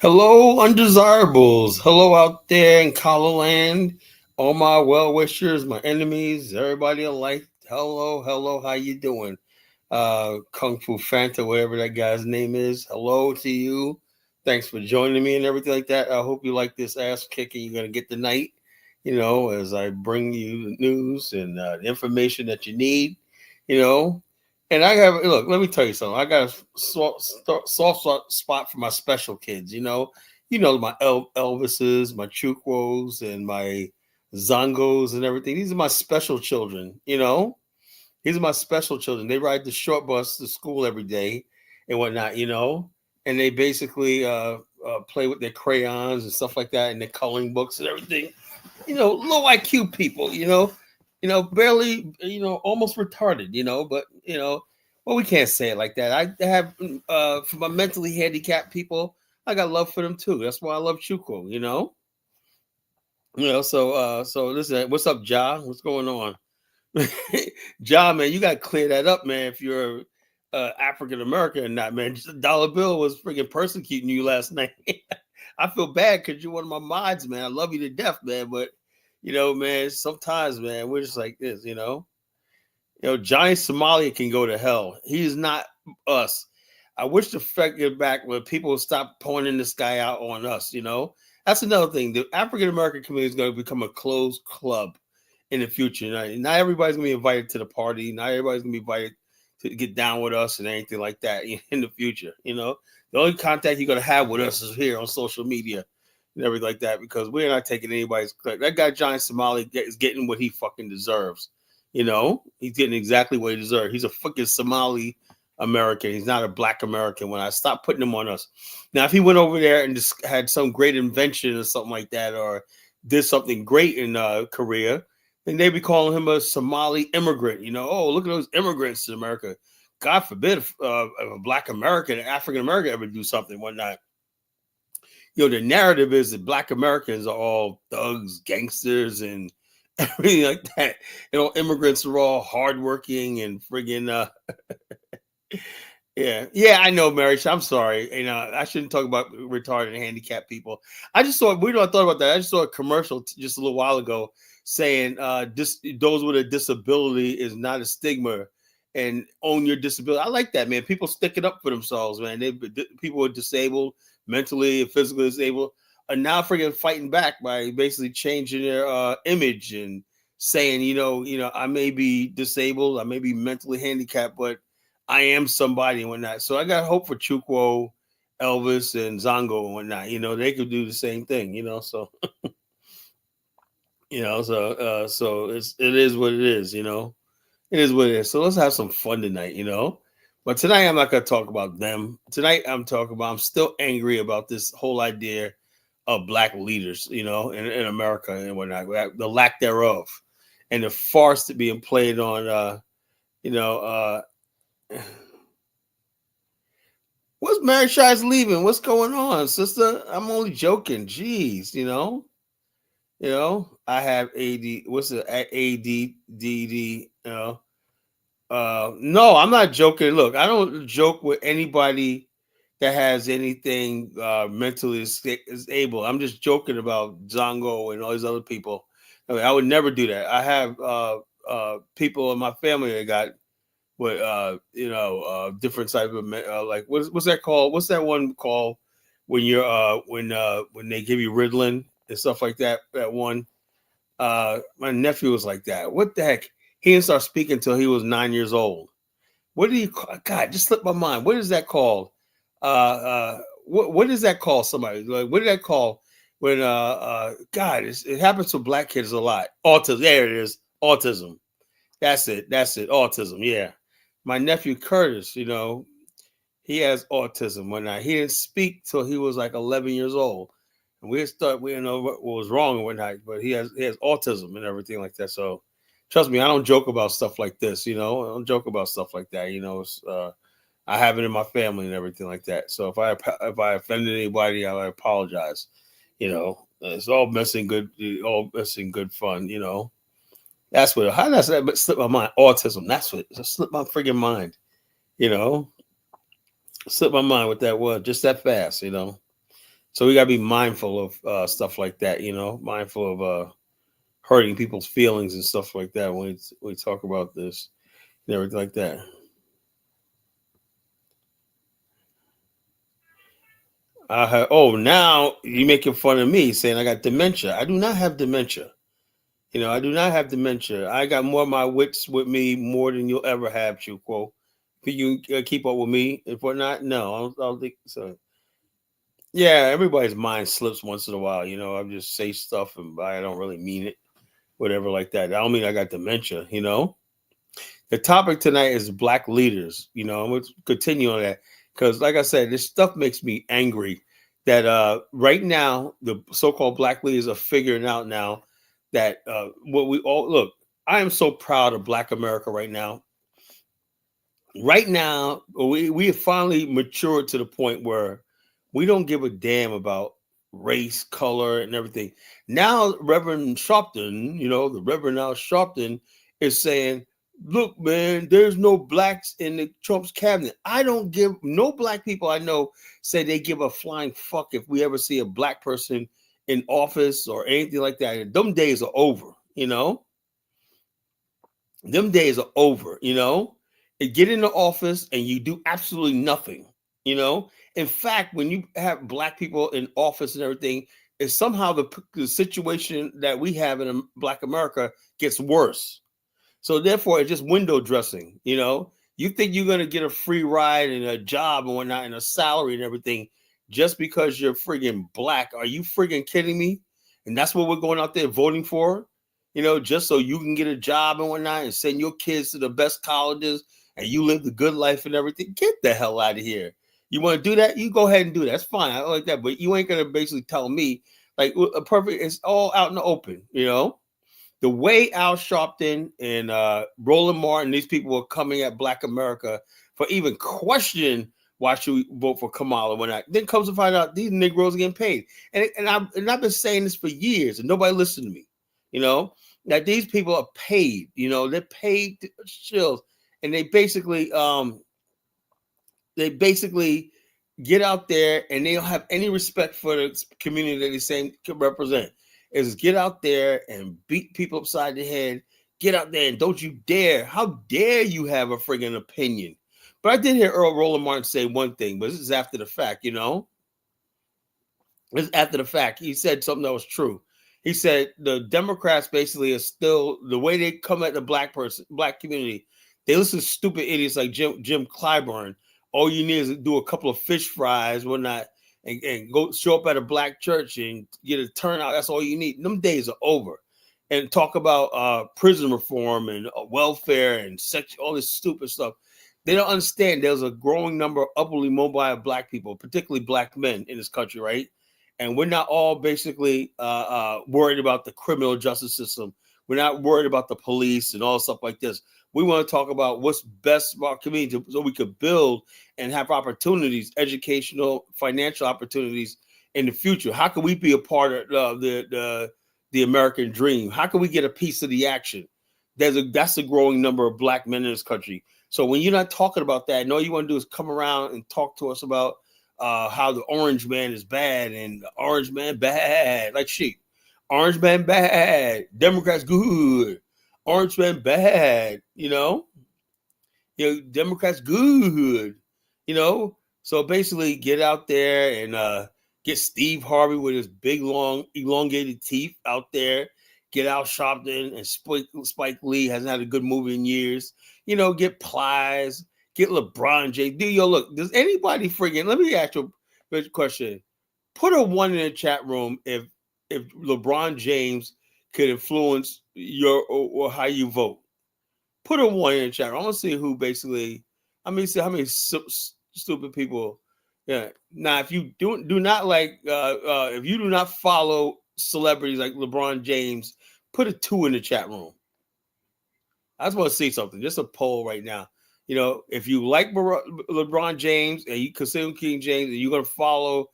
Hello, undesirables. Hello out there in Color Land. All my well wishers, my enemies, everybody alike. Hello, hello. How you doing? Kung Fu Fanta, whatever that guy's name is. Hello to you. Thanks for joining me and everything like that. I hope you like this ass kicking you're gonna get tonight. As I bring you the news and the information that you need. You know, and I have look. Let me tell you something. I got a soft spot for my special kids. My Elvises, my Chukwos, and my Zongos and everything. These are my special children. These are my special children. They ride the short bus to school every day and whatnot. And they basically play with their crayons and stuff like that, and their coloring books and everything. Low IQ people. Barely, almost retarded. Well, we can't say it like that. I have for my mentally handicapped people, I got love for them too. That's why I love Chuko. So listen, what's up, Ja? What's going on? Ja, man, you got to clear that up, man. If you're African American or not, man, just a dollar bill was freaking persecuting you last night. I feel bad because you're one of my mods, man. I love you to death, man. But man, sometimes, man, we're just like this, Giant Somalia can go to hell. He is not us. I wish the fact get back when people would stop pointing this guy out on us. That's another thing. The African American community is going to become a closed club in the future. Not everybody's going to be invited to the party. Not everybody's going to be invited to get down with us and anything like that in the future. The only contact you're going to have with us is here on social media and everything like that, because we're not taking anybody's credit. That guy, Giant Somali, is getting what he fucking deserves. He's getting exactly what he deserves. He's a fucking Somali American. He's not a black American. When I stop putting him on us. Now, if he went over there and just had some great invention or something like that, or did something great in Korea, then they'd be calling him a Somali immigrant. Oh, look at those immigrants to America. God forbid if a black American, an African American ever do something one night. The narrative is that black Americans are all thugs, gangsters, and everything like that. Immigrants are all hardworking and friggin' yeah. I know, Mary. I'm sorry. I shouldn't talk about retarded and handicapped people. I just saw. I thought about that. I just saw a commercial just a little while ago saying those with a disability is not a stigma, and own your disability. I like that, man. People sticking up for themselves, man. People who are disabled, mentally and physically disabled, are now freaking fighting back by basically changing their image and saying, I may be disabled, I may be mentally handicapped, but I am somebody and whatnot. So I got hope for Chukwu, Elvis, and Zongo and whatnot. They could do the same thing. So so it is what it is. It is what it is. So let's have some fun tonight. But tonight I'm not going to talk about them. Tonight I'm still angry about this whole idea of black leaders, in America and whatnot, the lack thereof, and the farce that being played on, what's Mary Shy's leaving? What's going on, sister? I'm only joking. Jeez, I have AD. What's it? ADDD. No, I'm not joking. Look, I don't joke with anybody that has anything mentally disabled. I'm just joking about Zongo and all these other people. I would never do that. I have people in my family that got with different type of like what's that called? What's that one called when you're when they give you Ritalin and stuff like that? That one. My nephew was like that. What the heck? He didn't start speaking until he was 9 years old. What do you call? God, just slipped my mind. What is that called? What does that call somebody? Like, what did that call when God, it happens to black kids a lot. Autism. There it is. Autism. That's it. Autism. Yeah. My nephew Curtis, he has autism. He didn't speak till he was like 11 years old. And we didn't know what was wrong and whatnot, but he has autism and everything like that. So trust me, I don't joke about stuff like this. I don't joke about stuff like that. I have it in my family and everything like that. So if I offended anybody, I apologize. It's all messing good, fun. That's what. How does that slip my mind? Autism. That's what. It slipped my friggin' mind. Slipped my mind what that was just that fast. So we gotta be mindful of stuff like that, mindful of hurting people's feelings and stuff like that when we talk about this and everything like that. Now you making fun of me saying I got dementia. I do not have dementia. I do not have dementia. I got more of my wits with me more than you'll ever have, Chuko. If you keep up with me, if whatnot, no, I don't think so. Yeah, everybody's mind slips once in a while. I just say stuff and I don't really mean it, whatever like that. I don't mean I got dementia. The topic tonight is black leaders. I'm going to continue on that because, like I said, this stuff makes me angry that right now the so-called black leaders are figuring out now that what we all look. I am so proud of Black America right now. Right now, we have finally matured to the point where we don't give a damn about race, color, and everything. Now, Reverend Sharpton, the Reverend Al Sharpton is saying, look, man, there's no blacks in the Trump's cabinet. I don't give no black people I know say they give a flying fuck if we ever see a black person in office or anything like that. Them days are over. Them days are over. And get into office and you do absolutely nothing. In fact, when you have black people in office and everything, is somehow the situation that we have in Black America gets worse. So therefore, it's just window dressing. You think you're gonna get a free ride and a job and whatnot and a salary and everything just because you're friggin' black. Are you friggin' kidding me? And that's what we're going out there voting for, just so you can get a job and whatnot and send your kids to the best colleges and you live the good life and everything. Get the hell out of here. You want to do that? You go ahead and do that. That's fine. I like that. But you ain't gonna basically tell me like a perfect. It's all out in the open. The way Al Sharpton and Roland Martin, these people were coming at Black America for even questioning why should we vote for Kamala when then comes to find out these Negroes are getting paid. And I've been saying this for years and nobody listened to me, that these people are paid, they're paid shills and they basically get out there and they don't have any respect for the community that they say can represent. Is get out there and beat people upside the head. Get out there and don't you dare. How dare you have a friggin' opinion? But I did hear Earl Roland Martin say one thing, but this is after the fact, This is after the fact. He said something that was true. He said the Democrats basically are still the way they come at the black community. They listen to stupid idiots like Jim Clyburn. All you need is to do a couple of fish fries, whatnot, and go show up at a black church and get a turnout. That's all you need. Them days are over. And talk about prison reform and welfare and sex, all this stupid stuff. They don't understand there's a growing number of upwardly mobile black people, particularly black men in this country, right? And we're not all basically worried about the criminal justice system. We're not worried about the police and all stuff like this. We want to talk about what's best for our community so we could build and have opportunities, educational, financial opportunities in the future. How can we be a part of the American dream? How can we get a piece of the action? That's a growing number of black men in this country. So when you're not talking about that, and all you want to do is come around and talk to us about how the orange man is bad and the orange man bad, like sheep. Orange man bad, Democrats good. Orange man bad, Democrats good. So basically get out there and get Steve Harvey with his big, long, elongated teeth out there. Get Al Sharpton and Spike Lee hasn't had a good movie in years. Get Plies, get LeBron James. Look, does anybody friggin', let me ask you a question. Put a 1 in the chat room if LeBron James could influence your or how you vote. Put a 1 in the chat room. I want to see who basically, see how many stupid people. Yeah. Now, if you do not like, if you do not follow celebrities like LeBron James, put a 2 in the chat room. I just want to see something. Just a poll right now. If you like LeBron James and you consider him King James and you're going to follow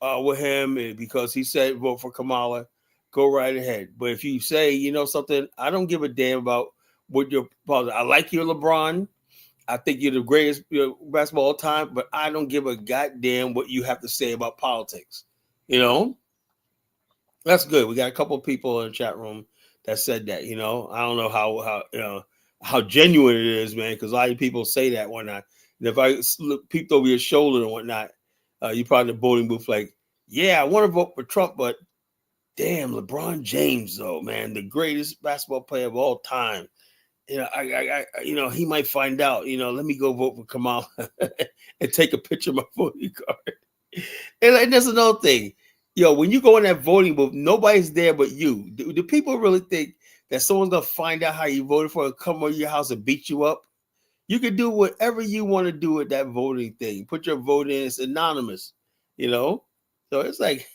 with him because he said vote for Kamala, go right ahead. But if you say, something, I don't give a damn about what your politics. I like you, LeBron. I think you're the greatest basketball all time, but I don't give a goddamn what you have to say about politics. You know, that's good. We got a couple of people in the chat room that said that. You know, I don't know how genuine it is, man, because a lot of people say that whatnot. And if I peeped over your shoulder and whatnot, you probably in the voting booth like, yeah, I want to vote for Trump, but damn, LeBron James though, man, the greatest basketball player of all time. You know, he might find out. You know, let me go vote for Kamal and take a picture of my voting card. And that's another thing. When you go in that voting booth, nobody's there but you. Do people really think that someone's gonna find out how you voted for and come over your house and beat you up? You can do whatever you want to do with that voting thing. Put your vote in, it's anonymous, So it's like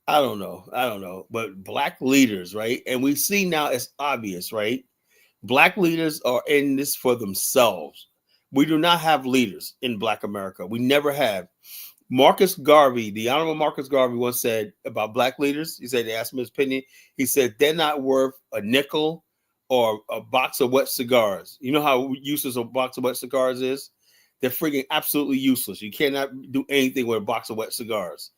I don't know. But black leaders, right? And we see now it's obvious, right? Black leaders are in this for themselves. We do not have leaders in Black America. We never have. Marcus Garvey, the Honorable Marcus Garvey, once said about Black leaders, he said, they asked him his opinion. He said, they're not worth a nickel or a box of wet cigars. You know how useless a box of wet cigars is? They're freaking absolutely useless. You cannot do anything with a box of wet cigars.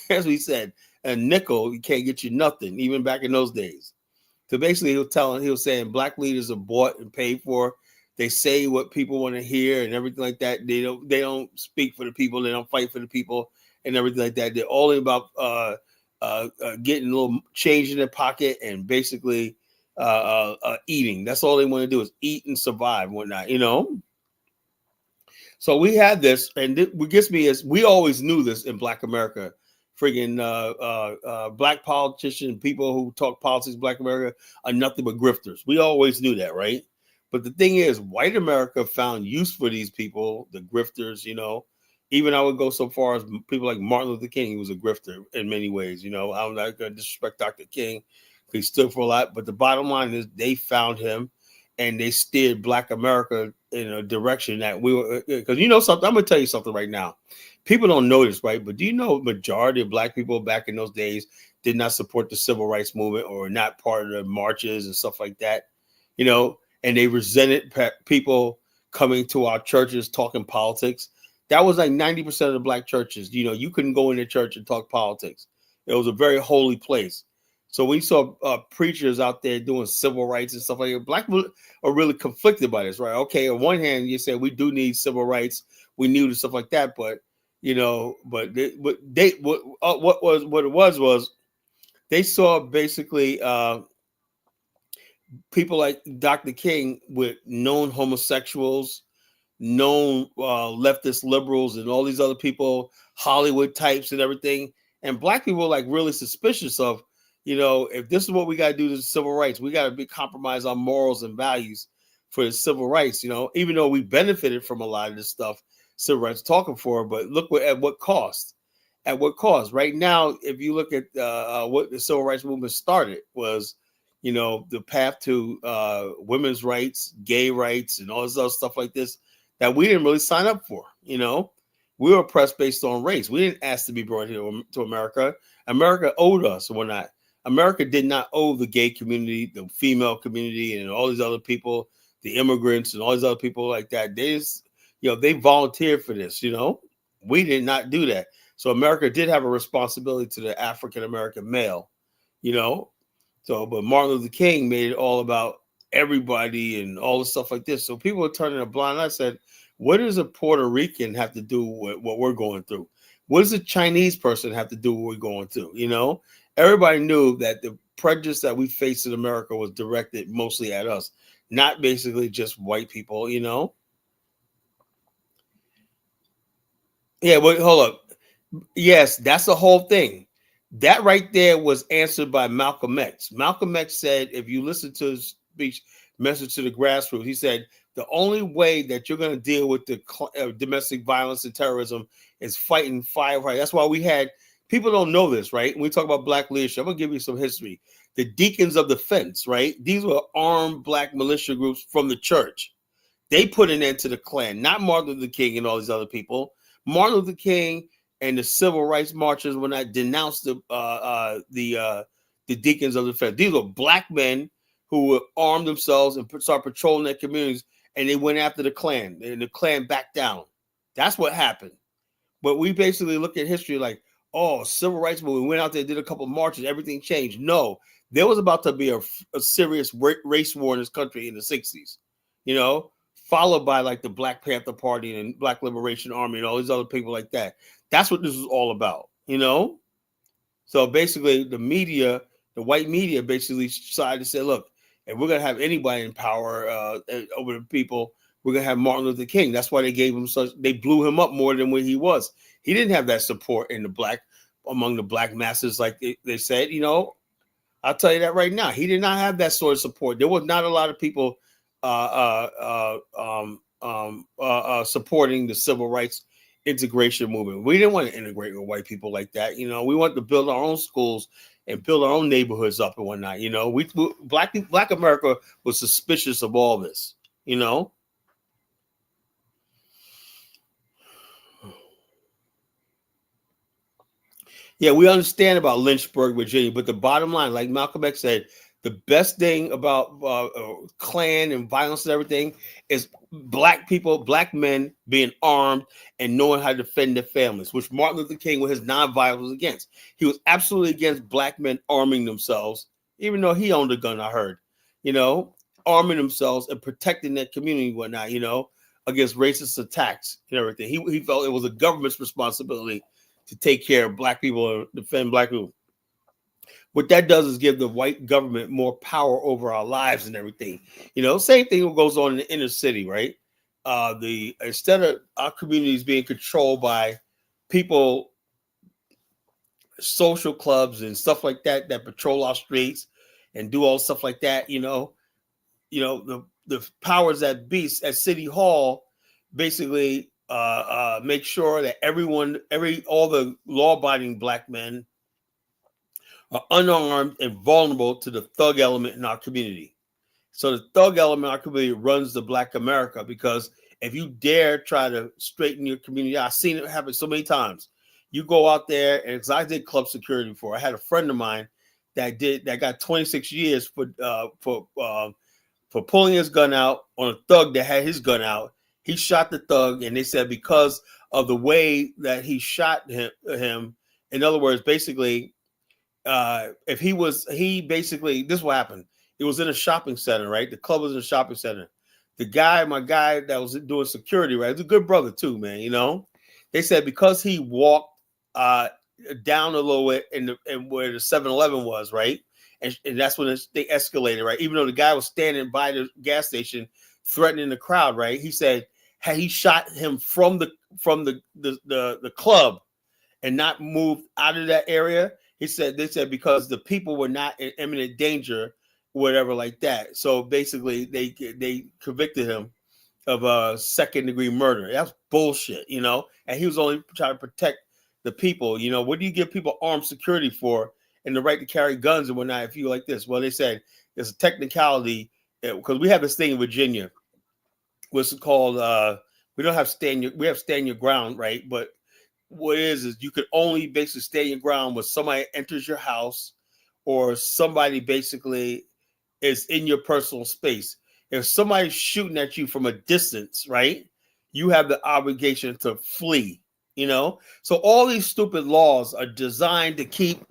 As we said, a nickel, you can't get you nothing, even back in those days. So basically, he was saying black leaders are bought and paid for. They say what people want to hear and everything like that. They don't speak for the people. They don't fight for the people and everything like that. They're all about getting a little change in their pocket and basically eating. That's all they want to do is eat and survive and whatnot, So we had this, and what gets me is we always knew this in Black America. Friggin' black politicians, people who talk politics, Black America are nothing but grifters. We always knew that, right? But the thing is, white America found use for these people, the grifters, Even I would go so far as people like Martin Luther King, he was a grifter in many ways, I'm not going to disrespect Dr. King. He stood for a lot. But the bottom line is they found him and they steered Black America in a direction that we were, because something, I'm going to tell you something right now. People don't know this, right? But do you know majority of Black people back in those days did not support the civil rights movement or not part of the marches and stuff like that, and they resented people coming to our churches talking politics. That was like 90% of the Black churches. You couldn't go into church and talk politics. It was a very holy place. So we saw preachers out there doing civil rights and stuff like that. Black people are really conflicted by this, right? Okay, on one hand, you say we do need civil rights, we need stuff like that, but what it was they saw basically people like Dr. King with known homosexuals, known leftist liberals, and all these other people, Hollywood types and everything, and Black people were like really suspicious of. If this is what we got to do to civil rights, we got to compromise our morals and values for the civil rights, even though we benefited from a lot of this stuff, civil rights talking for, but look at what cost. At what cost? Right now, if you look at what the civil rights movement started was, the path to women's rights, gay rights, and all this other stuff like this that we didn't really sign up for, We were oppressed based on race. We didn't ask to be brought here to America. America owed us, or not. America did not owe the gay community, the female community, and all these other people, the immigrants, and all these other people like that. They just, they volunteered for this. We did not do that. So America did have a responsibility to the African American male. So, but Martin Luther King made it all about everybody and all the stuff like this. So people are turning a blind eye. I said, what does a Puerto Rican have to do with what we're going through? What does a Chinese person have to do with what we're going through? Everybody knew that the prejudice that we faced in America was directed mostly at us, not basically just white people, Yeah, but hold up. Yes, that's the whole thing. That right there was answered by Malcolm X. Malcolm X said, if you listen to his speech, Message to the Grassroots, he said, the only way that you're going to deal with the domestic violence and terrorism is fighting firefight. That's why we had, people don't know this, right? When we talk about Black leadership, I'm going to give you some history. The Deacons of Defense, right? These were armed Black militia groups from the church. They put an end to the Klan, not Martin Luther King and all these other people. Martin Luther King and the civil rights marchers when I denounced the Deacons of Defense. These were Black men who armed themselves and started patrolling their communities, and they went after the Klan, and the Klan backed down. That's what happened. But we basically look at history like, oh, civil rights movement. We went out there, did a couple of marches, everything changed. No, there was about to be a serious race war in this country in the 60s, you know, followed by like the Black Panther Party and Black Liberation Army and all these other people like that. That's what this was all about, you know? So basically, the media, the white media basically decided to say, look, if we're going to have anybody in power over the people, we're going to have Martin Luther King. That's why they gave him they blew him up more than what he was. He didn't have that support among the black masses, like they said, you know. I'll tell you that right now. He did not have that sort of support. There was not a lot of people supporting the civil rights integration movement. We didn't want to integrate with white people like that. You know, we wanted to build our own schools and build our own neighborhoods up and whatnot. You know, Black America was suspicious of all this. You know. Yeah, we understand about Lynchburg, Virginia, but the bottom line, like Malcolm X said, the best thing about Klan and violence and everything is black people, black men being armed and knowing how to defend their families, which Martin Luther King, with his nonviolence, was against. He was absolutely against black men arming themselves, even though he owned a gun, I heard, you know, arming themselves and protecting their community and whatnot, you know, against racist attacks and everything. He felt it was a government's responsibility to take care of black people and defend black people. What that does is give the white government more power over our lives and everything. You know, same thing goes on in the inner city, right? Instead of our communities being controlled by people, social clubs and stuff like that patrol our streets and do all stuff like that, the powers that be at City Hall basically make sure that all the law-abiding black men are unarmed and vulnerable to the thug element in our community. So the thug element in our community runs the Black America, because if you dare try to straighten your community, I've seen it happen so many times. You go out there, and because I did club security before, I had a friend of mine that got 26 years for pulling his gun out on a thug that had his gun out. He shot the thug, and they said because of the way that he shot him, in other words, basically, this is what happened. It was in a shopping center, right? The club was in a shopping center. My guy that was doing security, right? He's a good brother too, man. You know, they said because he walked down a little bit and where the 7-Eleven was, right? And that's when they escalated, right? Even though the guy was standing by the gas station threatening the crowd, right? He said, had he shot him from the club and not moved out of that area, they said because the people were not in imminent danger, whatever like that. So basically, they convicted him of a second-degree murder. That's bullshit, you know. And he was only trying to protect the people. You know, what do you give people armed security for and the right to carry guns and whatnot if you like this? Well, they said it's a technicality because we have this thing in Virginia, what's called we don't have we have stand your ground, right? But what it is you could only basically stand your ground when somebody enters your house or somebody basically is in your personal space. If somebody's shooting at you from a distance, right, you have the obligation to flee, you know? So all these stupid laws are designed to keep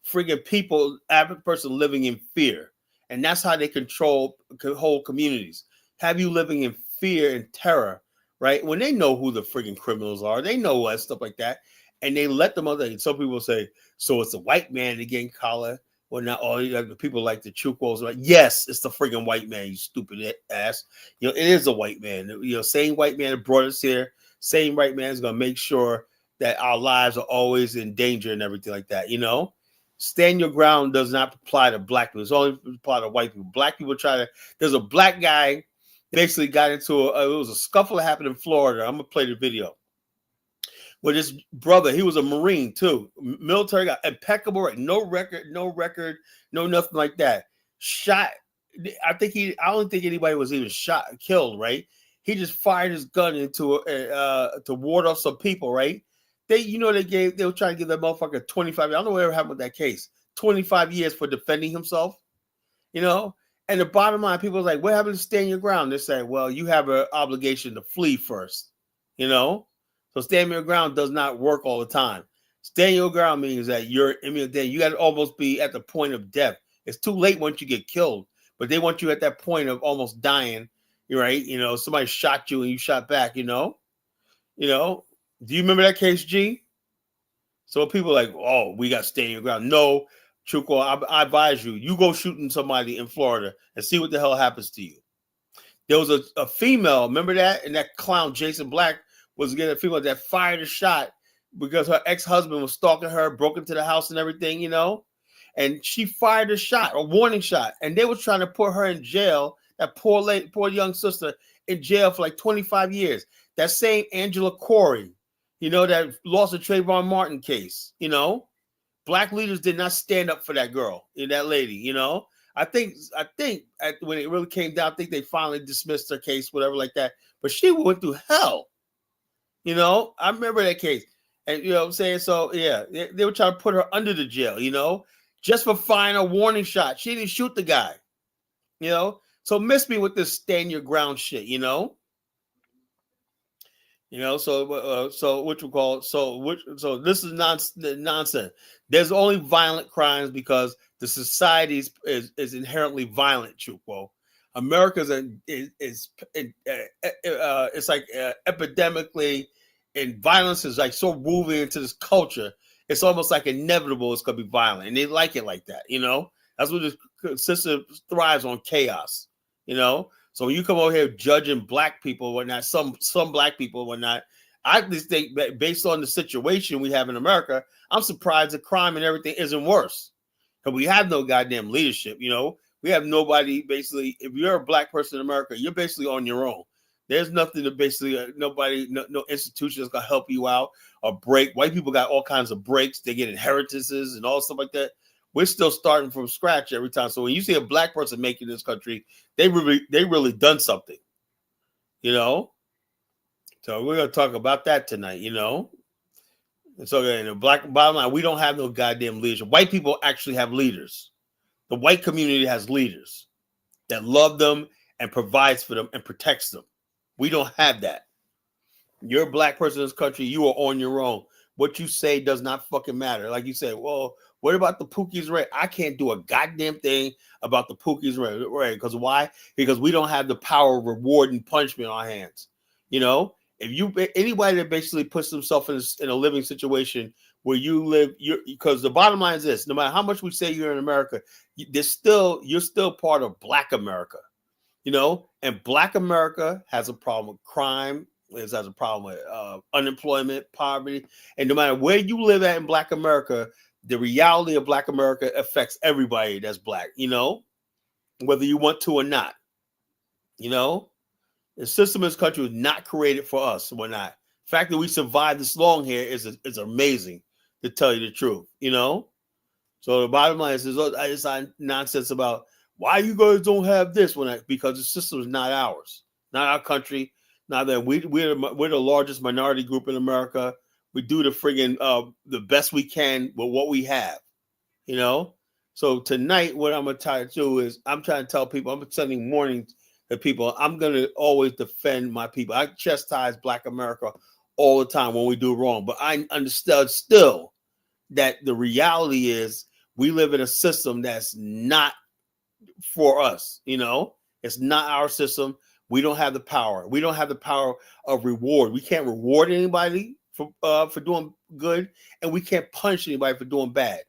friggin' people, average person living in fear. And that's how they control whole communities. Have you living in fear and terror, right? When they know who the friggin' criminals are, they know what stuff like that, and they let them other. Some people say, so it's a white man again, collar. Well, not all the people like the true quotes. Like, yes, it's the friggin' white man, you stupid ass. You know, it is a white man. You know, same white man that brought us here. Same white man is gonna make sure that our lives are always in danger and everything like that. You know, stand your ground does not apply to black people. It's only apply to white people. Black people There's a black guy basically got into it was a scuffle that happened in Florida. I'm gonna play the video. With his brother, he was a Marine too, military guy, impeccable, right? No record, no nothing like that. Shot. I don't think anybody was even killed, right? He just fired his gun into to ward off some people, right? They were trying to give that motherfucker 25. I don't know whatever happened with that case. 25 years for defending himself, you know. And the bottom line, people are like, what happened to stand your ground? They say, well, you have an obligation to flee first, you know. So stand your ground does not work all the time. Stand your ground means that you got to almost be at the point of death. It's too late once you get killed, but they want you at that point of almost dying, right? Somebody shot you and you shot back. Do you remember that case, G? So people are like, oh, we got to stand your ground. No, Chuko, I advise you, you go shooting somebody in Florida and see what the hell happens to you. There was a female, remember that? And that clown, Jason Black, was getting a female that fired a shot because her ex-husband was stalking her, broke into the house and everything, and she fired a shot, a warning shot, and they were trying to put her in jail, that poor young sister, in jail for like 25 years. That same Angela Corey, that lost the Trayvon Martin case, black leaders did not stand up for that girl, that lady, I think when it really came down, I think they finally dismissed her case, whatever like that. But she went through hell. I remember that case. And what I'm saying? So yeah, they were trying to put her under the jail, just for firing a warning shot. She didn't shoot the guy. So miss me with this stand your ground shit, so what you call so this is nonsense. There's only violent crimes because the society is inherently violent, Chupo. America's it's like epidemically, and violence is like so woven into this culture. It's almost like inevitable it's gonna be violent, and they like it like that. That's what this system thrives on, chaos. So when you come over here judging black people, whatnot, some black people, whatnot, I just think that based on the situation we have in America, I'm surprised the crime and everything isn't worse. Because we have no goddamn leadership, We have nobody, basically. If you're a black person in America, you're basically on your own. There's nothing to basically, nobody, no institution that's going to help you out or break. White people got all kinds of breaks. They get inheritances and all stuff like that. We're still starting from scratch every time. So when you see a black person making this country, they really done something, So we're gonna talk about that tonight, And so in the black bottom line, we don't have no goddamn leadership. White people actually have leaders. The white community has leaders that love them and provides for them and protects them. We don't have that. You're a black person in this country, you are on your own. What you say does not fucking matter. Like you said, well, what about the Pookie's Red? I can't do a goddamn thing about the Pookie's Red. Because why? Because we don't have the power of reward and punishment on our hands. If anybody that basically puts themselves in a living situation where you live, because the bottom line is this: no matter how much we say you're in America, you're still part of Black America. And Black America has a problem with crime. It has a problem with unemployment, poverty, and no matter where you live at in Black America, the reality of Black America affects everybody that's Black. Whether you want to or not. The system of this country was not created for us. We're not. The fact that we survived this long here is amazing, to tell you the truth. So the bottom line is, it's nonsense about why you guys don't have this because the system is not ours, not our country. Now that we're the largest minority group in America, we do the friggin' the best we can with what we have, So tonight, what I'm gonna try to do is I'm trying to tell people, I'm sending warnings to people. I'm gonna always defend my people. I chastise Black America all the time when we do wrong, but I understood still that the reality is we live in a system that's not for us. It's not our system. We don't have the power. We don't have the power of reward. We can't reward anybody for doing good, and we can't punish anybody for doing bad.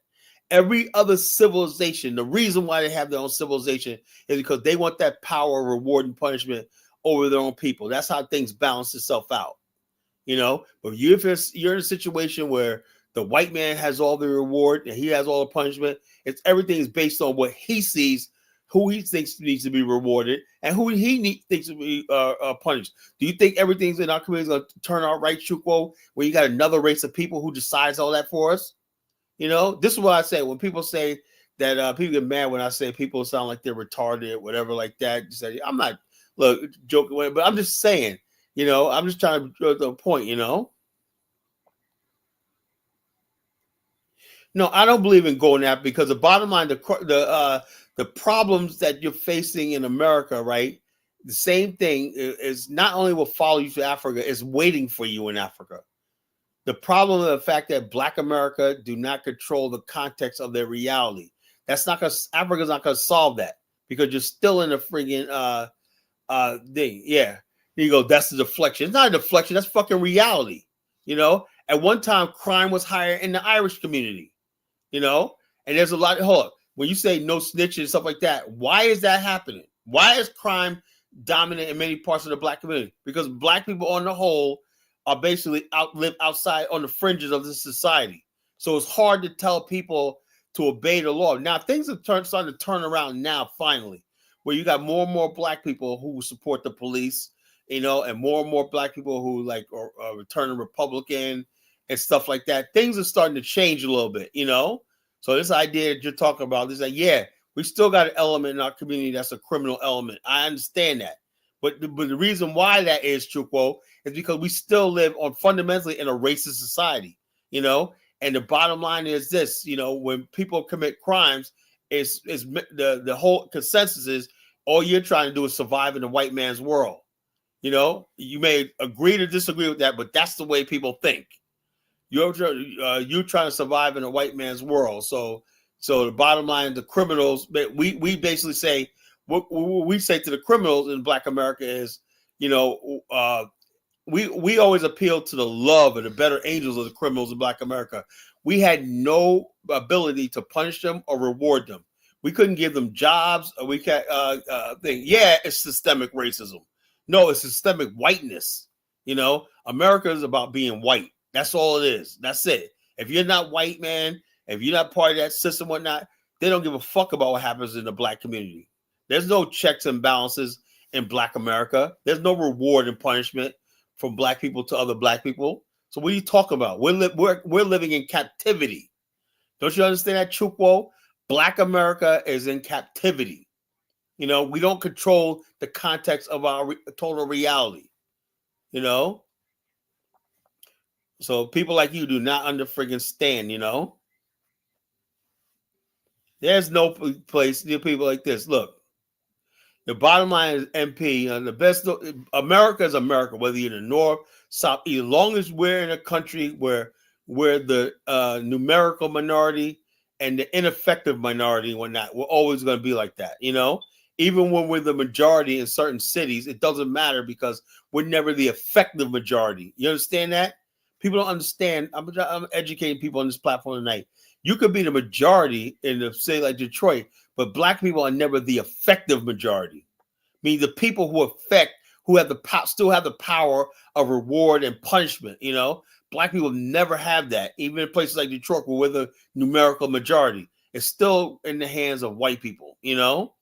Every other civilization, the reason why they have their own civilization is because they want that power of reward and punishment over their own people. That's how things balance itself out. But if you're in a situation where the white man has all the reward and he has all the punishment, everything is based on what he sees, who he thinks needs to be rewarded, and who he thinks to be punished. Do you think everything's in our community is going to turn out right, Chukwo, when you got another race of people who decides all that for us? This is what I say when people say that people get mad when I say people sound like they're retarded, whatever like that. I'm not joking, but I'm just saying, I'm just trying to draw the point, No, I don't believe in going out because the bottom line, the problems that you're facing in America, right? The same thing is not only will follow you to Africa, it's waiting for you in Africa. The problem of the fact that Black America do not control the context of their reality. That's not gonna Africa's not gonna solve that because you're still in a friggin' thing. Yeah. There you go. That's the deflection. It's not a deflection, that's fucking reality. You know, at one time, crime was higher in the Irish community, you know, and there's a lot of hold up. When you say no snitching and stuff like that, why is that happening? Why is crime dominant in many parts of the Black community? Because Black people on the whole are basically live outside on the fringes of this society. So it's hard to tell people to obey the law. Now things are starting to turn around now, finally, where you got more and more Black people who support the police, you know, and more Black people who like are returning Republican and stuff like that. Things are starting to change a little bit, you know. So this idea that you're talking about is like, yeah, we still got an element in our community that's a criminal element. I understand that. But the reason why that is, Chukwo, is because we still live on fundamentally in a racist society, you know? And the bottom line is this, you know, when people commit crimes, is the whole consensus is all you're trying to do is survive in the white man's world. You know, you may agree to disagree with that, but that's the way people think. You're trying to survive in a white man's world. So the bottom line, the criminals, we basically say what we say to the criminals in Black America is, you know, we always appeal to the love and the better angels of the criminals in Black America. We had no ability to punish them or reward them. We couldn't give them jobs. Or we can't think. Yeah, it's systemic racism. No, it's systemic whiteness. You know, America is about being white. That's all it is. That's it. If you're not white, man, if you're not part of that system, whatnot, they don't give a fuck about what happens in the Black community. There's no checks and balances in Black America. There's no reward and punishment from Black people to other Black people. So what are you talking about? We're living in captivity. Don't you understand that, Chukwo? Black America is in captivity. You know, we don't control the context of our total reality. You know? So people like you do not stand, you know? There's no place near people like this. Look, the bottom line is MP. The best America is America, whether you're in the north, south, as long as we're in a country where we're the numerical minority and the ineffective minority and whatnot, we're always going to be like that, you know? Even when we're the majority in certain cities, it doesn't matter because we're never the effective majority. You understand that? People don't understand. I'm educating people on this platform tonight. You could be the majority in a city like Detroit, but Black people are never the effective majority. I mean, the people who have still have the power of reward and punishment. You know, Black people never have that. Even in places like Detroit, where we're the numerical majority, it's still in the hands of white people. You know,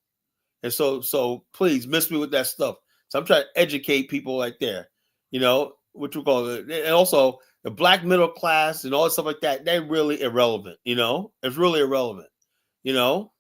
and so please miss me with that stuff. So I'm trying to educate people like there. You know, what you call it, and also the Black middle class and all that stuff like that. They're really irrelevant. You know, it's really irrelevant. You know.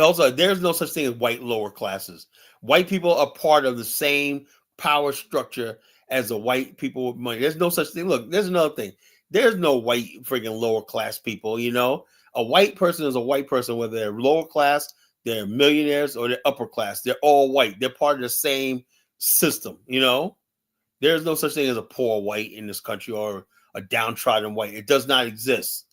Also, there's no such thing as white lower classes. White people are part of the same power structure as the white people with money. There's no such thing. Look, there's another thing. There's no white freaking lower class people, you know? A white person is a white person, whether they're lower class, they're millionaires, or they're upper class. They're all white. They're part of the same system, you know? There's no such thing as a poor white in this country or a downtrodden white. It does not exist.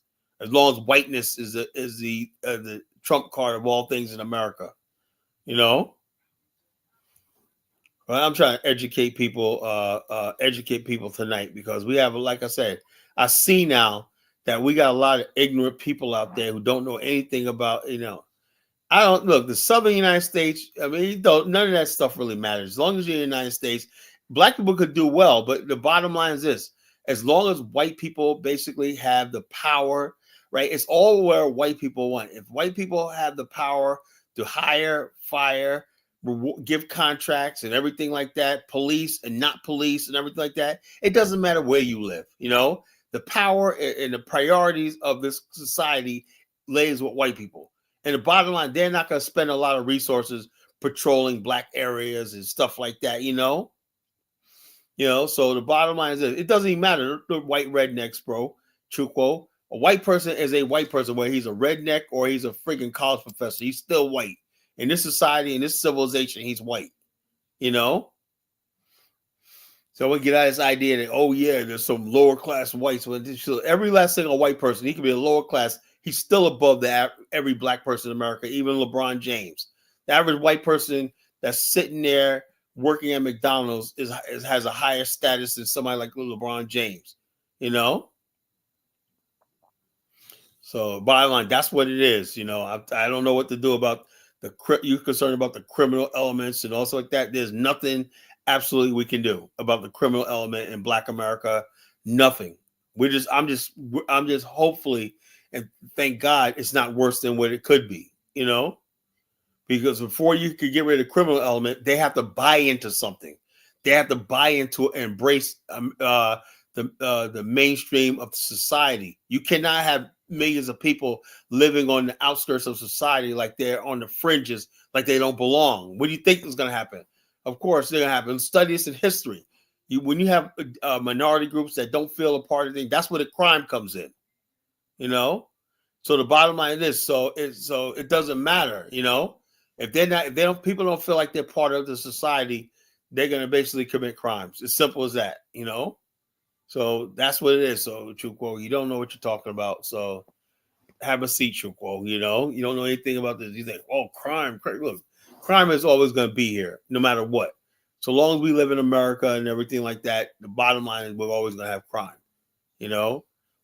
As long as whiteness is the trump card of all things in America, you know. Well, I'm trying to educate people tonight because we have, like I said, I see now that we got a lot of ignorant people out there who don't know anything about, you know. I don't look the Southern United States. I mean, none of that stuff really matters. As long as you're in the United States, Black people could do well. But the bottom line is this: as long as white people basically have the power, right? It's all where white people want. If white people have the power to hire, fire, give contracts and everything like that, police and not police and everything like that, it doesn't matter where you live. You know, the power and the priorities of this society lays with white people. And the bottom line, they're not going to spend a lot of resources patrolling Black areas and stuff like that, you know? You know, so the bottom line is this. It doesn't even matter, the white rednecks, bro, Chukwo. A white person is a white person, whether he's a redneck or he's a freaking college professor. He's still white. In this society, in this civilization, he's white, you know? So we get out this idea that, oh yeah, there's some lower class whites. Every last single white person, he can be a lower class. He's still above every black person in America, even LeBron James. The average white person that's sitting there working at McDonald's has a higher status than somebody like LeBron James. You know. So bottom line, that's what it is. I don't know what to do about you're concerned about the criminal elements and also like that. There's nothing absolutely we can do about the criminal element in Black America. Nothing. I'm just hopefully and thank God it's not worse than what it could be. Because before you could get rid of the criminal element, they have to buy into something. They have to buy into embrace the mainstream of society. You cannot have millions of people living on the outskirts of society like they're on the fringes, like they don't belong. What do you think is going to happen? Of course, they're going to happen. Study this in history. When you have minority groups that don't feel a part of things, that's where the crime comes in. So the bottom line is so it doesn't matter. If people don't feel like they're part of the society, they're going to basically commit crimes. As simple as that. So that's what it is. So Chukwu, you don't know what you're talking about. So have a seat, Chukwu. You don't know anything about this. You think, oh, crime. Look, crime is always going to be here, no matter what. So long as we live in America and everything like that, the bottom line is we're always going to have crime. As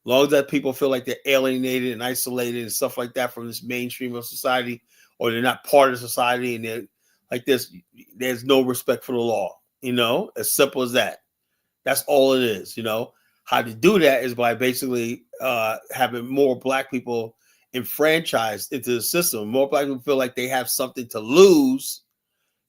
long as that people feel like they're alienated and isolated and stuff like that from this mainstream of society, or they're not part of society and they're like this, there's no respect for the law. As simple as that. That's all it is. How to do that is by basically having more Black people enfranchised into the system. More Black people feel like they have something to lose.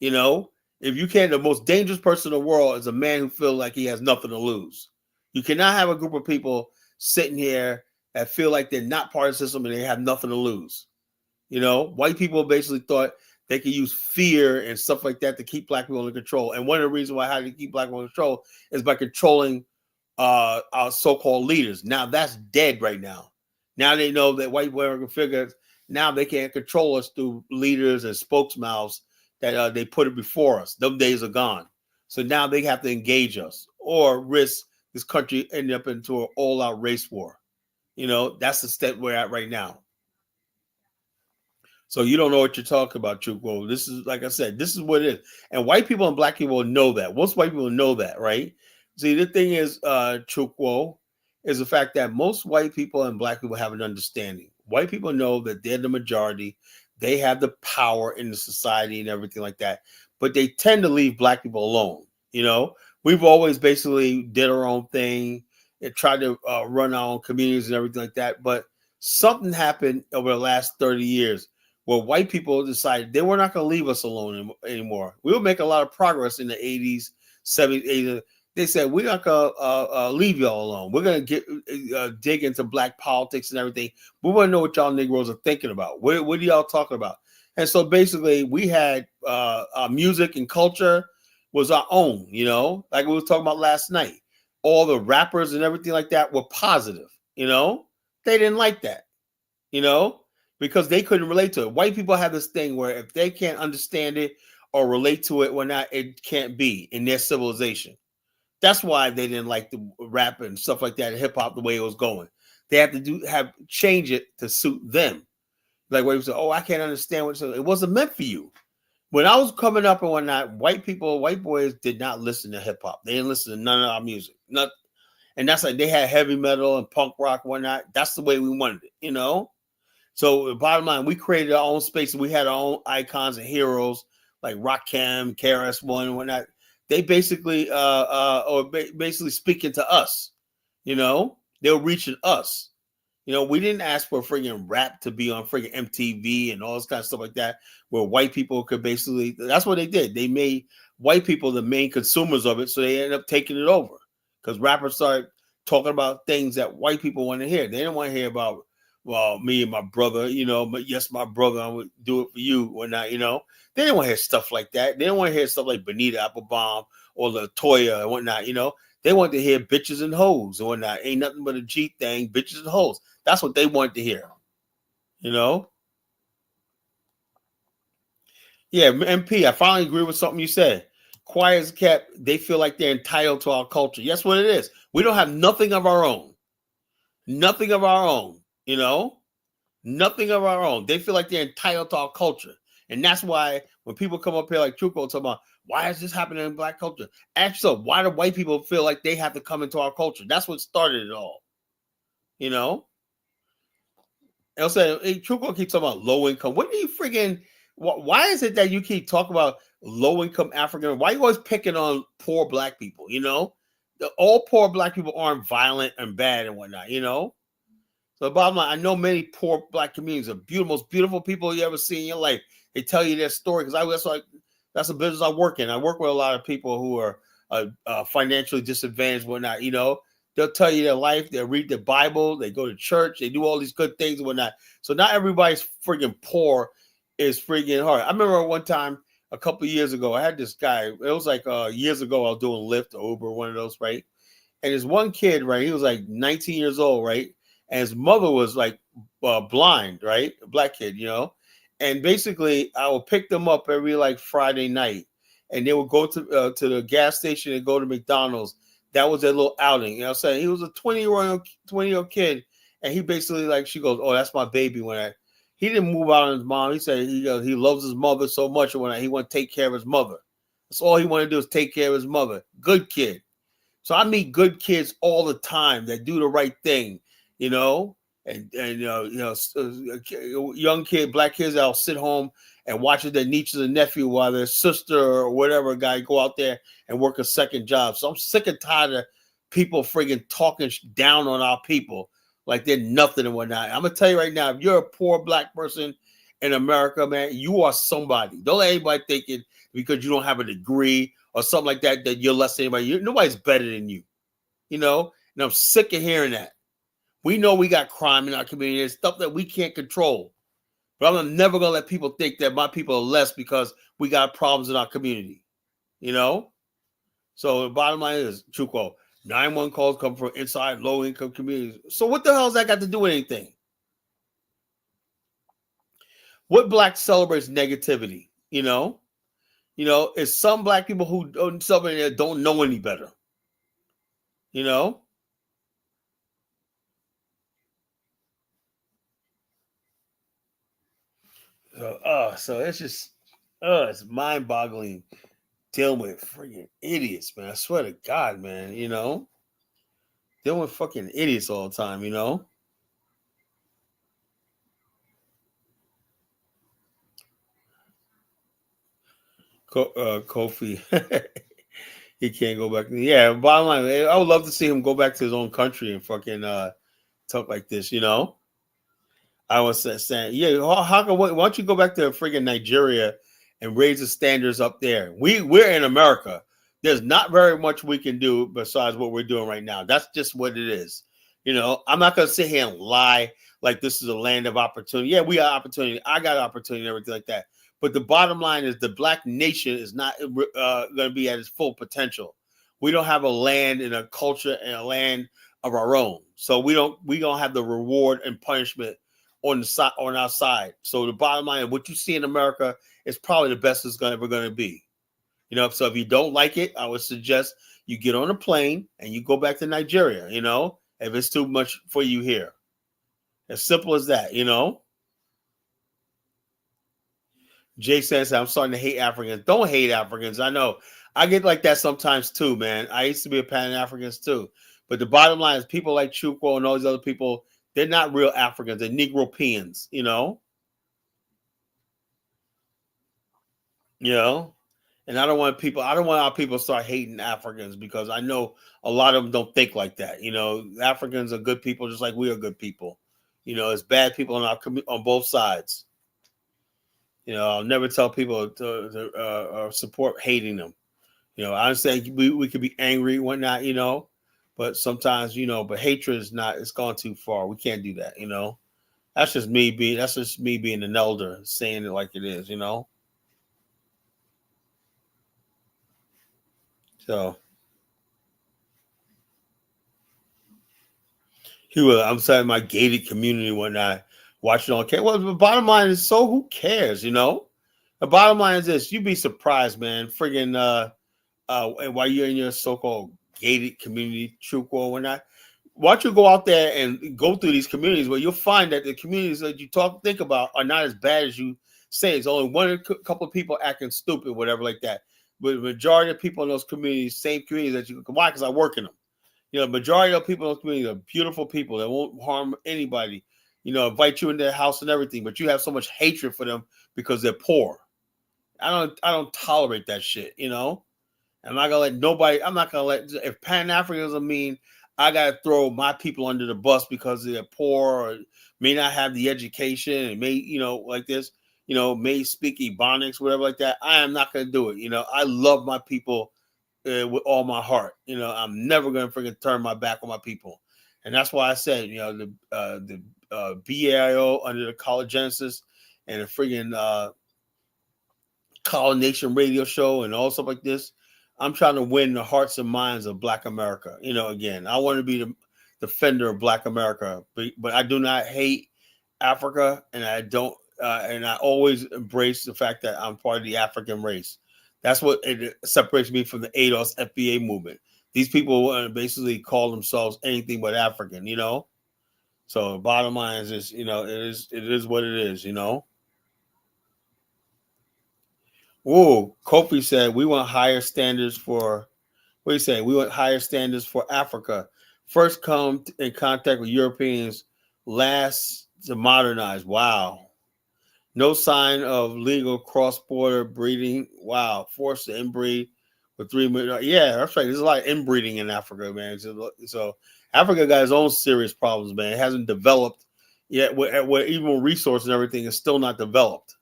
If you can't, the most dangerous person in the world is a man who feels like he has nothing to lose. You cannot have a group of people sitting here that feel like they're not part of the system and they have nothing to lose. White people basically thought they could use fear and stuff like that to keep Black people under control. And one of the reasons why how to keep Black people under control is by controlling our so-called leaders. Now that's dead right now. Now they know that white American figures, now they can't control us through leaders and spokesmouths that they put it before us. Those days are gone. So now they have to engage us or risk this country ending up into an all-out race war. That's the step we're at right now. So you don't know what you're talking about, Chukwu. This is, like I said, this is what it is. And white people and Black people know that. Most white people know that, right? See, the thing is, Chukwu, is the fact that most white people and Black people have an understanding. White people know that they're the majority. They have the power in the society and everything like that. But they tend to leave Black people alone. We've always basically did our own thing and tried to run our own communities and everything like that. But something happened over the last 30 years where white people decided they were not going to leave us alone anymore. We would make a lot of progress in the 80s, 70s, 80s. They said, we're not going to leave y'all alone. We're going to dig into Black politics and everything. We want to know what y'all Negroes are thinking about. What are y'all talking about? And so basically we had music and culture was our own, like we were talking about last night. All the rappers and everything like that were positive, They didn't like that, because they couldn't relate to it. White people have this thing where if they can't understand it or relate to it or not, it can't be in their civilization. That's why they didn't like the rap and stuff like that, hip hop, the way it was going. They have to change it to suit them. Like when you say, "Oh, I can't understand what it wasn't meant for you." When I was coming up and whatnot, white boys did not listen to hip hop. They didn't listen to none of our music. And that's like they had heavy metal and punk rock and whatnot. That's the way we wanted it, So the bottom line, we created our own space. We had our own icons and heroes like Rakim, KRS-One and whatnot. They basically basically speaking to us, they were reaching us. We didn't ask for friggin' rap to be on friggin' MTV and all this kind of stuff like that, where white people could basically, that's what they did. They made white people the main consumers of it, so they ended up taking it over. Because rappers started talking about things that white people want to hear. They didn't want to hear about, well, me and my brother, but yes, my brother, I would do it for you or not, They didn't want to hear stuff like that. They didn't want to hear stuff like Bonita Applebum or LaToya and whatnot, They wanted to hear bitches and hoes and whatnot. Ain't nothing but a G thing, bitches and hoes. That's what they wanted to hear, Yeah, MP, I finally agree with something you said. quiet as kept. They feel like they're entitled to our culture. That's what it is. We don't have nothing of our own. Nothing of our own, you know? Nothing of our own. They feel like they're entitled to our culture. And that's why when people come up here like Truco talking about, why is this happening in black culture? Actually, why do white people feel like they have to come into our culture? That's what started it all. You know? And also, Truco keeps talking about low income. What do you freaking, why is it that you keep talking about low income African? Why are you always picking on poor black people? You know? All poor black people aren't violent and bad and whatnot, you know? So the bottom line, I know many poor black communities are beautiful, most beautiful people you ever see in your life. They tell you their story because that's a business I work in. I work with a lot of people who are financially disadvantaged, whatnot. You know, they'll tell you their life. They'll read the Bible. They go to church. They do all these good things and whatnot. So not everybody's freaking poor is freaking hard. I remember one time a couple of years ago, I had this guy. It was like years ago. I was doing Lyft or Uber, one of those, right? And this one kid, right? He was like 19 years old, right? And his mother was like blind, right? A black kid, you know. And basically, I would pick them up every like Friday night, and they would go to the gas station and go to McDonald's. That was their little outing. You know what I'm saying? He was a 20-year-old kid, and he basically like she goes, "Oh, that's my baby." He didn't move out on his mom. He said he loves his mother so much, and when he want to take care of his mother. That's all he wanted to do is take care of his mother. Good kid. So I meet good kids all the time that do the right thing. You know, and young kid, black kids that'll sit home and watch their nieces and nephew while their sister or whatever guy go out there and work a second job. So I'm sick and tired of people friggin' talking down on our people like they're nothing and whatnot. I'm gonna tell you right now, if you're a poor black person in America, man, you are somebody. Don't let anybody think it because you don't have a degree or something like that that you're less than anybody. Nobody's better than you. You know, and I'm sick of hearing that. We know we got crime in our community. There's stuff that we can't control. But I'm never going to let people think that my people are less because we got problems in our community. You know? So the bottom line is, Chuko, 911 calls come from inside low-income communities. So what the hell has that got to do with anything? What black celebrates negativity? You know? It's some black people who don't know any better. You know? So it's just, it's mind-boggling dealing with freaking idiots, man. I swear to God, man. You know, dealing with fucking idiots all the time. You know. Kofi, he can't go back. Yeah, bottom line, I would love to see him go back to his own country and fucking talk like this. You know. I was saying, yeah, how come? Why don't you go back to friggin' Nigeria and raise the standards up there? We're in America. There's not very much we can do besides what we're doing right now. That's just what it is. You know, I'm not gonna sit here and lie like this is a land of opportunity. Yeah, we got opportunity. I got opportunity and everything like that. But the bottom line is the black nation is not going to be at its full potential. We don't have a land and a culture and a land of our own. So we don't have the reward and punishment on the side on our side. So the bottom line, what you see in America is probably the best it's ever going to be. You know, so if you don't like it, I would suggest you get on a plane and you go back to Nigeria. You know, if it's too much for you here, as simple as that. You know. Jay says, I'm starting to hate Africans. Don't hate Africans. I know. I get like that sometimes too, man. I used to be a Pan-Africanist too. But the bottom line is people like Chukwu and all these other people, they're not real Africans. They're Negropeans, you know? You know? And I don't want our people to start hating Africans because I know a lot of them don't think like that. You know, Africans are good people just like we are good people. You know, it's bad people on both sides. You know, I'll never tell people to support hating them. You know, I understand we could be angry, whatnot, you know, but sometimes, you know, but hatred is not, it's gone too far. We can't do that, you know. That's just me being an elder saying it like it is, you know. So I'm saying my gated community and whatnot, watching on camera. Well, the bottom line is, so who cares, you know? The bottom line is this: you'd be surprised, man. Friggin' and while you're in your so-called gated community, Chuko or whatnot, why don't you go out there and go through these communities where you'll find that the communities that you think about are not as bad as you say. It's only one couple of people acting stupid, whatever like that. But the majority of people in those communities, same communities that you can, why? Because I work in them. You know, majority of people in those communities are beautiful people that won't harm anybody. You know, invite you in their house and everything, but you have so much hatred for them because they're poor. I don't tolerate that shit. You know, I'm not gonna let nobody. I'm not gonna let if Pan-Africanism mean I gotta throw my people under the bus because they're poor or may not have the education and may like this. May speak Ebonics, whatever like that. I am not gonna do it. I love my people with all my heart. I'm never gonna freaking turn my back on my people, and that's why I said the BAIO under the College Genesis and the friggin' College Nation radio show and all stuff like this. I'm trying to win the hearts and minds of Black America. Again, I want to be the defender of Black America, but I do not hate Africa, and I don't, and I always embrace the fact that I'm part of the African race. That's what it separates me from the ADOS FBA movement. These people basically call themselves anything but African. So bottom line is, it is what it is. Whoa, Kofi said we want higher standards for. What do you say? We want higher standards for Africa. First come in contact with Europeans, last to modernize. Wow. No sign of legal cross-border breeding. Wow. Forced to inbreed with 3 million. Yeah, that's right. There's a lot of inbreeding in Africa, man. So Africa got its own serious problems, man. It hasn't developed yet. Where even resources and everything is still not developed.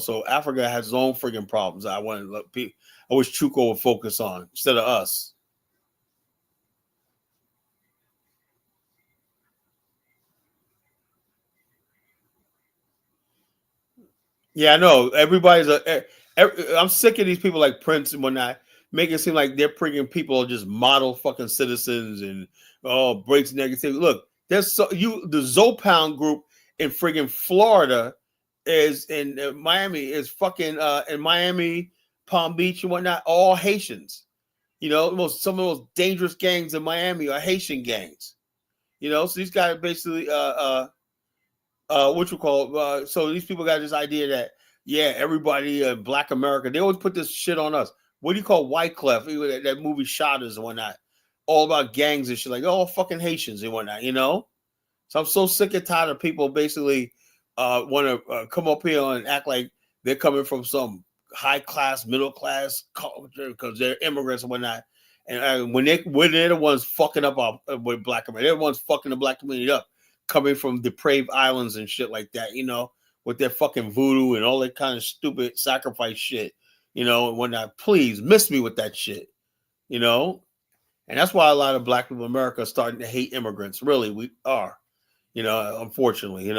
So Africa has its own freaking problems. I wish Chuko would focus on instead of us. Yeah, I know. I'm sick of these people like Prince and whatnot, making it seem like they're bringing people are just model fucking citizens and breaks negativity. Look, the Zopound group in friggin' Florida is in Miami is fucking in Miami, Palm Beach and whatnot, all Haitians. Some of the most dangerous gangs in Miami are Haitian gangs. So these guys basically what you call so these people got this idea that everybody Black America, they always put this shit on us. What do you call Wyclef? That movie Shotters and whatnot, all about gangs and shit, like fucking Haitians and whatnot. So I'm so sick and tired of people basically want to come up here and act like they're coming from some high class, middle class culture because they're immigrants and whatnot. And when they're the ones fucking up with Black America, they're the ones fucking the Black community up, coming from depraved islands and shit like that, with their fucking voodoo and all that kind of stupid sacrifice shit, and whatnot. Please miss me with that shit, and that's why a lot of Black people in America are starting to hate immigrants. Really, we are, unfortunately,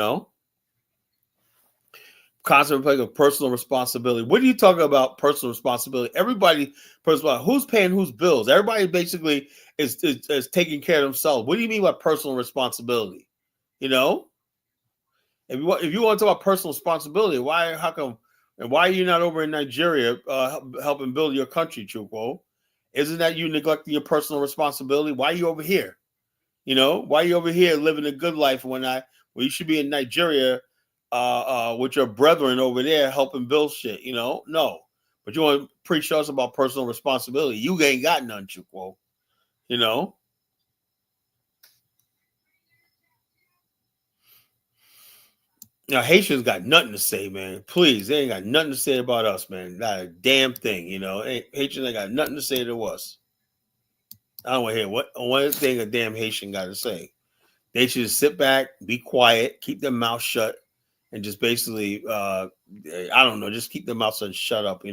Constantly playing a personal responsibility. What are you talking about? Personal responsibility. Everybody, who's paying whose bills? Everybody basically is taking care of themselves. What do you mean by personal responsibility? If you want to talk about personal responsibility, why are you not over in Nigeria helping build your country, Chukwu? Isn't that you neglecting your personal responsibility? Why are you over here? Why are you over here living a good life when you should be in Nigeria with your brethren over there helping build shit? No. But you want to preach to us about personal responsibility. You ain't got none, Chukwu. Now, Haitians got nothing to say, man. Please, they ain't got nothing to say about us, man. Not a damn thing, Haitians ain't got nothing to say to us. I don't want to hear one thing a damn Haitian got to say. They should just sit back, be quiet, keep their mouth shut, and just basically, I don't know, just keep their mouth shut and shut up,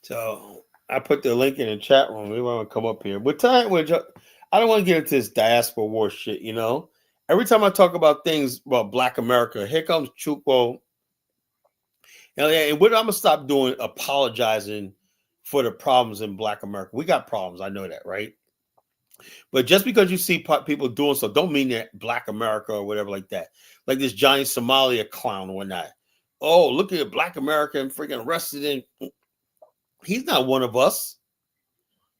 So I put the link in the chat room. We want to come up here. I don't want to get into this diaspora war shit, Every time I talk about things about Black America, here comes Chupo And what I'm gonna stop doing, apologizing for the problems in Black America. We got problems, I know that, right? But just because you see people doing so, don't mean that Black America or whatever like that. Like this Johnny Somalia clown or whatnot. Oh, look at Black America and freaking arrested in. He's not one of us.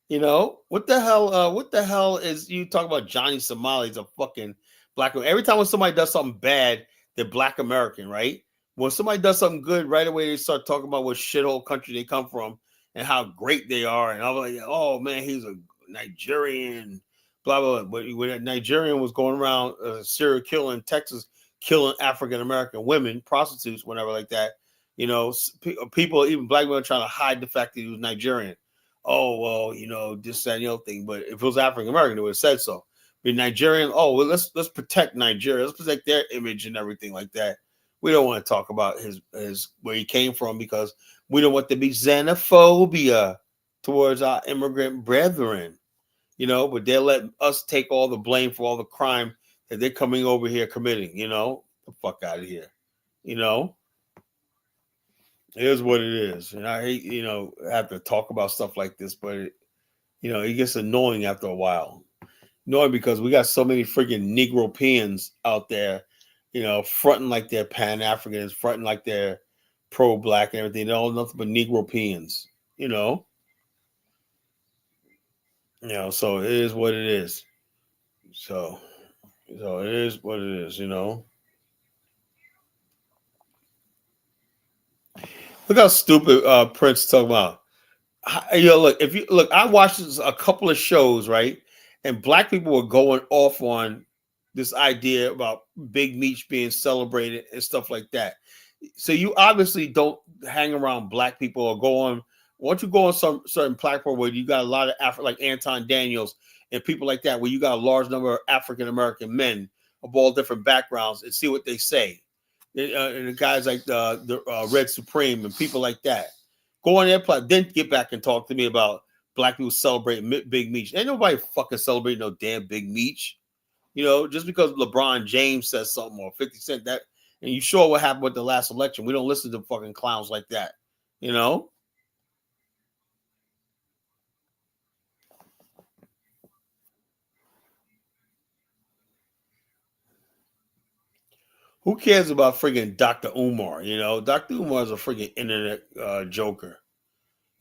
You know what the hell? What the hell is you talk about? Johnny Somali's a fucking Black. Every time when somebody does something bad, they're Black American, right? When somebody does something good, right away they start talking about what shithole country they come from and how great they are, and I'm like, oh man, he's a Nigerian, blah blah blah. But when that Nigerian was going around serial killing in Texas, killing African American women, prostitutes, whatever like that, you know, people, even Black men, trying to hide the fact that he was Nigerian. Oh well, you know, this, that, and the other thing. But if it was African American, they would have said so. But Nigerian, oh well, let's protect Nigeria, let's protect their image and everything like that. We don't want to talk about his where he came from because we don't want to be xenophobia towards our immigrant brethren, you know. But they'll let us take all the blame for all the crime that they're coming over here committing. You know, the fuck out of here. You know. It is what it is, and I hate, you know, have to talk about stuff like this, but it gets annoying after a while. Annoying because we got so many freaking Negropeans out there, you know, fronting like they're Pan-Africans, fronting like they're pro-Black and everything. They're all nothing but Negropeans, you know. So it is what it is. So it is what it is, you know. Look how stupid Prince talking about. Look, if you look, I watched a couple of shows, right? And Black people were going off on this idea about Big Meech being celebrated and stuff like that. So you obviously don't hang around Black people or go on. Once you go on some certain platform where you got a lot of like Anton Daniels and people like that, where you got a large number of African American men of all different backgrounds, and see what they say. And the guys like the Red Supreme and people like that. Go on their platform, then get back and talk to me about Black people celebrating Big Meech. Ain't nobody fucking celebrating no damn Big Meech. You know, just because LeBron James says something or 50 Cent that, and you saw what happened with the last election. We don't listen to fucking clowns like that. You know? Who cares about freaking Dr. Umar? You know, Dr. Umar is a freaking internet joker.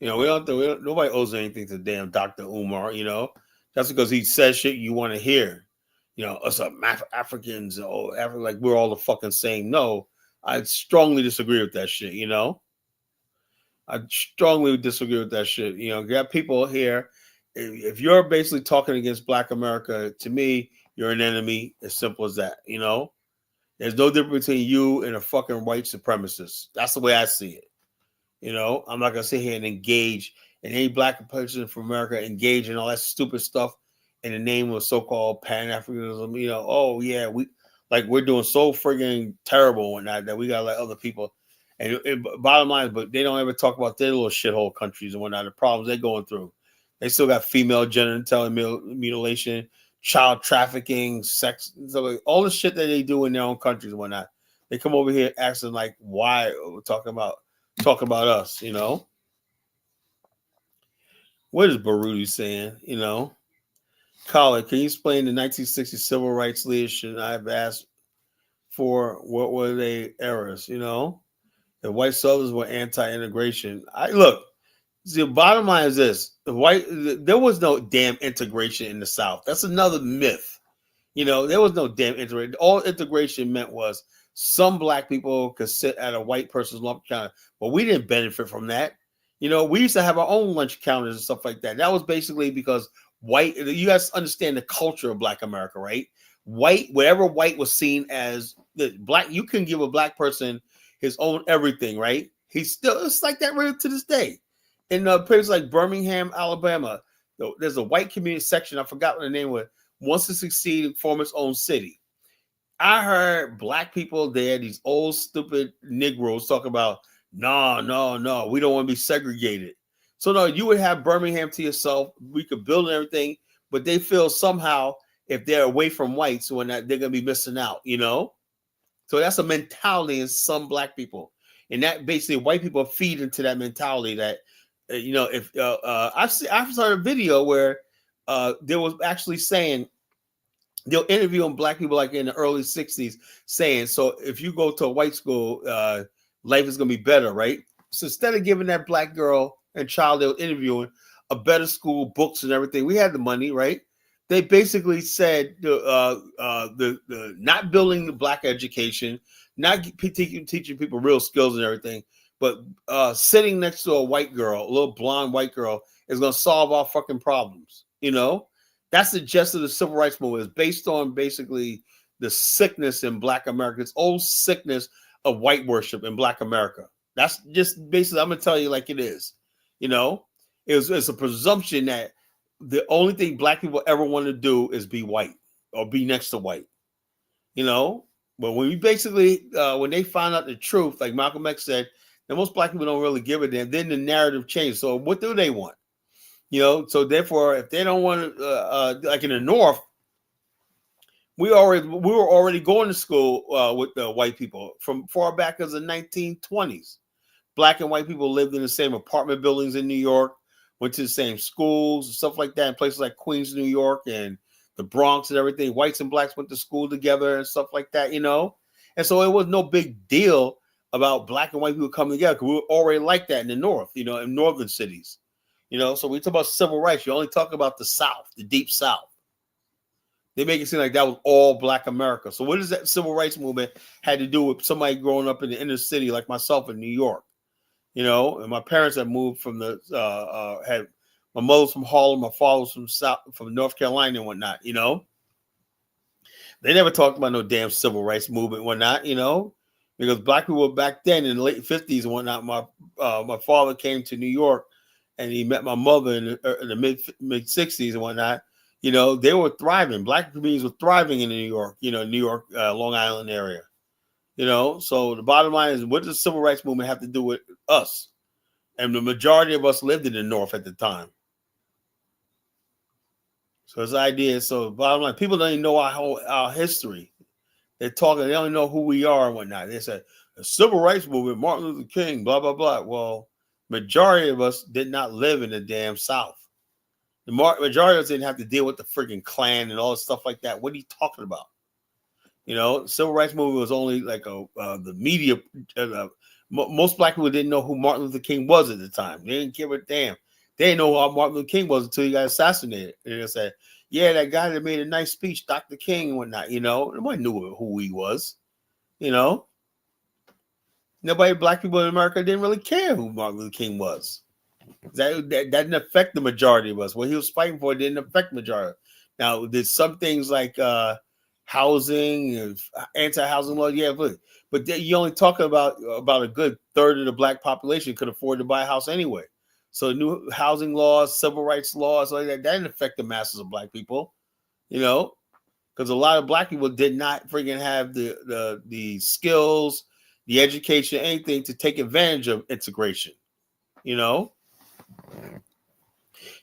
You know, nobody owes anything to damn Dr. Umar, you know. That's because he says shit you want to hear. You know, us Africans, like we're all the fucking same. No, I strongly disagree with that shit, you know. I strongly disagree with that shit. You know, you got people here. If you're basically talking against Black America, to me, you're an enemy. As simple as that, you know. There's no difference between you and a fucking white supremacist. That's the way I see it. You know, I'm not gonna sit here and engage in any Black person from America engage in all that stupid stuff in the name of so-called Pan-Africanism. You know, oh yeah, we're doing so friggin' terrible and that we gotta let other people. And bottom line, but they don't ever talk about their little shithole countries and whatnot, the problems they're going through. They still got female genital mutilation, child trafficking, sex, so all the shit that they do in their own countries and whatnot. They come over here asking like, why we're talking about us, you know. What is Baruti saying? You know, Colin, can you explain the 1960 civil rights leadership I've asked for? What were they errors? You know, the white Southerners were anti-integration. The bottom line is this: there was no damn integration in the South. That's another myth. You know, there was no damn integration. All integration meant was some Black people could sit at a white person's lunch counter, but we didn't benefit from that. You know, we used to have our own lunch counters and stuff like that. That was basically because you guys understand the culture of Black America, right? Whatever white was seen as the Black, you can give a Black person his own everything, right? It's like that right to this day. In places like Birmingham, Alabama, there's a white community section. I forgot what the name was. Wants to succeed and form its own city. I heard Black people there, these old stupid Negroes, talk about, no, we don't want to be segregated. So no, you would have Birmingham to yourself. We could build everything, but they feel somehow if they're away from whites, they're gonna be missing out, you know. So that's a mentality in some Black people. And that basically white people feed into that mentality that, if I've saw a video where there was actually saying, they'll interviewing black people like in the early 60s saying, so if you go to a white school, life is going to be better, right? So instead of giving that black girl and child they were interviewing a better school, books and everything, we had the money, right? They basically said the not building the black education, not teaching people real skills and everything, but sitting next to a white girl, a little blonde white girl, is going to solve our fucking problems, That's the gist of the civil rights movement. It's based on basically the sickness in Black America, this old sickness of white worship in Black America. That's just basically, I'm gonna tell you like it is. It's a presumption that the only thing Black people ever want to do is be white or be next to white. But when we basically when they find out the truth, like Malcolm X said, that most Black people don't really give a damn. Then the narrative changed. So what do they want? So therefore, if they don't want to, like in the North, we were already going to school with the white people from far back as the 1920s. Black and white people lived in the same apartment buildings in New York, went to the same schools and stuff like that in places like Queens, New York, and the Bronx and everything. Whites and blacks went to school together and stuff like that, And so it was no big deal about black and white people coming together because we were already like that in the North, in northern cities. So we talk about civil rights. You only talk about the South, the deep South. They make it seem like that was all Black America. So what does that civil rights movement had to do with somebody growing up in the inner city like myself in New York? And my parents had moved from had my mother's from Harlem, my father was from North Carolina and whatnot. They never talked about no damn civil rights movement and whatnot. Because Black people back then in the late 50s and whatnot. My father came to New York. And he met my mother in the mid 60s and whatnot. They were thriving. Black communities were thriving in New York. New York, Long Island area. So the bottom line is, what does the civil rights movement have to do with us? And the majority of us lived in the North at the time. So this idea. So the bottom line, people don't even know our history. They're talking. They don't know who we are and whatnot. They said the civil rights movement, Martin Luther King, blah blah blah. Well, majority of us did not live in the damn South. The majority of us didn't have to deal with the freaking Klan and all this stuff like that. What are you talking about? The civil rights movement was only like the media. Most Black people didn't know who Martin Luther King was at the time. They didn't give a damn. They didn't know who Martin Luther King was until he got assassinated. And they said, yeah, that guy that made a nice speech, Dr. King and whatnot. Nobody knew who he was. Nobody, Black people in America didn't really care who Martin Luther King was. That didn't affect the majority of us. What he was fighting for didn't affect the majority. Now, there's some things like housing, anti-housing law, yeah, but you're only talking about a good third of the Black population could afford to buy a house anyway. So new housing laws, civil rights laws, like that didn't affect the masses of Black people, because a lot of Black people did not freaking have the skills, the education, anything to take advantage of integration,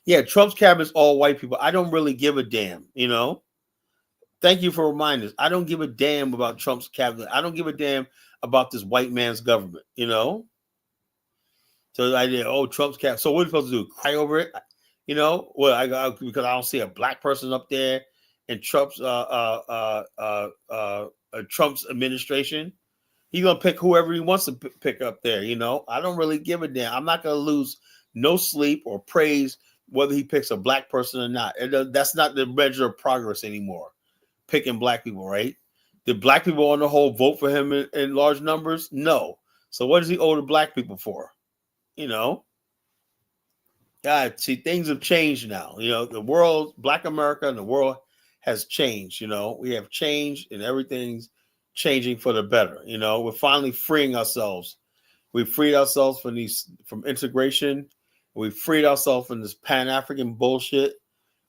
Yeah, Trump's cabinet's all white people. I don't really give a damn, Thank you for reminding us. I don't give a damn about Trump's cabinet. I don't give a damn about this white man's government, So the idea, Trump's cabinet. So what are we supposed to do? Cry over it? Well, because I don't see a Black person up there in Trump's Trump's administration. He's gonna pick whoever he wants to pick up there. I don't really give a damn. I'm not gonna lose no sleep or praise whether he picks a Black person or not. That's not the measure of progress anymore. Picking Black people, right? Did Black people on the whole vote for him in large numbers? No. So what does he owe the Black people for? God, see, things have changed now. The world, Black America and the world has changed. We have changed and everything's changing for the better. We're finally freeing ourselves. We freed ourselves from integration. We freed ourselves from this Pan-African bullshit.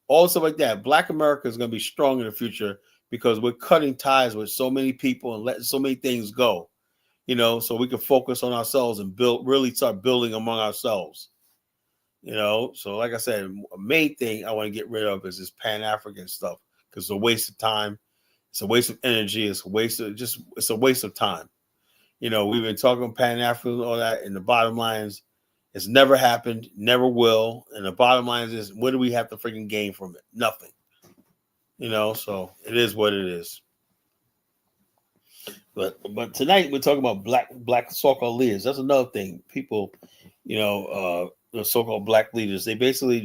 All stuff like that. Black America is going to be strong in the future because we're cutting ties with so many people and letting so many things go. So we can focus on ourselves and really start building among ourselves. So like I said, a main thing I want to get rid of is this Pan-African stuff because it's a waste of time. It's a waste of energy. It's a waste of time. We've been talking Pan-Africanism and all that, and the bottom line is it's never happened, never will. And the bottom line is what do we have to freaking gain from it? Nothing. So it is what it is. But tonight we're talking about black so-called leaders. That's another thing. People, the so-called black leaders, they basically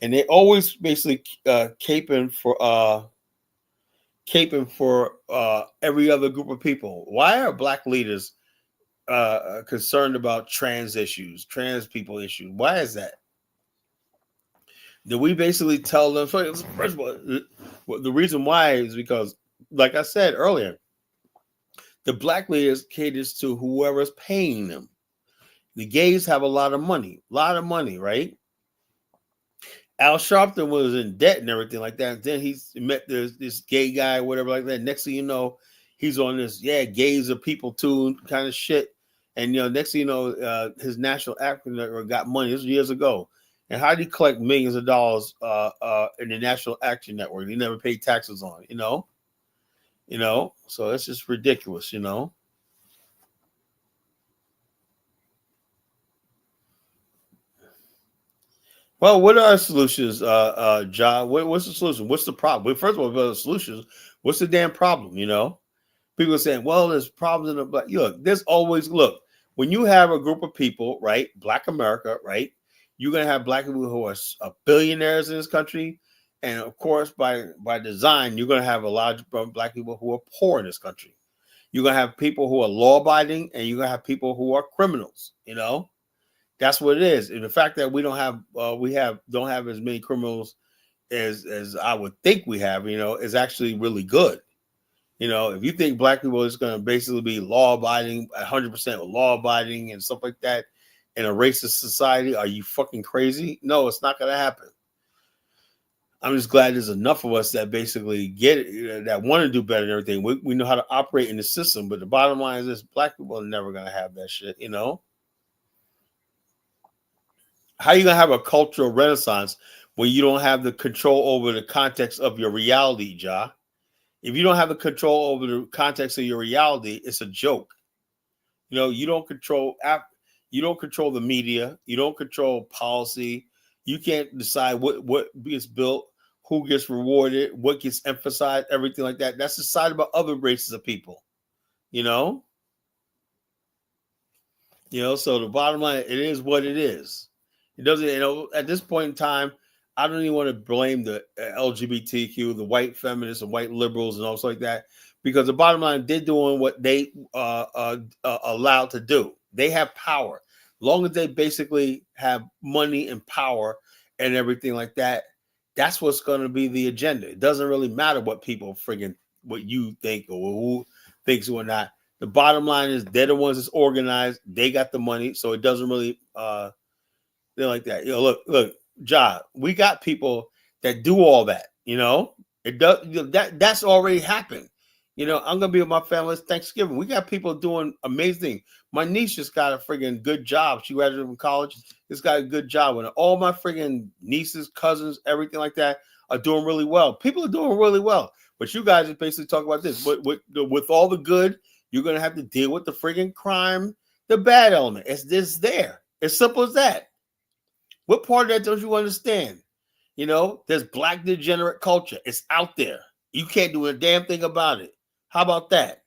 they always basically caping for every other group of people. Why are black leaders concerned about trans people issues? Why is that? Do we basically tell them? First of all, the reason why is because, like I said earlier, the black leaders caters to whoever's paying them. The gays have a lot of money, right? Al Sharpton was in debt and everything like that. And then he met this gay guy, whatever like that. Next thing you know, he's on this, gays are people too kind of shit. And next thing you know, his National African Network got money. This was years ago. And how did he collect millions of dollars in the National Action Network? He never paid taxes on it, So it's just ridiculous, Well, what are our solutions, John? What's the solution? What's the problem? Well, first of all, what are the solutions? What's the damn problem? People are saying, well, there's problems in the black. There's always when you have a group of people, right? Black America, right? You're gonna have black people who are billionaires in this country, and of course, by design, you're gonna have a lot of black people who are poor in this country. You're gonna have people who are law-abiding, and you're gonna have people who are criminals. That's what it is. And the fact that we don't have as many criminals as I would think we have, is actually really good. If you think black people is going to basically be law-abiding, 100% law-abiding and stuff like that in a racist society, are you fucking crazy? No, it's not going to happen. I'm just glad there's enough of us that basically get it, that want to do better and everything. We know how to operate in the system, but the bottom line is this: black people are never going to have that shit, How are you going to have a cultural renaissance when you don't have the control over the context of your reality, Ja? If you don't have the control over the context of your reality, it's a joke. You don't control the media. You don't control policy. You can't decide what gets built, who gets rewarded, what gets emphasized, everything like that. That's decided by other races of people. So the bottom line, it is what it is. It doesn't, at this point in time, I don't even want to blame the LGBTQ, the white feminists and white liberals and all stuff like that, because the bottom line, they're doing what they allowed to do. They have power. Long as they basically have money and power and everything like that, that's what's going to be the agenda. It doesn't really matter what you think or who thinks or not. The bottom line is they're the ones that's organized. They got the money, so it doesn't really they're like that. Look, Ja, we got people that do all that. It does that's already happened. I'm gonna be with my family Thanksgiving. We got people doing amazing things. My niece just got a friggin' good job. She graduated from college. Just got a good job. And all my friggin' nieces, cousins, everything like that are doing really well. People are doing really well. But you guys are basically talking about this. With all the good, you're gonna have to deal with the friggin' crime, the bad element. It's this there. It's simple as that. What part of that don't you understand? There's black degenerate culture. It's out there. You can't do a damn thing about it. How about that?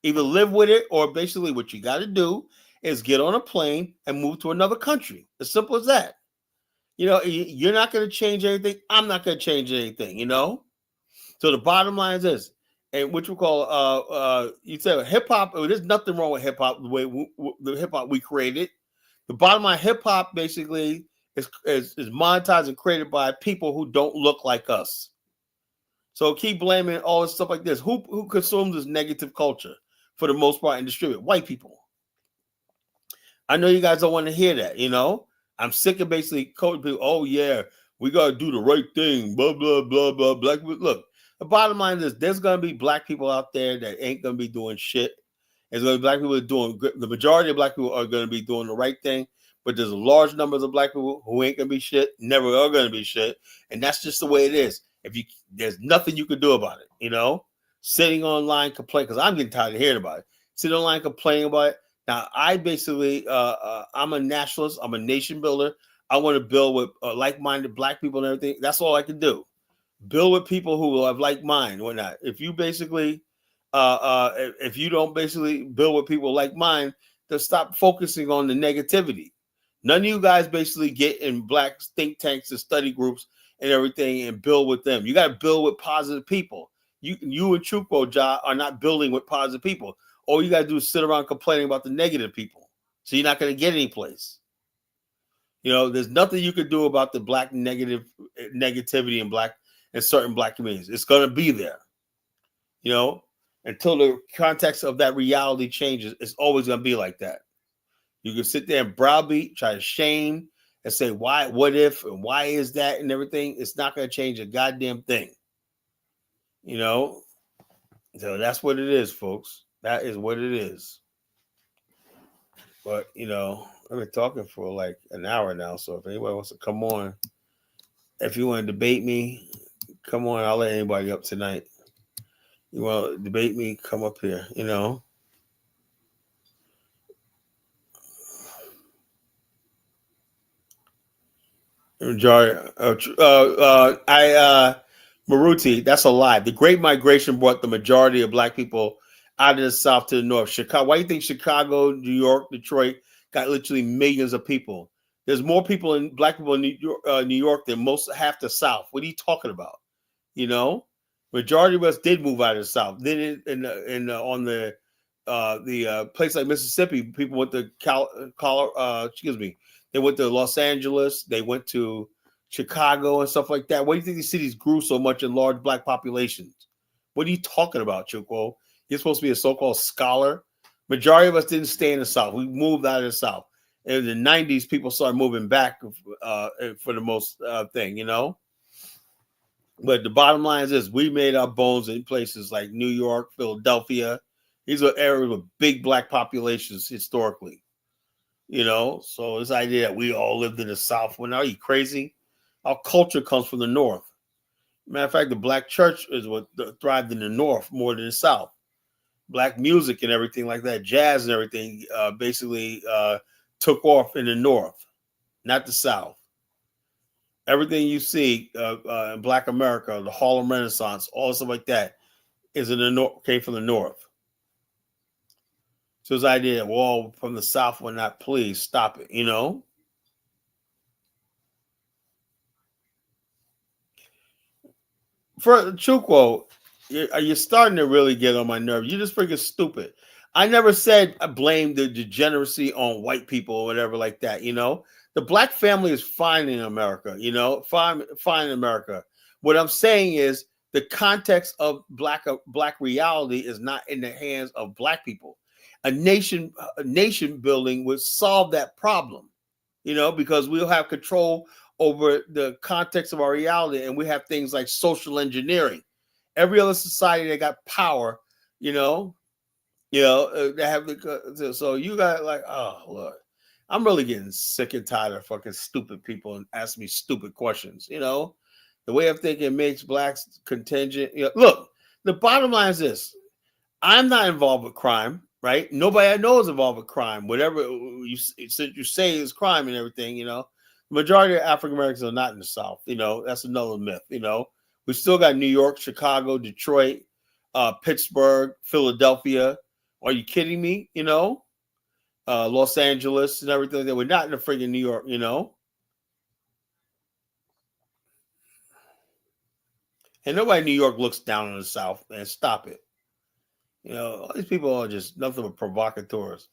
Either live with it, or basically what you got to do is get on a plane and move to another country. As simple as that. You're not going to change anything. I'm not going to change anything, So the bottom line is this, and which we call, you say hip hop, there's nothing wrong with hip hop, the way the hip hop we created. The bottom line, hip hop basically is monetized and created by people who don't look like us. So keep blaming all this stuff like this. Who consumes this negative culture for the most part and distribute? White people. I know you guys don't want to hear that, I'm sick of basically quoting people, oh yeah, we gotta do the right thing, blah, blah, blah, blah, black. Look, the bottom line is there's gonna be black people out there that ain't gonna be doing shit. There's gonna be black people doing good. The majority of black people are gonna be doing the right thing. But there's large numbers of black people who ain't gonna be shit, never are gonna be shit, and that's just the way it is. There's nothing you can do about it, sitting online complaining, because I'm getting tired of hearing about it. sit online complaining about it. Now, I basically, I'm a nationalist. I'm a nation builder. I want to build with like-minded black people and everything. That's all I can do. Build with people who have like mind or not. If you basically, if you don't basically build with people like mine, then stop focusing on the negativity. None of you guys basically get in black think tanks and study groups and everything and build with them. You got to build with positive people. You and Chukwu Ja are not building with positive people. All you got to do is sit around complaining about the negative people. So you're not going to get any place. There's nothing you could do about the black negativity in certain black communities. It's going to be there. Until the context of that reality changes, it's always going to be like that. You can sit there and browbeat, try to shame, and say why, what if, and why is that, and everything. It's not going to change a goddamn thing. So that's what it is, folks. That is what it is. But I've been talking for like an hour now. So if anybody wants to come on, if you want to debate me, come on. I'll let anybody up tonight. You want to debate me? Come up here. Majority. Maruti. That's a lie. The Great Migration brought the majority of black people out of the South to the North. Chicago. Why do you think Chicago, New York, Detroit got literally millions of people? There's more black people in New York than half the South. What are you talking about? Majority of us did move out of the South. Then on the place like Mississippi, people went to they went to Los Angeles. They went to Chicago and stuff like that. Why do you think these cities grew so much in large black populations? What are you talking about, Chukwu? You're supposed to be a so-called scholar. Majority of us didn't stay in the South. We moved out of the South. In the 90s, people started moving back for the most thing, But the bottom line is this: we made our bones in places like New York, Philadelphia. These are areas with big black populations historically. So this idea that we all lived in the South, well, are you crazy? Our culture comes from the North. Matter of fact, the black church is what thrived in the North more than the South. Black music and everything like that, jazz and everything, basically took off in the North, not the South. Everything you see in Black America, the Harlem Renaissance, all stuff like that, is in the North, came from the North. So this idea that, well, from the South, we're not, please stop it, For Chukwu, you're starting to really get on my nerves. You're just freaking stupid. I never said I blame the degeneracy on white people or whatever like that, The black family is fine in America, fine in America. What I'm saying is the context of black reality is not in the hands of black people. A nation building would solve that problem, because we'll have control over the context of our reality, and we have things like social engineering. Every other society that got power, they have so you got like, oh Lord, I'm really getting sick and tired of fucking stupid people and asking me stupid questions. The way I'm thinking makes blacks contingent. Look, the bottom line is this: I'm not involved with crime, right? Nobody I know is involved with crime. Whatever you say is crime and everything, the majority of African Americans are not in the South. That's another myth. We still got New York, Chicago, Detroit, Pittsburgh, Philadelphia. Are you kidding me? Los Angeles and everything. That we're not in the friggin' New York. And nobody in New York looks down on the South. Man, stop it. All these people are just nothing but provocateurs.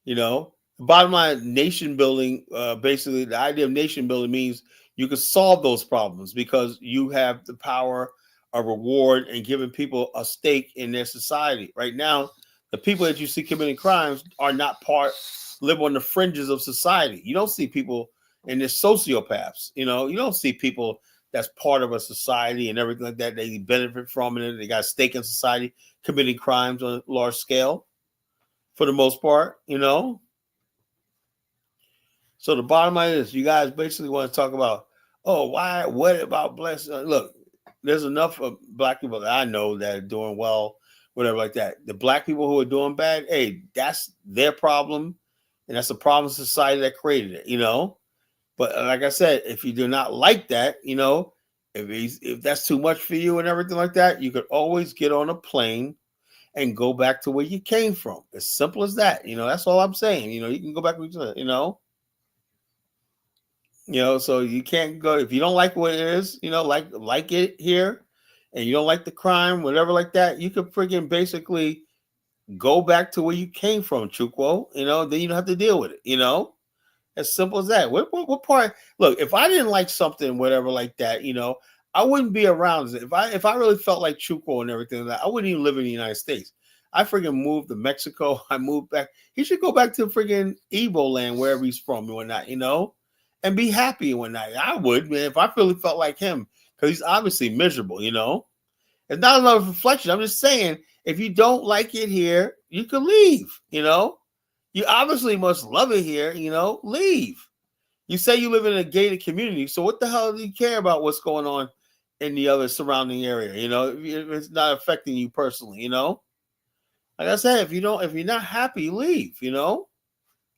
The bottom line, nation building, basically the idea of nation building means you can solve those problems because you have the power of reward and giving people a stake in their society. Right now, the people that you see committing crimes are not live on the fringes of society. You don't see people and they're sociopaths. You don't see people that's part of a society and everything like that. They benefit from it. They got a stake in society, committing crimes on a large scale for the most part, So the bottom line is you guys basically want to talk about, what about blessing? Look, there's enough of black people that I know that are doing well whatever like that. The black people who are doing bad, hey, that's their problem, and that's a problem of society that created it, you know. But like I said, if you do not like that, you know, if that's too much for you and everything like that, you could always get on a plane and go back to where you came from. As simple as that. You know, that's all I'm saying. You know, you can go back to, you know. So you can't go if you don't like what it is, you know, like it here, and you don't like the crime, whatever like that, you could freaking basically go back to where you came from, Chukwo. You know, then you don't have to deal with it, you know. As simple as that. What part? Look, if I didn't like something, whatever like that, you know, I wouldn't be around. If I really felt like Chuco and everything like that, I wouldn't even live in the United States. I freaking moved to Mexico. I moved back. He should go back to freaking Igbo land, wherever he's from and whatnot, you know, and be happy and whatnot. I would, man, if I really felt like him, because he's obviously miserable, you know. It's not a lot of reflection. I'm just saying, if you don't like it here, you can leave, you know. You obviously must love it here, you know, leave. You say you live in a gated community, so what the hell do you care about what's going on in the other surrounding area, you know, if it's not affecting you personally, you know? Like I said, if you're not happy, leave, you know?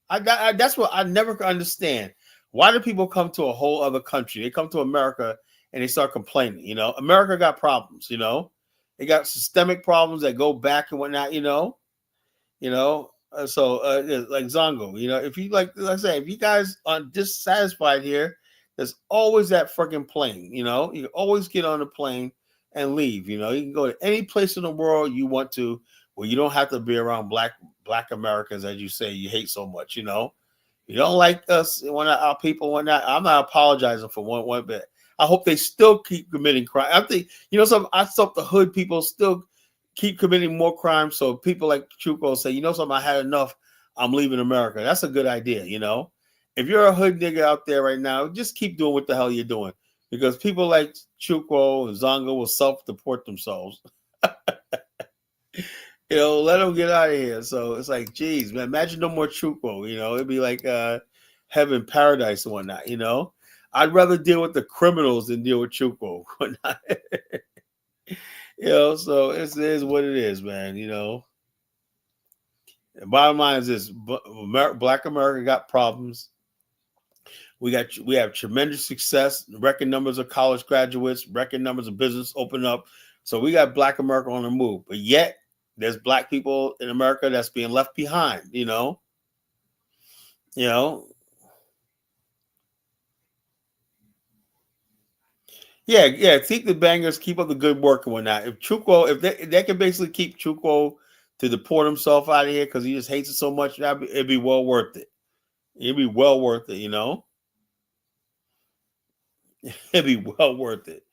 That's what I never could understand. Why do people come to a whole other country? They come to America and they start complaining, you know? America got problems, you know? They got systemic problems that go back and whatnot, you know? Like Zongo, you know, if you like I say, if you guys are dissatisfied here, there's always that freaking plane, you know. You can always get on the plane and leave, you know. You can go to any place in the world you want to where you don't have to be around black Americans, as you say you hate so much, you know. You don't like us, one of our people, whatnot. I'm not apologizing for one bit. I hope they still keep committing crime. I think, you know, I thought the hood people still keep committing more crimes, so people like Chuko say, you know something, I had enough, I'm leaving America. That's a good idea, you know. If you're a hood nigga out there right now, just keep doing what the hell you're doing, because people like Chuko and Zongo will self-deport themselves. You know, let them get out of here. So it's like, geez, man, imagine no more Chuko. You know, it'd be like heaven, paradise, and whatnot. You know, I'd rather deal with the criminals than deal with Chuko. You know, so it is what it is, man. You know, the bottom line is this: Black America got problems. We have tremendous success, record numbers of college graduates, record numbers of business open up. So we got Black America on the move, but yet there's Black people in America that's being left behind. You know. Yeah. Keep the bangers, keep up the good work and whatnot. If they can basically keep Chuko to deport himself out of here because he just hates it so much, it'd be well worth it. It'd be well worth it, you know. It'd be well worth it.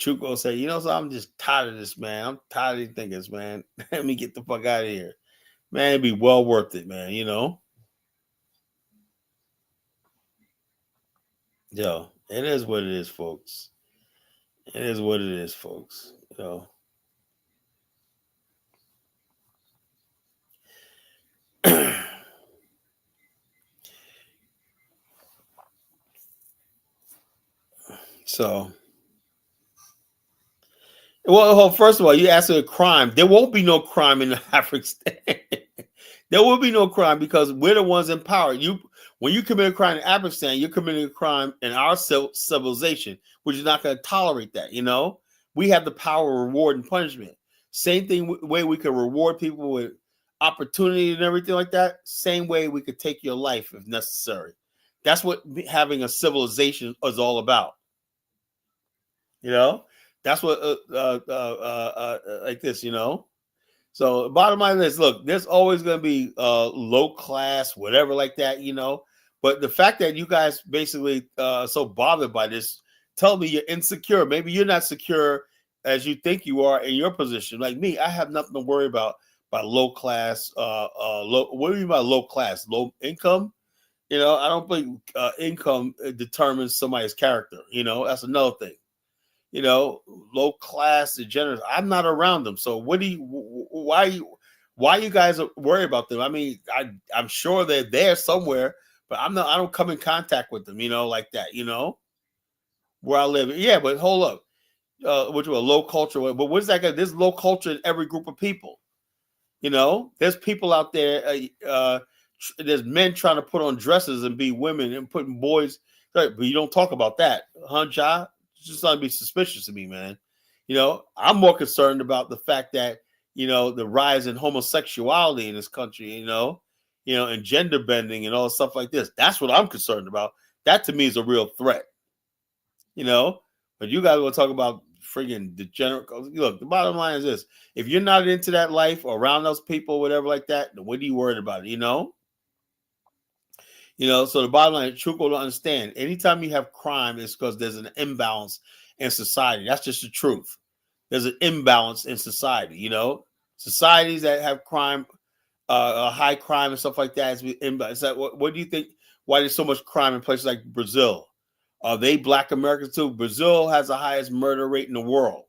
Chuko say, you know, so I'm just tired of this, man. I'm tired of these thinkers, man. Let me get the fuck out of here, man. It'd be well worth it, man. You know. Yo, it is what it is, folks. It is what it is, folks. You know. So, well, first of all, you asked a crime. There won't be no crime in Africa. There will be no crime because we're the ones in power. When you commit a crime in Afghanistan, you're committing a crime in our civilization, which is not going to tolerate that. You know, we have the power of reward and punishment. Same thing way we could reward people with opportunity and everything like that. Same way we could take your life if necessary. That's what having a civilization is all about. You know, that's what like this. You know. So bottom line is, look, there's always going to be low class, whatever like that, you know. But the fact that you guys basically so bothered by this, tell me you're insecure. Maybe you're not secure as you think you are in your position. Like me, I have nothing to worry about by low class. Low. What do you mean by low class? Low income? You know, I don't think income determines somebody's character. You know, that's another thing. You know, low class degenerates. I'm not around them. So why you guys worry about them? I mean, I'm sure they're there somewhere, but I don't come in contact with them, you know, like that, you know, where I live. Yeah, but hold up. Which was low culture, but what is that? There's low culture in every group of people. You know, there's people out there. There's men trying to put on dresses and be women and putting boys. Right, but you don't talk about that, huh, Ja? It's just not to be suspicious to me, man. You know, I'm more concerned about the fact that the rise in homosexuality in this country. And gender bending and all stuff like this. That's what I'm concerned about. That to me is a real threat. You know, but you guys want to talk about friggin' degenerate. Look, the bottom line is this: if you're not into that life or around those people, whatever like that, then what are you worried about it? So the bottom line, Truco to understand, anytime you have crime, it's because there's an imbalance in society. That's just the truth. There's an imbalance in society. Societies that have crime, high crime and stuff like that is imbalance. What do you think? Why there's so much crime in places like Brazil? Are they Black Americans too? Brazil has the highest murder rate in the world.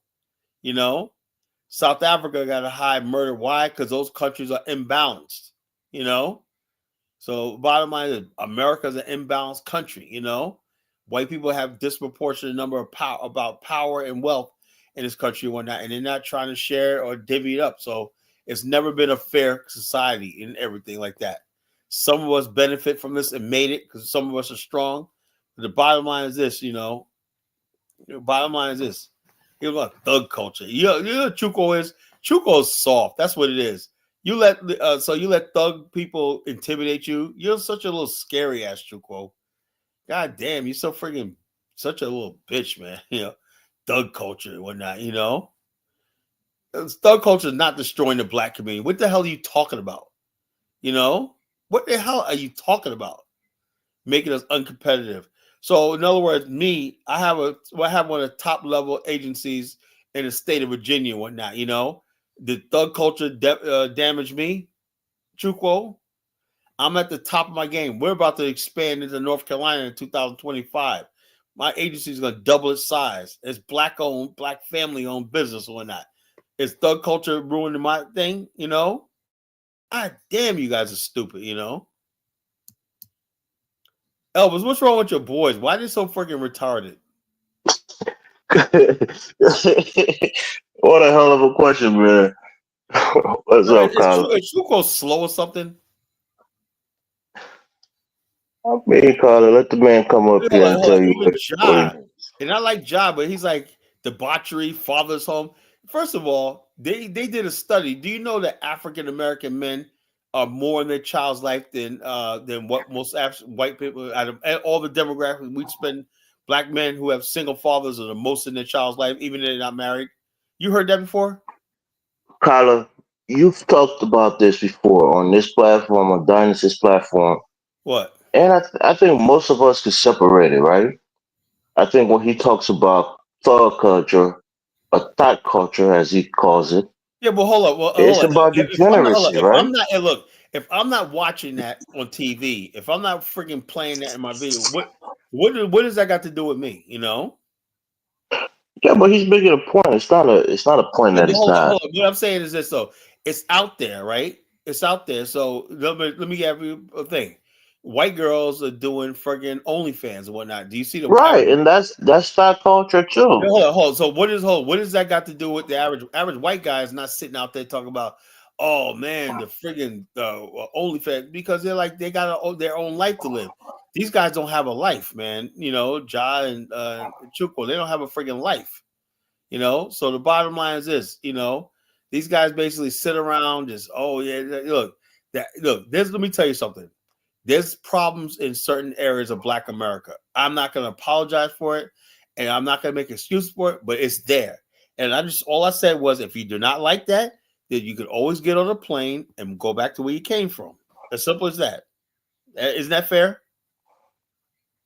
South Africa got a high murder. Why? Because those countries are imbalanced. So bottom line is America is an imbalanced country. White people have disproportionate number of power and wealth in this country and whatnot, and they're not trying to share or divvy it up. So it's never been a fair society and everything like that. Some of us benefit from this and made it because some of us are strong. But the bottom line is this, bottom line is this. You know thug culture. You know what Chuco is? Chuco is soft. That's what it is. You let thug people intimidate you. You're such a little scary ass Chuco. God damn, you're so freaking such a little bitch, man. Thug culture and whatnot. Thug culture is not destroying the Black community. What the hell are you talking about? What the hell are you talking about? Making us uncompetitive. So in other words, I have one of the top level agencies in the state of Virginia and whatnot. Did thug culture damage me? Chuco? I'm at the top of my game. We're about to expand into North Carolina in 2025. My agency is going to double its size. It's Black owned, Black family owned business or whatnot. Is thug culture ruining my thing? God damn, you guys are stupid, Elvis, what's wrong with your boys? Why are they so freaking retarded? What a hell of a question, man. What's up, Carla? Is Chuco slow or something? I mean, Carla, let the man come up here and tell you Even what Ja, and I like Ja, but he's like debauchery, father's home. First of all, they did a study. Do you know that African American men are more in their child's life than what most white people out of all the demographics we spend? Black men who have single fathers are the most in their child's life, even if they're not married. You heard that before? Carla, you've talked about this before on this platform, on Dynasty's platform, What? and I think most of us could separate it, right? I think when he talks about thug culture, a thought culture, as he calls it, Yeah, but hold up. Well, hold it's up. about If I'm not, hold up. degeneracy, If right? I'm not, hey, look. If I'm not watching that on TV, if I'm not freaking playing that in my video, what does that got to do with me? Yeah, but he's making a point. It's not a point Yeah, that but it's hold up, not. hold up. What I'm saying is this: so it's out there, right? It's out there. So let me give you a thing. White girls are doing freaking OnlyFans and whatnot. Do you see the Right, average? and that's thought culture Yeah, too. hold on. So what does that got to do with the average white guy is not sitting out there talking about, oh man, the friggin' OnlyFans because they got their own life to live. These guys don't have a life, man. Ja and Chuko, they don't have a friggin' life. So the bottom line is this. These guys basically sit around just look. Let me tell you something. There's problems in certain areas of Black America. I'm not going to apologize for it, and I'm not going to make an excuse for it, but it's there. And all I said was, if you do not like that, then you could always get on a plane and go back to where you came from. As simple as that. Isn't that fair?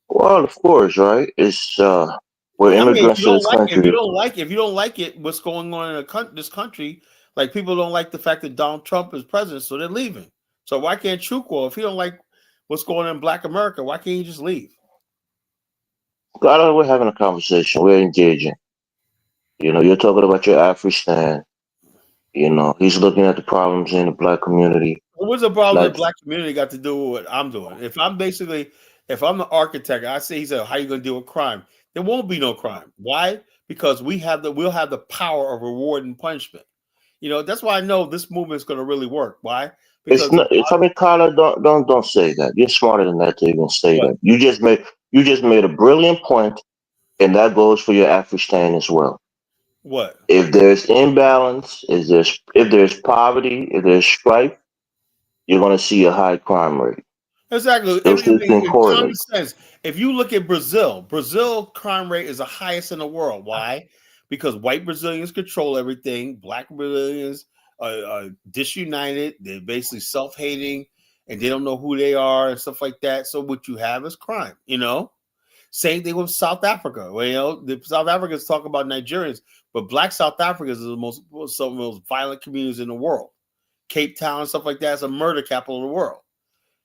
Well, of course, right? It's we're I mean, if immigrants you to don't this like, country. if you don't like it, what's going on in this country? Like people don't like the fact that Donald Trump is president, so they're leaving. So why can't Chuko, if you don't like what's going on in Black America, why can't you just leave? God, we're having a conversation. We're engaging. You're talking about your Afristan. He's looking at the problems in the black community. What's the problem Like, the Black community got to do with what I'm doing? If I'm the architect, I say, he said, how you going to deal with crime? There won't be no crime. Why? Because we'll have the power of reward and punishment. You know, that's why I know this movement is going to really work. Why? It's Because not. If I mean, Carla, don't say that. You're smarter than that to even say what? that. You just made a brilliant point, and that goes for your Afghanistan as well. What? If there's imbalance, if there's poverty, if there's strife, you're going to see a high crime rate. Exactly. Those two things In common correlate. sense, if you look at Brazil crime rate is the highest in the world. Why? Because white Brazilians control everything. Black Brazilians are disunited. They're basically self-hating, and they don't know who they are and stuff like that. So what you have is crime. You know. Same thing with South Africa. Well, you know, the South Africans talk about Nigerians, but Black South Africans are some of the most violent communities in the world. Cape Town, stuff like that, is a murder capital of the world.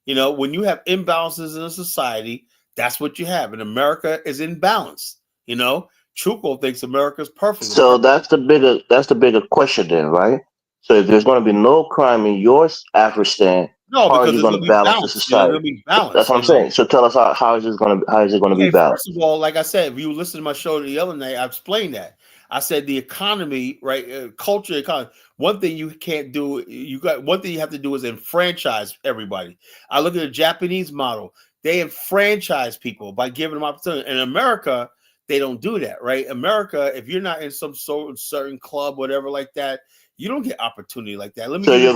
You know, when you have imbalances in a society, that's what you have. And America is in balance. You know, Truco thinks America's perfect. The So perfect. that's the bigger question then, right? So if there's going to be no crime in your Afghanistan, No, how are because you it's going gonna to be balance the balanced. You know, it's society? gonna be That's balanced, what you I'm know. saying. So tell us how is it going to be Okay, first balanced? of all, like I said, if you listen to my show the other night, I explained that. I said the economy, right? Culture, economy. One thing you can't do, you got one thing you have to do is enfranchise everybody. I look at the Japanese model; they enfranchise people by giving them opportunity. In America, they don't do that, right? America, if you're not in some certain club, whatever like that, you don't get opportunity like that. Let me So give you. you're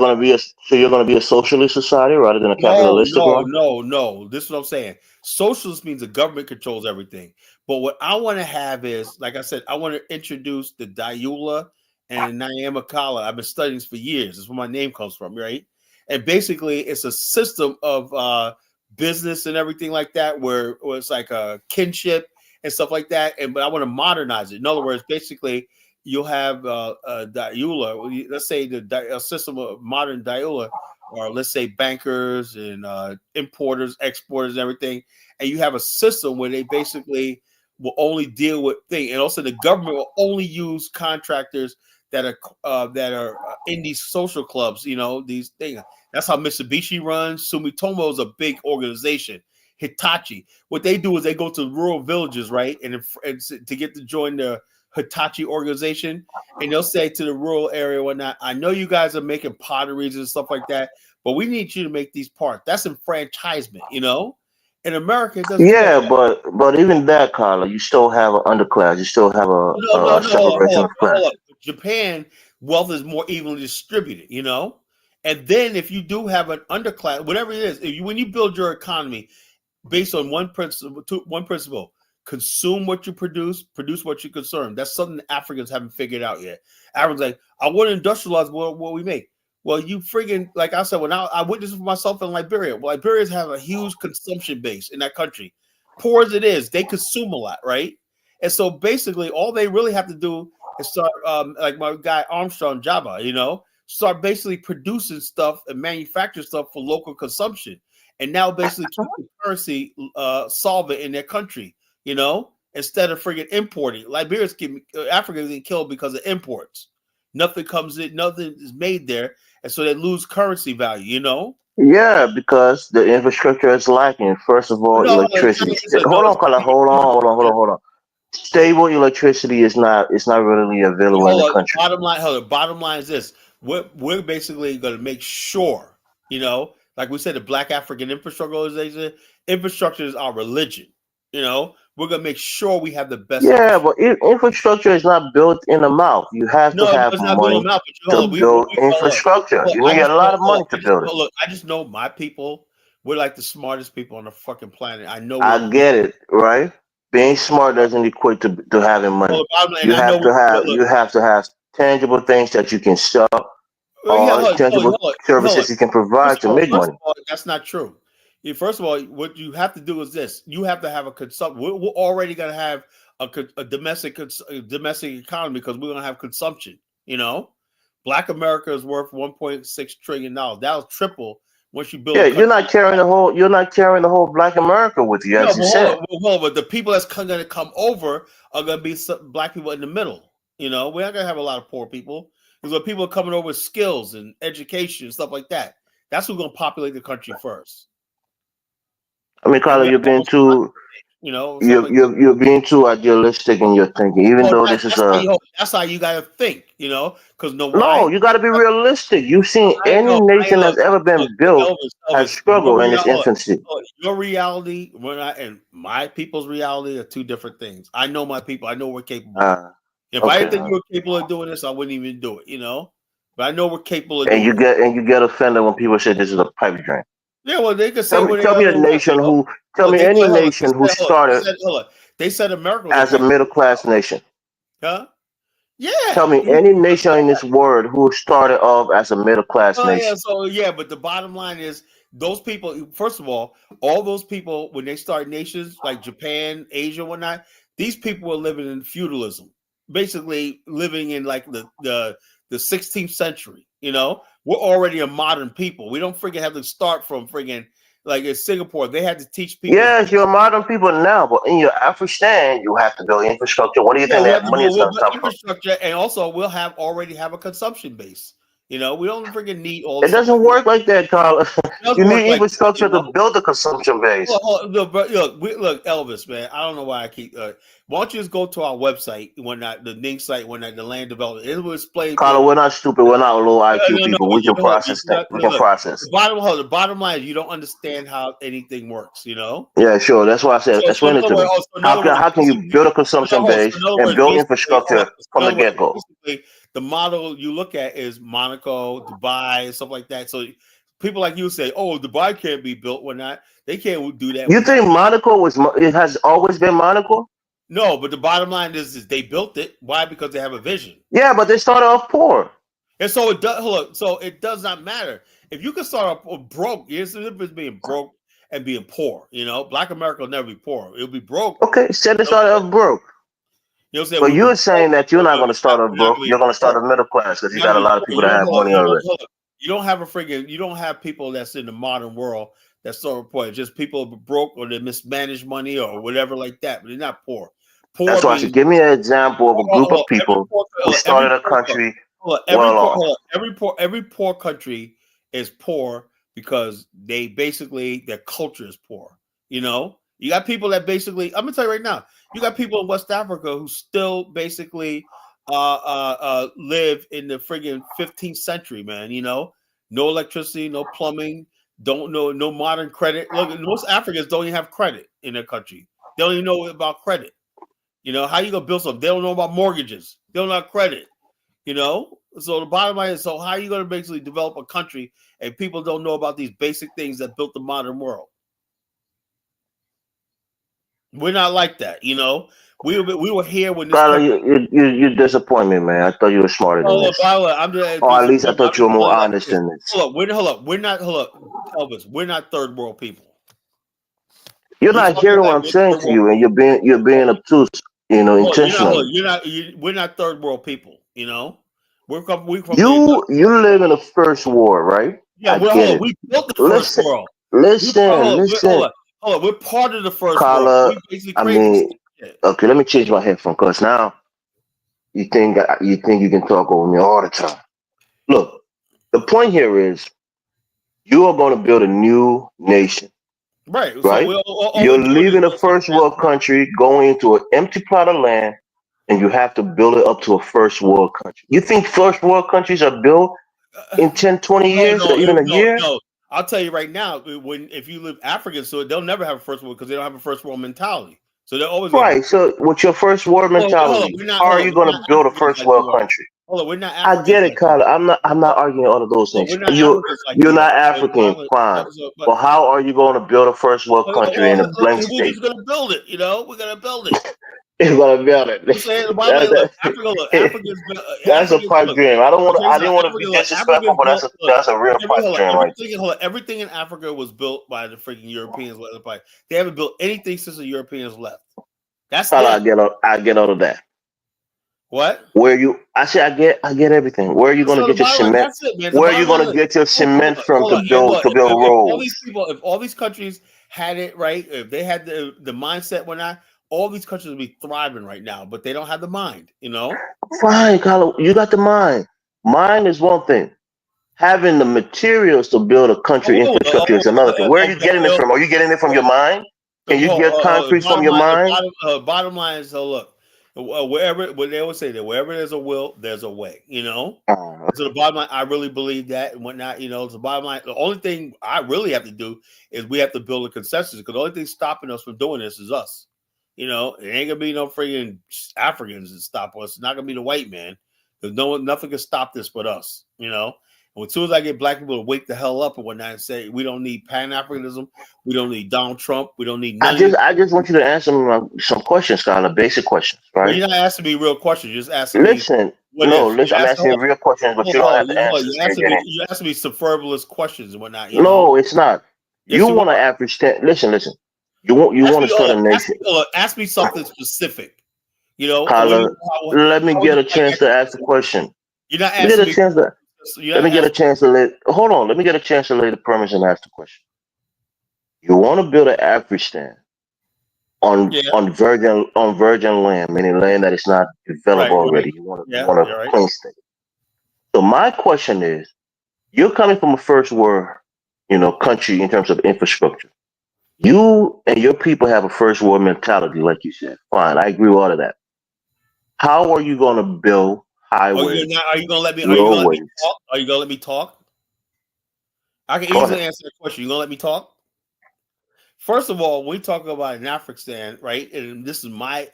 going to be a socialist society rather than a No, capitalistic no, one. no, no. This is what I'm saying. Socialist means the government controls everything. But what I want to have is, like I said, I want to introduce the Diula and Nyamakala. I've been studying this for years. That's where my name comes from, right? And basically, it's a system of business and everything like that, where it's like a kinship and stuff like that. And but I want to modernize it. In other words, basically, you'll have a Diula. Let's say a system of modern Diula, or let's say bankers and importers, exporters, and everything, and you have a system where they basically will only deal with things, and also the government will only use contractors that are in these social clubs. You know, these things. That's how Mitsubishi runs. Sumitomo is a big organization. Hitachi. What they do is they go to rural villages, right, and to get to join the Hitachi organization, and they'll say to the rural area, whatnot, I know you guys are making potteries and stuff like that, but we need you to make these parts. That's enfranchisement, you know. In America, it doesn't work. Yeah, but even that, Carla, you still have an underclass. You still have No, no, a no. Hold separation on, of hold class. on. Japan, wealth is more evenly distributed, you know. And then if you do have an underclass, whatever it is, when you build your economy based on one principle: consume what you produce what you consume. That's something Africans haven't figured out yet. Africans like, I want to industrialize what we make. Well, you friggin' like I said, when I witnessed for myself in Liberia. Well, Liberians have a huge consumption base in that country. Poor as it is, they consume a lot, right? And so basically, all they really have to do is start, like my guy Armstrong Java, you know, start basically producing stuff and manufacture stuff for local consumption, and now basically keep the currency solvent in their country, you know, instead of friggin' importing. Liberians Africans get killed because of imports. Nothing comes in, nothing is made there, and so they lose currency value, you know. Yeah, because the infrastructure is lacking. First of all, No, electricity. no, Hold on, Carla. Hold on. Stable electricity is not. It's not readily available in the hold on. country. Bottom line is this: we're basically going to make sure, you know, like we said, the Black African Infrastructure Organization, infrastructure is our religion. You know, we're going to make sure we have the best Yeah, infrastructure. but infrastructure is not built in a mouth. You have to No, have it's not building money them out. But you to hold on, build infrastructure. look, You I need just a know, lot of money to build it. I just know my people. We're like the smartest people on the fucking planet. I know we're. I get it, right? Being smart doesn't equate to having money. Well, bottom line, and I know. Look, You have to have tangible things that you can sell yeah, or tangible hold on. services you can provide to make First money. of all, that's not true. First of all, what you have to do is this: you have to have a consumption. We're already going to have a domestic economy because we're going to have consumption. You know, Black America is worth $1.6 trillion. That'll triple once you build Yeah, a country. you're not carrying the whole Black America with you, No, as but you said. hold on. But the people that's going to come over are going to be some Black people in the middle. You know, we're not going to have a lot of poor people because when people are coming over with skills and education and stuff like that, that's who's going to populate the country first. I mean, And Carla, we have almost You know, something You're like that. you're being too idealistic in your thinking, even Oh, though this is a that's how you gotta think. You know, because know no. why? You got to be realistic. You've seen I any know, nation that's ever look, been built has Elvis, struggled in its infancy. your reality and my people's reality are two different things. I know my people. I know we're capable of. Uh, If I okay, didn't think you were capable of doing this, I wouldn't even do it. You know, but I know we're capable of and doing it. you get offended when people say this is a pipe dream. Yeah, well, they could say Tell me a whatever they want. You nation know, who tell well, me they any hold on. nation who started They said America was a as a pipe, middle class nation. huh? Tell Yeah, me any nation in this world who started off as a middle class oh yeah, nation. so yeah, but the bottom line is those people. First of all those people when they start nations like Japan, Asia, whatnot, these people were living in feudalism, basically living in like the 16th century. You know, we're already a modern people. We don't freaking have to start from freaking like in Singapore. They had to teach people. Yes, you're modern people now, but in your Afghanistan, you have to build infrastructure. What do you Yeah, think we have that to money is build going to come from? infrastructure, and also we'll have already have a consumption base. You know, we don't freaking need all the It stuff like doesn't that. work like that, Carl. It doesn't You work need like that, you infrastructure to know. build a consumption base. Look, but look, Elvis, man. I don't know why I keep. Why don't you just go to our website when that the Ning site when that the land development? It will explain to Carla, you. we're not stupid. We're not low IQ No, people. We can process things. We can look. process. The bottom line is you don't understand how anything works. You know. Yeah, sure. That's why I said explain it to me. So in other words, How can you basically, build a consumption base and build infrastructure from the get go? basically, the model you look at is Monaco, Dubai, stuff like that. So people like you say, "Oh, Dubai can't be built." When not, they can't do that. You When not, think Monaco was? It has always been Monaco. no. But the bottom line is they built it. Why? Because they have a vision. Yeah, but they started off poor. And so it does. Look, so it does not matter if you can start off broke. Here's the difference: being broke and being poor. You know, Black America will never be poor. It'll be broke. Okay, said they You know started off broke. what I'm saying? But We'll be you're broke. saying that you're not going to start off We're not broke. going to You're be going to start poor. a middle class because you We're not got a going to lot be of poor. people that have money already. You don't have a friggin'. You don't have people that's in the modern world that's sort of poor. Just people broke or they mismanage money or whatever like that. But they're not poor. Poor That's why I said, means give me an example of a group of people who started a country well off. every poor country is poor because they basically their culture is poor. You know, you got people that basically. I'm gonna tell you right now. You got people in West Africa who still basically live in the friggin' 15th century, man. You know, no electricity, no plumbing, don't know no modern credit. Look, most Africans don't even have credit in their country. They don't even know about credit. You know, how you gonna build something? They don't know about mortgages. They don't have credit. You know, so the bottom line is, so how are you gonna basically develop a country and people don't know about these basic things that built the modern world? We're not like that, you know. We were here when this Carla, country. you disappoint me, man. I thought you were smarter than Oh, look, this. I'm just Or at least I disappointed. thought you were more Like honest this. than this. Hold up. We're not. Hold up, Elvis. We're not third world people. You're We're not talking hearing what like I'm we're saying third to world you, and people. you're being obtuse, intentionally. We're not third world people. You know, we from the. You live in a first war, right? Yeah, I we're get hold on. it. We built the first Listen, world. listen, listen, Hold on. We're part of the first world. Carla. We basically I created this mean, shit. okay, let me change my headphone because now you think you can talk over me all the time. Look, the point here is you are going to build a new nation, Right. So right? all we're You're doing is leaving a first world country, going into an empty plot of land, and you have to build it up to a first world country. You think first world countries are built in 10, 20 years or even a year? no. I'll tell you right now. When if you live African, so they'll never have a first world because they don't have a first world mentality. So they're always gonna be. Right. So with your first world Hold on. mentality, how are you We're going not to build a Africans first like world you are. country? Hold on. We're not I Africans get it, like you Carla. are. I'm not arguing all of those Hold on, things. we're not Africans like You're you not are. African, fine. But how are you going to build a first world country in a blank We're state? just gonna build it. You know, we're gonna build it. You're gonna build it. I'm saying the bottom line, look, That's a pipe dream. I didn't want to be disrespectful, Africans but built, that's a real pipe dream, right? everything in Africa was built by the freaking Europeans. They haven't built anything since the Europeans left. That's Carla, them. I get all of that. What? I get everything. Where are you gonna So the get your bottom line, cement? that's it, man. The Where are you bottom line, gonna get your cement from hold to on, yeah, look, build all roads? these people, if all these countries had it right, if they had the mindset when all these countries would be thriving right now, but they don't have the mind, you know. Fine, Carla, you got the mind. Mind is one thing. Having the materials to build a country infrastructure is another thing. Where are you getting it from? Are you getting it from your mind? Can you get concrete from your mind? Bottom line is, so look, wherever, what they always say that wherever there's a will, there's a way. You know. So the bottom line, I really believe that and whatnot. You know, the bottom line. The only thing I really have to do is we have to build a consensus, because the only thing stopping us from doing this is us. You know, it ain't gonna be no freaking Africans that stop us. It's not gonna be the white man. There's nothing can stop this but us. You know. And as soon as I get black people to wake the hell up and whatnot and say we don't need Pan-Africanism, we don't need Donald Trump, we don't need none of this. I just want you to answer some questions, kind of basic questions, right? Well, you're not asking me real questions. You're just asking listen, me. Listen. I'm asking you real questions, but you don't have to answer. You're asking me superfluous questions and whatnot. No, it's not. You want to understand. Listen. You want to start a nation. Ask me something specific. You know, Carla, let me get a chance to ask the question. You're not asking me. Let me get a chance to Let me get a chance to lay the premise and ask the question. You want to build an Afristan on virgin land, meaning land that is not developed already. Right. You want a clean state. So my question is, you're coming from a first world, country in terms of infrastructure. You and your people have a first world mentality, like you said. Fine, I agree with all of that. How are you going to build highways? Are you going to let me talk? Are you going to let me talk? I can easily answer that question. You going to let me talk? First of all, when we talk about an Afristan, right? And this is my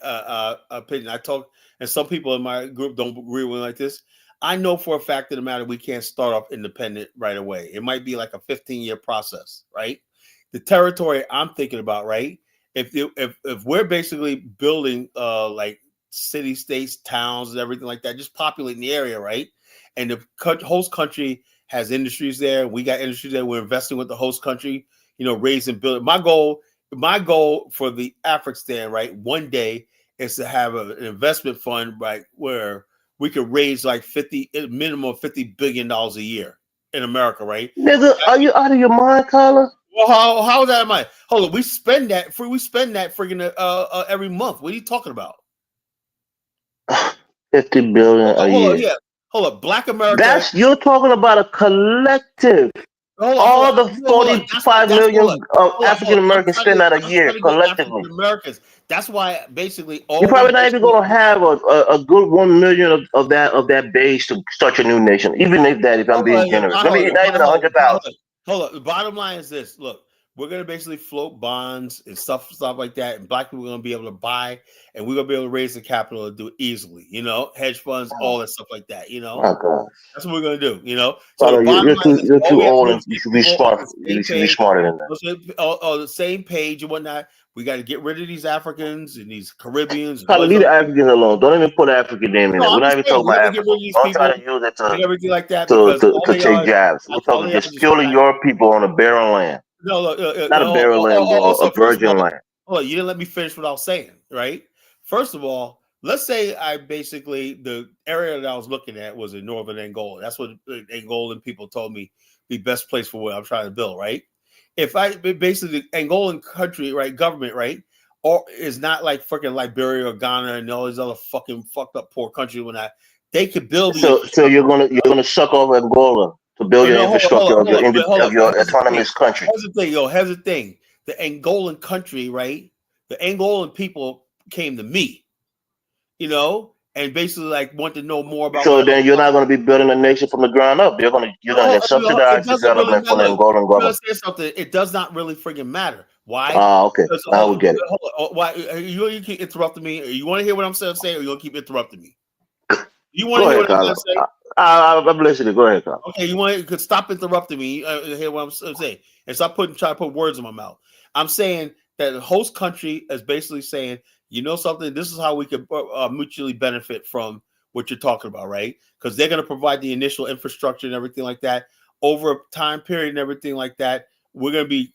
opinion. I talk, and some people in my group don't agree with me like this. I know for a fact of the matter, we can't start off independent right away. It might be like a 15-year process, right? The territory I'm thinking about, right? If we're basically building like city, states, towns, and everything like that, just populating the area, right? And the host country has industries there. We got industries there. We're investing with the host country, raising, building. My goal for the Afristan, right, one day is to have an investment fund, right, where we could raise like minimum $50 billion a year in America, right? Nigga, are you out of your mind, Carla? Well, how is that in mind? Hold on, we spend that freaking every month. What are you talking about? $50 billion a year. Hold up, Black America. You're talking about a collective. All the 45 million African Americans spend that a year collectively. Americans. That's why basically you're probably not even going to have a good 1 million of that base to start your new nation. Even if I'm being generous, maybe not even 100,000. Hold up. The bottom line is this: look, we're going to basically float bonds and stuff like that, and black people are going to be able to buy, and we're going to be able to raise the capital to do it easily. Hedge funds, all that stuff like that. That's what we're going to do. So you're too old, and you should be smart. You should be smarter than that. On the same page and whatnot. We got to get rid of these Africans and these Caribbeans. Leave the Africans alone. Don't even put African name in there. We're not even talking about Africans. Don't try to use it to everything like that to take jabs. We're talking just purely your people on a barren land. Not a barren land, but a virgin land. Hold on, you didn't let me finish what I was saying, right? First of all, let's say the area that I was looking at was in northern Angola. That's what the Angolan people told me the best place for what I'm trying to build, right? If basically the Angolan country, right, government, right, or is not like freaking Liberia or Ghana and all these other fucking fucked up poor countries they could build. So you're gonna suck off Angola to build your infrastructure of your autonomous country. Here's the thing. The Angolan country, right? The Angolan people came to me, and basically want to know more about. So then you're not going to be building a nation from the ground up. You're going to get subsidized development from the Angolan government. Say something. It does not really friggin' matter. Why? Okay. I will get it. Why you keep interrupting me? You want to hear what I'm saying, or you want to keep interrupting me? You want to hear what I'm saying? I'm listening. Go ahead, Carl. Okay, you could stop interrupting me. Hear what I'm saying, and stop trying to put words in my mouth. I'm saying that the host country is basically saying, something, this is how we could mutually benefit from what you're talking about, right? Because they're going to provide the initial infrastructure and everything like that over a time period and everything like that. We're going to be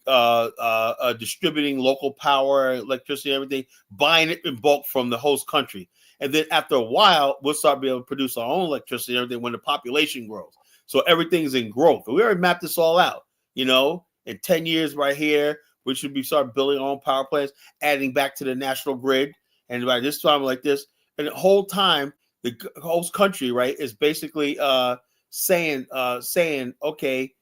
distributing local power, electricity, everything, buying it in bulk from the host country. And then after a while, we'll start being able to produce our own electricity and everything when the population grows. So everything's in growth. We already mapped this all out, in 10 years right here, we should be start building our own power plants, adding back to the national grid. And by this time like this, and the whole time, the host country, right, is basically saying, okay,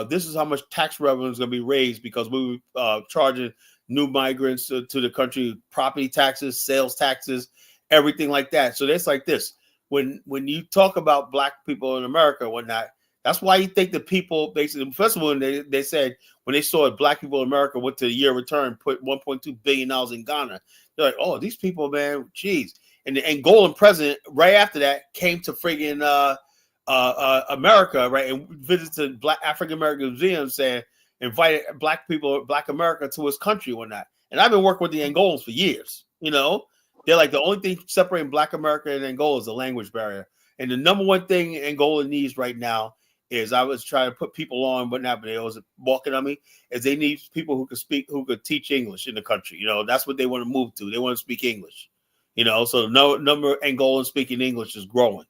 this is how much tax revenue is going to be raised because we were charging new migrants to the country, property taxes, sales taxes, everything like that. So that's like this. When you talk about black people in America and whatnot, that's why you think the people basically, first of all, they said when they saw black people in America went to the year return, put $1.2 billion in Ghana, they're like, oh, these people, man, geez. And the Angolan president right after that came to friggin' America, right, and visited Black African American museums, saying invited black people, Black America to his country or not. And I've been working with the Angolans for years. They're like the only thing separating Black America and Angola is the language barrier. And the number one thing Angola needs right now is, I was trying to put people on, whatnot, but they was walking on me, is they need people who could teach English in the country. That's what they want to move to. They want to speak English. So the number of Angolans speaking English is growing.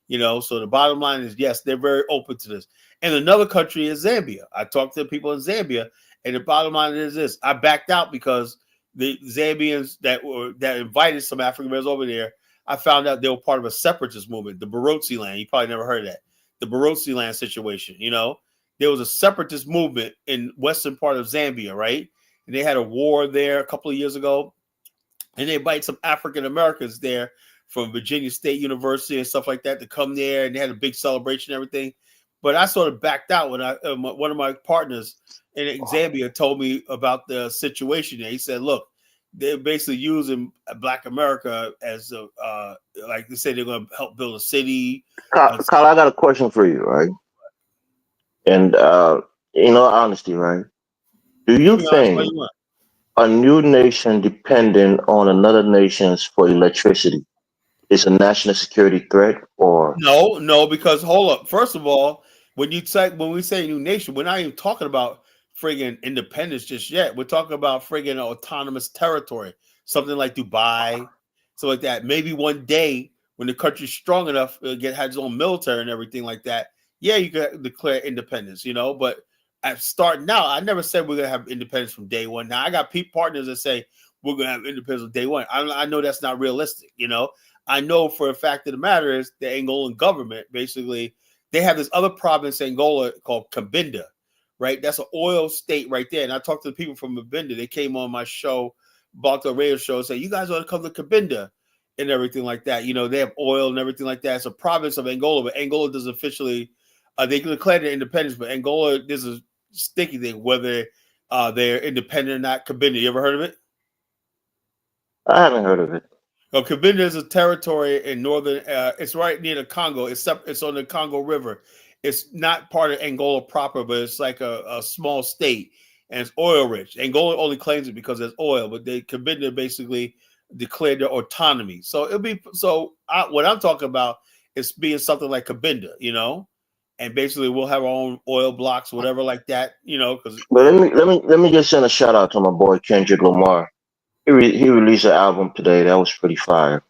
So the bottom line is, yes, they're very open to this. And another country is Zambia. I talked to people in Zambia, and the bottom line is this: I backed out because the Zambians that invited some African Americans over there, I found out they were part of a separatist movement, the Barotse land. You probably never heard of that. The Barotse land situation. There was a separatist movement in western part of Zambia, right? And they had a war there a couple of years ago, and they invited some African Americans there from Virginia State University and stuff like that to come there, and they had a big celebration and everything. But I sort of backed out when one of my partners in Zambia told me about the situation there. He said, look, they're basically using Black America as like they say, they're going to help build a city. Kyle, I got a question for you, right? And in all honesty, right? Do you think a new nation dependent on another nation's for electricity is a national security threat, or no? Because hold up, first of all, when we say new nation, we're not even talking about friggin' independence just yet. We're talking about friggin' autonomous territory, something like Dubai, something like that. Maybe one day when the country's strong enough to have its own military and everything like that, yeah, you could declare independence, But at starting out, I never said we're gonna have independence from day one. Now I got partners that say we're gonna have independence from day one. I know that's not realistic, I know for a fact of the matter is the Angolan government, basically, they have this other province in Angola called Cabinda, right? That's an oil state right there. And I talked to the people from Cabinda. They came on my show, bought the radio show, and said, you guys ought to come to Cabinda and everything like that. They have oil and everything like that. It's a province of Angola, but Angola doesn't officially, they declared their independence, but Angola, there's a sticky thing, whether they're independent or not. Cabinda, you ever heard of it? I haven't heard of it. Well, Cabinda is a territory in northern. It's right near the Congo. It's on the Congo River. It's not part of Angola proper, but it's like a small state, and it's oil rich. Angola only claims it because there's oil, but Cabinda basically declared their autonomy. So what I'm talking about is being something like Cabinda, and basically we'll have our own oil blocks, whatever like that, Because but let me just send a shout out to my boy Kendrick Lamar. He released an album today that was pretty fire.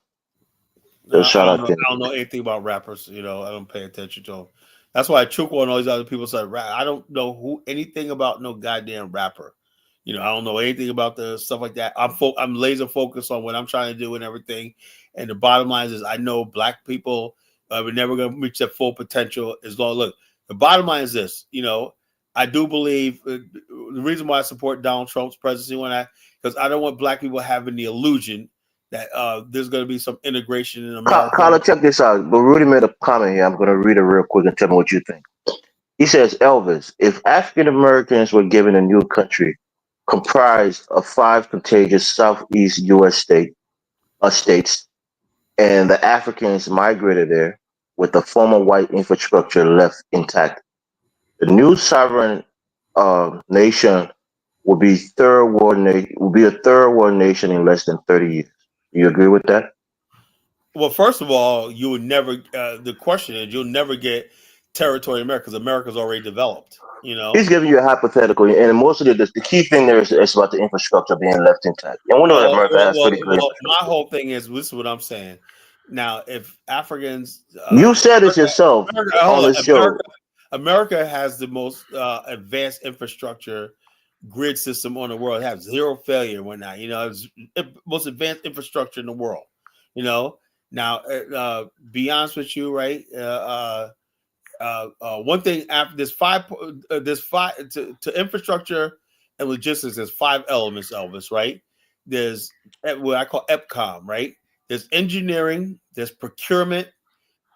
So shout out to him. I don't know anything about rappers. I don't pay attention to them. That's why Chuko and all these other people say rap. I don't know anything about no goddamn rapper. I don't know anything about the stuff like that. I'm laser focused on what I'm trying to do and everything. And the bottom line is I know black people are never going to reach their full potential as long. Look, the bottom line is this. I do believe the reason why I support Donald Trump's presidency because I don't want black people having the illusion that there's going to be some integration in America. Carla, check this out. But Rudy made a comment here. I'm going to read it real quick and tell me what you think. He says, Elvis, if African Americans were given a new country comprised of 5 contiguous Southeast U.S. states, and the Africans migrated there with the former white infrastructure left intact, the new sovereign nation will be a third world nation in less than 30 years. Do you agree with that? Well, first of all, you would never. The question is, you'll never get territory in America because America's already developed. He's giving you a hypothetical, and most of the key thing there is about the infrastructure being left intact. And we know that America has pretty good. My whole thing is this is what I'm saying. Now, if Africans, you said it yourself on the show. America has the most advanced infrastructure grid system on the world. It has zero failure and whatnot. It's most advanced infrastructure in the world. Now, be honest with you, right? One thing after this five to infrastructure and logistics. There's 5 elements, Elvis, right? There's what I call EPCOM, right? There's engineering, there's procurement,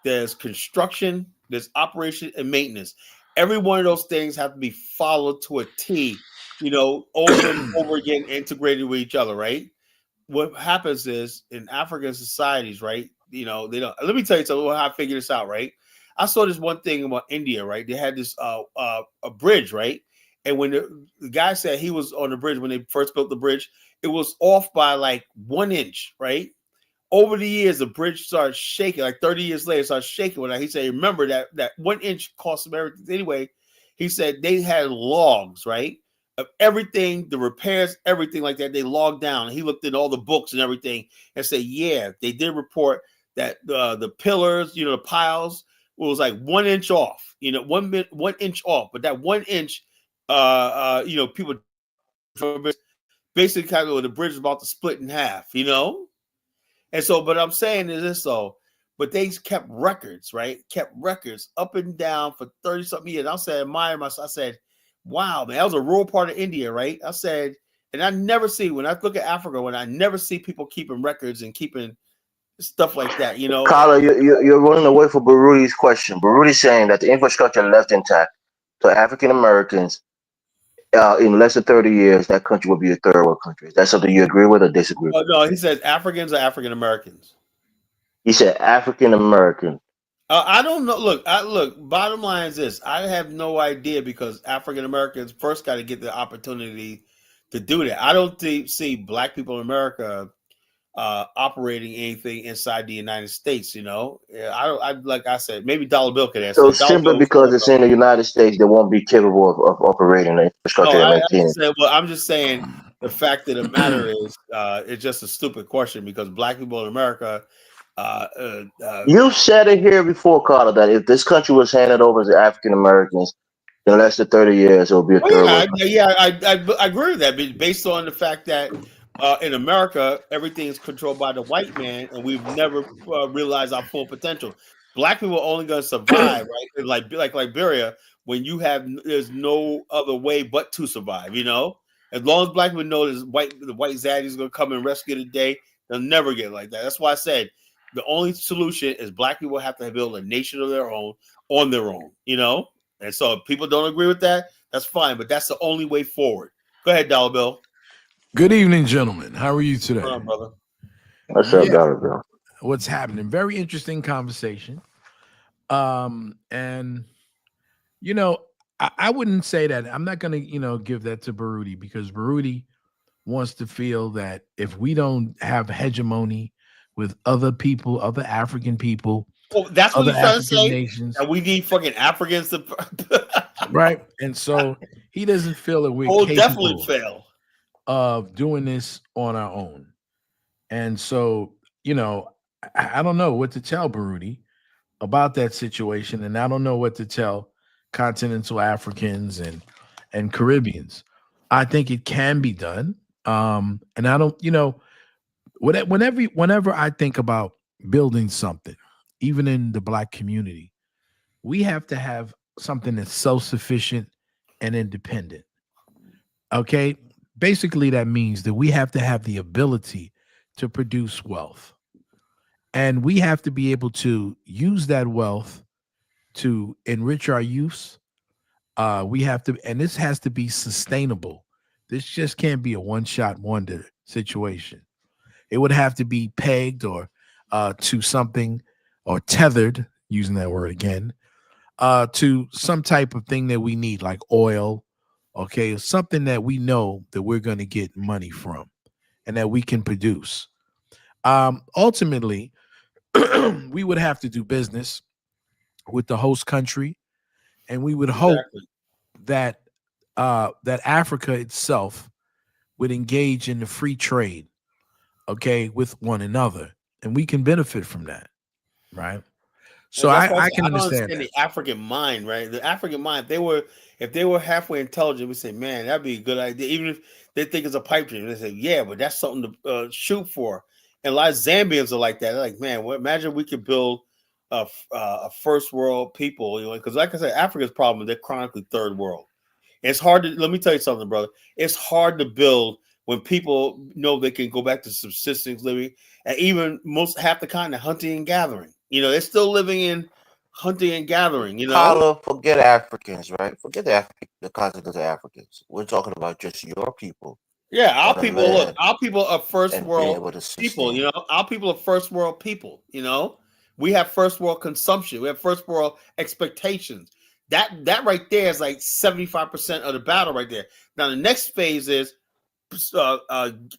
there's construction, there's operation and maintenance. Every one of those things have to be followed to a T, over and over again, integrated with each other, right? What happens is in African societies, right? They don't. Let me tell you something. How I figured this out, right? I saw this one thing about India, right? They had this a bridge, right? And when the guy said he was on the bridge when they first built the bridge, it was off by like 1 inch, right? Over the years, the bridge started shaking. Like 30 years later, it started shaking. When he said, "Remember that 1 inch cost them everything." Anyway, he said they had logs, right, of everything, the repairs, everything like that. They logged down. He looked at all the books and everything and said, "Yeah, they did report that the pillars, the piles, was like 1 inch off. 1 inch off, but that 1 inch, people basically kind of the bridge is about to split in half. And so, but I'm saying is this though, but they kept records, right? Kept records up and down for 30 something years. I said, admire myself. I said, wow, man, that was a rural part of India, right? I said, and I never see, when I look at Africa, when I never see people keeping records and keeping stuff like that, Carla, you're running away from Baruti's question. Baruti's saying that the infrastructure left intact to African Americans in less than 30 years, that country will be a third world country. Is that something you agree with or disagree with? No, he says Africans are African Americans. He said African American. I don't know. Look. Bottom line is this: I have no idea because African Americans first got to get the opportunity to do that. I don't see Black people in America operating anything inside the United States. I don't. Like I said, maybe Dollar Bill could answer So that. Dollar simply Bill, what's because going it's on? in the United States, they won't be capable of operating the No, infrastructure and I maintaining. just said. Well, I'm just saying the fact of the matter is, it's just a stupid question because Black people in America. Uh, uh, uh, You've said it here before, Carla, that if this country was handed over to African Americans in less than 30 years, it will be a Oh third yeah, world country. I agree with that. But based on the fact that in America everything is controlled by the white man, and we've never realized our full potential. Black people are only going to survive, right? And like Liberia, when there's no other way but to survive. As long as Black people know the white zaddy is going to come and rescue the day, they'll never get like that. That's why I said the only solution is Black people have to build a nation of their own on their own. And so if people don't agree with that, that's fine. But that's the only way forward. Go ahead, Dollar Bill. Good evening, gentlemen. How are you What's going today? on, brother? What's up, Yeah, Dollar Bill? what's happening? Very interesting conversation. And you know, I wouldn't say that. I'm not gonna, give that to Baruti because Baruti wants to feel that if we don't have hegemony with other people, other African people, Oh, that's what other he's trying to African say. nations, That we need fucking Africans to right? And so he doesn't feel that we're will definitely capable fail. of doing this on our own. And so, I don't know what to tell Baruti about that situation, and I don't know what to tell continental Africans and Caribbeans. I think it can be done, and I don't, whenever I think about building something, even in the Black community, we have to have something that's self-sufficient and independent. Okay, basically that means that we have to have the ability to produce wealth, and we have to be able to use that wealth to enrich our youth. We have to, and this has to be sustainable. This just can't be a one-shot wonder situation. It would have to be pegged or to something or tethered, using that word again, to some type of thing that we need, like oil, okay, something that we know that we're going to get money from and that we can produce. Ultimately, we would have to do business with the host country, and we would hope Exactly. that that Africa itself would engage in the free trade, okay, with one another, and we can benefit from that, right? So And that's why I I said can I don't understand understand that. the African mind, right? The African mind, if they were halfway intelligent, we say, man, that'd be a good idea. Even if they think it's a pipe dream, they say, yeah, but that's something to shoot for. And a lot of Zambians are like that. They're like, man, well, imagine we could build a first world people, because like I said, Africa's problem, they're chronically third world. It's hard to, let me tell you something, brother. It's hard to build when people know they can go back to subsistence living, and even most half the kind of hunting and gathering. You know, they're still living in hunting and gathering. You know, Carla, forget Africans, right? Forget the concept of the Africans. We're talking about just your people yeah, our on the people. Look, land our people are first and being world able to people. You sustain. know, our people are first world people. You know, we have first world consumption. We have first world expectations. That right there is like 75% of the battle right there. Now the next phase is uh,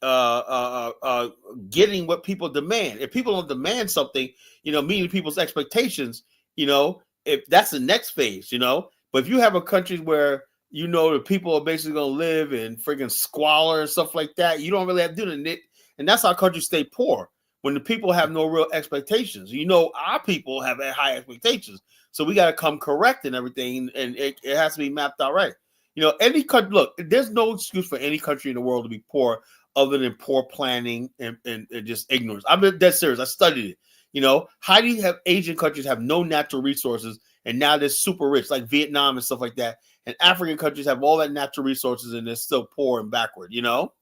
uh, getting what people demand. If people don't demand something, you know, meeting people's expectations, you know, if that's the next phase, you know. But if you have a country where you know the people are basically going to live in friggin' squalor and stuff like that, you don't really have to do it. And that's how countries stay poor when the people have no real expectations. You know, our people have high expectations, so we got to come correct and everything, and it has to be mapped out right. You know, any country, look, there's no excuse for any country in the world to be poor other than poor planning and just ignorance. I'm dead serious. I studied it. You know, how do you have Asian countries have no natural resources and now they're super rich, like Vietnam and stuff like that? And African countries have all that natural resources and they're still poor and backward, you know?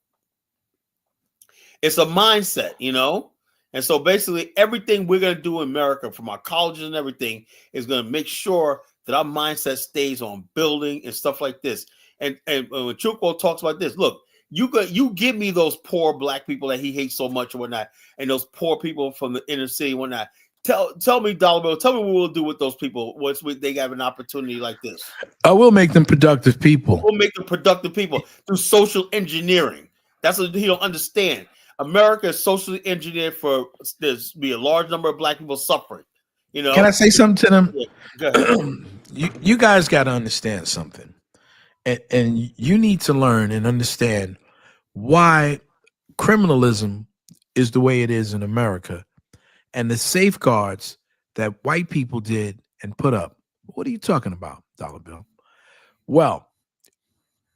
It's a mindset, you know? And so basically everything we're going to do in America from our colleges and everything is going to make sure that our mindset stays on building and stuff like this. And when Chuko talks about this, look, you give me those poor black people that he hates so much or whatnot, and those poor people from the inner city and whatnot. Tell me, Dollar Bill, tell me what we'll do with those people once they have an opportunity like this. I will make them productive people. We'll make them productive people through social engineering. That's what he don't understand. America is socially engineered for there's be a large number of black people suffering. You know, Can I say something to them? yeah, go ahead. You guys got to understand something, and you need to learn and understand why criminalism is the way it is in America, and the safeguards that white people did and put up. What are you talking about, Dollar Bill? Well,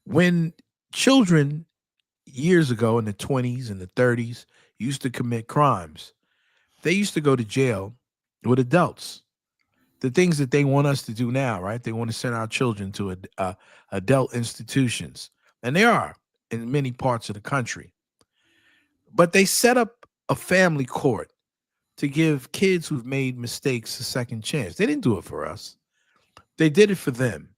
when children years ago in the 20s and the 30s used to commit crimes, they used to go to jail with adults. The things that they want us to do now, right? They want to send our children to adult institutions, and they are in many parts of the country. But they set up a family court to give kids who've made mistakes a second chance. They didn't do it for us. They did it for them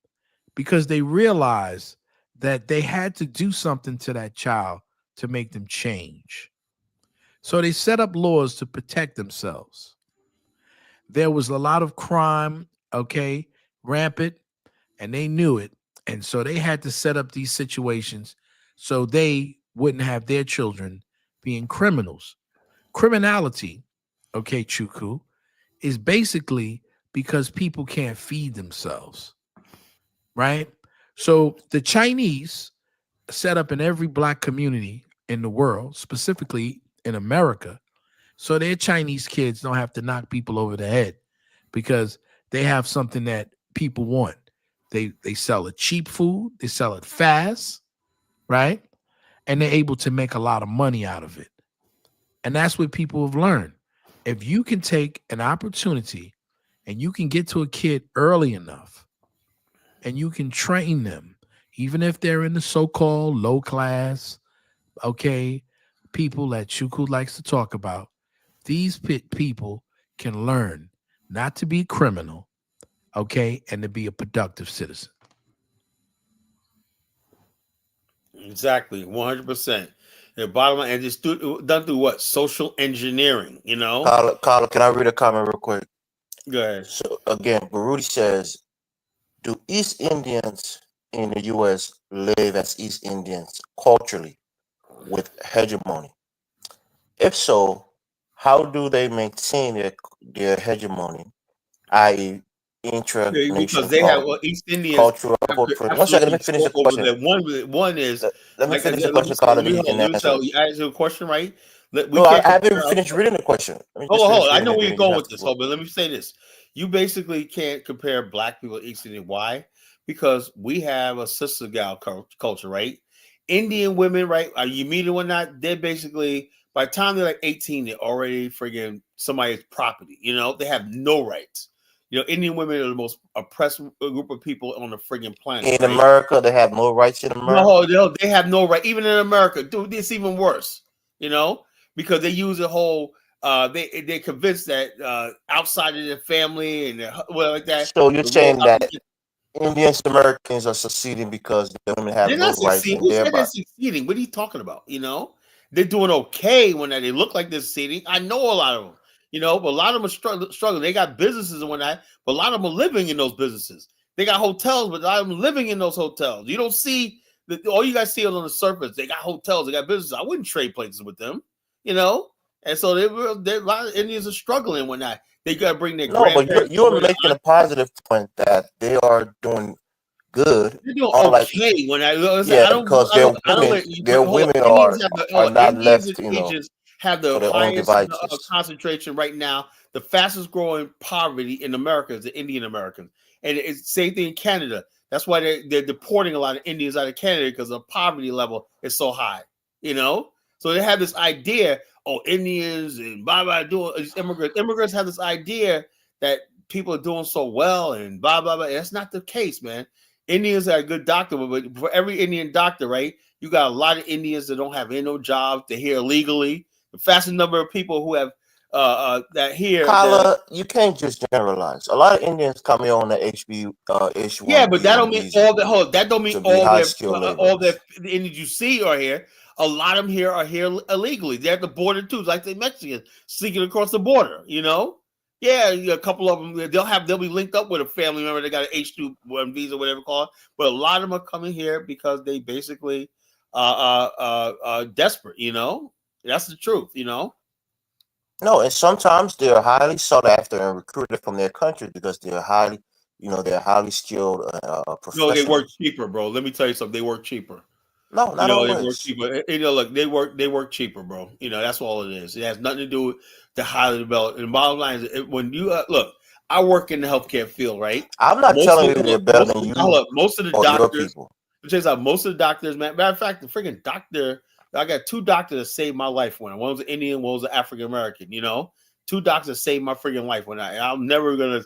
because they realized that they had to do something to that child to make them change. So they set up laws to protect themselves. There was a lot of crime, okay, rampant, and they knew it. And so they had to set up these situations so they wouldn't have their children being criminals. Criminality, okay, Chuku, is basically because people can't feed themselves, right? So the Chinese set up in every black community in the world, specifically in America, so their Chinese kids don't have to knock people over the head because they have something that people want. They sell it cheap food, they sell it fast, right? And they're able to make a lot of money out of it. And that's what people have learned. If you can take an opportunity and you can get to a kid early enough and you can train them, even if they're in the so-called low class, okay, people that Chuku likes to talk about, these people can learn not to be criminal, okay, and to be a productive citizen. Exactly, 100%. The bottom line, and it's done through what? Social engineering, you know? Carla, can I read a comment real quick? Go ahead. So again, Baruti says, do East Indians in the U.S. live as East Indians culturally with hegemony? If so, how do they maintain their hegemony, i.e., Because intra-nation they have East Indians cultural have footprint? One second, let absolutely me finish the spoke over question. that. One is Let me like I finish the said. Let me question, say. Carla, Let then me you hold can on. Let me answer tell it. you. Ask you a question, right? We No, I can't haven't even compare. finished reading the question. Let me just Hold finish on. I reading know it, where then you're you can going have with to this, go. but let me say this: you basically can't compare black people to East Indian. Why? Because we have a sister gal culture, right? Indian women, right? Are you meeting or not? They're basically by the time they're like 18, they're already friggin' somebody's property. You know, they have no rights. You know, Indian women are the most oppressed group of people on the friggin' planet. In right? America, they have no rights in America. No, they have no right. Even in America, dude, it's even worse. You know, because they use a whole. They're convinced that outside of their family and well like that. So you're The real saying that Indians Americans are succeeding because the women have they're no not rights succeeding. in Who their said they're body. succeeding? What are you talking about? You know, they're doing okay when they look like they're succeeding. I know a lot of them. You know, but a lot of them are struggling. They got businesses and whatnot, but a lot of them are living in those businesses. They got hotels, but a lot of them living in those hotels. You don't see all you guys see is on the surface. They got hotels, they got businesses. I wouldn't trade places with them, you know. And so a lot of Indians are struggling when they got to bring their No, but grandparents you're over. making a positive point that they are doing good. They're doing Unlike, okay when I listen. yeah, because I don't let their hold up. women Indians have are not Indians and left, Asians have the for their own highest devices. concentration right now. The fastest growing poverty in America is the Indian Americans, and it's same thing in Canada. That's why they're deporting a lot of Indians out of Canada because the poverty level is so high. You know, so they have this idea. Oh, Indians and blah blah doing immigrants. Immigrants have this idea that people are doing so well and blah blah blah. That's not the case, man. Indians are a good doctor, but for every Indian doctor, right, you got a lot of Indians that don't have no job. They're here illegally. The fastest number of people who have that here. Kala, you can't just generalize. A lot of Indians come here on the Yeah, but that don't H1B1 mean visa all the that don't mean to be high skilled all laborers. their the Indians you see are here. A lot of them here are here illegally. They're at the border too, like the Mexicans sneaking across the border. You know, yeah, a couple of them they'll be linked up with a family member. They got an H2 visa, whatever called. But a lot of them are coming here because they basically desperate. You know, that's the truth. You know. No, and sometimes they're highly sought after and recruited from their country because they're highly skilled No, they work professionals. cheaper, bro. Let me tell you something. They work cheaper. No, You not know, they work always. cheaper. You know, look, they work cheaper, bro. You know, that's all it is. It has nothing to do with the highly developed. And the bottom line is, when you look, I work in the healthcare field, right? I'm not Most telling of you they're look, better than you most of the or your doctors. people. Most of the doctors, man. Matter of fact, the freaking doctor. I got two doctors that saved my life when one was an Indian, one was an African American. You know, two doctors saved my freaking life when I'm never gonna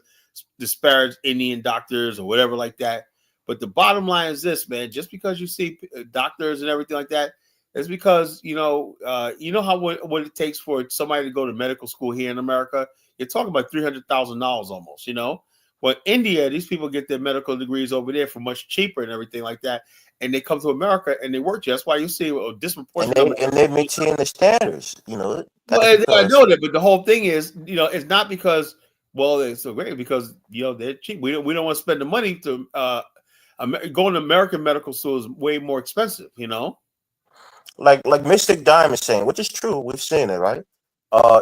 disparage Indian doctors or whatever like that. But the bottom line is this, man. Just because you see doctors and everything like that, it's because you know how what it takes for somebody to go to medical school here in America. You're talking about $300,000 almost. You know, well, India, these people get their medical degrees over there for much cheaper and everything like that, and they come to America and they work here. That's why you see a disproportionate number. And they maintain the standards. That's Well, I because know that, but the whole thing is, it's not because it's so great because they're cheap. We don't want to spend the money to going to American medical school is way more expensive. You know. like Mystic Diamond saying, which is true. We've seen it, right?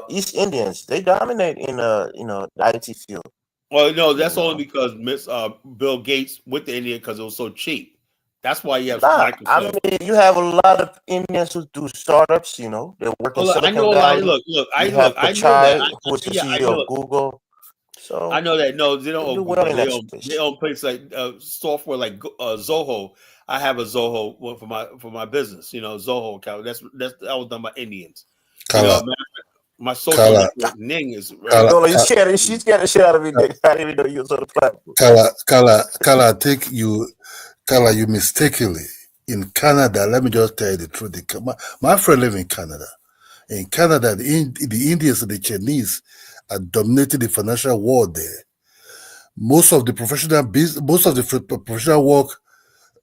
East Indians, they dominate in the IT field. Well, no, that's You only know, because Bill Gates went to India because it was so cheap. That's why you have nah, I Microsoft. mean, you have a lot of Indians who do startups. They work in Well, look, I Silicon know a lot. Valley. You Look, have I know that. Pichai, who is the CEO of Google. I So know that. No, they don't they own do well Google. in They that own space. places like software like Zoho. I have a Zoho one for my business. You know, Zoho account. That was done by Indians. You know, Kala, my social Kala, network Ning is Kala, No, you scared. She scared the shit out of me, Nick. I didn't even know you was on the platform. Kala, Kala, you mistakenly in Canada. Let me just tell you the truth. My friend live in Canada. In Canada, the Indians and the Chinese are dominating the financial world there. Most of the professional work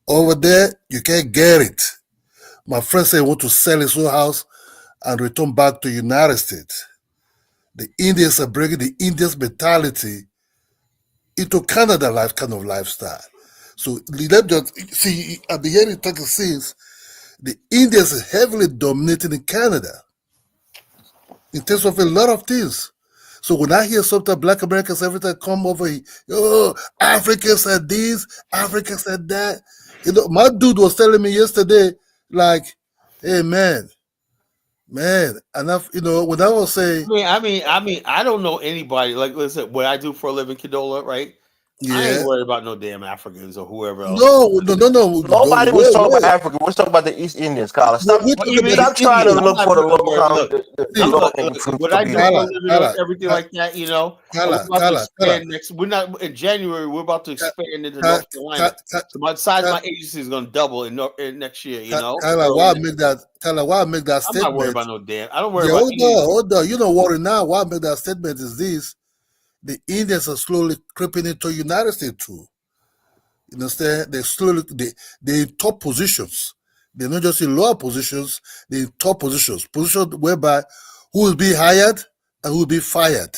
over there, you can't get it. My friend said he want to sell his whole house and return back to United States. The Indians are bringing the Indians mentality into Canada kind of lifestyle. So let me just see at the end of talking since the Indians are heavily dominating in Canada in terms of a lot of things. So when I hear sometimes Black Americans every time come over here, oh, Africa said this, Africa said that. My dude was telling me yesterday, like, hey man, and when I was saying, I mean, I don't know anybody. Like, listen, what I do for a living, Condola, right? I ain't Yeah. worried about no damn Africans or whoever else. No. Nobody was talking about Africa. We're talking about the East Indians, Carla. Stop, We're talking about stop the trying to Indians. look for the low, the See, low hanging fruit. What I do for a living or everything like that, you know, we're about to Kala. expand next. We're not in January. We're about to expand into North Carolina. So my size, my agency is going to double in next year. You know, why I make that I'm not worried statement? about no damn. I don't worry Yeah, about any. hold on. You don't worry now. Why I make that statement is this: the Indians are slowly creeping into United States too. You understand? They in top positions. They're not just in lower positions. They're in top positions. Positions whereby who will be hired and who will be fired.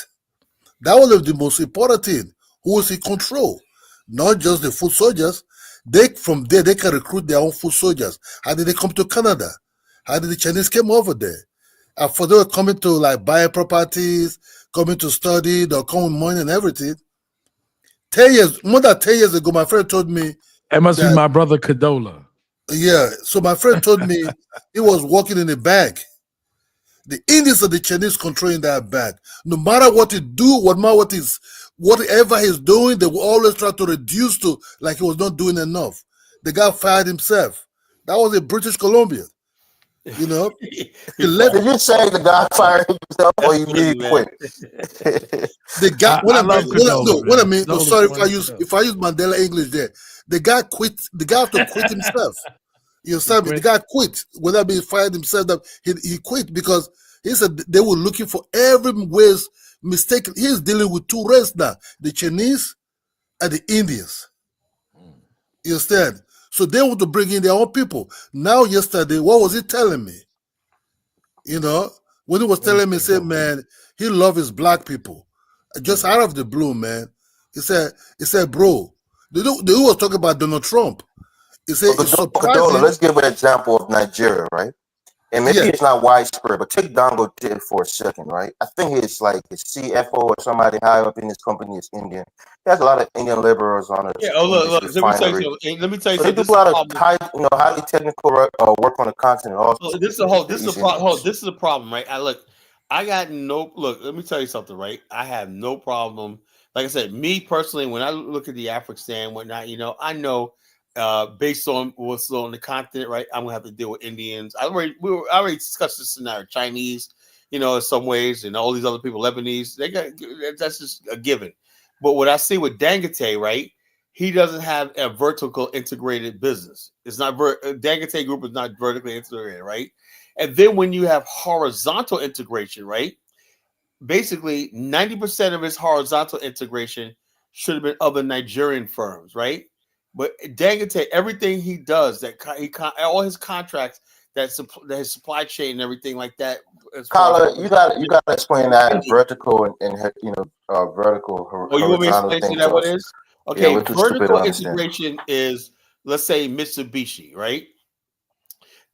That was the most important thing. Who is in control? Not just the foot soldiers. From there they can recruit their own foot soldiers. How did they come to Canada? How did the Chinese come over there? And for them coming to like buy properties, coming to study, they'll come with money and everything. More than 10 years ago, my friend told me That must be that, my brother Cadola. yeah. So my friend told me he was working in a bank. The Indians and the Chinese controlling that bank. No matter what he do, whatever he's doing, they will always try to reduce to like he was not doing enough. The guy fired himself. That was in British Columbia. You know, Did you say the guy fired himself or you mean he quit? The guy. Sorry if I use Mandela English there. The guy quit. The guy have to quit himself. You understand me? The guy quit. Whether he fired himself, that he quit because he said they were looking for every ways mistake. He's dealing with two races now: the Chinese and the Indians. You understand? So they want to bring in their own people. Now, yesterday, what was he telling me? You know, when he was telling me, say, man, he loves his black people. Just out of the blue, man. He said, bro, they was talking about Donald Trump. He said, it's surprising. Let's give an example of Nigeria, right? And maybe it's not widespread, but take Dangote for a second, right? I think it's like his CFO or somebody high up in his company is Indian. He has a lot of Indian laborers on it. Yeah. Oh, look. Let me tell you something. They do a lot of highly technical work on the continent. Also, this is a problem, right? I got no look. Let me tell you something, right? I have no problem. Like I said, me personally, when I look at the African and whatnot, you know, I know based on what's on the continent, right? I'm gonna have to deal with Indians. I already discussed this in our Chinese, you know, in some ways, and all these other people, Lebanese. That's just a given. But what I see with Dangote, right? He doesn't have a vertical integrated business. It's not Dangote Group is not vertically integrated, right? And then when you have horizontal integration, right? Basically, 90% of his horizontal integration should have been other Nigerian firms, right? But Dangote, everything he does, all his contracts, that his supply chain and everything like that. Carla, you got to explain that vertical and vertical. Oh, you want me to explain that what it is? Okay, yeah, vertical integration is, let's say, Mitsubishi, right?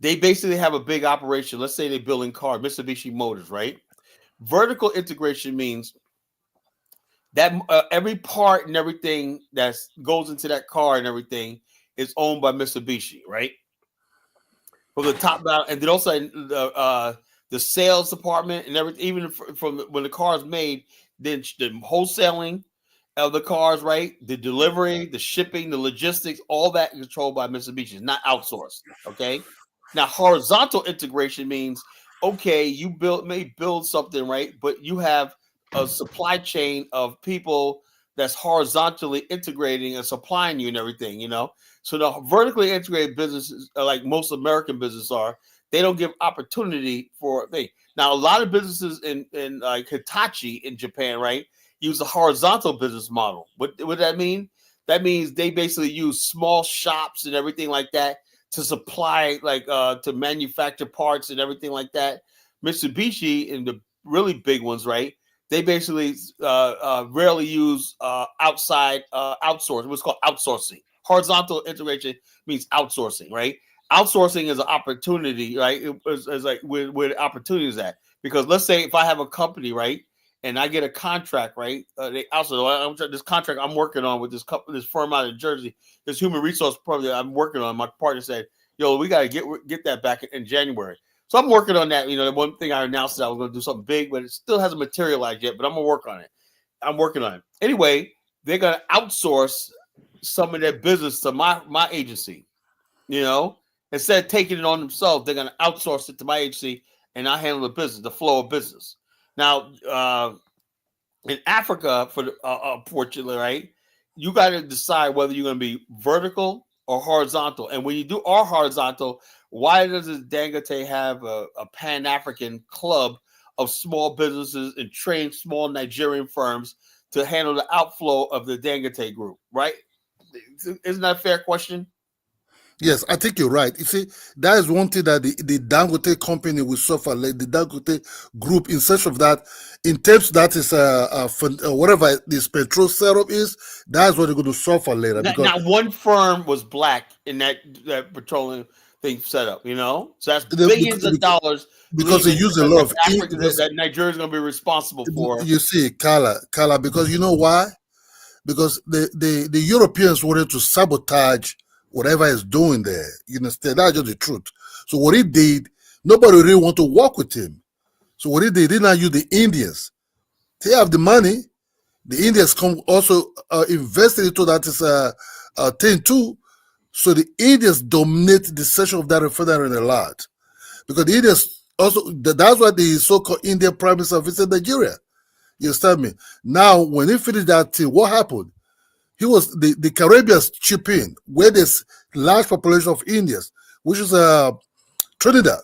They basically have a big operation. Let's say they're building cars, Mitsubishi Motors, right? Vertical integration means that every part and everything that goes into that car and everything is owned by Mitsubishi, right? From the top down, and then also the sales department and everything, even from when the car is made, then the wholesaling of the cars, right? The delivery, the shipping, the logistics, all that is controlled by Mitsubishi. It's not outsourced. Okay. Now, horizontal integration means, okay, you may build something, right? But you have a supply chain of people that's horizontally integrating and supplying you and everything, you know? So the vertically integrated businesses, like most American businesses are, they don't give opportunity for things. Now, a lot of businesses in like Hitachi in Japan, right, use a horizontal business model. What that mean? That means they basically use small shops and everything like that to supply, like to manufacture parts and everything like that. Mitsubishi and the really big ones, right? They basically rarely use outside outsourcing. What's called outsourcing. Horizontal integration means outsourcing, right? Outsourcing is an opportunity, right? It's like where opportunity is at. Because let's say if I have a company, right, and I get a contract, right? This contract I'm working on with this firm out of Jersey, this human resource program I'm working on. My partner said, "Yo, we got to get that back in January." So I'm working on that. You know, the one thing I announced that I was going to do something big, but it still hasn't materialized yet. But I'm gonna work on it. I'm working on it anyway. they're gonna outsource some of their business to my agency. You know, instead of taking it on themselves, they're gonna outsource it to my agency, and I handle the business, the flow of business. Now, in Africa, fortunately, right, you got to decide whether you're going to be vertical or horizontal. And when you do all horizontal, why does the Dangote have a Pan-African club of small businesses and train small Nigerian firms to handle the outflow of the Dangote group, right? Isn't that a fair question? Yes, I think you're right. You see, that is one thing that the Dangote company will suffer, like the Dangote group, in such of that, in terms that is whatever this petrol setup is, that's what they're going to suffer later. Not one firm was black in that petroleum thing set up, you know? So that's billions of dollars because they use a lot of that Nigeria's going to be responsible for. You see, Kala, because you know why? Because the Europeans wanted to sabotage whatever he's doing there. You understand? That's just the truth. So what he did, nobody really want to work with him. So what he did not use the Indians. They have the money. The Indians come also invested into that thing too. So the Indians dominate the session of that refinery a lot. Because the Indians also, that's why the so-called Indian Prime Minister visited Nigeria. You understand me? Now, when he finished that thing, what happened? He was the Caribbeans chip in, where there's large population of Indians, which is Trinidad,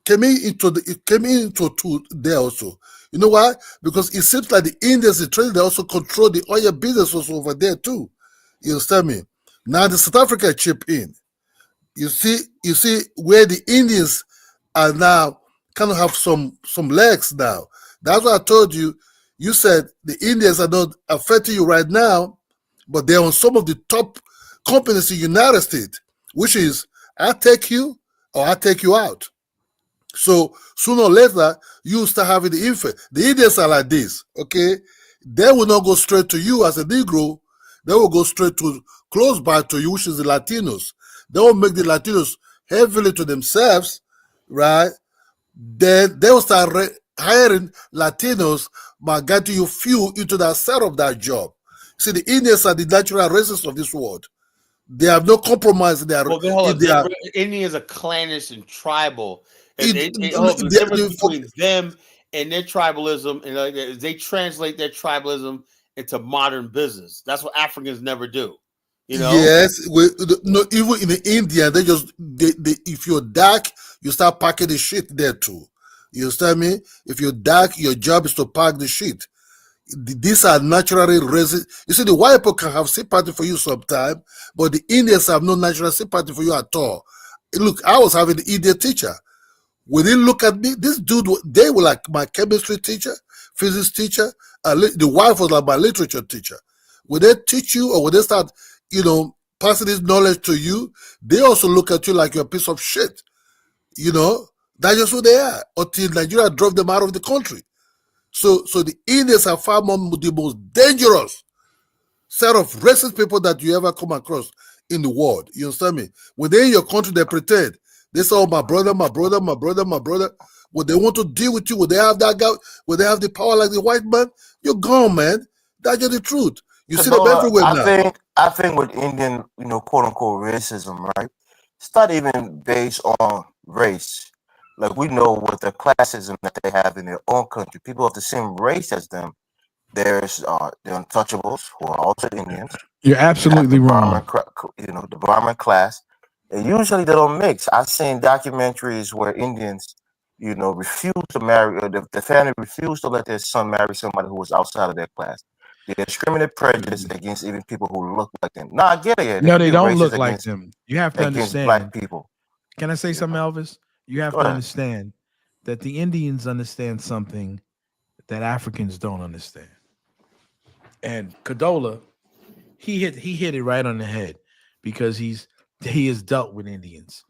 came into there also. You know why? Because it seems like the Indians in Trinidad also control the oil business also over there too. You understand me? Now the South Africa chip in. You see where the Indians are now kind of have some legs now. That's what I told you. You said the Indians are not affecting you right now, but they're on some of the top companies in the United States, which is I take you or I take you out. So sooner or later, you start having the influence. The Indians are like this, okay? They will not go straight to you as a Negro. They will go straight to close by to you, which is the Latinos. They will make the Latinos heavily to themselves, right? Then they will start hiring Latinos by getting you few into that set of that job. See, the Indians are the natural racists of this world. They have no compromise. Indians are clannish and tribal. The difference between them and their tribalism, and they translate their tribalism into modern business. That's what Africans never do. You know? Yes, even in India, they if you're dark, you start packing the shit there too. You understand me? If you're dark, your job is to pack the shit. These are naturally racist. You see, the white people can have sympathy for you sometimes, but the Indians have no natural sympathy for you at all. Look, I was having the Indian teacher. When they look at me, this dude, they were like my chemistry teacher, physics teacher, the wife was like my literature teacher. When they teach you or when they start, passing this knowledge to you, they also look at you like you're a piece of shit. That's just who they are, until Nigeria drove them out of the country. So the Indians are far more the most dangerous set of racist people that you ever come across in the world. You understand me? When they're in your country, they pretend. They say, oh, my brother, my brother, my brother, my brother. When they want to deal with you, when they have that guy, when they have the power like the white man, you're gone, man. That's just the truth. You see them everywhere now. I think with Indian, quote unquote racism, right? It's not even based on race. Like we know with the classism that they have in their own country, people of the same race as them. There's the untouchables who are also Indians. You're absolutely wrong. The Brahmin class. And usually they don't mix. I've seen documentaries where Indians, refuse to marry, or the family refused to let their son marry somebody who was outside of their class. They discriminate prejudice against even people who look like them. No, I get it. No, they don't look like them. You have to understand. Black people. Can I say something, Elvis? You have to understand that the Indians understand something that Africans don't understand. And Kadola, he hit it right on the head because he has dealt with Indians.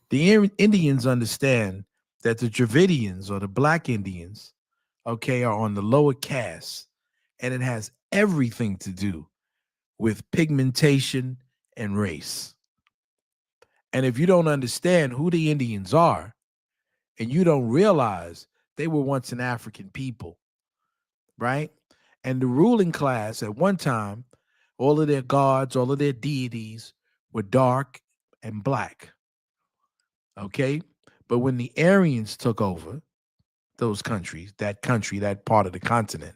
The Indians understand that the Dravidians or the Black Indians, are on the lower caste, and it has everything to do with pigmentation and race. And if you don't understand who the Indians are, and you don't realize they were once an African people, right? And the ruling class at one time, all of their gods, all of their deities were dark and black. Okay. But when the Aryans took over those countries, that part of the continent,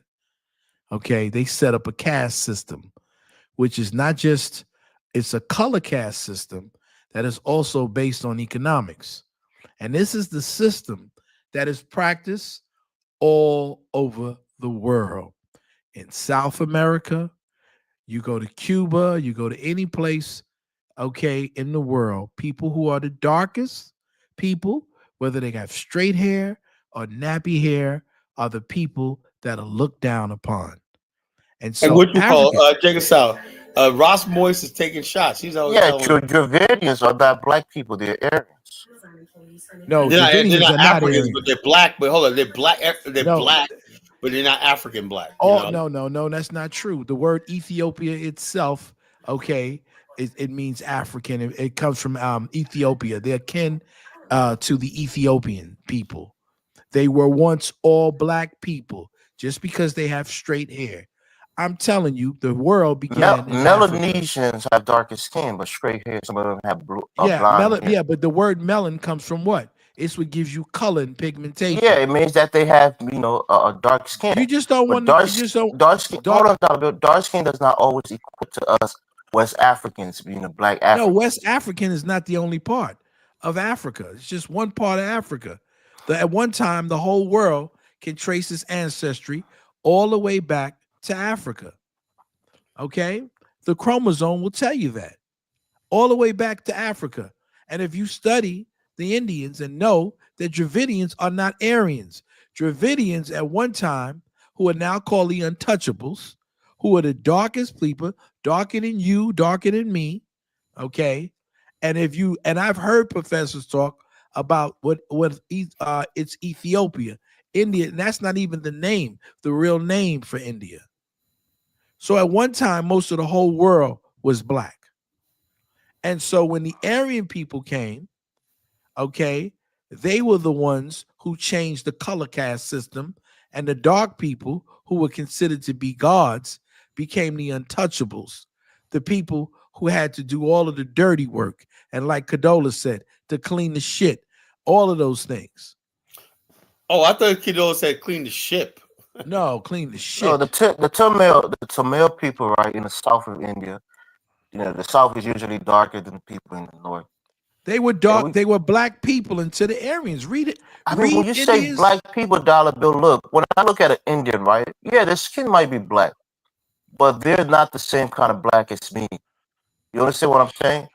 okay, they set up a caste system, which is not just, it's a color caste system that is also based on economics. And this is the system that is practiced all over the world. In South America, you go to Cuba, you go to any place, okay, in the world, people who are the darkest people, whether they got straight hair or nappy hair, are the people that are looked down upon. And so what you call Africans, check us out. Ross Moyes is taking shots. He's always telling Dravidians are not black people, they're Aryans. no, they're Dravidians not are not Africans, but Aryan. they're black. But hold on, they're black. They're No, black, but they're not African black. oh no, that's not true. The word Ethiopia itself, okay, it means African. It comes from Ethiopia. They're kin to the Ethiopian people. They were once all black people just because they have straight hair. I'm telling you, the world began in Melanesians have darker skin, but straight hair. Some of them have blonde hair. Yeah, but the word melon comes from what? It's what gives you color and pigmentation. Yeah, it means that they have, a dark skin. You just don't want dark, to. You just don't. Dark skin. Hold on, Dollar. Dark skin does not always equate to us West Africans being a black African. No, West African is not the only part of Africa. It's just one part of Africa. At one time, the whole world can trace its ancestry all the way back to Africa. Okay? The chromosome will tell you that. All the way back to Africa. And if you study the Indians and know that Dravidians are not Aryans, Dravidians at one time, who are now called the untouchables, who are the darkest people, darker than you, darker than me, okay? And I've heard professors talk about what it's Ethiopia, India, and that's not even the name, the real name for India. So at one time, most of the whole world was black. And so when the Aryan people came, okay, they were the ones who changed the color caste system, and the dark people who were considered to be gods became the untouchables, the people who had to do all of the dirty work, and like Kadola said, to clean the shit, all of those things. Oh, I thought Kadola said clean the ship. No, clean the shit. No, the Tamil people, right, in the south of India, the south is usually darker than the people in the north. They were dark. They were black people until the Aryans. Read it. I mean, when you say black people, Dollar Bill, look, when I look at an Indian, right, yeah, their skin might be black, but they're not the same kind of black as me. You understand what I'm saying?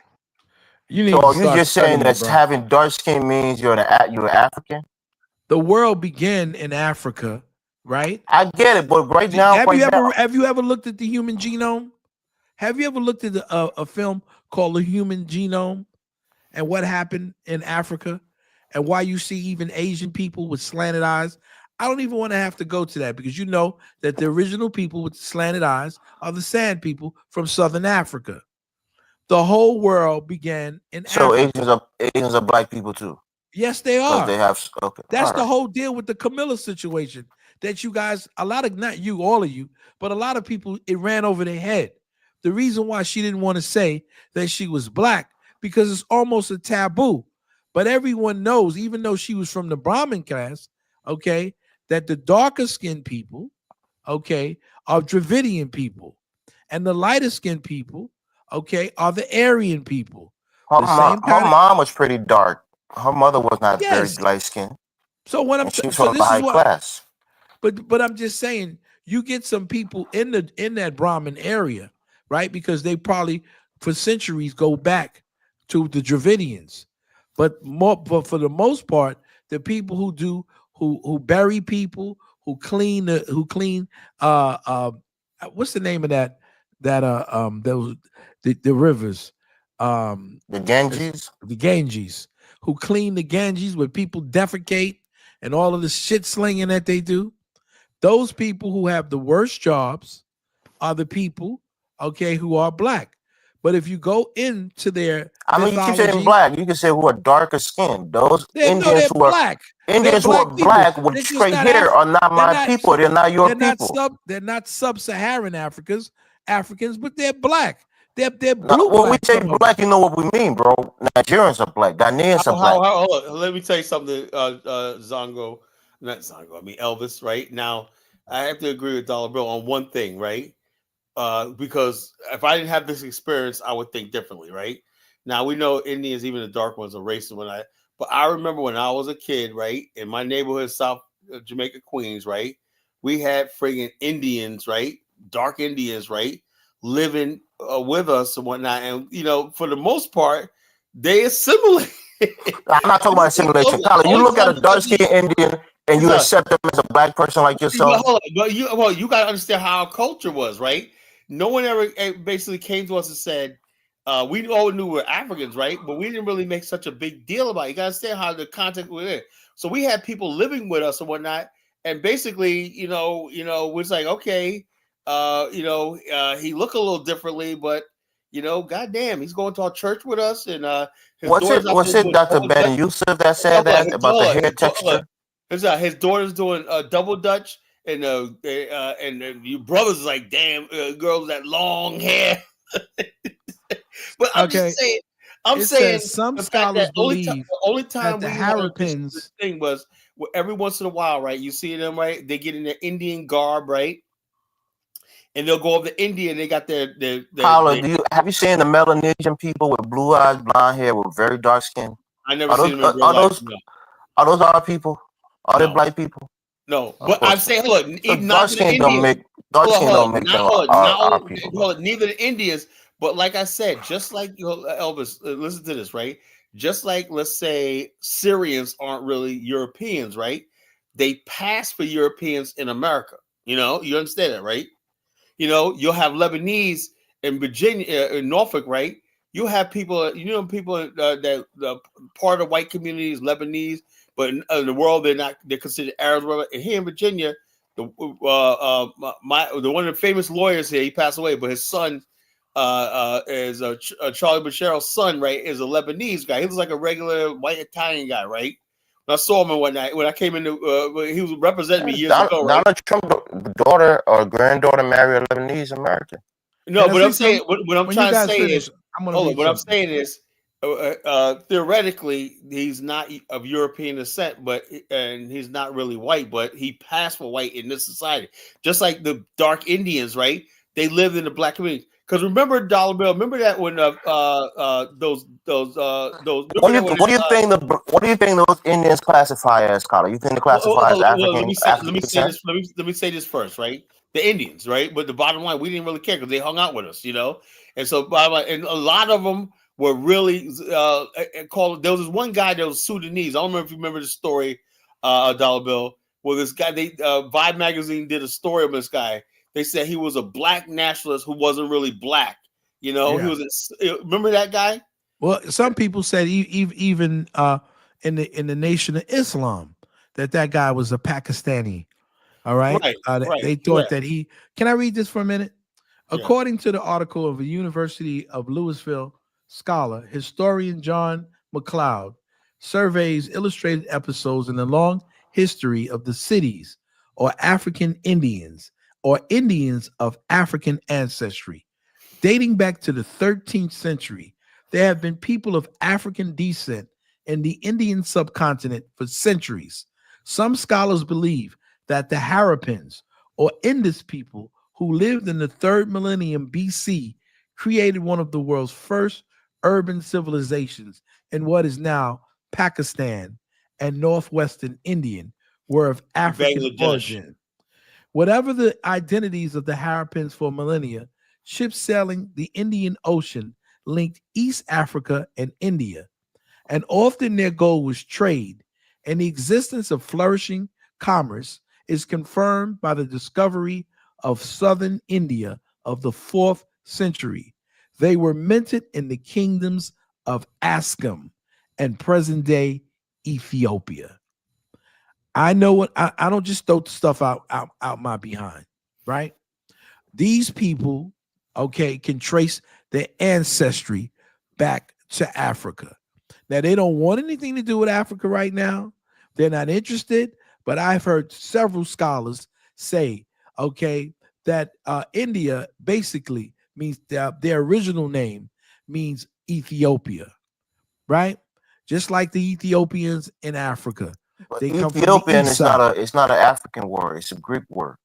So you're just saying that having dark skin means you're African? The world began in Africa, right? I get it, but have you ever looked at the human genome? Have you ever looked at a film called The Human Genome and what happened in Africa and why you see even Asian people with slanted eyes? I don't even want to have to go to that because you know that the original people with slanted eyes are the Sand people from Southern Africa. The whole world began in Africa. So Asians are black people too? Yes, they are. They have, okay. That's the whole deal with the Camilla situation that you guys, not you, all of you, but a lot of people, it ran over their head. The reason why she didn't want to say that she was black, because it's almost a taboo. But everyone knows, even though she was from the Brahmin class, okay, that the darker skinned people, okay, are Dravidian people. And the lighter skinned people, okay, are the Aryan people. Her mom was pretty dark. Her mother was not very light skinned. So what I'm saying, so this high class. But I'm just saying, you get some people in that Brahmin area, right? Because they probably for centuries go back to the Dravidians. But for the most part, the people who bury people, who clean what's the name of that the rivers, the Ganges, who clean the Ganges where people defecate and all of the shit slinging that they do. Those people who have the worst jobs are the people, okay, who are black. But if you go into their I mean, you keep saying mythology, black. You can say who are darker skinned. Those they're Indians who are black. Indians who are Black people. black with They're just straight not hair are not they're my not people. They're not your people. they're not sub-Saharan Africans, but they're black. They're Now, blue when we black. say Some of them. black, you know what we mean, bro. Nigerians are black. Ghanaians are black. Let me tell you something, Zongo, not Zongo. I mean Elvis. Right now, I have to agree with Dollar Bill on one thing, right? Because if I didn't have this experience, I would think differently, right? Now we know Indians, even the dark ones, are racist. But I remember when I was a kid, right, in my neighborhood, South Jamaica, Queens, right, we had friggin' Indians, right, dark Indians, right, living with us and whatnot, and for the most part, they assimilate. I'm not talking about assimilation. Tyler, you look at a dark skinned Indian and you accept them as a black person like yourself. But you got to understand how our culture was, right? No one ever basically came to us and said, we all knew we're Africans, right? But we didn't really make such a big deal about it. You got to understand how the context was in. So we had people living with us and whatnot. And basically, was like, okay, he looked a little differently, but, goddamn, he's going to our church with us. And his was it Dr. Ben Yusuf that said that about the hair texture? His daughter's doing double Dutch. And your brother's like, damn, girls that long hair. But I'm just saying. I'm saying some scholars believe the only time that we the Harapins this thing was every once in a while, right? You see them, right? They get in their Indian garb, right? And they'll go over to India and they got their Paula, have you seen the Melanesian people with blue eyes, blonde hair, with very dark skin? I never seen them in real life. Are those our people? Are they black people? No, but I'm saying, look, dark skin don't make them our people. Neither the Indians, but like I said, just like Elvis, listen to this, right? Just like, let's say, Syrians aren't really Europeans, right? They pass for Europeans in America. You understand that, right? You'll have Lebanese in Virginia, in Norfolk, right? You have people, people that part of the white community is Lebanese, but in the world they're considered Arabs. And here in Virginia, the one of the famous lawyers here, he passed away, but his son is Charlie Bachero's son, right? Is a Lebanese guy. He was like a regular white Italian guy, right? I saw him when I came into he was representing me years ago. Right? Donald Trump's daughter or granddaughter married a Lebanese American. No, but I'm saying what I'm trying to say is, what I'm saying is, theoretically, he's not of European descent, and he's not really white, but he passed for white in this society, just like the dark Indians, right? They lived in the black community. Because remember, Dollar Bill, remember that when those. What do you think those Indians classify as, Carter? You think they classify as African? Let me say this first, right? The Indians, right? But the bottom line, we didn't really care because they hung out with us, And so, and a lot of them were really called. There was this one guy that was Sudanese. I don't remember if you remember the story, Dollar Bill. Well, this guy, Vibe magazine did a story of this guy. They said he was a black nationalist who wasn't really black. He was. Remember that guy? Well, some people said even in the Nation of Islam that guy was a Pakistani. All right. They thought that he. Can I read this for a minute? Yeah. According to the article of a University of Louisville scholar, historian John McLeod surveys illustrated episodes in the long history of the cities or African Indians or Indians of African ancestry. Dating back to the 13th century, there have been people of African descent in the Indian subcontinent for centuries. Some scholars believe that the Harapins, or Indus people who lived in the 3rd millennium BC, created one of the world's first urban civilizations in what is now Pakistan and northwestern India, were of African origin. Whatever the identities of the Harapins for millennia, ships sailing the Indian Ocean linked East Africa and India, and often their goal was trade, and the existence of flourishing commerce is confirmed by the discovery of southern India of the 4th century. They were minted in the kingdoms of Ascom and present-day Ethiopia. I know what I don't just throw stuff out my behind, right? These people, okay, can trace their ancestry back to Africa. Now, they don't want anything to do with Africa right now. They're not interested, but I've heard several scholars say, okay, that India basically means their original name means Ethiopia, right? Just like the Ethiopians in Africa. But They come Ethiopian from the east side. it's not an African word, it's a Greek word.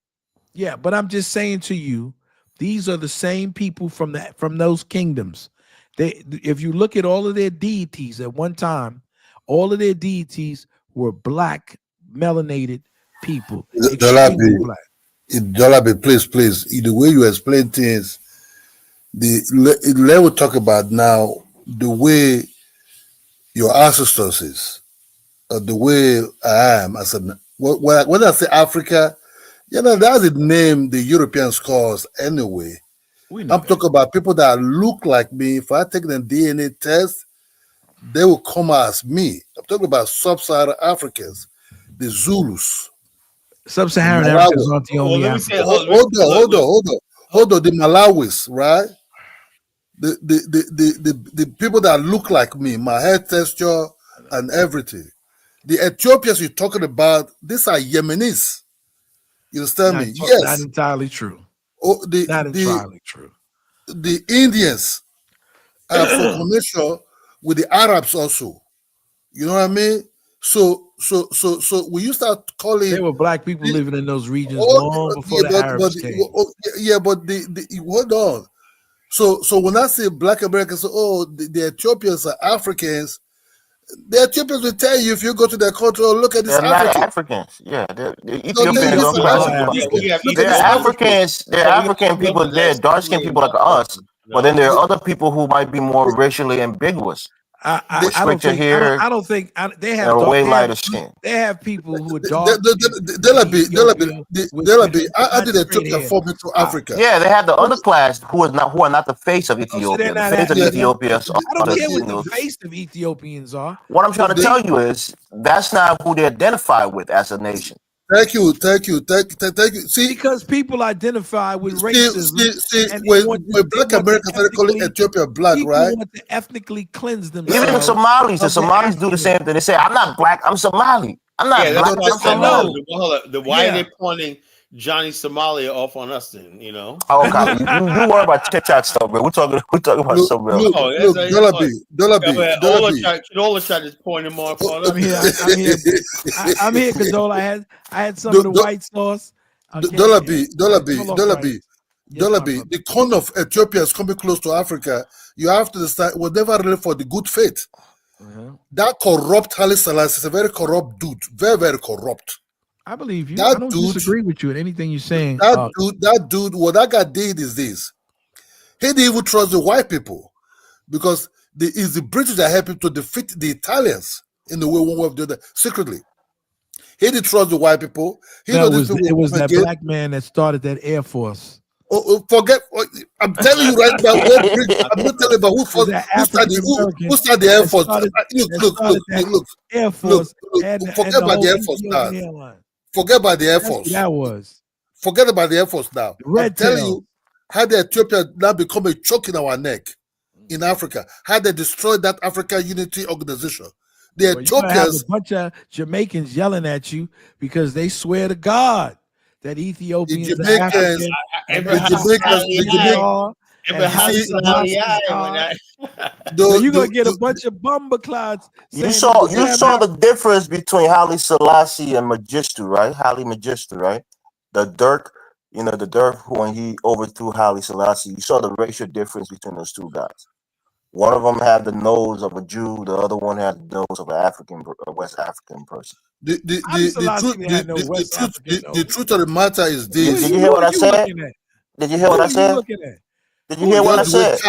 Yeah, but I'm just saying to you, these are the same people from those kingdoms. If you look at all of their deities at one time, all of their deities were black, melanated people. Extremely black. Dolabi, please, the way you explain things, let me talk about now the way your ancestors is, the way I am as a. When I say Africa, that's the name the Europeans call us anyway. I'm talking about people that look like me. If I take the DNA test, they will come as me. I'm talking about sub-Saharan Africans, the Zulus. Sub-Saharan Africans aren't the only Africans. Hold on, the Malawis, right? The people that look like me, my hair texture and everything. The Ethiopians you're talking about, these are Yemenis. You understand me? Yes. Not entirely true. Not entirely true. The Indians are for connection with the Arabs also. You know what I mean? So when you start calling, there were black people living in those regions long before the Arabs came. Hold on. So when I say Black Americans, the Ethiopians are Africans. The Ethiopians will tell you if you go to their country, look at this Africans. Yeah, the Ethiopians don't classify. They're Africans. They're African people. They're dark-skinned people like us. But then there are other people who might be more racially ambiguous. I don't think they have way lighter skin. They have people who are dark. They'll be. How did Ethiopia form into Africa? Yeah, they have the other class who are not the face of Ethiopia. The face of Ethiopia. I don't care what the face of Ethiopians are. What I'm trying to tell you is that's not who they identify with as a nation. Thank you. See, because people identify with racism. When Black Americans are calling Ethiopia black, right? Want to ethnically cleanse themselves. Even the Somalis do the same thing. They say, "I'm not black. I'm Somali. I'm not black. I'm Somali." Why are they pointing Johnny Somalia off on us then? You know? Oh God, you worry about TikTok stuff, bro. We're talking about something else. Condola tried to point him off on us. I'm here, Condola. I had some of the white sauce. Dolabi. The corn of Ethiopia is coming close to Africa. You have to decide whatever really for the good faith. That corrupt Haile Selassie is a very corrupt dude. Very, very corrupt. I believe you. I don't disagree with you in anything you're saying. That dude, what that guy did is this. He didn't even trust the white people because it's the British that helped him to defeat the Italians in the way one way or the other secretly. He didn't trust the white people. It was that black man that started that Air Force. Forget. I'm telling you right now. I'm not telling you about who started the Air Force. Look. Air Force. Forget about the Air Force now. Forget about the Air Force. That was. Forget about the Air Force now. I'm telling you how the Ethiopia now become a choke in our neck in Africa. How they destroyed that African Unity Organization. The Ethiopians. Have a bunch of Jamaicans yelling at you because they swear to God that Ethiopians are African. So you're gonna get a bunch of bumbleclods. You saw the difference between Haile Selassie and Mengistu, right? Haile Mengistu, right? The Dirk when he overthrew Haile Selassie. You saw the racial difference between those two guys. One of them had the nose of a Jew. The other one had the nose of a West African person. The truth of the matter is this. Did you hear what I said? Did you hear what I said? Did you hear what I said?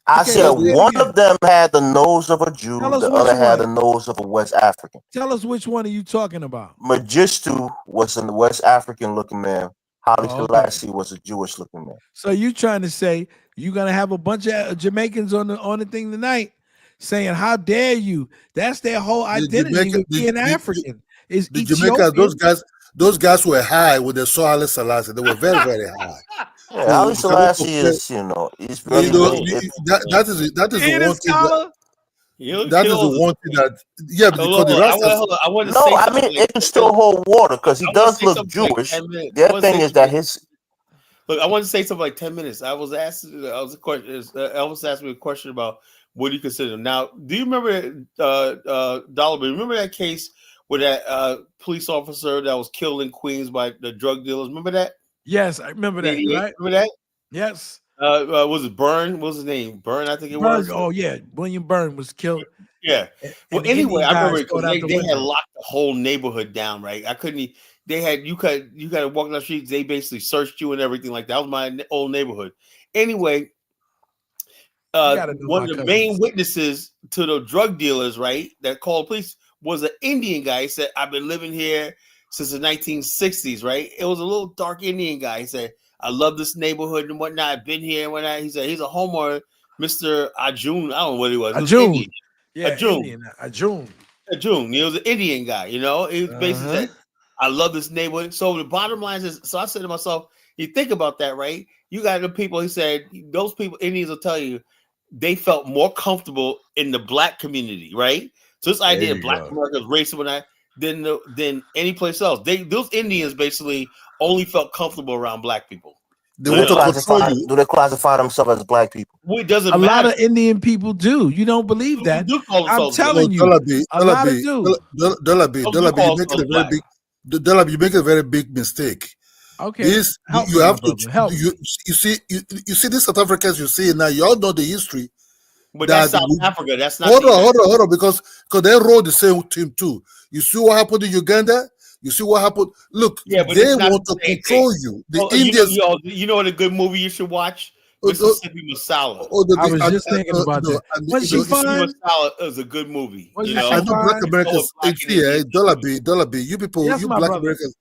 I said one of them had the nose of a Jew, the other had the nose of a West African. Tell us which one are you talking about? Mengistu was a West African looking man. Haile Selassie was a Jewish looking man. So you trying to say you're gonna have a bunch of Jamaicans on the thing tonight saying, "How dare you?" That's their whole identity being African. The Jamaicans, those guys were high when they saw Haile Selassie. They were very, very high. Yeah, So Ali you cannot Selassie compare. is, he's You really know, been. that is the Hear one this thing that scholar? He'll that is the kill one thing that because the Rastas. I want to No, say I something mean like it can still hold water because he I want to does say look something like Jewish. 10 minutes. I The other want to thing say is something that like his look. I want to say something like 10 minutes. I was asked. I was a question. Elvis asked me a question about what do you consider them. Now, do you remember Dollar? Remember that case with that police officer that was killed in Queens by the drug dealers? Remember that? Yes, I remember that. Right? Remember that? Yes. Was it Byrne? What was his name? Byrne, I think it Byrne. was. Oh yeah, William Byrne was killed. Yeah. Well, And the anyway, Indian I guys remember throw because it out the they had window. locked the whole neighborhood down, right? I couldn't. They had you could walk down the streets. They basically searched you and everything like that. That was my old neighborhood. Anyway, You got to know one my of the main cousins. witnesses to the drug dealers, right, that called police was an Indian guy. He said, "I've been living here since the 1960s." Right? It was a little dark Indian guy. He said, "I love this neighborhood and whatnot. I've been here and whatnot." He said, "He's a homeowner, Mr. Ajun. I don't know what he was. He A was June. Indian. Yeah, Ajun. Indian. A June. June. He was an Indian guy, He basically Uh-huh. said, I love this neighborhood. So the bottom line is, so I said to myself, you think about that, right? You got the people, he said, those people, Indians will tell you, they felt more comfortable in the black community, right? So this There idea of you black go. America is racist when than any place else. Those Indians basically only felt comfortable around black people. They do You they want to know, control classify you. do they classify themselves as black people? well, it A doesn't lot matter. of Indian people do. You don't believe Some that? do call I'm themselves black. No, telling you, Dolabi, a lot of Dolabi, do. Some do Dolabi, you call making a themselves very black. big, Dolabi, you making a very big mistake. Okay, This help you me, my have to brother. Help me. you see you see these South Africans you see now. You all know the history But that's that South we, Africa. That's not the United hold on, because they roll the same team too. You see what happened in Uganda. You see what happened. Look, Yeah, but they it's not want the to same thing. control you. The Oh, Indians, you know what a good movie you should watch? uh, uh, Mississippi Masala. I was just thinking about that. Was she Mississippi fine? Masala is a good movie. Wasn't I she know Black fine? It's so Americans. black and See, Indian. Dollar B, you people, Yes, you my Black brother. Americans,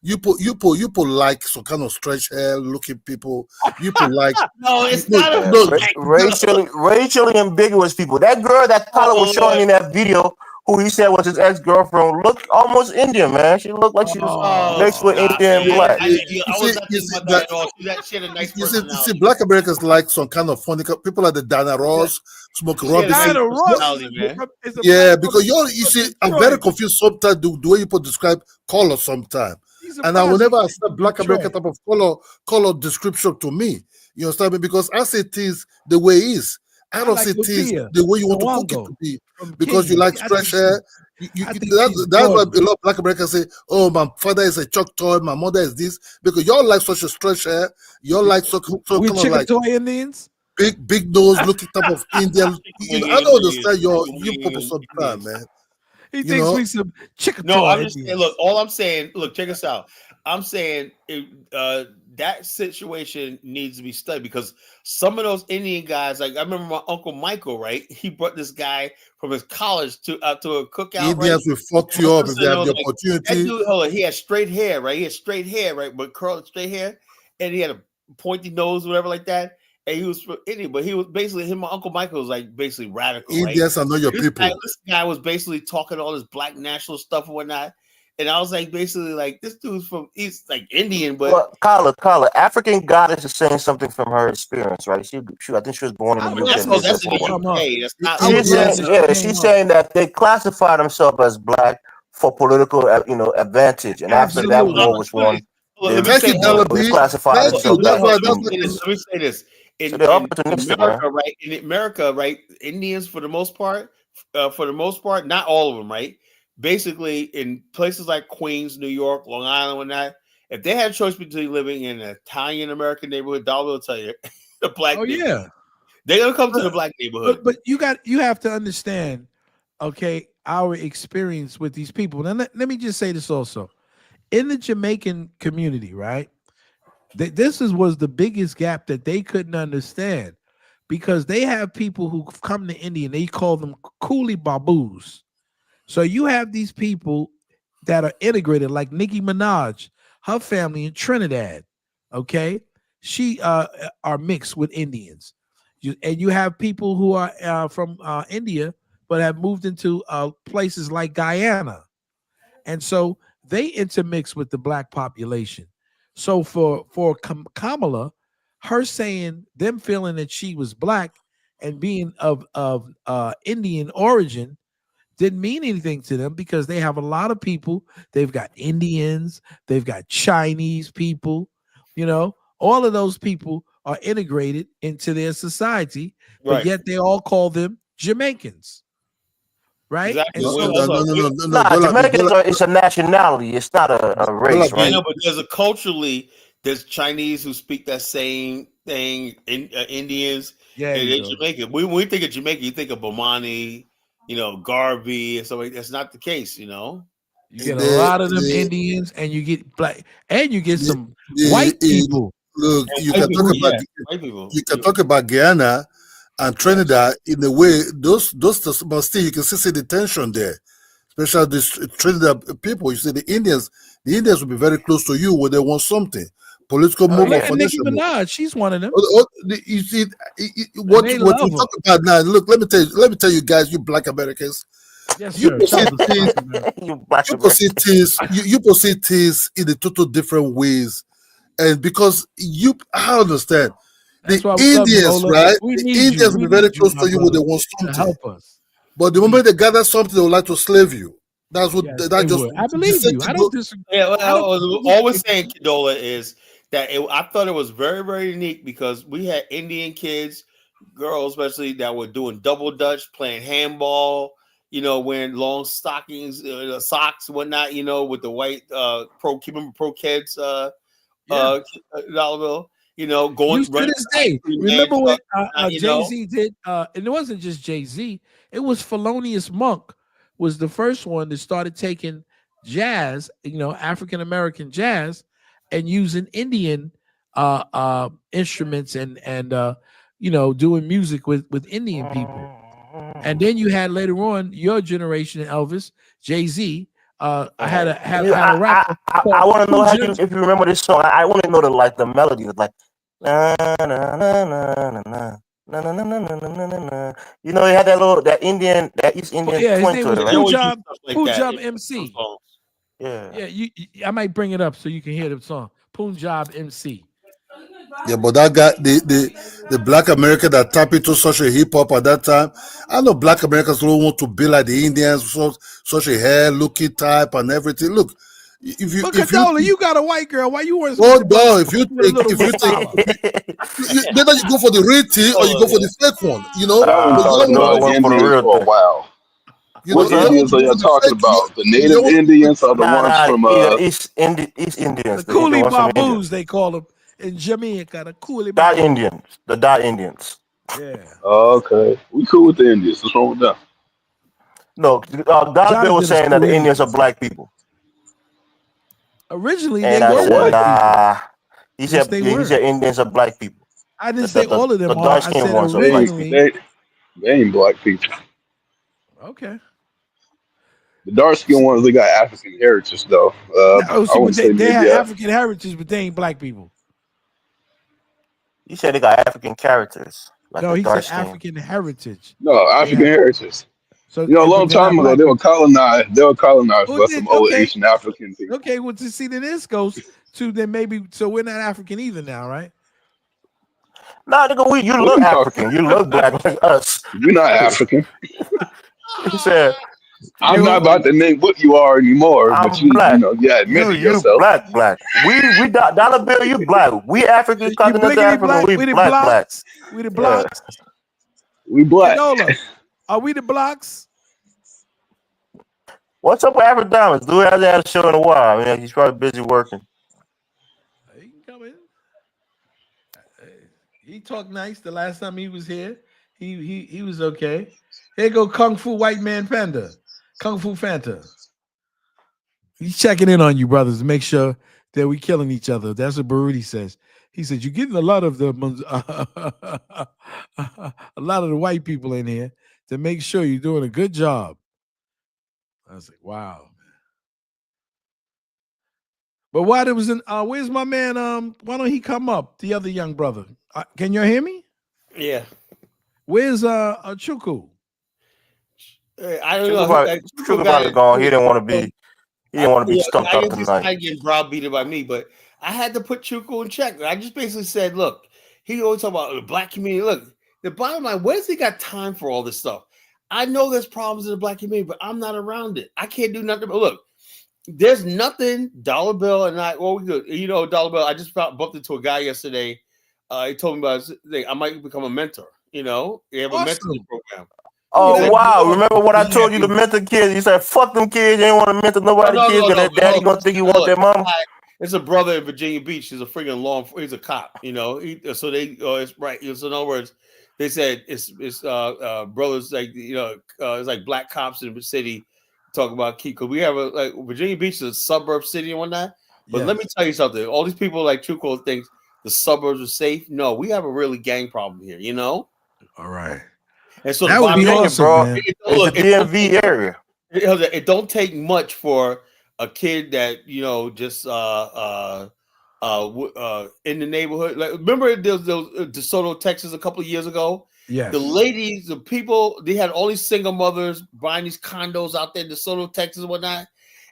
you put like some kind of stretch hair looking people. You put like No, it's no, not a no, Racially ambiguous people. That girl that Tyler was showing in that video, who he said was his ex-girlfriend, looked almost Indian, man. She looked like she was Oh, mixed with stop, Indian and man. black. I was not you thinking see about that that at all. She had a nice you see personality. Black Americans like some kind of funny people like the Dana Ross, Smoke She had a nice Robinson. Diana Ross personality, man. is a black Yeah, because woman you from see, I'm very Detroit. confused sometimes the way people describe color sometimes. She's a And I will never prostitute accept from Black American Detroit. type of color description to me. You understand me? Because I say things the way it is. I I don't like say things Lucia the way you want to cook it Nwango to be. from Because you Kenya. like stretch hair. I think she's That's why gorgeous. a lot of Black Americans say, "Oh, my father is a Choctaw, my mother is this," because y'all like such a stretch hair. Y'all like so We kind of like Chickasaw Indians. big nose looking type of Indian. I don't understand you people sometimes, Indians. man. He You thinks know, we some No, Chickasaw I'm just saying. Indians. Look, all I'm saying. Look, check us out. I'm saying that situation needs to be studied because some of those Indian guys, like I remember my uncle Michael, right? He brought this guy from his college to a cookout, right? Indians will fuck you My up if they sister have was the like, that opportunity. dude, hold on, he had straight hair, right? He had straight hair, right? But curly straight hair, and he had a pointy nose, whatever, like that. And he was from India, but he was basically him. My uncle Michael was like basically radical, right? Indians are not your people. This guy was basically talking all this black national stuff and whatnot. And I was like, basically, like, this dude's he's like Indian, but Well, Carla, African goddess is saying something from her experience, right? I think she was born in I the was UK letting and this lived there that's sister in for a while. the come up. UK. That's not. I was She's letting saying, this yeah, shit she's came up. saying that they classify themselves as black for political, advantage, and after that Absolutely. war was won, Let me they've Thank say, you, Della they B. classify Thank you. themselves That's back why. let as me That's say Indians. this. Let me say this. So they're In opportunistic, America, man. right? In America, right? Indians, for the most part, not all of them, right? Basically, in places like Queens, New York, Long Island, and that, if they had a choice between living in an Italian American neighborhood, Dollar will tell you, the black Oh neighborhood, yeah. they're gonna come to the black neighborhood. But you have to understand, okay, our experience with these people. And let me just say this also. In the Jamaican community, right? This was the biggest gap that they couldn't understand because they have people who come to India and they call them coolie babus. So you have these people that are integrated, like Nicki Minaj, her family in Trinidad. Okay, she are mixed with Indians, and you have people who are from India but have moved into places like Guyana, and so they intermix with the black population. So for Kamala, her saying, them feeling that she was black and being of Indian origin didn't mean anything to them, because they have a lot of people. They've got Indians, they've got Chinese people, all of those people are integrated into their society, but yet they all call them Jamaicans. Right? Exactly. And so, Jamaicans it's a nationality. It's not a race, right? Yeah, but there's Chinese who speak that same thing, Indians, and in Jamaica. When we think of Jamaica, you think of Bomani, Garvey, and so that's not the case, You get a lot of them Indians, and you get black, and you get some white people. Look, you can talk about Guyana and Trinidad in a way. Those but still you can still see the tension there, especially this Trinidad people. You see the Indians will be very close to you when they want something. Political movement. And Nicki Minaj, she's one of them. You see what you talk about now. Look, let me tell you guys, you Black Americans. Yes, you sir. perceive things in a total different ways, and because I understand. The Indians, right? The Indians will be very close to you when they want something. Help us. But the moment they gather something, they would like to slave you. That's what that just. I believe you. I don't disagree. Yeah, what I was always saying, Kidola, is that I thought it was very, very unique, because we had Indian kids, girls especially, that were doing double dutch, playing handball, wearing long stockings, socks, whatnot, with the white pro kids dollar bill. Going to this day. Remember when Jay-Z did, and it wasn't just Jay-Z, it was Thelonious Monk was the first one that started taking jazz, African American jazz, and using Indian instruments and doing music with Indian people. And then you had later on your generation, Elvis, Jay-Z. I had a rapper. I want to know if you remember this song. I want to know the melody, like na na na na na na. No. It had that East Indian twin to it, right? Punjab MC. Yeah. I might bring it up so you can hear the song. Punjab MC. Yeah, but that guy, the Black American that tap into such a hip hop at that time, I know Black Americans don't want to be like the Indians, such a hair looking type and everything. Look, you got a white girl. Why you weren't? Well, no. If you take, either you go for the real tea or you go for the fake one. For the real for a while. What Indians are you talking about? The native Indians or the ones from East Indians? The Coolie Baboos, they call them in Jamaica. The Coolie Baboos. The Dot Indians. Yeah. Okay, we cool with the Indians. What's wrong with that? No, Dollar Bill was saying that the Indians are black people. Originally, they were. He said Indians are black people. I didn't say all of them. The dark skinned ones are originally. They ain't black people. Okay. The dark skinned ones, they got African heritage, though. They have African heritage, but they ain't black people. You said they got African characters. No, he said African heritage. No, African heritage. So a long time ago, they were colonized. They were colonized by some old Asian African people. Okay, well, to see that this goes to then maybe so we're not African either now, right? Nah, nigga, you look African. You look black like us. You're not African. He said, I'm not about to name what you are anymore, but you admit it yourself. Black. We Dollar Bill, you black. We African, continental African, we black. We the blacks. We black. Are we the blocks? What's up with Afro Diamonds? Dude hasn't had a show in a while. I mean, he's probably busy working. He can come in. He talked nice the last time he was here. He was okay. Here go Kung Fu White Man Panda. Kung Fu Fanta. He's checking in on you, brothers, to make sure that we killing each other. That's what Baruti says. He said, you're getting a lot of the white people in here to make sure you're doing a good job. I was like, wow. But why there was where's my man? Why don't he come up? The other young brother. Can you hear me? Yeah. Where's Chuku? I don't know. Chuku probably gone. He didn't want to be. He didn't want to be stuck up tonight. I get browbeaten by me, but I had to put Chuku in check. I just basically said, look, He always talk about the black community. Look, the bottom line, where's he got time for all this stuff? I know there's problems in the black community, but I'm not around it. I can't do nothing. But look, there's nothing. Dollar Bill and I. Well, we good. You know, Dollar Bill. I just bumped into a guy yesterday. He told me about his thing. I might become a mentor. You know, they have a mentoring program. Oh wow! Remember what I told you to mentor kids? You said, "Fuck them kids. You ain't want to mentor nobody kids because that daddy gonna think you want their mama." It's a brother in Virginia Beach. He's a freaking he's a cop. You know, so they. It's right. So in other words, they said it's brothers like it's like black cops in the city talk about key because we have Virginia Beach is a suburb city and whatnot. But let me tell you something. All these people like Chuko think the suburbs are safe. No, we have a really gang problem here. You know. All right. And so that would be awesome, bro. Man. It's the DMV area. It don't take much for a kid that just in the neighborhood. Like remember those DeSoto, Texas, a couple of years ago. Yes. The ladies, the people, they had all these single mothers buying these condos out there in DeSoto, Texas, and whatnot.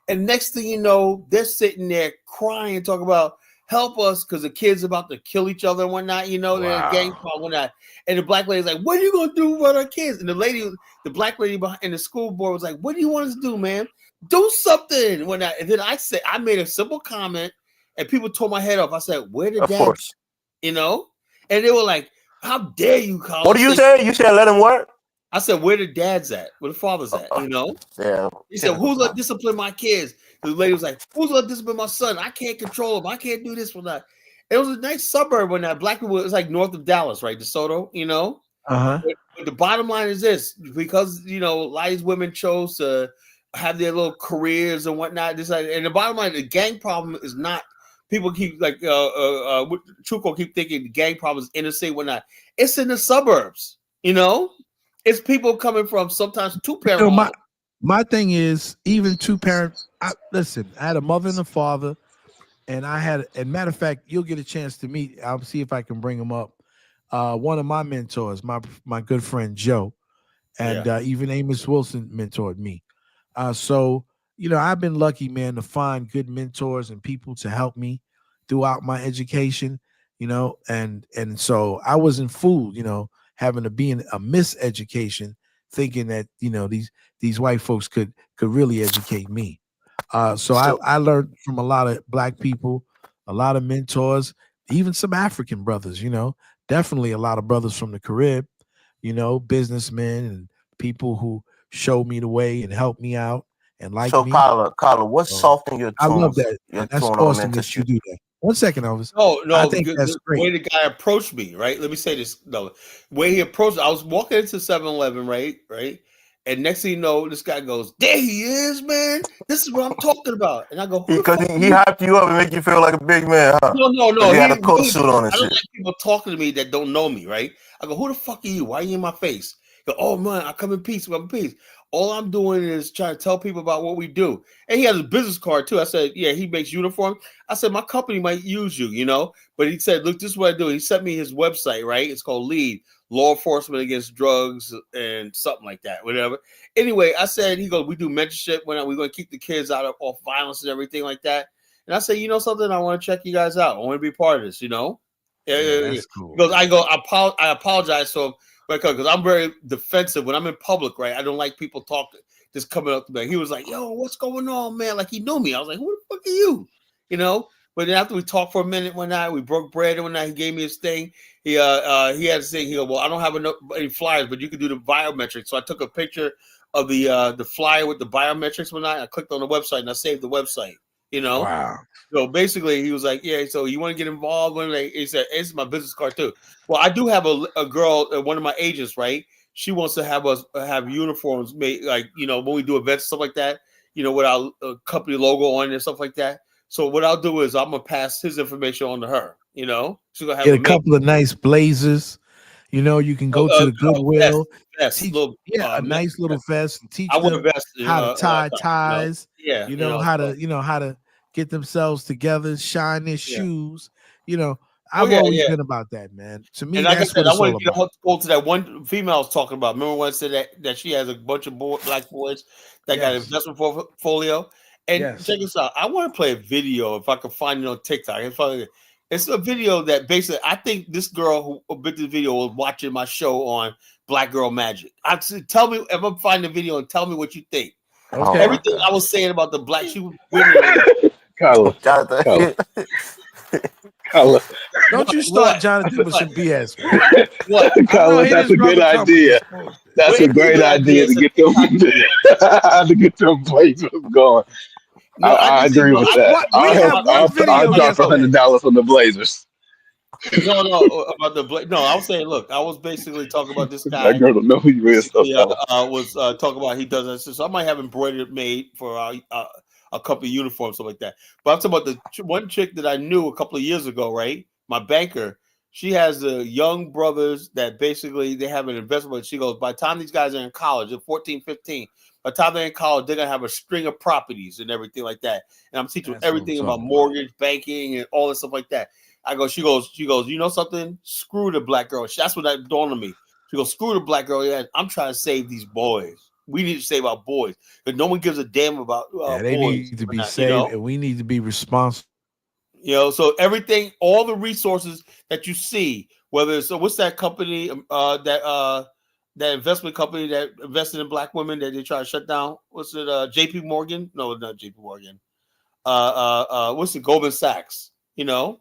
And next thing you know, they're sitting there crying, talking about help us because the kids about to kill each other and whatnot. You know, they're a gang problem, whatnot. And the black lady's like, "What are you gonna do with our kids?" And the black lady behind the school board was like, "What do you want us to do, man? Do something." And then I made a simple comment, and people tore my head off. I said, "Where the dads?" You know, and they were like, "How dare you, Colin?" What do you say? You said let him work. I said, "Where the dads at? Where the fathers at?" You know. Yeah. He said, "Who's gonna discipline my kids?" The lady was like, "Who's gonna discipline my son? I can't control him. I can't do this for that." It was a nice suburb when that black people. It was like north of Dallas, right? DeSoto, you know. But the bottom line is this: because a lot of these women chose to have their little careers and whatnot. And the bottom line, the gang problem is not. People keep Chuko keep thinking the gang problem is interstate, whatnot. It's in the suburbs, you know. It's people coming from sometimes two-parent. My thing is even two-parent. Listen, I had a mother and a father, and matter of fact, you'll get a chance to meet. I'll see if I can bring him up. One of my mentors, my good friend Joe, and even Amos Wilson mentored me. So I've been lucky, man, to find good mentors and people to help me throughout my education. And so I wasn't fooled, having to be in a miseducation, thinking that these white folks could really educate me. So I learned from a lot of black people, a lot of mentors, even some African brothers. Definitely a lot of brothers from the Caribbean, businessmen and people who showed me the way and helped me out and like me. So, Carla, what's softening your tune? I love that. That's awesome that you do that. 1 second, Elvis. No, I think that's great. The way the guy approached me, right? Let me say this. No, the way he approached, I was walking into 7-Eleven, right? And next thing you know, this guy goes, "There he is, man. This is what I'm talking about." And I go, because he hyped you up and make you feel like a big man, huh? No. He had a coat suit on and I don't shit. like people talking to me that don't know me, right? I go, "Who the fuck are you? Why are you in my face?" He go, "Oh man, I come in peace. I'm in peace. All I'm doing is trying to tell people about what we do." And he has a business card too. I said, "Yeah, he makes uniform." I said, "My company might use you, But he said, "Look, this is what I do." He sent me his website, right? It's called LEAD, Law Enforcement Against Drugs and something like that, whatever. Anyway, I said, he goes, "We do mentorship. We're going to keep the kids out of violence and everything like that." And I said, "You know something? I want to check you guys out. I want to be part of this, Yeah, that's cool. Because I apologize to him because I'm very defensive when I'm in public, right? I don't like people talking, just coming up to me. He was like, "Yo, what's going on, man?" Like he knew me. I was like, "Who the fuck are you?" But then after we talked for a minute one night, we broke bread and one night he gave me his thing. He had his thing. He goes, "Well, I don't have any flyers, but you can do the biometrics." So I took a picture of the flyer with the biometrics one night. I clicked on the website and I saved the website. Wow. So basically, he was like, "Yeah, so you want to get involved?" He said, "It's my business card too." Well, I do have a girl, one of my agents, right? She wants to have us have uniforms made, like when we do events, stuff like that. With our company logo on it and stuff like that. So what I'll do is I'm gonna pass his information on to her. She's gonna have get a couple of nice blazers. You can go to the Goodwill. Vest, a nice little vest and teach them how to tie ties. How to get themselves together, shine their shoes. I've always been about that, man. To me, that's what it's all about. I want to that one female I was talking about. Remember when I said that she has a bunch of black boys that got an investment portfolio? And check this out. I want to play a video if I can find it on TikTok. It's a video that basically, I think this girl who did the video was watching my show on Black Girl Magic. I said, tell me if I'm finding the video and tell me what you think. Okay. Everything I was saying about the black, she was winning. Carla. Don't you start Jonathan with some BS. What? Carla, that's a good idea. That's a great idea to get them to get them placements going. No, I agree with that. I'll drop $100 on the Blazers. No, about the no. I was saying, look, I was basically talking about this guy. That girl don't know who you is. Was talking about he does that. So I might have embroidered made for a couple of uniforms, something like that. But I'm talking about the one chick that I knew a couple of years ago, right? My banker. She has the young brothers that basically they have an investment. She goes, by the time these guys are in college, they're 14, 15, by the time they're in college, they're going to have a string of properties and everything like that. And I'm teaching everything about mortgage, banking, and all this stuff like that. I go, she goes, you know something? Screw the black girl. That's what that dawned on me. She goes, screw the black girl. Yeah, I'm trying to save these boys. We need to save our boys. Because no one gives a damn about they boys. Need to be saved, and we need to be responsible. You know, so everything, all the resources that you see, whether it's what's that company that investment company that invested in black women that they try to shut down? What's it? JP Morgan? No, not JP Morgan. What's it? Goldman Sachs. You know,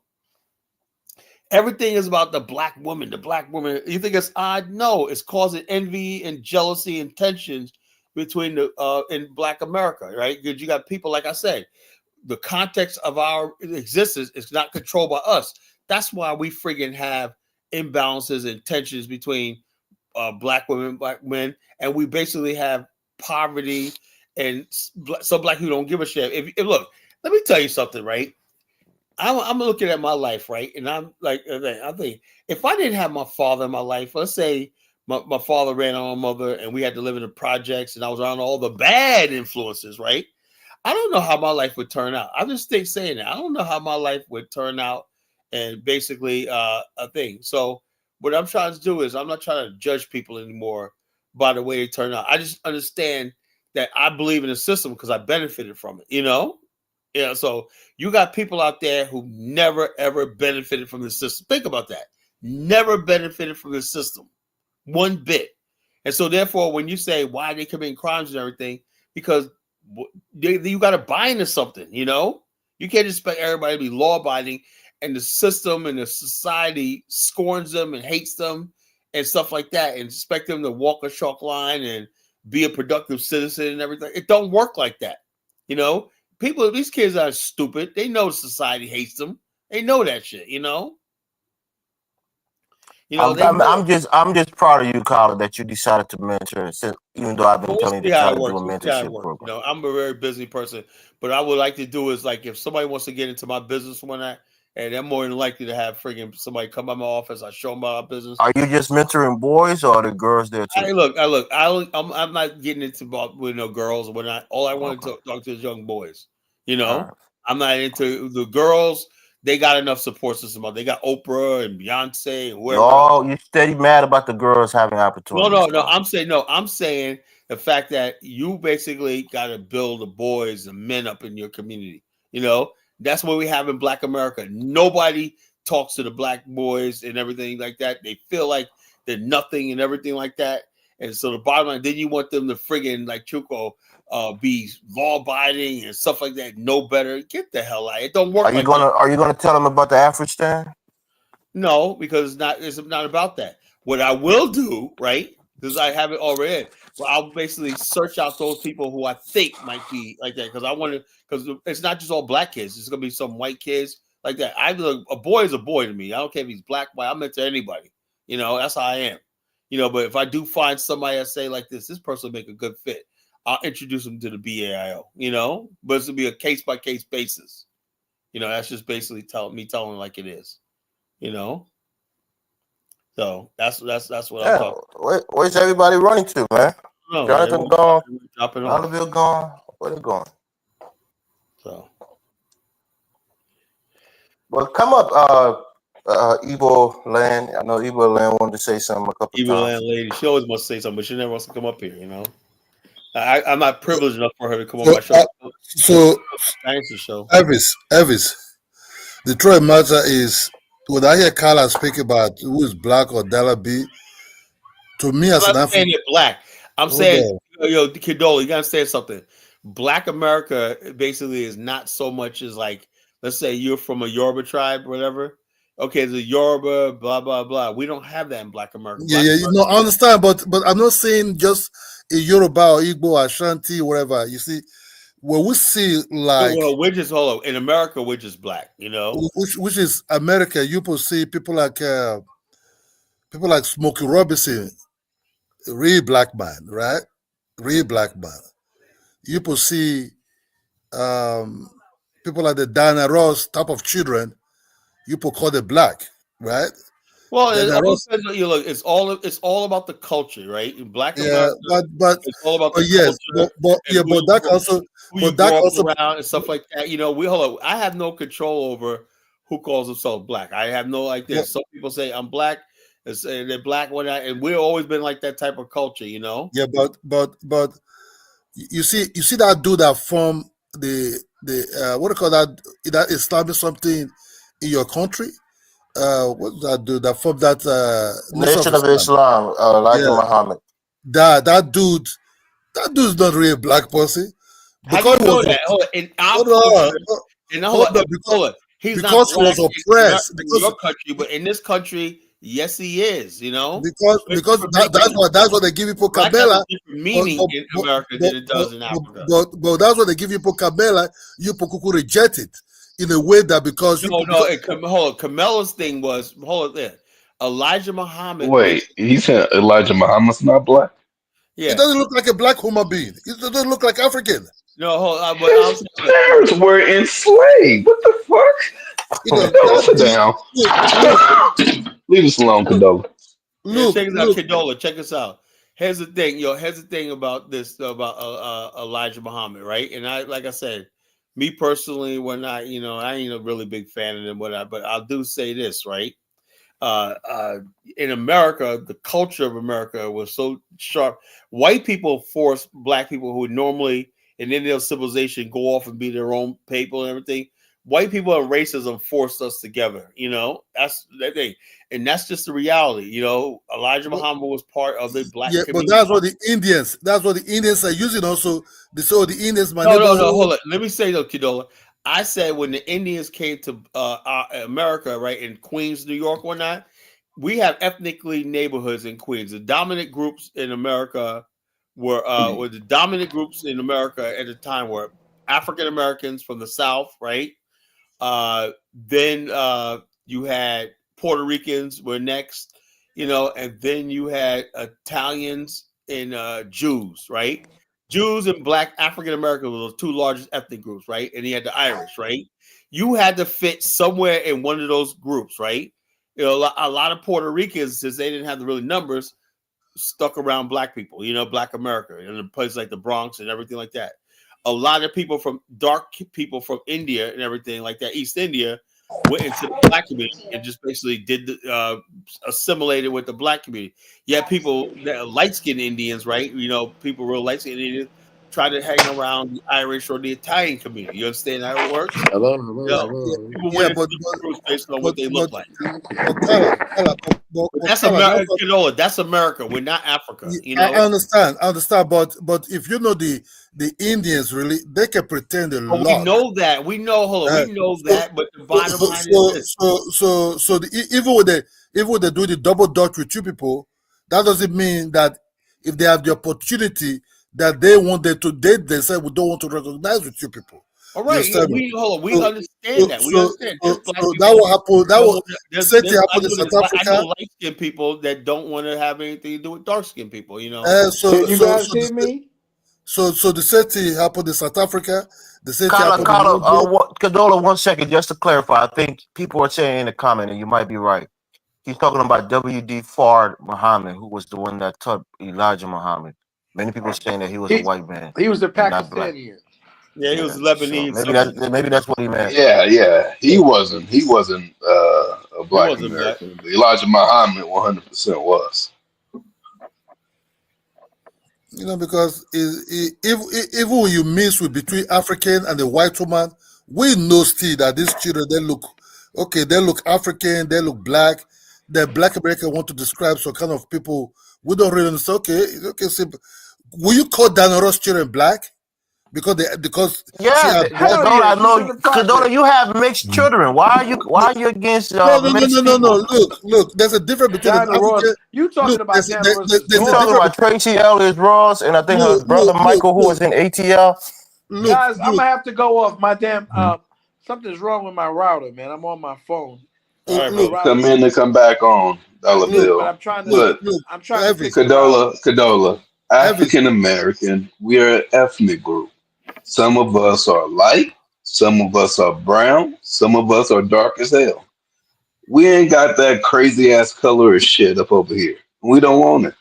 everything is about the black woman. The black woman. You think it's odd? No, it's causing envy and jealousy and tensions between the in Black America, right? Because you got people, like I said. The context of our existence is not controlled by us. That's why we friggin' have imbalances and tensions between black women, black men, and we basically have poverty and some black people don't give a shit. If look, let me tell you something, right? I'm looking at my life, right, and I'm like, I think if I didn't have my father in my life, let's say my father ran on my mother, and we had to live in the projects, and I was around all the bad influences, right? I don't know how my life would turn out. I just think saying that. I don't know how my life would turn out and basically a thing. So what I'm trying to do is I'm not trying to judge people anymore by the way they turn out. I just understand that I believe in the system because I benefited from it, you know? Yeah, so you got people out there who never, ever benefited from the system. Think about that. Never benefited from the system. One bit. And so therefore, when you say why they committing crimes and everything, because you got to buy into something, you know? You can't expect everybody to be law-abiding and the system and the society scorns them and hates them and stuff like that and expect them to walk a chalk line and be a productive citizen and everything. It don't work like that, you know? These kids are stupid. They know society hates them. They know that shit, you know? You know, I'm just proud of you, Carla, that you decided to mentor. Even though I've been telling you to try to do a mentorship program. You know, I'm a very busy person, but I would like to do is like if somebody wants to get into my business one night, and I'm more than likely to have friggin' somebody come by my office. I show them about our business. Are you just mentoring boys or are the girls there too? I'm not getting into about girls or whatnot. All I want to talk to is young boys. You know, I'm not into the girls. They got enough support system. They got Oprah and Beyonce and whoever. Oh, you steady mad about the girls having opportunities. No. I'm saying the fact that you basically got to build the boys and men up in your community. You know, that's what we have in Black America. Nobody talks to the black boys and everything like that. They feel like they're nothing and everything like that. And so the bottom line, then you want them to friggin' like Chuko be law-abiding and stuff like that. No better. Get the hell out. It don't work. Are you gonna tell them about the Afristan? No, because it's not about that. What I will do, right? Because I have it already. Well, I'll basically search out those people who I think might be like that. Because I want to. Because it's not just all black kids. It's gonna be some white kids like that. A boy is a boy to me. I don't care if he's black, white. I'm into anybody. You know, that's how I am. You know, but if I do find somebody I say like this person will make a good fit, I'll introduce them to the BAIO, you know, but it's gonna be a case by case basis. You know, that's just basically telling like it is, you know. So that's what I'm talking. Where's everybody running to, man? No, Jonathan gone, Oliver gone. Where they going? So, well, come up, Evil Land. I know Evil Land wanted to say something a couple Evil times. Land lady, she always wants to say something, but she never wants to come up here. You know, I'm not privileged enough for her to come on my show. So, thanks to show Elvis, The truth matter is, when I hear Carla speak about who is black or Della B, to me as I'm an not saying African, they're black. I'm hold saying, on. yo, Kidola, you gotta say something. Black America basically is not so much as like, let's say you're from a Yoruba tribe, whatever. Okay, the Yoruba, blah blah blah. We don't have that in Black America. Yeah, Black yeah, America, no, I understand, but I'm not saying just a Yoruba or Igbo, Ashanti, whatever. You see, when we see like, well, we're just hold on. In America, we're just black. You know, which is America, you will see people like Smokey Robinson, real black man, right? Real black man. You will see um, people like the Diana Ross type of children. You will call them black, right? well, it Diana all Ross, depends on you. Look, it's all about the culture, right? In Black yeah, America, but it's all about the yes, culture and yeah, but who you that grow up also, around and stuff like that. You know, we hold on. I have no control over who calls themselves black. I have no like yeah, this. Some people say I'm black, and say they're black when and we've always been like that type of culture. You know. yeah, but you see that dude that formed the what do you call that Islamic something in your country? What's that dude that formed that Nation of Nation of Islam? Islam, Elijah Yeah, Muhammad. that dude's not really a black person How do because you he know was that? Hold on. In our hold culture, on, and hold hold on, on, hold on. He's not because he black was oppressed in your country, but in this country, yes, he is. You know, it's because different meaning. that's what they give people Black has a Kabela, different but meaning but in but America but than it but, does in Africa. that's what they give people Kabela. You people reject it in a way that because you No, because hold on. Kamala's thing was hold on there. Elijah Muhammad Wait, basically, he said Elijah Muhammad's not black? it yeah. doesn't look like a black human being. It doesn't look like African. No, hold on, but I was His parents were enslaved. What the fuck? You know Cadola, that sit dude. down. Look, Leave us alone, look, Cadola. yeah, look, check us out, look. Kedola. Check us out. Here's the thing, Here's the thing about this about Elijah Muhammad, right? And I, like I said, me personally, when I ain't a really big fan of him, but I do say this, right? Uh, uh, in America, the culture of America was so sharp. White people forced black people who would normally in Indian civilization go off and be their own people and everything. White people and racism forced us together. That's that thing, and that's just the reality. Elijah But, Muhammad was part of the black yeah, but community. that's what the Indians are using also. So the Indians, my No, no, no. neighborhood. Hold on. Let me say though, Kidola. I said when the Indians came to America, right in Queens, New York, whatnot, we have ethnically neighborhoods in Queens. The dominant groups in America were the dominant groups in America at the time were African Americans from the South, right? Then you had Puerto Ricans were next, and then you had Italians and Jews, right? Jews and Black African Americans were the two largest ethnic groups, right? And you had the Irish, right? You had to fit somewhere in one of those groups, right? A lot of Puerto Ricans, since they didn't have the really numbers, stuck around Black people, Black America, in places like the Bronx and everything like that. A lot of people dark people from India and everything like that, East India, went into the Black community and just basically assimilated with the Black community. Yet people that light skinned Indians, right? People real light skinned Indians try to hang around the Irish or the Italian community. You understand how it works? People Yeah, went into different groups based on what but they but look like. but Carla, But that's Carla, America, that's America. We're not Africa, I understand, but if you know the Indians really, they can pretend a Oh, we lot. know that. We know, hold on, we know So that, but the bottom line is this. even when they do the double dutch with two people, that doesn't mean that if they have the opportunity that they want them to date, they say we don't want to recognize with two people. All You right, understand me? hold on, we So, understand that. We understand. There's Black that people will happen. that don't want The same thing happened in South I know Africa. light skinned people that don't want to have anything to do with dark skinned people, So Can you so guys so hear me? so the same thing happened in South Africa. The same thing Carla, happened in Cadola, 1 second, just to clarify. I think people are saying in the comment, and you might be right. He's talking about W.D. Fard Muhammad, who was the one that taught Elijah Muhammad. Many people are saying that he was a white man, He was a not black. Pakistani. Yeah, he was So Lebanese. maybe that's what he meant. Yeah. He wasn't a He black wasn't black. American. Elijah Muhammad 100% was. because even when you mix with between African and the white woman, we know still that these children they look Okay, they look African, they look black. The Black American want to describe some kind of people we don't really understand. Okay, simple. Will you call Diana Ross children black? Because she Yeah, had blood. Kadona, I know. Kadona, you have mixed children. Why are you against mixed people? No. Look. There's a difference between an African. You talking about Diana Ross's there's You a talking difference. about Tracy Ellis Ross, and I think her brother Michael, who was in ATL. Guys, I'm gonna have to go off. My damn something's wrong with my router, man. I'm on my phone. Come in and come back on, Dollar Bill. But I'm trying to fix Kadola, African American, we are an ethnic group. Some of us are light, some of us are brown, some of us are dark as hell. We ain't got that crazy ass color of shit up over here. We don't want it.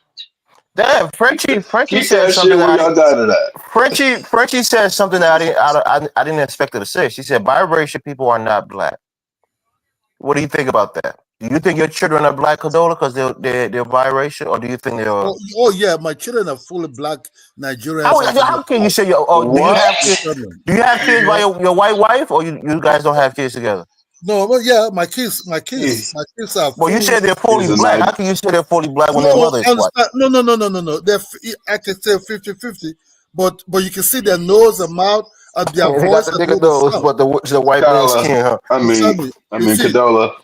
Damn, Frenchie Keep said that something shit where y'all got it at. Frenchie said something that I didn't expect her to say. She said biracial people are not black. What do you think about that? Do you think your children are black, Kadola, because they're biracial, or do you think they're? Oh yeah, my children are fully black Nigerians. How can you say do you have kids by your white wife, or you guys don't have kids together? No, well, yeah, my kids are. Well, you said they're fully black. How can you say they're fully black when their mother is white? No. I can say 50-50, but you can see their nose, their mouth, and their They voice. got the nigga nose, but the white man's skin. Huh? I mean, Kadola.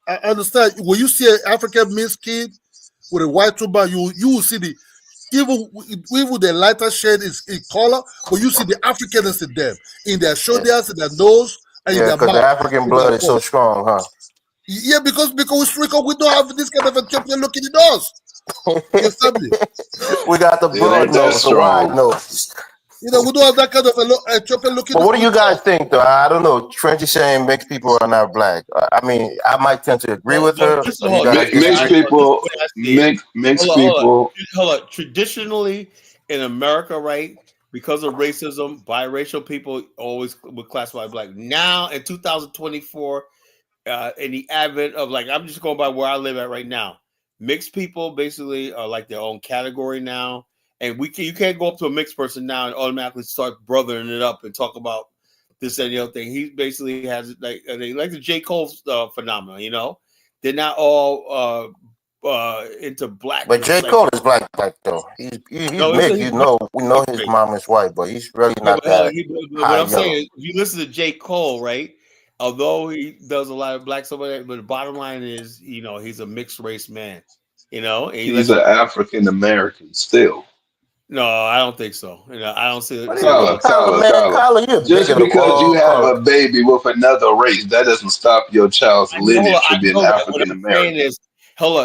I understand. When you see an African mixed kid with a white turban, you will see even the lighter shade is in color, but you see the Africanness in them, in their shoulders, in their nose. Yeah, because the African blood is so strong, huh? Yeah, because we don't have this kind of Ethiopian looking in us. We got the blood nose, the wide nose. We don't have that kind of Ethiopian looking. But what do you guys think, though? I don't know. Trent is saying mixed people are not black. I mean, I might tend to agree with her. Mixed people. Hold on. Traditionally, in America, right? Because of racism, biracial people always would classify black. Now in 2024, in the advent of I'm just going by where I live at right now. Mixed people basically are like their own category now, and you can't go up to a mixed person now and automatically start brothering it up and talk about this and the other thing. He basically has like the J. Cole phenomenon. You know, they're not all into black. But J. Cole is black though. He's mixed. We know his mom is white, but he's really not that. What I'm saying is, if you listen to J. Cole, right? Although he does a lot of black stuff, but the bottom line is, he's a mixed race man. And he's an African American still. No, I don't think so. I don't see it. Tyler, just because you have a baby with another race, that doesn't stop your child's lineage from being African American.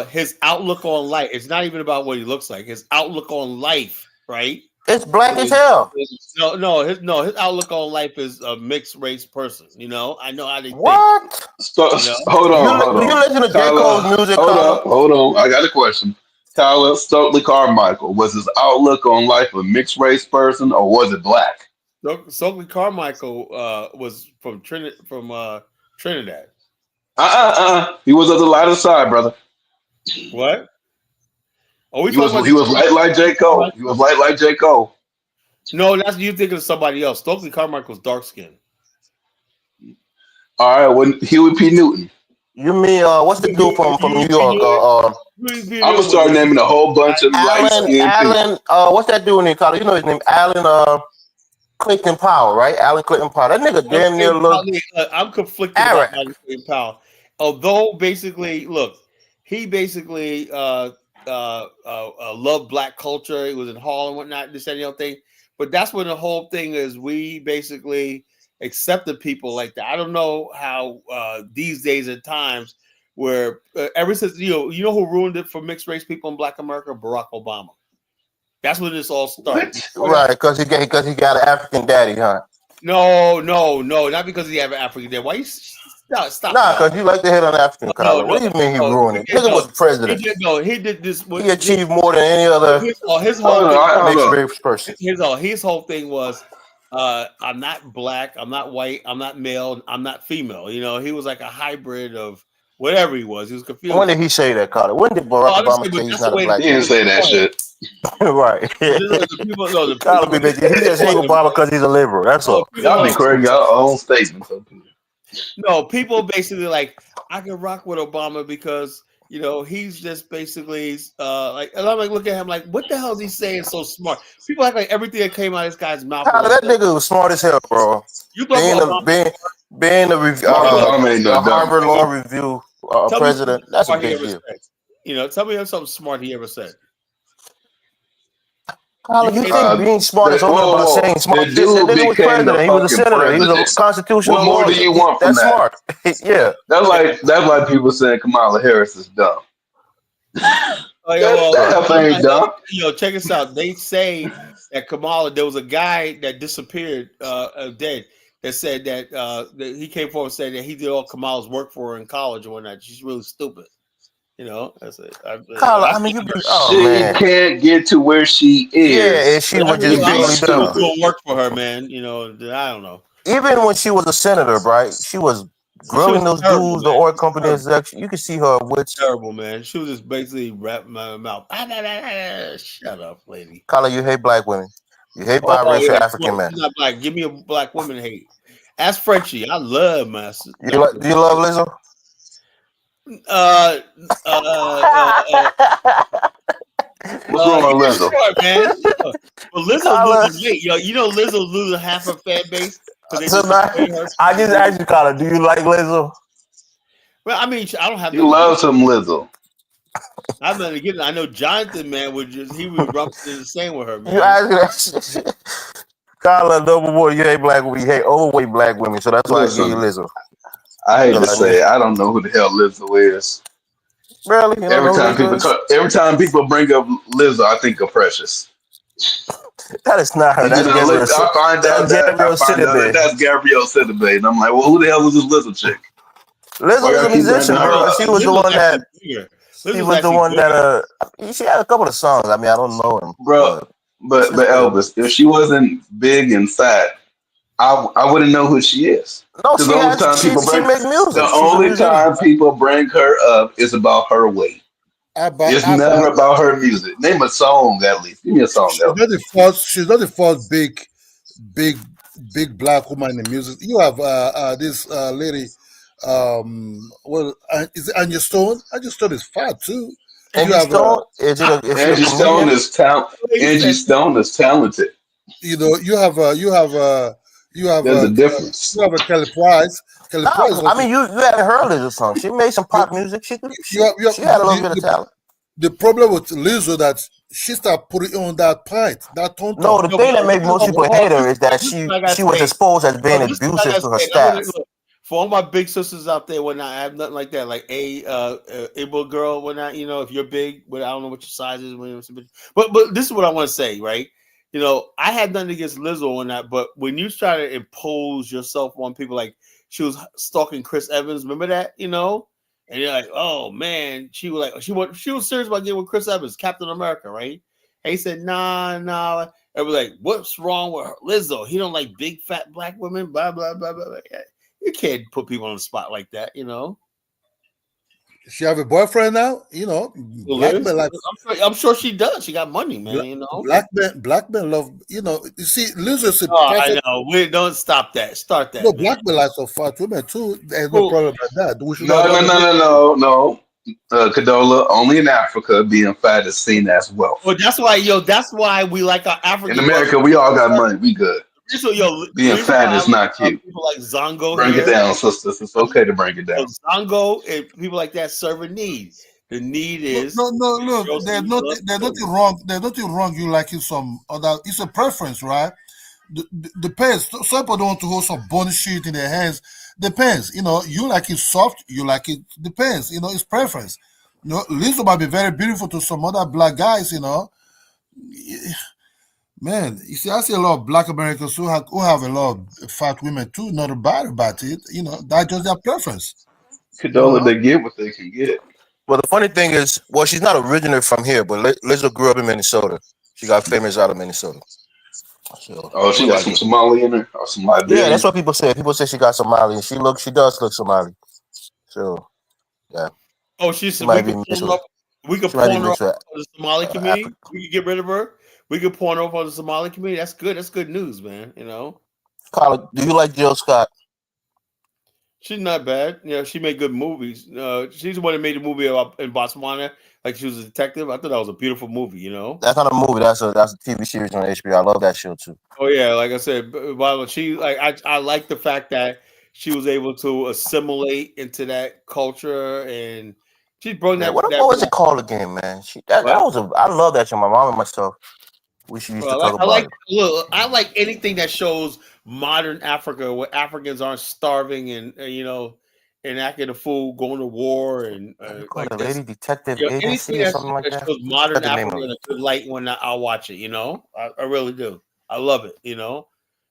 His outlook on life. It's not even about what he looks like. His outlook on life, right? It's black as hell. No. His outlook on life is a mixed race person. I know how they think. What? Hold on. Do you listen to J. Cole's music? Hold on. I got a question. Tyler Stokely Carmichael, was his outlook on life a mixed race person, or was it black? Stokely Carmichael was from Trinidad. He was on the lighter side, brother. What? He was light like J. Cole. He was light like J. Cole. No, that's you thinking of somebody else. Stokely Carmichael's dark skinned. All right, when Huey P. Newton. You mean what's the dude from New York? I'm gonna start naming a whole bunch of light-skinned people. What's that dude in college? You know his name, Alan Clayton Powell, right? Alan Clayton Powell. That nigga damn near look. I'm conflicted about Alan Clayton Powell. Although basically, look, he basically loved black culture. He was in Hall and whatnot, this and the other thing. But that's when the whole thing is. We basically accepted people like that. I don't know how these days and times where ever since you know who ruined it for mixed race people in Black America? Barack Obama. That's when this all started. Right, because he got an African daddy, huh? No, not because he have an African daddy. Why you stop? Nah, because you like to hit on African color. What do you mean he ruined it? Nigga was president. He did this. He achieved more than any other his whole mixed race person. His whole thing was, I'm not black, I'm not white, I'm not male, I'm not female. He was like a hybrid of whatever he was. He was confused. When did he say that, Carter? When did Barack Obama say he's not a black man? He didn't say that shit. Right. Carter be bitching. He just ain't Obama because he's a liberal. That's all. Y'all be creating your own statements up here. No, people basically like I can rock with Obama because he's just basically like, and I'm like, look at him like, what the hell is he saying so smart? People act like everything that came out of this guy's mouth was That nigga was smart as hell, bro. You thought Being Obama ain't no the dummy. Harvard Law Review president, that's a big deal. Tell me something smart he ever said. You think being smart is only about saying smart? The dude That nigga was became president. the He was a fucking senator. He was president. a constitutional What more lawyer. do you want from That's that? smart. Yeah. That's like people saying Kamala Harris is dumb. That ain't dumb. Check this out. They say that Kamala, there was a guy that disappeared, dead, that said that he came forward and said that he did all Kamala's work for her in college and whatnot. She's really stupid. That's it. She can't get to where she is. Yeah, and she was just doing work for her, man. I don't know. Even when she was a senator, right? She was grilling those dudes, the oil company execs. You can see her wits. Terrible, man. She was just basically wrapping my mouth. Shut up, lady. Carla, you hate black women. You hate biracial African men. She's not black. Give me a black woman hate. Ask Frenchie. I love my. Do you love Lizzo? What's wrong with Lizzo? Short, man. Well, Lizzo losing weight. Lizzo's losing half her fan base. I just asked you, Carla, do you like Lizzo? Well, I mean, I don't have. You love some Lizzo. I know Jonathan, man, he would rub the same with her, man. You ask Carla, number one, you hate black women, you hate overweight black women, so that's why I give you Lizzo. I hate to say it, I don't know who the hell Lizzo is. Really? Every time people bring up Lizzo, I think of Precious. That is not her. That's Gabrielle. I find out that that's Gabrielle Cinnabay, and I'm like, well, who the hell is this Lizzo chick? Lizzo was a musician, bro. She was the one that. She was the one that. She had a couple of songs. I mean, I don't know him, bro. But Elvis, if she wasn't big and fat, I wouldn't know who she is. No, she makes music. The only time people bring her up is about her weight. It's never about her music. Name a song at least. Give me a song. She's not the first big black woman in music. You have this lady. Is it Anya Stone? Anya Stone is fat too. Angie Stone is talented. You have There's a difference. You have a Kelly Price. I mean, you haven't heard Lizzo song. She made some pop music. She had a little bit of talent. The problem with Lizzo that she started putting on that pint, that tone. No, the thing that makes most people hate her is that she was exposed as being abusive to her staff. For all my big sisters out there, when I have nothing like that, like able girl, when I, if you're big, but I don't know what your size is. But this is what I want to say, right? I had nothing against Lizzo on that, but when you try to impose yourself on people, like she was stalking Chris Evans, remember that? And you're like, oh man, she was serious about getting with Chris Evans, Captain America, right? And he said, nah. And we're like, what's wrong with her? Lizzo? He don't like big fat black women, blah blah blah blah. You can't put people on the spot like that, She have a boyfriend now, Black men I'm sure she does. She got money, man. Black men love, you see, Lizzo's a I know. We don't stop that. Start that. No, black men like so fat women too. There's no problem with that. No. Cadola, only in Africa being fat is seen as wealth. Well, that's why we like our African. In America, we all got money. We good. So, being fat is not cute. People like Zongo. Bring it down, sisters. It's okay to bring it down. Zongo and people like that serve a need. The need is no. Look, there's nothing wrong. There's nothing wrong. You liking some other. It's a preference, right? Depends. Some people don't want to hold some bony shit in their hands. Depends. You like it soft. You like it. Depends. It's preference. Lizzo might be very beautiful to some other black guys. Man, you see, I see a lot of black Americans who have a lot of fat women too. Not bad about it. That's just their preference. Cadola, they get what they can get. Well, the funny thing is, she's not originally from here, but Lizzo grew up in Minnesota. She got famous out of Minnesota. So, she got some Somali in her or some Liberian. Yeah, that's what people say. People say she got Somali, and she does look Somali. So, yeah. Oh, she might be Minnesota. We could pawn her off on the Somali community. We could get rid of her. We could pawn her off on the Somali community. That's good. That's good news, man. Carla, do you like Jill Scott? She's not bad. You know, she made good movies. She's the one that made a movie about in Botswana, like she was a detective. I thought that was a beautiful movie. You know, That's not a movie. That's a TV series on HBO. I love that show too. oh yeah, like I said, but she like I like the fact that she was able to assimilate into that culture and she brought Yeah, that what was it called again, man? That what? was I love that show. My mom and myself, we used to Well, talk I about like it. look. I like anything that shows modern Africa, where Africans aren't starving and and acting a fool, going to war and What you call like it, this. Lady Detective You know, anything Agency or something like that that? shows I forgot modern the name Africa of in it. a good light, when I'll watch it. You know, I really do. I love it. You know,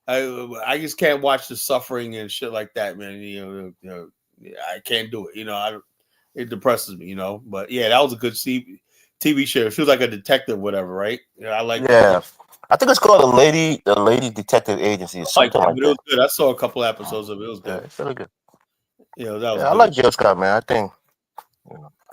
I just can't watch the suffering and shit like that, man. I can't do it. You know, it depresses me. You know, but yeah, that was a good TV show. She was like a detective, whatever, right? Yeah, I like that. Yeah, I think it's called the Lady Detective Agency or Like something that, like but it that. was good. I saw a couple episodes of it. It was Yeah, good. it's really good. You know, that was Yeah, I good. like Jill Scott, man. I think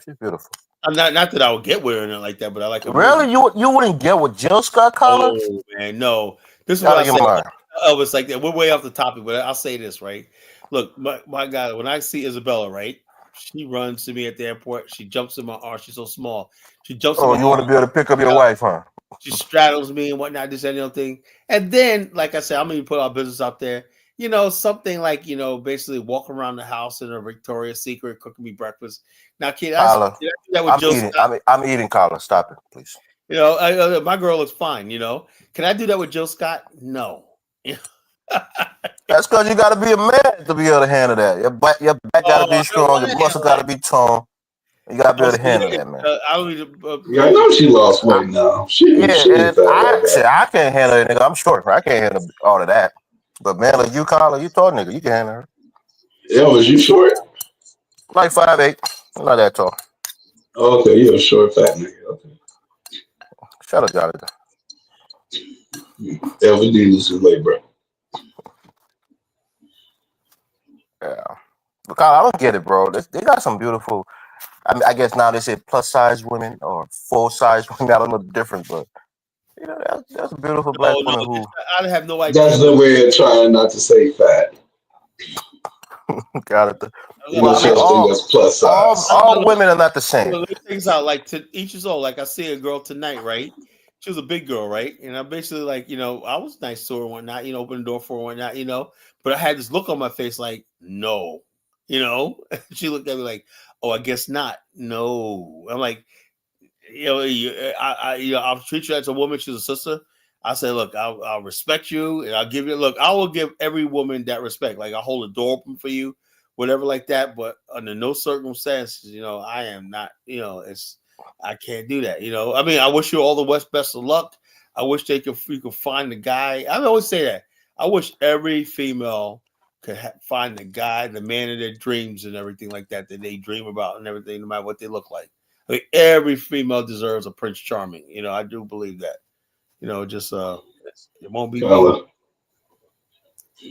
she's beautiful. I'm not that I would get with her or anything like that, but I like her movie. Really, you wouldn't get with Jill Scott, Collar? Oh man, no. This is You're what out I of your say. mind. Elvis, like that. We're way off the topic, but I'll say this, right? Look, my God, when I see Isabella, right? She runs to me at the airport. She jumps in my arms. She's so small. She jumps in Oh, my you want to arms. be able to pick up your wife, huh? She straddles me and whatnot, this and the other thing. And then, like I said, I'm gonna put our business out there. You know, something like basically walking around the house in a Victoria's Secret, cooking me breakfast. Now, Collar, did I do that with Jill Scott? I'm eating, Collar. Stop it, please. You know, my girl looks fine. You know, can I do that with Jill Scott? No. That's because you got to be a man to be able to handle that. Your back got to Oh, be I don't strong. want Your to muscle handle got that. to be toned. You got to be Oh, able so to you handle that, man. I don't need Yeah, I know she lost weight now. She Yeah, ain't and fat like that. I can't handle it, nigga. I'm short. I can't handle all of that. But man, like you, Collar, you tall, nigga. You can handle her. Yeah, was you short? Like 5'8". I'm not that tall. Oh, okay, you're a short fat nigga. Okay. Shut up, Jonathan. Yeah, we need to lose his weight, bro. Yeah. But Kyle, I don't get it, bro. They got some beautiful. I mean, I guess now they say plus size women or full size women. I don't know the difference, but that's a beautiful black no, woman who I have no idea. That's the way of trying not to say fat. got it. Ain't Look, no Well, I mean, such thing as plus size. all women are not the same. Let me things out like to each his own. Like I see a girl tonight, right? She was a big girl, right? And I basically like, I was nice to her and whatnot, open the door for her and whatnot. But I had this look on my face like, no, she looked at me like, oh, I guess not. No. I'm like, I'll treat you as a woman. She's a sister. I say, look, I'll respect you and I'll give you. Look, I will give every woman that respect. Like I'll hold the door open for you, whatever like that. But under no circumstances, I am not. I can't do that. I mean, I wish you all the best of luck. I wish you could find the guy. I always say that. I wish every female could find the guy, the man of their dreams, and everything like that they dream about, and everything, no matter what they look like. I mean, every female deserves a Prince Charming. I do believe that. Just it won't be me. Fella,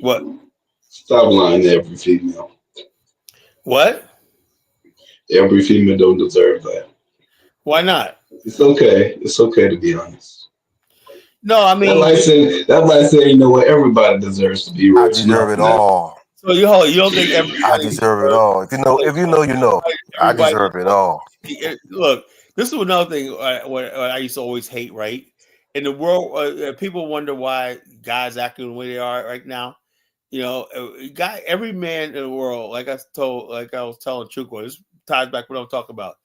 What? stop lying to every female. What? Every female don't deserve that. Why not? It's okay. It's okay to be honest. No, I mean, That might say, you know what, everybody deserves to be I rich. deserve No, it not all. so you don't think I everybody deserve it all. If you know, you know. I everybody deserve it all. look, this is another thing what I used to always hate, right? In the world, people wonder why guys acting the way they are right now. Every man in the world, like I was telling Chuko, this ties back what I'm talking about.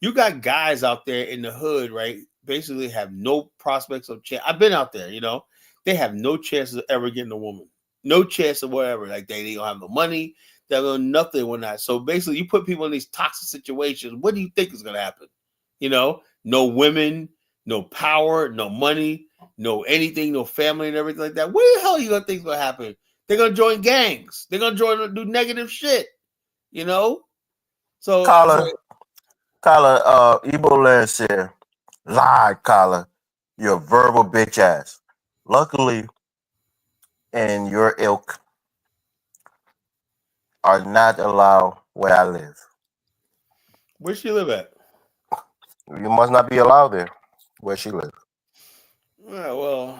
You got guys out there in the hood, right? Basically have no prospects of chance. I've been out there, they have no chances of ever getting a woman. No chance of whatever. Like they don't have no money, they don't know nothing when that. So basically you put people in these toxic situations. What do you think is gonna happen? No women, no power, no money, no anything, no family and everything like that. What the hell are you gonna think is gonna happen? They're gonna join gangs. They're gonna do negative shit. So Collar, Igbo land said, lie, Collar. You're a verbal bitch ass. Luckily, in your ilk are not allowed where I live. where she live at? You must not be allowed there where she lives. Yeah, well,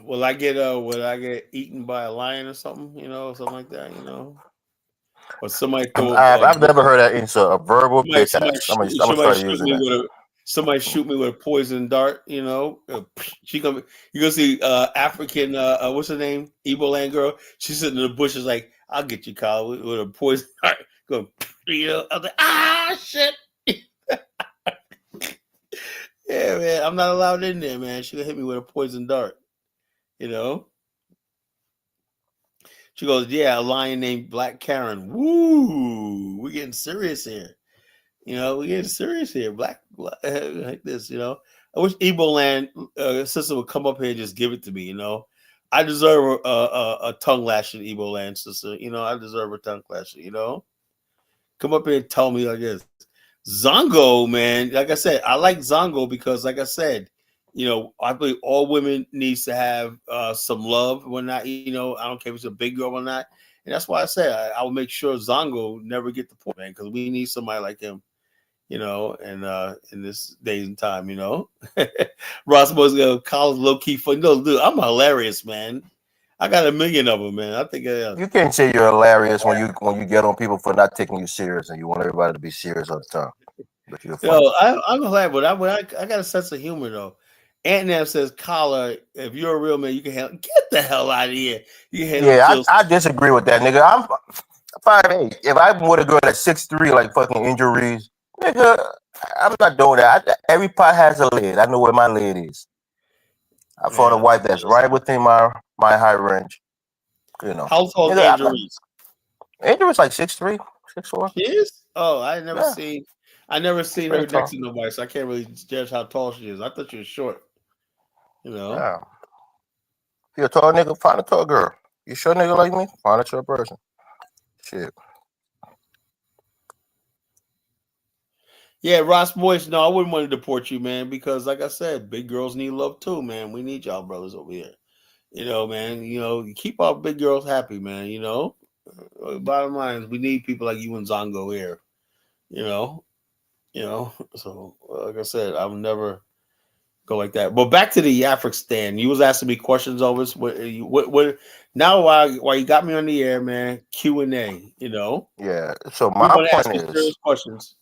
will I get eaten by a lion or something? Something like that. or somebody I've never heard that insult, a verbal bitch ass. I'm gonna start using that. Somebody shoot me with a poison dart, you know. You gonna see African what's her name? Igbo land girl. She's sitting in the bushes like, I'll get you, Kyle, with a poison dart. Go, you know, I was like, shit. Yeah, man, I'm not allowed in there, man. She gonna hit me with a poison dart, you know. She goes, yeah, a lion named Black Karen. Woo, we're getting serious here. You know, we're getting serious here. Black like this, you know. I wish Igbo land sister would come up here and just give it to me, you know. I deserve a tongue lashing, Igbo land sister. You know, I deserve a tongue lashing, you know. Come up here and tell me like this. Zongo, man, like I said, I like Zongo because, like I said, you know, I believe all women needs to have some love when not, you know, I don't care if it's a big girl or not. And that's why I said I will make sure Zongo never get the point, man, because we need somebody like him, you know, and in this day and time, you know. Ross Boys go, college low key funny. No, dude, I'm hilarious, man. I got 1 million of them, man. I think you can't say you're hilarious when you get on people for not taking you serious, and you want everybody to be serious all the time. But you're funny. Yo, I'm glad, but I got a sense of humor though. Ant says, "Collar, if you're a real man, you can handle. Get the hell out of here. You can handle." Yeah, I disagree with that, nigga. I'm 5'8". If I'm with a girl that's 6'3", like fucking injuries, nigga, I'm not doing that. Every pot has a lid. I know where my lid is. I found a wife that's right within my height range. You know. How tall is Injuries? Injuries like 6'3", 6'4". She is? Oh, I never seen her next to nobody, so I can't really judge how tall she is. I thought she was short. You know. Yeah. If you're a tall nigga, find a tall girl. You short nigga like me, find a short person. Shit. Yeah, Ross Boyce, no, I wouldn't want to deport you, man, because like I said, big girls need love too, man. We need y'all brothers over here. You know, man, you know, you keep our big girls happy, man, you know. Bottom line is we need people like you and Zongo here. You know. So like I said, I would never go like that. But back to the African, you was asking me questions over this. What now why you got me on the air, man? Q&A, you know. Yeah. So my point is serious questions.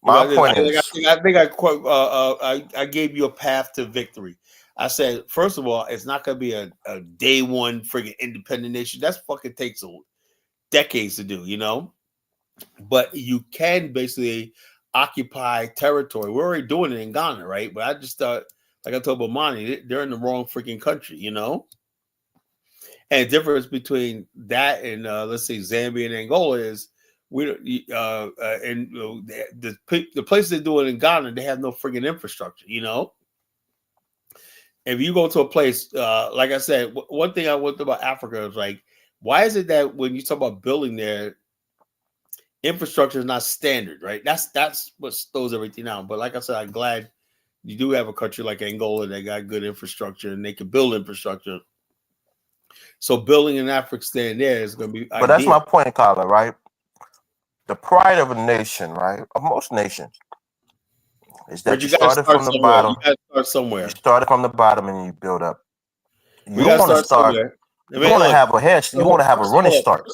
My point is I think I gave you a path to victory. I said, first of all, it's not gonna be a day one friggin' independent nation. That's fucking takes decades to do, you know. But you can basically occupy territory. We're already doing it in Ghana, right? But I just thought, like I told Bomani, they're in the wrong freaking country, you know. And the difference between that and let's say Zambia and Angola is the places they do it in Ghana, they have no freaking infrastructure, you know. If you go to a place, like I said, one thing I went about Africa is like, why is it that when you talk about building there, infrastructure is not standard, right? That's what slows everything down. But like I said, I'm glad you do have a country like Angola that got good infrastructure and they can build infrastructure. So building an African there is going to be. But that's my point, Colin. Right? The pride of a nation, right? Of most nations, is that you started from the bottom. You got to start somewhere. You started from the bottom and you build up. You want to start somewhere. You want to have a head. You want to have a running start.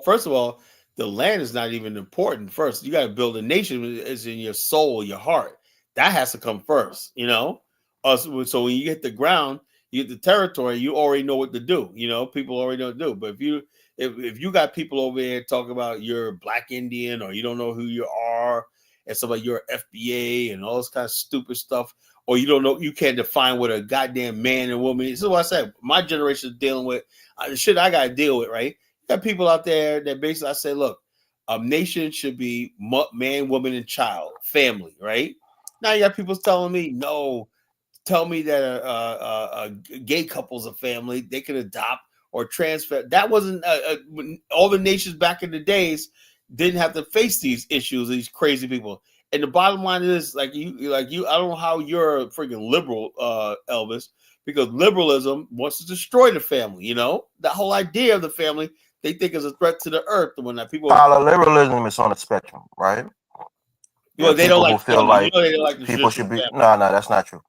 First of all, the land is not even important. First, you got to build a nation. Is in your soul, your heart. That has to come first. You know. So when you hit the ground, you get the territory. You already know what to do. You know, people already know what to do. But if you got people over there talking about you're Black Indian or you don't know who you are and stuff like you're FBA and all this kind of stupid stuff, or you don't know, you can't define what a goddamn man and woman is. This is what I said. My generation is dealing with the shit I got to deal with, right? You got people out there that basically I say, look, a nation should be man, woman, and child, family, right? Now you got people telling me, no, tell me that gay couple's a family, they can adopt or transfer. That wasn't all the nations back in the days didn't have to face these issues, these crazy people. And the bottom line is, like you, I don't know how you're a freaking liberal, Elvis, because liberalism wants to destroy the family. You know, the whole idea of the family they think is a threat to the earth. When that people, liberalism is on the spectrum, right? Well, they don't like feel like, they don't like people should be. No, that's not true.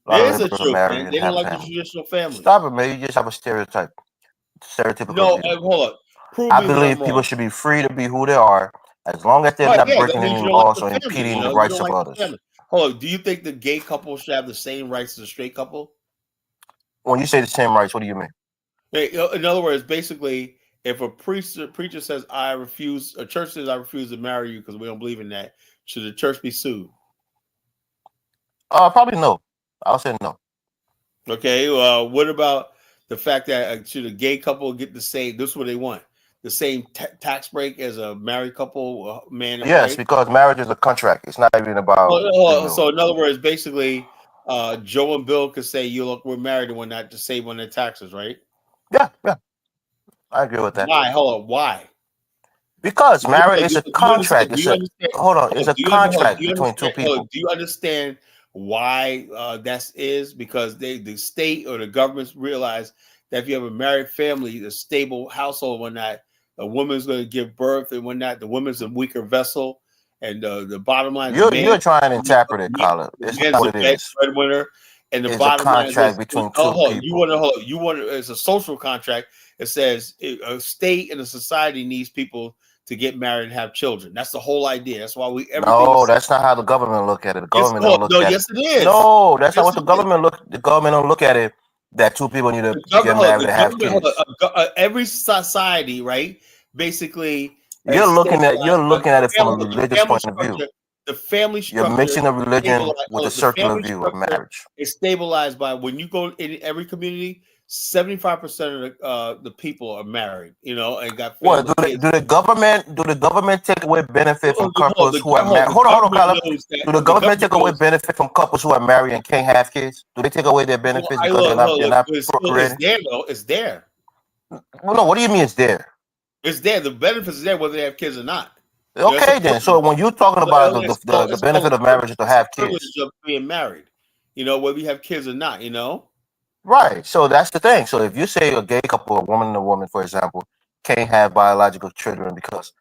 It is a truth, man. They don't like the traditional family. Stop it, man. You just have a stereotype. Stereotypical. No, hold on. I believe people should be free to be who they are, as long as they're not breaking any laws or impeding the rights of others. Hold on, do you think the gay couple should have the same rights as a straight couple? When you say the same rights, what do you mean? In other words, basically, if a preacher says a church says I refuse to marry you because we don't believe in that, should the church be sued? Probably no. I'll say no. Okay. What about the fact that should a gay couple get the same? This is what they want: the same tax break as a married couple, man and yes, wife? because marriage is a contract. It's not even about. So in other words, basically, Joe and Bill could say, "You look, we're married and whatnot to save on their taxes," right? Yeah, I agree with that. Why? Hold on. Why? Because marriage is a contract. It's a contract between two people. Do you understand why that is? Because the state or the governments realize that if you have a married family, a stable household, whatnot, a woman's going to give birth and whatnot. The woman's a weaker vessel, and the bottom line. You're trying to interpret it, Colin. It's not what it is. Breadwinner, and the it's bottom a contract line is between two people. You want it's a social contract. It says a state and a society needs people to get married and have children. That's the whole idea. That's why that's not how the government look at it. The government don't look at it. Yes, it is. No, that's not what the government look. The government don't look at it that two people need to get married and have kids. Every society, right? Basically, you're looking at it from a religious point of view. The family structure. You're mixing a religion with a circular view of marriage. It's stabilized by when you go in every community. 75% of the people are married, and got. What do the government take away benefit from couples who are married? Hold on, Colin. Do the government take away benefit from couples who are married and can't have kids? Do they take away their benefits because they're not procreating? It's there, though. It's there. Well, no. What do you mean it's there? It's there. The benefits is there whether they have kids or not. Okay, then. So when you're talking about the benefit of marriage is to have kids, of being married, whether you have kids or not, Right. So that's the thing. So if you say a gay couple, a woman and a woman, for example, can't have biological children because,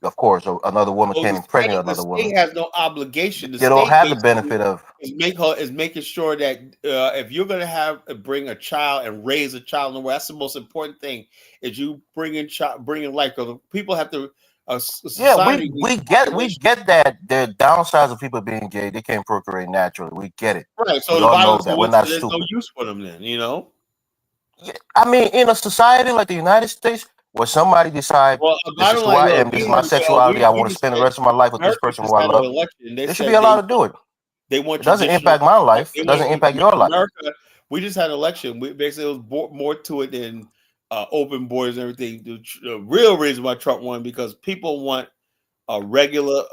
of course, another woman came and pregnant another woman. The state has no obligation. They don't have the benefit of. Is making sure that if you're going to bring a child and raise a child in the world, that's the most important thing. Is you bringing life. Because people have to. We get that there are downsides of people being gay. They can't procreate naturally. We get it. Right. So we're not there's stupid. no use for them then, Yeah, I mean, in a society like the United States, where somebody decides this is who I am, this is my sexuality, I want to spend the rest of my life with this person who I love, they should be allowed to do it. It doesn't impact my life. It doesn't impact your life. America, we just had an election. Basically, it was more to it than open borders and everything. The real reason why Trump won because people want a regular,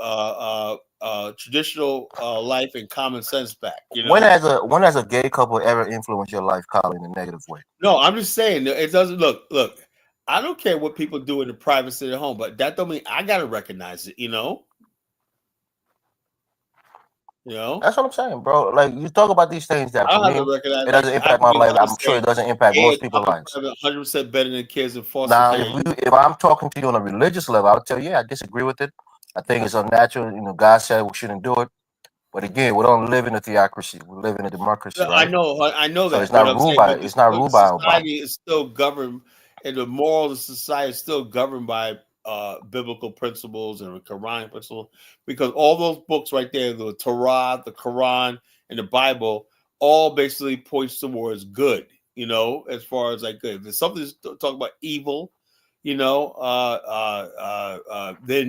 traditional life and common sense back. When has a gay couple ever influenced your life, Colin, in a negative way? No, I'm just saying it doesn't. Look. I don't care what people do in the privacy of their home, but that don't mean I gotta recognize it. That's what I'm saying, bro. Like you talk about these things that for me, it doesn't impact my life. I'm sure it doesn't impact most people's lives. 100% better than kids in foster care. Now, if I'm talking to you on a religious level, I'll tell you, I disagree with it. I think it's unnatural. God said we shouldn't do it. But again, we don't live in a theocracy. We live in a democracy. Right? I know that. So it's not ruled by. It's not ruled by. Society is still governed, and the morals of society is still governed by biblical principles and Quranic principles, because all those books right there, the Torah, the Quran, and the Bible, all basically points towards good. As far as like good. If there's something to talk about evil, then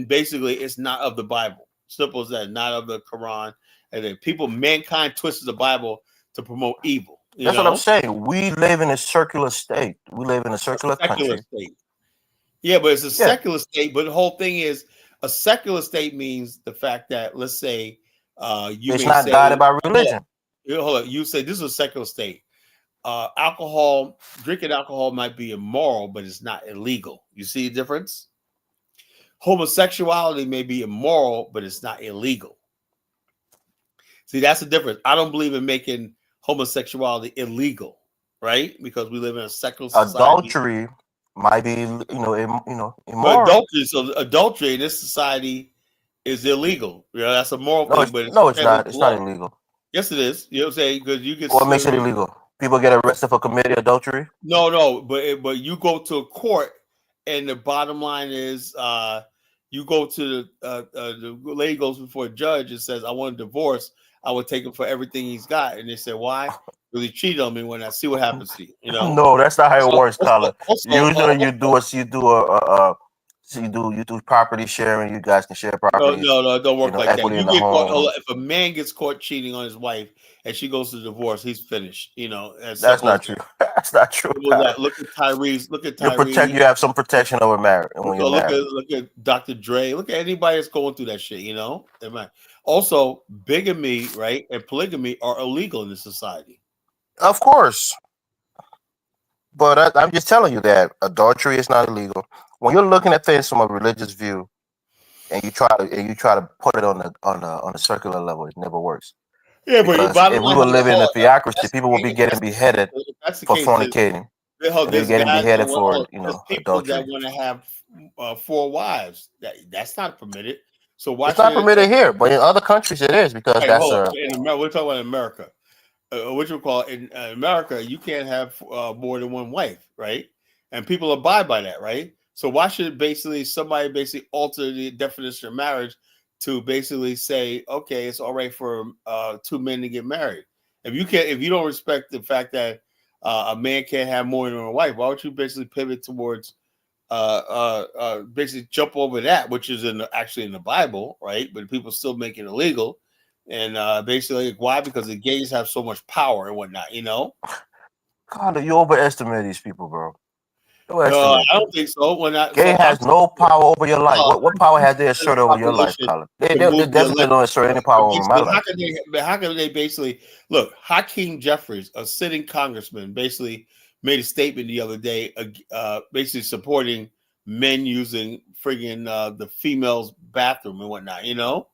basically it's not of the Bible. Simple as that. Not of the Quran. And then mankind twists the Bible to promote evil. That's what I'm saying. We live in a circular state. We live in a circular country. State. Yeah, but it's a secular state. But the whole thing is, a secular state means the fact that, let's say, it's not guided by religion. Hold on. You say this is a secular state. Drinking alcohol might be immoral, but it's not illegal. You see the difference? Homosexuality may be immoral, but it's not illegal. See, that's the difference. I don't believe in making homosexuality illegal, right? Because we live in a secular society. Adultery might be, immoral. But adultery in this society is illegal. That's a moral thing. But it's not. It's not illegal. Yes, it is. You know what I'm saying? Because you get. What makes it illegal? People get arrested for committing adultery? No. But you go to a court and the bottom line is, you go to the lady goes before a judge and says, "I want a divorce. I would take him for everything he's got." And they said, "Why? Because he cheated on me. When I see what happens to you, you know." No, that's not how it So works, Colin. Usually, you do you do property sharing. You guys can share properties. No, it don't work like that. Equity You in the get caught. home. If a man gets caught cheating on his wife and she goes to divorce, he's finished. You know, as That's simple as not true. That's not true. that. Look at Tyrese. Look at Tyrese. You have some protection over marriage when you're married. Look at Dr. Dre. Look at anybody that's going through that shit. You know, also bigamy, right, and polygamy are illegal in this society. Of course, but I'm just telling you that adultery is not illegal. When you're looking at things from a religious view, and you try to put it on a circular level, it never works. Yeah, because but if we were living in a theocracy, people would be getting beheaded for fornicating. They're getting beheaded for people adultery. that want to have 4 wives. That's not permitted. So why? It's not permitted here, but in other countries it is because that's in America. We're talking about America. What you call in America, you can't have more than one wife, right? And people abide by that, right? So why should somebody alter the definition of marriage to basically say, okay, it's all right for 2 men to get married? If you don't respect the fact that a man can't have more than one wife, why would you basically pivot towards basically jump over that, which is actually in the Bible, right? But people still make it illegal. And basically, why? Because the gays have so much power and whatnot, you know? God, you overestimate these people, bro. I don't think so. Gay has no power over your life. What power has they asserted over your life, Colin? They definitely don't assert any power over my life. How can they basically look? Hakeem Jeffries, a sitting congressman, basically made a statement the other day, basically supporting men using friggin' the female's bathroom and whatnot, you know?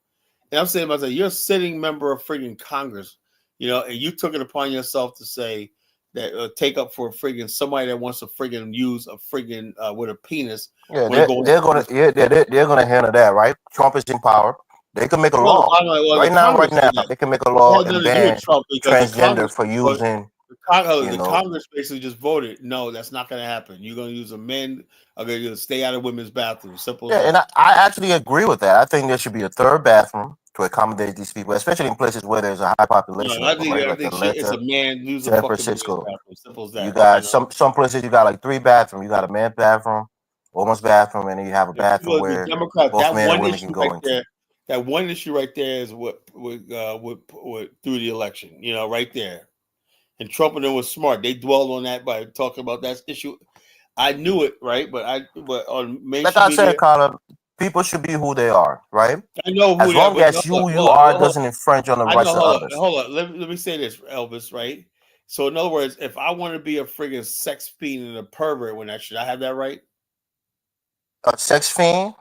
And I'm saying, you're a sitting member of friggin' Congress, you know, and you took it upon yourself to say that take up for friggin' somebody that wants to friggin' use a friggin' with a penis. Yeah, they're gonna handle that, right? Trump is in power. They can make a law right now. They can make a law and ban transgender for using. The Congress basically just voted, no, that's not going to happen. You're going to use men are going to stay out of women's bathrooms. Simple. Yeah, and I actually agree with that. I think there should be a third bathroom to accommodate these people, especially in places where there's a high population. I think it's a man using San Francisco. Simple as that. You got some places you got like 3 bathrooms. You got a man's bathroom, woman's bathroom, and then you have a bathroom where both men and women can go into. That one issue right there is what through the election, you know, right there. And Trump and them was smart. They dwelled on that by talking about that issue. I knew it, right? But on mainstream like I said, Colin, people should be who they are, right? I know who as long as you are doesn't infringe on the rights of others. Hold on. Let me say this, Elvis, right? So in other words, if I want to be a friggin' sex fiend and a pervert, should I have that right? A sex fiend?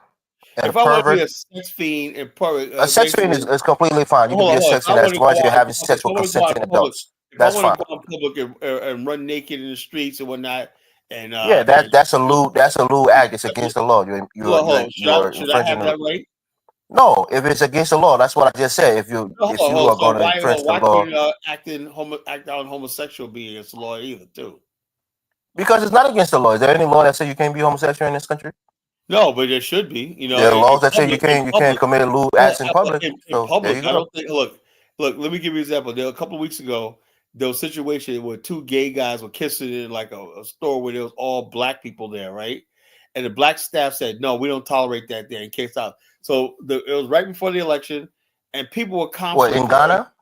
If I want to be a sex fiend and pervert, a sex fiend is completely fine. You can be a sex fiend as long as you're having sex with consenting adults. That's fine. If I want to go in public and run naked in the streets and whatnot, and that's a lewd act. It's against the law. You're should I have that right? No, if it's against the law, that's what I just said. If you are going to infringe the law, why can't act out homosexual be against the law either too? Because it's not against the law. Is there any law that say you can't be homosexual in this country? No, but there should be. You know, there are laws that say you can't commit lewd acts in public. In public, I don't think. Look. Let me give you an example. There a couple of weeks ago, there was a situation where 2 gay guys were kissing in like a store where there was all black people there, right? And the black staff said, "No, we don't tolerate that there," and kicked out. So it was right before the election, and people were conflicted. What, in Ghana?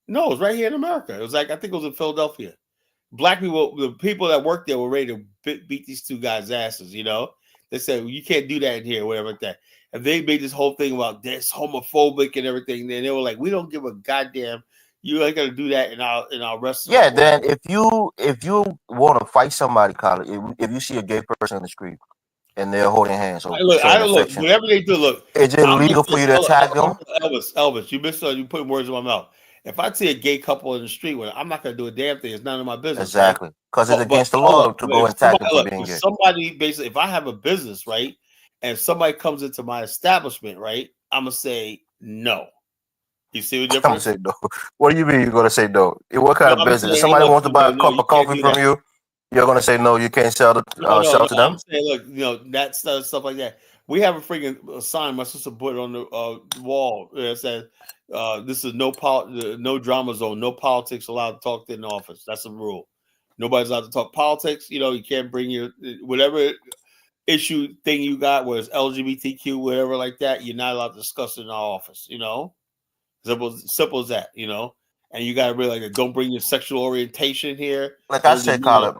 No, it was right here in America. It was like, I think it was in Philadelphia. Black people, the people that worked there were ready to beat these 2 guys' asses, you know? They said, well, you can't do that in here, whatever like that. And they made this whole thing about this homophobic and everything. And they were like, we don't give a goddamn. You ain't gonna do that in our rest. Yeah, then if you want to fight somebody, Colin, if you see a gay person in the street and they're holding hands, I don't look. Whatever they do, look. Is it illegal for you to attack them? Elvis, you put words in my mouth. If I see a gay couple in the street, I'm not gonna do a damn thing. It's none of my business. Exactly, because it's against the law to go and attack them for being gay. Somebody basically, if I have a business, right, and somebody comes into my establishment, right, I'm gonna say no. You see the difference? I'm gonna say no. What do you mean you're gonna say no? In what kind of business? If somebody wants to buy a cup of coffee from you, You're gonna say no, you can't sell to sell to them. I'm saying, look, that stuff like that. We have a freaking sign my sister put on the wall that says, "This is no drama zone, no politics allowed to talk in the office." That's a rule. Nobody's allowed to talk politics. You can't bring your whatever issue thing you got, whether it's LGBTQ, whatever like that. You're not allowed to discuss it in our office. Simple as that. And you got to realize that don't bring your sexual orientation here. Like I said, Colin,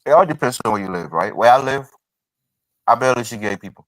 it all depends on where you live, right? Where I live, I barely see gay people.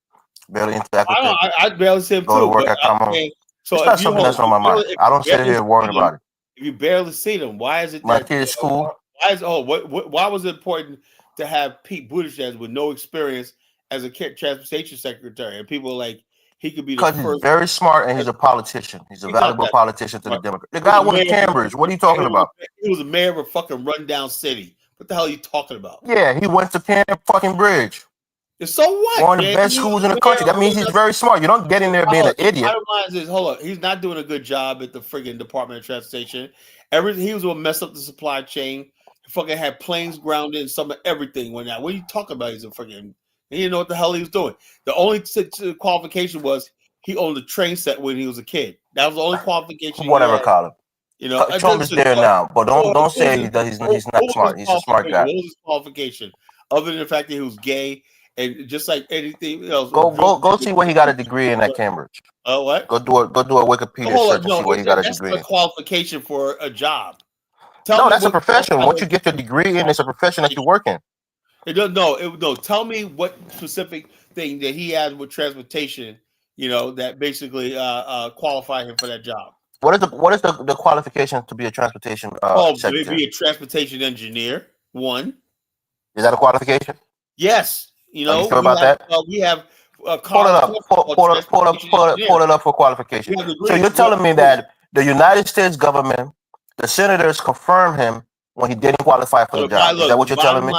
Barely interact with them. I barely see them go too. To work, I come home. So it's not something that's on my mind. I don't sit here worrying about it. If you barely see them, why is it my kids' school? Why was it important to have Pete Buttigieg with no experience as a transportation secretary? And people are like, he could be the first. He's very smart and he's a politician. He's a valuable politician to the Democrats. The guy went to Cambridge. What are you talking about? He was a mayor of a fucking rundown city. What the hell are you talking about? Yeah, he went to Bridge. So what? One of the best schools in the country. That means he's very smart. You don't get in there being an idiot. Bottom line is, hold on, he's not doing a good job at the friggin' Department of Transportation. He was gonna mess up the supply chain. He fucking had planes grounded and some of everything went out. What are you talking about? He's a friggin'. He didn't know what the hell he was doing. The only qualification was he owned a train set when he was a kid. That was the only qualification. Whatever, Colin. Trump is there now, but don't say he's not smart. He's a smart guy. What was his qualification? Other than the fact that he was gay, and just like anything else. Go see where he got a degree in at Cambridge. Oh, what? Go do a Wikipedia search and see where he got a degree. That's a qualification for a job. That's a profession. Once you get your degree in, it's a profession that you work in. Tell me what specific thing that he has with transportation, that basically qualify him for that job. What is the qualification to be a transportation secretary? Be a transportation engineer. One. Is that a qualification? Yes. Are you sure about that? We have pull it up for qualification. So you're telling me that the United States government, the senators confirmed him when he didn't qualify for the job. Is that what you're telling me?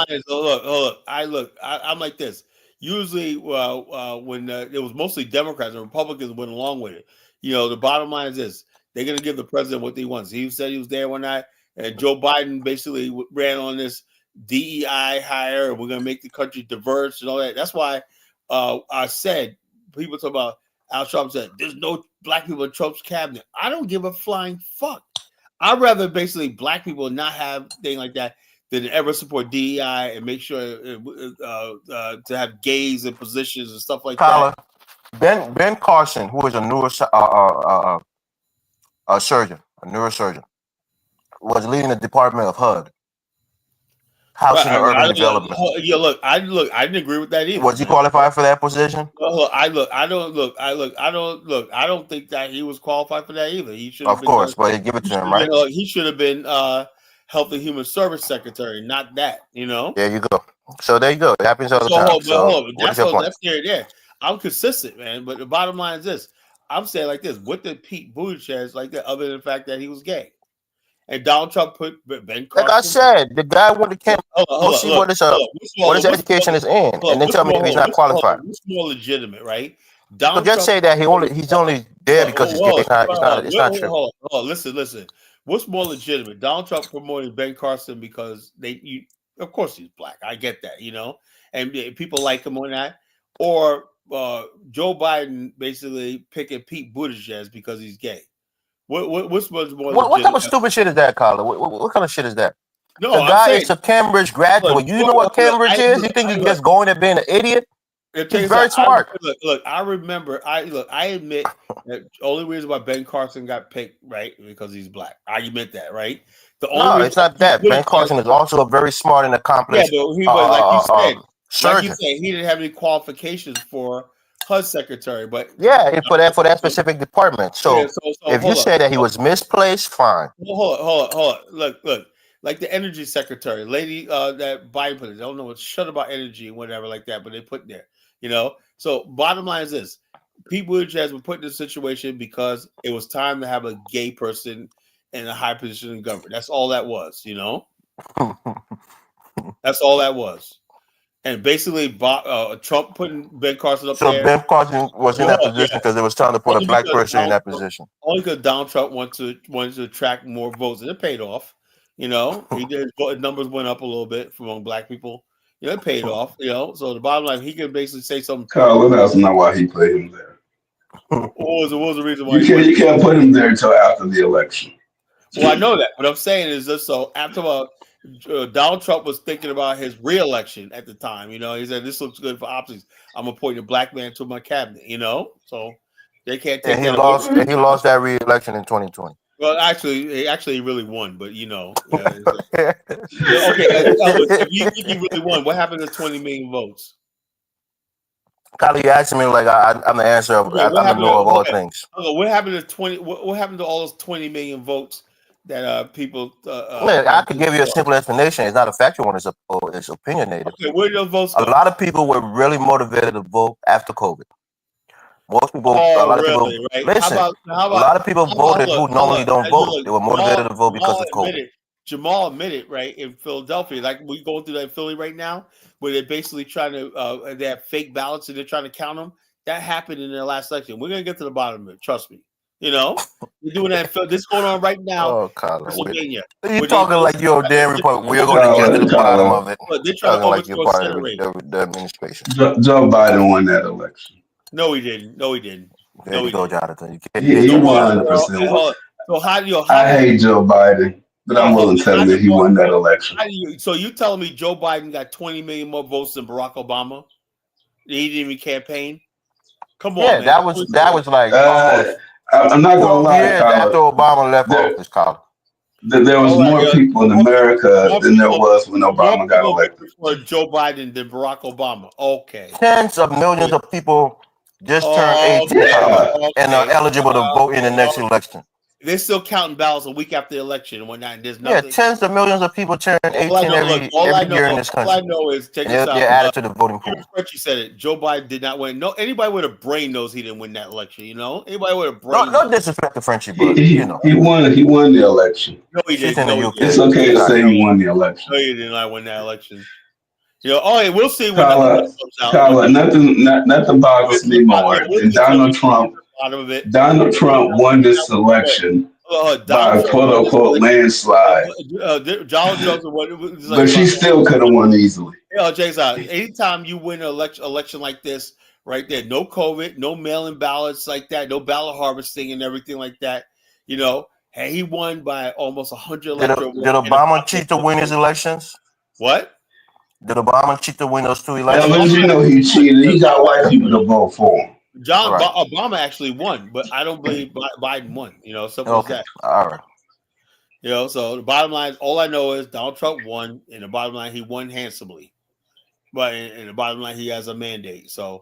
I'm like this. Usually, when it was mostly Democrats and Republicans went along with it, the bottom line is this: they're going to give the president what he wants. He said he was there one night, and Joe Biden basically ran on this DEI hire, and we're going to make the country diverse and all that. That's why I said, people talk about Al Trump said, there's no black people in Trump's cabinet. I don't give a flying fuck. I'd rather basically black people not have things like that than ever support DEI and make sure to have gays in positions and stuff like that. Ben Carson, who is a neurosurgeon, was leading the Department of HUD. Housing and Urban Development. I didn't agree with that either. Was he qualified for that position? I don't think that he was qualified for that either. He should. Of course, but they give it to him, right? He should have been Health and Human Service Secretary, not that. There you go. So there you go. It happens all the time. That's there. I'm consistent, man. But the bottom line is this: I'm saying like this. What did Pete Buttigieg like that? Other than the fact that he was gay. And Donald Trump put Ben Carson. Like I said, the guy went to camp. We'll see what his education is in, and then tell me if he's not qualified. It's more legitimate, right? So just say that he's only there because he's gay. It's not true. Listen. What's more legitimate? Donald Trump promoting Ben Carson because of course he's black. I get that, and people like him on that. Or Joe Biden basically picking Pete Buttigieg because he's gay. What's more? What type of stupid shit is that, Carla? What kind of shit is that? No, the guy is a Cambridge graduate. You know what Cambridge is? You think he's just going there being an idiot? He's very smart. I remember. I admit that the only reason why Ben Carson got picked, right, because he's black. I admit that, right? It's not that. Ben Carson is also a very smart and accomplished. Yeah, but like you said, he didn't have any qualifications for HUD secretary, but for that specific department. So if you say that he was misplaced, fine. Hold on. Look. Like the energy secretary, lady that Biden put it. I don't know what shut about energy and whatever like that, but they put there. So bottom line is this: Pete Buttigieg was put in this situation because it was time to have a gay person in a high position in government. That's all that was. That's all that was. And basically, Trump putting Ben Carson up there. So Ben Carson was in that position because it was time to put a black person in that position. Only because Donald Trump wanted to attract more votes, and it paid off. You know, he did. His numbers went up a little bit among black people. You know, it paid off. You know, so the bottom line, he could basically say something. Carla, that's not why he put him there. What was the reason why You can't put him there until after the election. Well, I know that. What I'm saying is this: so after Donald Trump was thinking about his re-election at the time. You know, he said this looks good for optics. I'm appointing a black man to my cabinet. You know, so they can't take that away. And he lost that re-election in 2020. Well, actually, he really won, but you know, okay. If you think he really won, what happened to 20 million votes? Kylie, you asking me like I'm the answer of I'm the know of all things. What happened to 20? What happened to all those 20 million votes that people? I could give you a simple explanation. It's not a factual one. It's opinionated. Okay, where did those votes go? A lot of people were really motivated to vote after COVID. Most people, right? Listen, how about, a lot of people voted who normally don't vote. They were motivated to vote because of COVID. Jamal admitted, right, in Philadelphia, like we going through that in Philly right now, where they're basically trying to, they have fake ballots and they're trying to count them. That happened in their last election. We're going to get to the bottom of it. Trust me. You know, we're doing that. This is going on right now. Oh, Colin, Pennsylvania. You're talking like you're a damn Republican. We're going to get to the bottom of it. They're trying to like you're part of the administration. Joe Biden won that election. No, he didn't. There you go, Jonathan. He 100%. So how do you? I hate Joe Biden, but I'm willing to tell you that he won that election. So you telling me Joe Biden got 20 million more votes than Barack Obama? He didn't even campaign. Come on, man. that was like I'm not gonna lie, after Obama left office, Colin. There was more people in America than there was when Obama got elected. For Joe Biden than Barack Obama. Okay. Tens of millions of people just turned 18 and are eligible to vote in the next election. They're still counting ballots a week after the election and whatnot. And there's nothing. Yeah, tens of millions of people turn 18 every year in this country. All I know is check this out. They're added to the voting pool. You said it. Joe Biden did not win. No, anybody with a brain knows he didn't win that election. You know, anybody with a brain. No disrespect to Frenchie, but he won the election. No, he didn't. It's okay to say he won the election. No, he did not win that election. You know, we'll see when that comes out. Carla, nothing bothers me more than Donald Trump. Donald Trump won this election by a quote-unquote landslide. But she still could have won easily. Check out. Anytime you win an election like this, right there, no COVID, no mail-in ballots like that, no ballot harvesting and everything like that, you know, hey, he won by almost 100 electoral votes. Did Obama cheat to win his elections? What? Did Obama cheat to win those 2 elections? As you know, he cheated. He got white people to vote for him. Obama actually won, but I don't believe Biden won. You know, something like that. All right. You know, so the bottom line, all I know is Donald Trump won, and the bottom line, he won handsomely. But in the bottom line, he has a mandate. So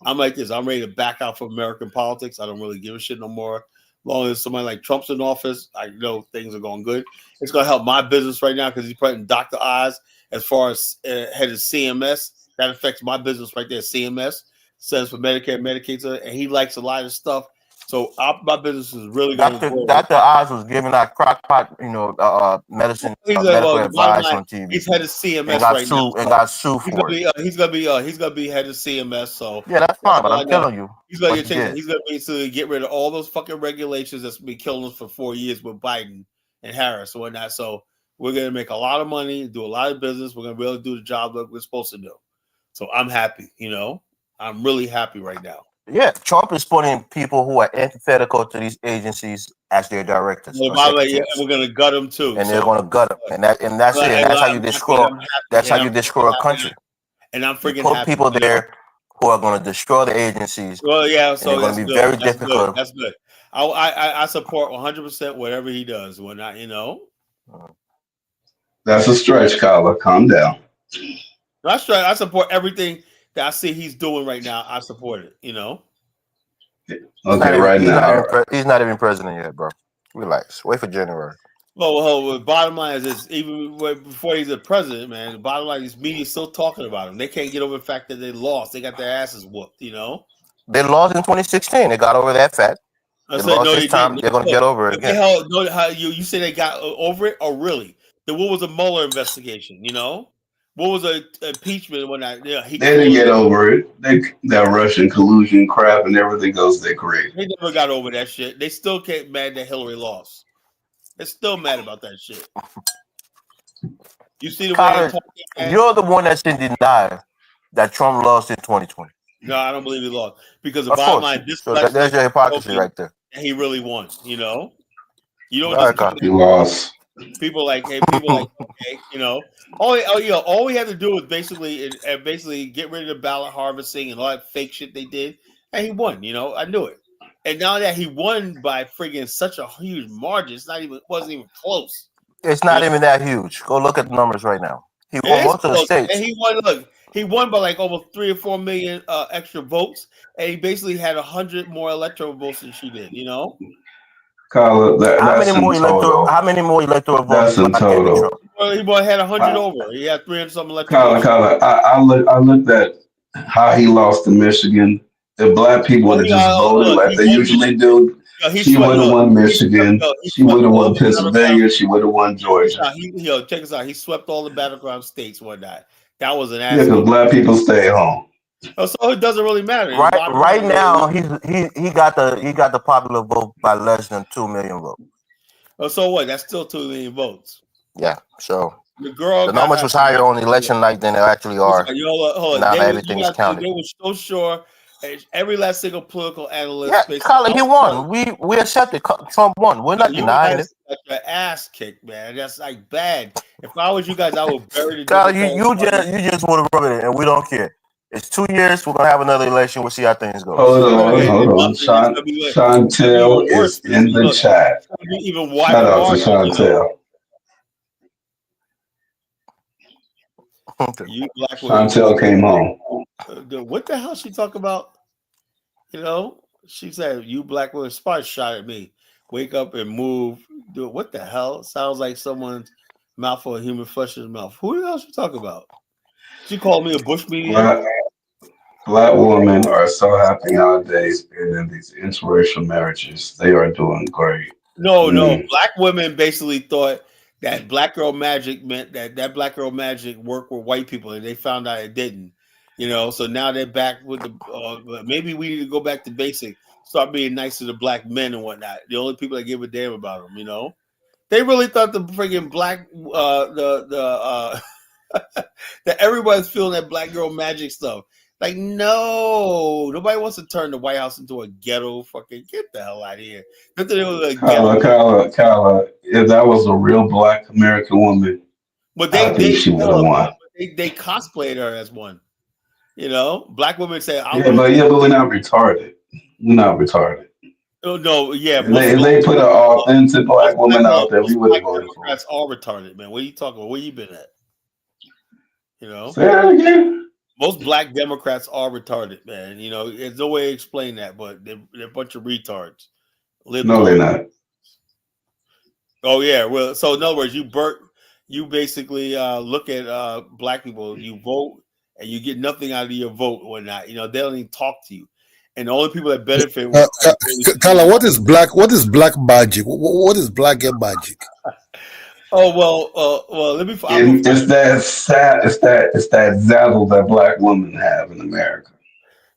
I'm like this. I'm ready to back out from American politics. I don't really give a shit no more. As long as somebody like Trump's in office, I know things are going good. It's going to help my business right now because he's putting Dr. Oz as far as head of CMS. That affects my business right there. CMS stands for Medicare, Medicaid, and he likes a lot of stuff. So my business is really going to grow. Dr. Oz was giving out crockpot, medicine, medical advice on TV. He's head of CMS right now. And got sued for it. He's gonna be head of CMS. So yeah, that's fine. But I'm telling you, he's gonna basically get rid of all those fucking regulations that's been killing us for 4 years with Biden and Harris and whatnot. So we're gonna make a lot of money, do a lot of business. We're gonna be able to do the job that we're supposed to do. So I'm happy. You know, I'm really happy right now. Yeah, Trump is putting people who are antithetical to these agencies as their directors. Well, by the way, we're going to gut them too, and they're going to gut them, and that's it. That's how you destroy. That's how you destroy a country. And I'm freaking put happy. People there who are going to destroy the agencies. Well, yeah, so it's going to be very difficult. That's good. I support 100% whatever he does. When that's a stretch, Kyla. Calm down. That's right. I support everything that I see he's doing right now. I support it, you know. Okay, he's not even president yet, bro. Relax. Wait for January. Well, the bottom line is this: even before he's a president, man, the bottom line is media still talking about him. They can't get over the fact that they lost. They got their asses whooped, you know. They lost in 2016. They got over that fact. They're going to get over it again. You say they got over it, or really? Then what was the Mueller investigation? You know. What was the impeachment when they didn't get over it? That Russian collusion crap and everything else they created. They never got over that shit. They still can't mad that Hillary lost. They're still mad about that shit. You see the way they talk. You're the one that's in denial that Trump lost in 2020. No, I don't believe he lost because the Of bottom course. line, this So there's your hypocrisy right there. He really won. You know, you don't All just right, he lost. people like okay, you know, all we had to do was basically get rid of the ballot harvesting and all that fake shit they did, and he won. You know, I knew it. And now that he won by friggin' such a huge margin, wasn't even close. It's not even that huge. Go look at the numbers right now. He won most of the states. And he won by like over 3 or 4 million extra votes, and he basically had 100 more electoral votes than she did. You know, Kyle, how many more electoral votes? That's in total. Well, he had 100 over. He had 300 something electoral. Kyle, I looked at how he lost to Michigan. If black people would have just voted like they usually do, she would have won Michigan. She would have won Pennsylvania. She would have won Georgia. Check us out. He swept all the battleground states one night. That was an ass. Yeah, because black people stay home. So it doesn't really matter. Right now, he got the popular vote by less than 2 million votes. Oh, so what? That's still 2 million votes. Yeah. So the numbers was higher on election night than they actually are. Now everything's counted. They were so sure. Every last single political analyst. Yeah, Colin, he won. We accepted Trump won. We're not denying it. Your ass kicked, man. That's like bad. If I was you guys, I would bury the. Colin, you just want to rub it in, and we don't care. It's 2 years. We're gonna have another election. We'll see how things go. Hold on. Chantel is in the chat. Shout out to Chantel. Chantel came home. What the hell she talk about? You know, she said, "You black women." Spot shot at me. Wake up and move. Do it. What the hell? Sounds like someone's mouthful of human flesh in his mouth. Who the hell she talk about? She called me a bush media. Black women are so happy nowadays being in these interracial marriages. They are doing great. No. Black women basically thought that black girl magic meant that black girl magic worked with white people, and they found out it didn't. You know, so now they're back with the. Maybe we need to go back to basic. Start being nice to the black men and whatnot. The only people that give a damn about them. You know, they really thought the freaking black that everybody's feeling that black girl magic stuff. Like, no, nobody wants to turn the White House into a ghetto. Fucking get the hell out of here. Kyla, if that was a real black American woman, but I think she would have won. They cosplayed her as one. You know, black women say, but we're not retarded. We're not retarded. Oh, no, yeah. If they put an authentic black woman out there, we would have voted for her. Democrats all retarded, man. What are you talking about? Where you been at? You know? Say that again. Most black Democrats are retarded, man. You know, there's no way to explain that, but they're a bunch of retards. No, they're not. Oh, yeah. Well, so in other words, you basically look at black people, you vote, and you get nothing out of your vote or not. You know, they don't even talk to you. And the only people that benefit. Carla, what is black magic? What is black girl magic? Oh well. Let me. It's that zazzle that black women have in America.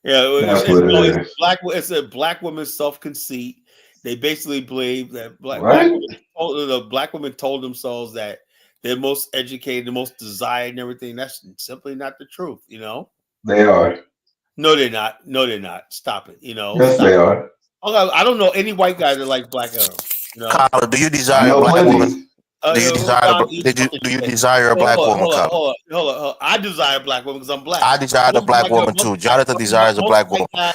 Yeah, it's a black woman's self-conceit. They basically believe that black women told themselves that they're most educated, the most desired, and everything. That's simply not the truth. You know, they are. No, they're not. No, they're not. Stop it. You know. Yes, they are. I don't know any white guy that likes black girls. You know? Kyle, do you desire a black woman? Do you desire a black woman? Hold on. I desire a black woman because I'm black. I desire a black woman too. Jonathan desires a black woman. Why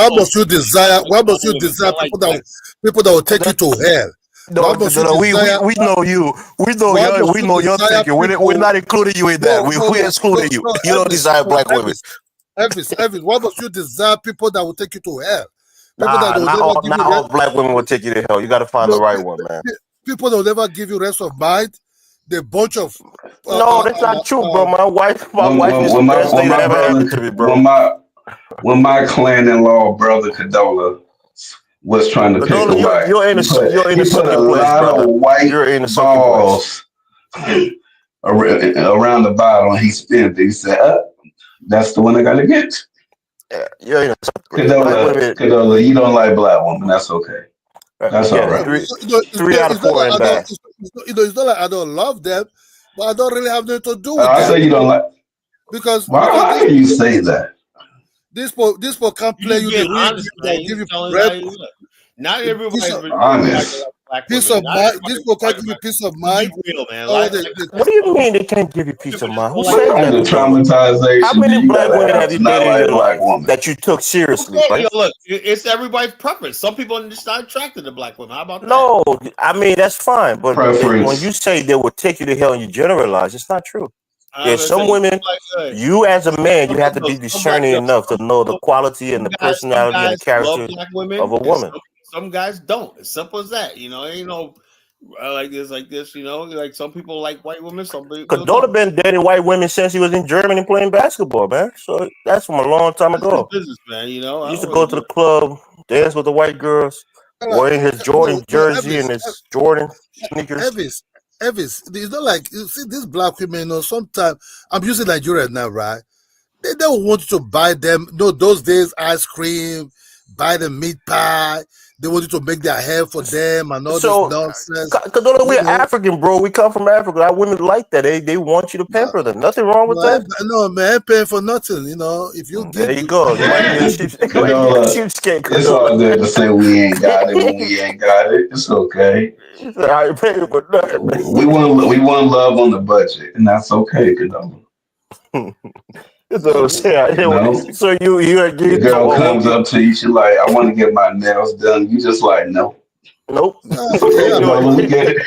must you desire? Why must you desire people that will take you to hell? No, we know you. We know your thinking. We're not including you in that. We excluding you. You don't desire black women. Elvis, why must you desire people that will take you to hell? Not all black women will take you to hell. You got to find the right one, man. People that will never give you rest of mind. The bunch of no, that's not true, bro. My wife is the best thing that ever happened to me, bro. When my clan-in-law brother Cadola was trying to pick a wife, you're in a second place, brother. You're in a second balls around the bottom, and he spent it. He said, "That's the one I got to get." Yeah, Cadola, you don't like black women. That's okay. That's all right. 3 out of 4 ain't bad. it's not like I don't love them, but I don't really have nothing to do with I them. say you don't like. Because Why can you say that? this people can't play you the being real honest, they'll man. give You you telling bread, how you look. Not peace everybody of, Honest. like black peace women. of Not mind. everybody These people can't like give you black peace of women. mind. Be real, man. Oh, What do you mean they can't give you peace of mind? Who said What kind that, of Condola? How traumatization do many you black gotta women have have to you not been in like your black life woman? that you took seriously, Okay, right? look, it's everybody's preference. Some people are just not attracted to black women. How about that? No, I mean that's fine, but when Preference. you say they will take you to hell and you generalize, it's not true. There's I'm some saying, women. You as a man, you have to be discerning enough to know the quality and the personality and the guys love character black of women, a and woman. some guys don't. As simple as that. You know, ain't no like this. You know, like some people like white women, some people Condola don't. been dating white women since he was in Germany playing basketball, man. So that's from a long time That's his ago. business, man. You know, He I used to don't go really to the know. club, dance with the white girls, wearing his Jordan jersey and his Jordan sneakers. Elvis, it's not like you see these black women. You know, sometimes I'm using Nigeria now, right? They don't want you to buy them. No, those days ice cream, buy them meat pie. They want you to make their hair for them and all this So, nonsense. Condola, You we're know, African, bro. We come from Africa. Our women like that. They want you to pamper them. Nothing wrong with that. no, man, I ain't paying for nothing. You know, if you There give, you go. You might be a Condola, cheapskate, it's all Condola. good to say we ain't got it when we ain't got it. It's okay. He said, I ain't paying for We nothing. want love on the budget, and that's okay, Condola. That's what I'm saying. You know, So you your girl comes up to you, she like, I want to get my nails done. You just like, no. nope. It's okay, Condola. We get it.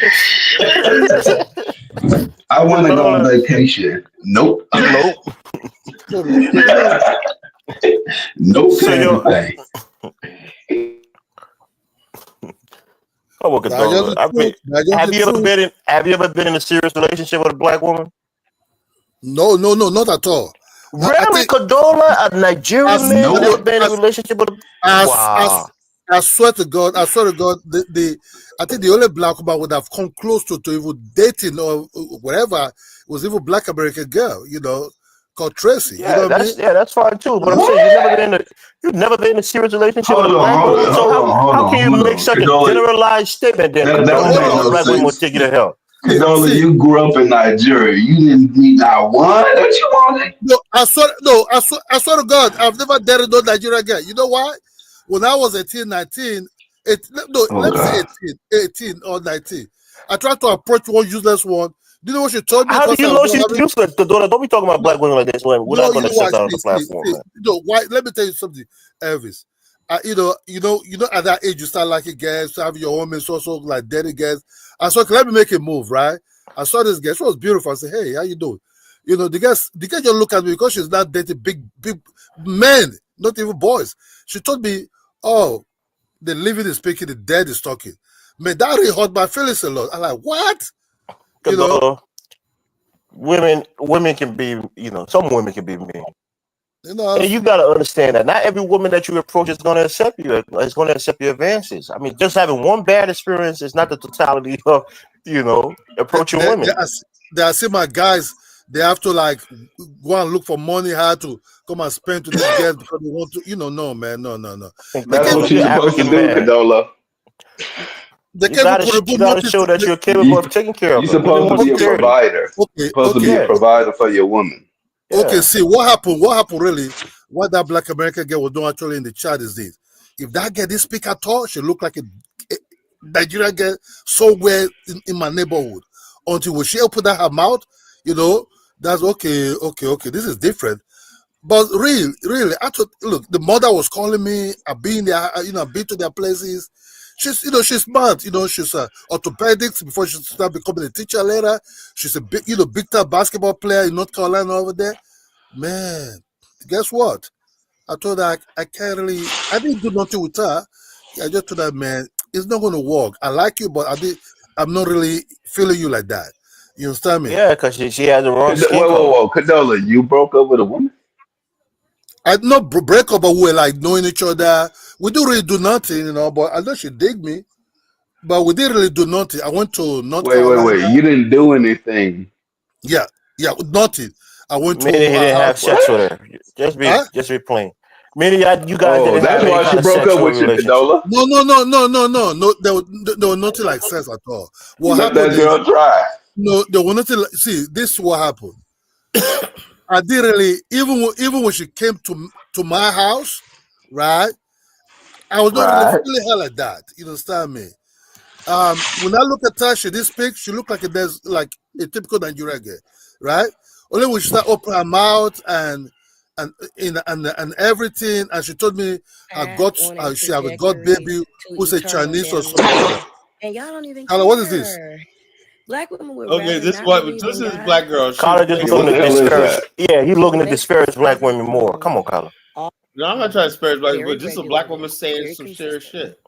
I want to go on Condola, vacation. Nope. nope. you know, Nope to So everything. oh, well, that's just Condola. the I mean, truth. That's just have the you ever truth. been in a serious relationship with a black woman? No, not at all. I Really, think Condola, a Nigerian as man? You Nope. never been in a relationship with a as wow. I swear to God, the I think the only black woman would have come close to even dating or whatever was even black American girl, you know, called Tracy. You know what I mean? That's fine too. But I'm What? saying you've never been in a serious relationship with Hold a on, black hold woman. on, So hold on, hold how on, can you hold make on. such a Condola, generalized statement then, that Condola, don't Hold make that a on. no black woman would sense. take you to hell? Condola, See, you grew up in Nigeria. You didn't meet not one that you wanted. I swear to God, I've never dated no Nigerian girl. You know why? When I was 18, 19, Oh let me say God. 18 or 19, I tried to approach one useless one. Do you know what she told me? How do Because you I was know not she's having useless, Condola? Don't be talking about no, black women like this. We're not no, going you to know shut why? down the platform, man. Let me tell you something, Elvis. At that age you start liking girls, to have your home and so like dirty girls. I said, okay, let me make a move, right? I saw this girl, she was beautiful. I said, hey, how you doing? You know, the girl just look at me because she's not dating big men, not even boys. She told me, oh, the living is speaking, the dead is talking. Man, that really hurt my feelings a lot. I'm like, what? You know, Condola, women can be, some women can be mean. you know, And you got to understand that not every woman that you approach is going to accept you. Is going to accept your advances. I mean, just having one bad experience is not the totality of, approaching women. I see my guys, they have to like go and look for money, how to come and spend to these girls because they want to, no, man, no. And They That's can't what Condola, even you're you're an supposed to African contribute. do, man. Condola. They You can't even gotta you contribute gotta nothing show to that the, you're capable You of taking care of you're her. Women supposed to want be a okay, security. provider. okay, Supposed to be a okay, Yeah, provider for your woman. okay. yeah. See what happened. What happened really? What that black American girl was doing actually in the chat is this: if that girl didn't speak at all, she looked like a Nigerian girl somewhere in my neighborhood. Until when she opened her mouth, that's okay. This is different. But really, I thought, look, the mother was calling me. I've been there, I've been to their places. She's smart. She's orthopedics before she started becoming a teacher later. She's a big time basketball player in North Carolina over there. Man, guess what? I told her I can't really. I didn't do nothing with her. I just told her, man, it's not going to work. I like you, but I'm not really feeling you like that. You understand me? Yeah, because she has the wrong skin color. Whoa, Condola, you broke up with a woman? I did not break up, but we were like knowing each other. We don't really do nothing, but I know she dig me. But we didn't really do nothing. I went to North Carolina. Wait. You didn't do anything. Yeah, nothing. I went to Meaning he didn't have sex What? with her. Just huh? be plain. Many of you guys Oh, didn't have that's any why kind she of broke up sexual with you, relationship. Condola. No. There was nothing like sex at all. You What let happened that is, girl try. no, there was nothing. See, this is what happened. I didn't really, even when she came to my house, right? I was not really Right. feeling her like that. You understand me? When I look at her, she looked like like a typical Nigerian girl, right? Only when she started opening her mouth and everything, and she told me she have a god baby who's a Chinese or something like that. And y'all don't even Carla, what is this? care. Black women would Okay, rather this not what believe this in is God. black girl. She Carla just Yeah, looking what the to hell is disparage. that? Yeah, he's looking to They disparage black every women more. Come on, Carla. No, I'm not trying to spare black, very but just a black woman regulated, saying very some serious consistent. shit.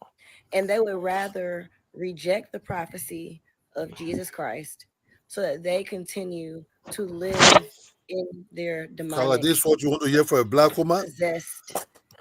And they would rather reject the prophecy of Jesus Christ so that they continue to live in their Carla, demonic, this is what you want to hear for a black woman? possessed,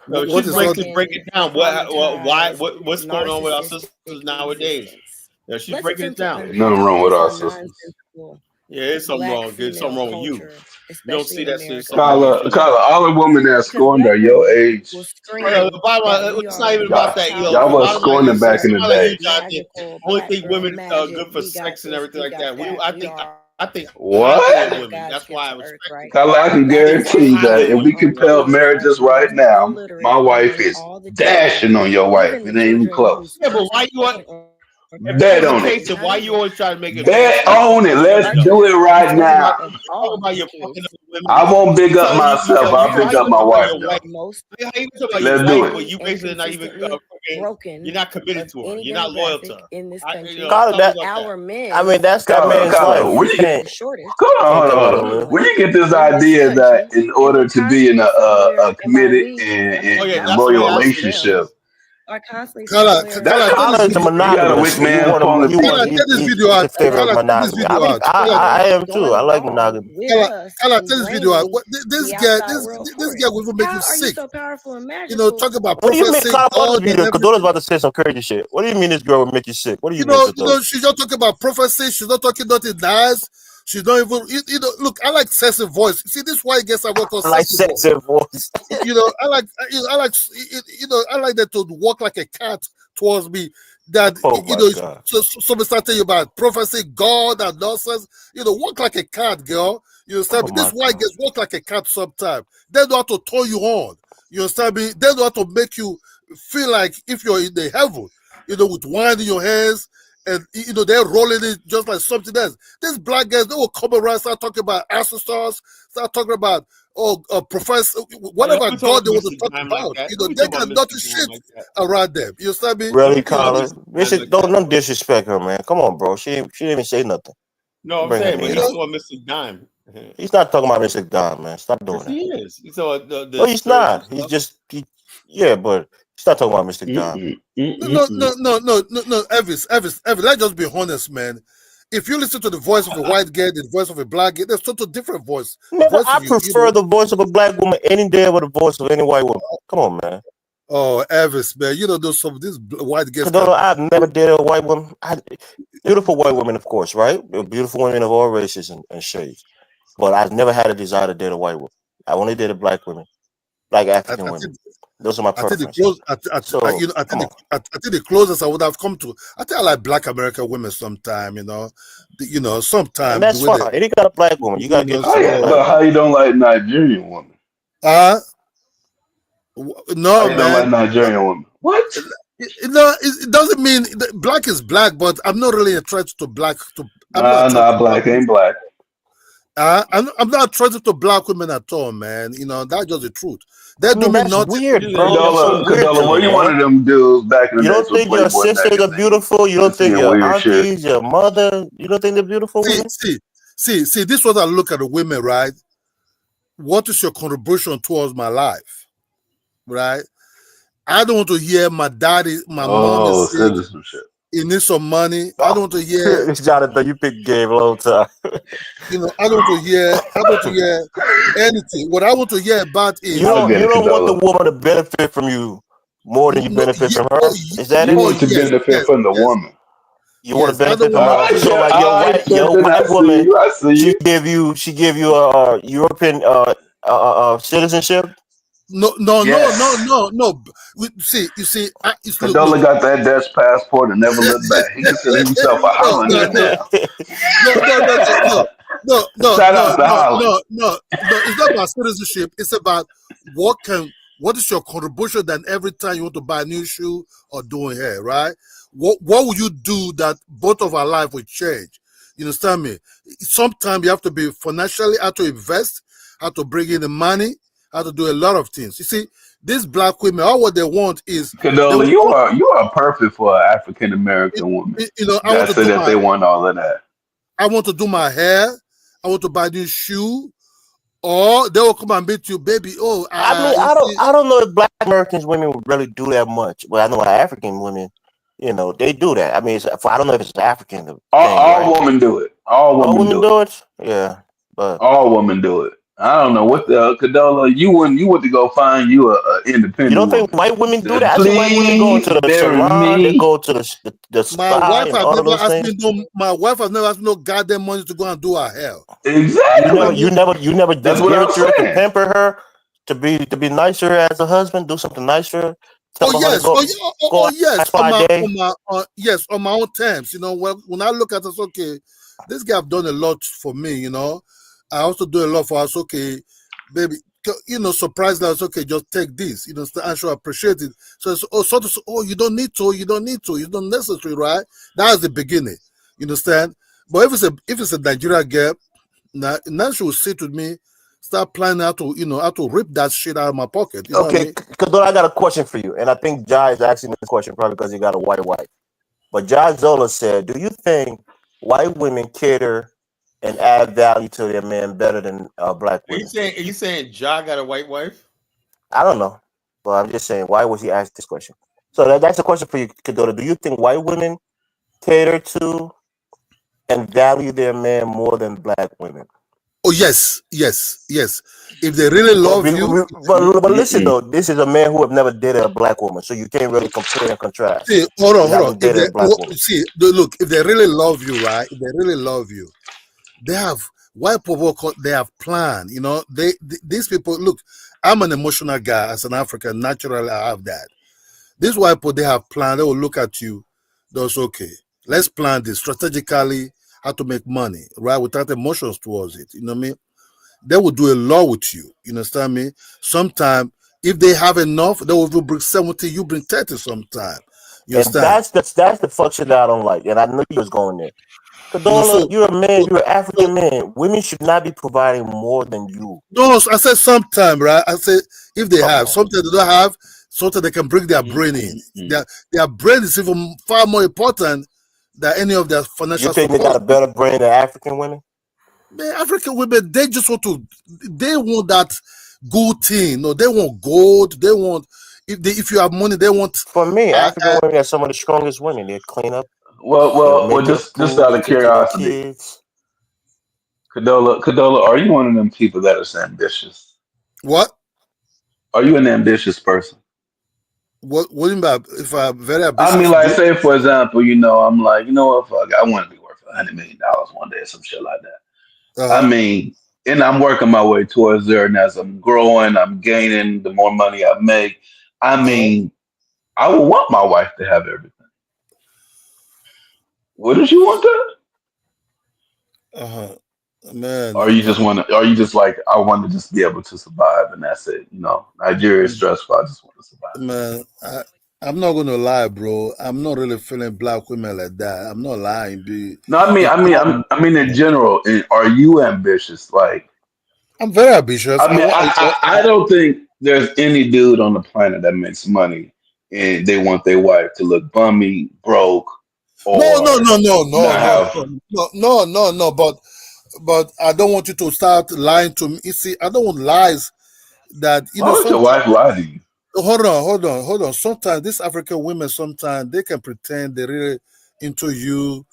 No, What she's is all breaking the break it down. Why traumatized, what's going on with our sisters narcissistic nowadays? existence. Yeah, she's Let's breaking it attempt to down. Ain't nothing unpack wrong with this our sisters. nonsensical Yeah, there's something black wrong. There's something female wrong with you. culture, You don't especially see in that there's America. something wrong with you. Carla, all the women that Because scorned black are your women age. will scream that we It's are not even about that, powerful, Elo. Y'all The was bottom line scorning is back it's in the not like you day. guys think magical, only black think girl women magic. good for We got sex and this, everything we like got that. that. I We think are highly of What? women. God's That's gift why I to earth, respect right? them. Carla, I can That is guarantee you that Highly if of we frowned women. on. compelled We are marriages the right most now, my illiterate wife among is all the dashing children, on your wife. even the It ain't even children close. whose Yeah, but parents why are you present or if Bet that's the on it. case, then not why you even. always try to make it about Bet you? on it. They're Let's do it the right Talking parents now. about of talking all about the your fucking kids. other women. I won't big up So myself. And I'll how big you up talking my about wife your know wife. though. the most How you talking about your Let's do wife, it. but you and basically not even consistently you're broken not committed of to her. any You're not loyal to demographic her. in this You country, know, Carla, tell me that about that. our I men mean, that's that man's Carla, wife. where You you are can't the shortest can't tell her to hold on. live. Where you get this in this idea that country. in And order we to be in constantly a somewhere, and by committed we, I Oh mean yeah, and y'all that's the way loyal I slaves see to it. them, relationship? are constantly Carla, somewhere That's Carla, check Carla this is a video. you got a monogamist. weak man pulling He Carla, want people. he, check this he, video he's out. in favor of Carla, check this monogamy. video out. Carla, I am too. going I like along monogamy. with Carla, us Carla, check and this video out. blaming This the guy, outside world this for it. guy will even make you How are you sick. so powerful and You know, magical? talk about What do you mean, prophecy, Carla? Pause God, this and video. Condoleezza everything. about to say some crazy shit. What do you mean this girl would make you sick? What do you mean, Condoleezza? She's not talking about prophecy. She's not talking nothing nice. She's not even, look, I like sexy voice. See, this white guess I work on I like sexy voice. sexy voice. I like that to walk like a cat towards me. That Oh my God. so somebody start telling you about prophecy, God, and nonsense. Walk like a cat, girl. You understand Oh me? This my white God. gets walk like a cat sometimes. They know how to turn you on. You understand me? They know how to make you feel like if you're in the heaven. With wine in your hands. And they're rolling it just like something else. These black guys, they will come around, start talking about ancestors, start talking about professor, Oh, don't whatever be talking God about they want to Mystic talk Dime like about. that. Don't be They talking got about nothing Mystic Dime shit like that. around them. You understand me? Don't Really, be talking about Carla? Mystic Dime like that. Don't disrespect her, man. Come on, bro. She didn't even say nothing. No, I'm Bring her saying, but name he's up. talking about Mystic Dime. He's not talking about Mr. Don, man. Stop Yes, doing that. he is. He's talking about No, the he's spiritual not. He's stuff. just yeah, but he's not talking about Mr. Don. No, Elvis. Let's just be honest, man. If you listen to the voice of a white girl, the voice of a black girl, there's total different voice. The Nigga, voice I of prefer the voice of a black woman any day over the voice of any white woman. Come on, man. Oh, Elvis, man. Those some of these white girls Condola, I've never dated a white woman. Beautiful white women, of course, right? They're beautiful women of all races and shades. But I've never had a desire to date a white woman. I only dated black women, like African women. Those are my preferences. I think the closest I would have come to. I think I like black American women sometime. Sometime And that's the way fine. Any kind of black woman, you gotta get some black But how woman. you don't like Nigerian women? No, How you don't like man. Nigerian women? What? It doesn't mean black is black, but I'm not really attracted to black. I'm not attracted Nah, to black ain't black. I'm not attracted to black women at all, man. That's just the truth. They do me That's nothing. weird, bro. That's so weird to Condola, were me, you one man. of them dudes back in the You days don't with think your Playboy sisters are magazine? beautiful? You don't think Seeing your weird shit. aunties, your mother, you don't think they're beautiful women? See, this is what I look at the women, right? What is your contribution towards my life? Right? I don't want to hear my mom is sick. Citizenship. He needs some money. I don't want to hear Jonathan, you pick game a long time. I don't want to hear anything. What I want to hear about is you don't want the woman to benefit from you more than you benefit from her. Is that you it? want to benefit from the woman? You want to benefit from I her. So like your white woman, she give you a European citizenship. No. You see. Condola got that Dutch passport and never looked back. He considered himself a Hollander now. Shout out to Holland. No. It's not about citizenship. It's about what is your contribution then every time you want to buy a new shoe or doing hair, right? What will you do that both of our life will change? You understand me? Sometimes you have to be financially, how to invest, how to bring in the money, how to do a lot of things. You see, these black women, all what they want is Condola, you are perfect for an African American woman. I want to say do that they want all of that. I want to do my hair. I want to buy new shoe. Or they will come and meet you, baby. Oh, I don't know if Black Americans women would really do that much. Well, I know African women, they do that. I mean, I don't know if it's African thing. All women do it. All women do it. Yeah, but all women do it. I don't know what the Condola. You went to go find you a independent. You don't think white women do that? I see white women go to the salon. They go to the spa. My wife has never asked me no goddamn money to go and do her hair. Exactly. You never did her to pamper her to be nicer as a husband. Do something nicer. Yes. Yes, on my own terms. When I look at us, okay, this guy have done a lot for me. I also do a lot for us. Okay, baby, surprise us. Okay, just take this. And show appreciate it. So it's, you don't need to. It's not necessary, right? That's the beginning. You understand? But if it's a Nigerian girl, now she will sit with me, start planning how to rip that shit out of my pocket. Okay, Kadora, I got a question for you, and I think Jai is asking this question probably because he got a white wife. But Jai Zola said, "Do you think white women cater and add value to their men better than black women?" Are you saying Ja got a white wife? I don't know, but I'm just saying, why was he asked this question? So that's a question for you, Kadora. Do you think white women cater to and value their men more than black women? Oh yes. If they really love you, but listen though, this is a man who have never dated a black woman, so you can't really compare and contrast. See, hold on. Look, if they really love you, right? If they really love you, they have white people. They have planned. These people. Look, I'm an emotional guy as an African. Naturally, I have that. These white people, they have planned. They will look at you. That's okay. Let's plan this strategically. How to make money, right? Without emotions towards it. You know what I mean? They will do a lot with you. You understand me? Sometimes, if they have enough, they will bring 70, you bring 30 sometimes. You understand? That's the function that I don't like. And I knew you was going there. Kadola, you're a man, you're an African man. Women should not be providing more than you. No, I said sometime, right? I said if they have, sometimes they don't have, sometimes they can bring their brain in. Their brain is even far more important than any of their financial support. You think they got a better brain than African women? Man, African women, they just want that good thing. No, they want gold. They want, if you have money, they want. For me, African women are some of the strongest women. They clean up. Well, just out of curiosity, Kadola, are you one of them people that is ambitious? What? Are you an ambitious person? What do you mean if I'm very ambitious? I mean, like, say for example, I'm like, what, fuck, I want to be worth $100 million one day or some shit like that. I mean, and I'm working my way towards there, and as I'm growing, I'm gaining. The more money I make, I mean, I would want my wife to have everything. Wouldn't you want that? Man, or you just want to? Are you just like, I want to just be able to survive, and that's it? Nigeria is stressful. I just want to survive. Man, I'm not gonna lie, bro. I'm not really feeling black women like that. I'm not lying, dude. No, I mean, in general. Are you ambitious? Like, I'm very ambitious. I mean, I don't think there's any dude on the planet that makes money and they want their wife to look bummy, broke. Or no. But I don't want you to start lying to me. You see, I don't want lies that Why would your wife lie to you? Hold on. Sometimes these African women, sometimes they can pretend they're really into you,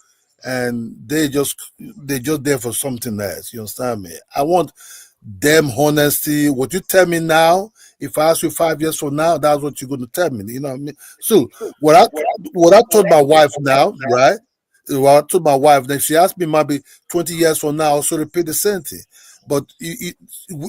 and they just there for something else. You understand me? I want them honesty. What you tell me now, if I ask you 5 years from now, that's what you're going to tell me. You know what I mean? So what I told my wife now, right? What I told my wife, then she asked me maybe 20 years from now, also repeat the same thing. But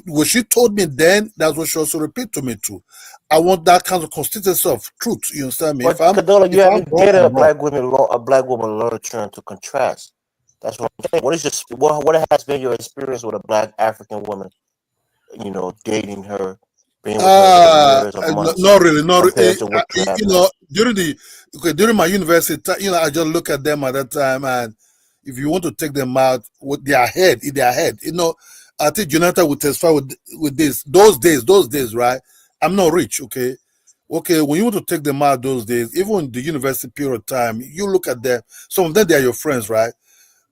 what she told me then, that's what she also repeated to me too. I want that kind of consistency of truth. You understand me? But Kadola, you haven't wrong, dated a black woman literature to contrast. That's what I'm saying. What is your what has been your experience with a black African woman? You know, dating her, being with her for years or months. Not really. Compared to what you have now. During my university, I just look at them at that time, and if you want to take them out with their head, in their head, I think Jonathan would testify with this. Those days, right? I'm not rich, okay? Okay, when you want to take them out those days, even in the university period of time, you look at them, some of them, they are your friends, right?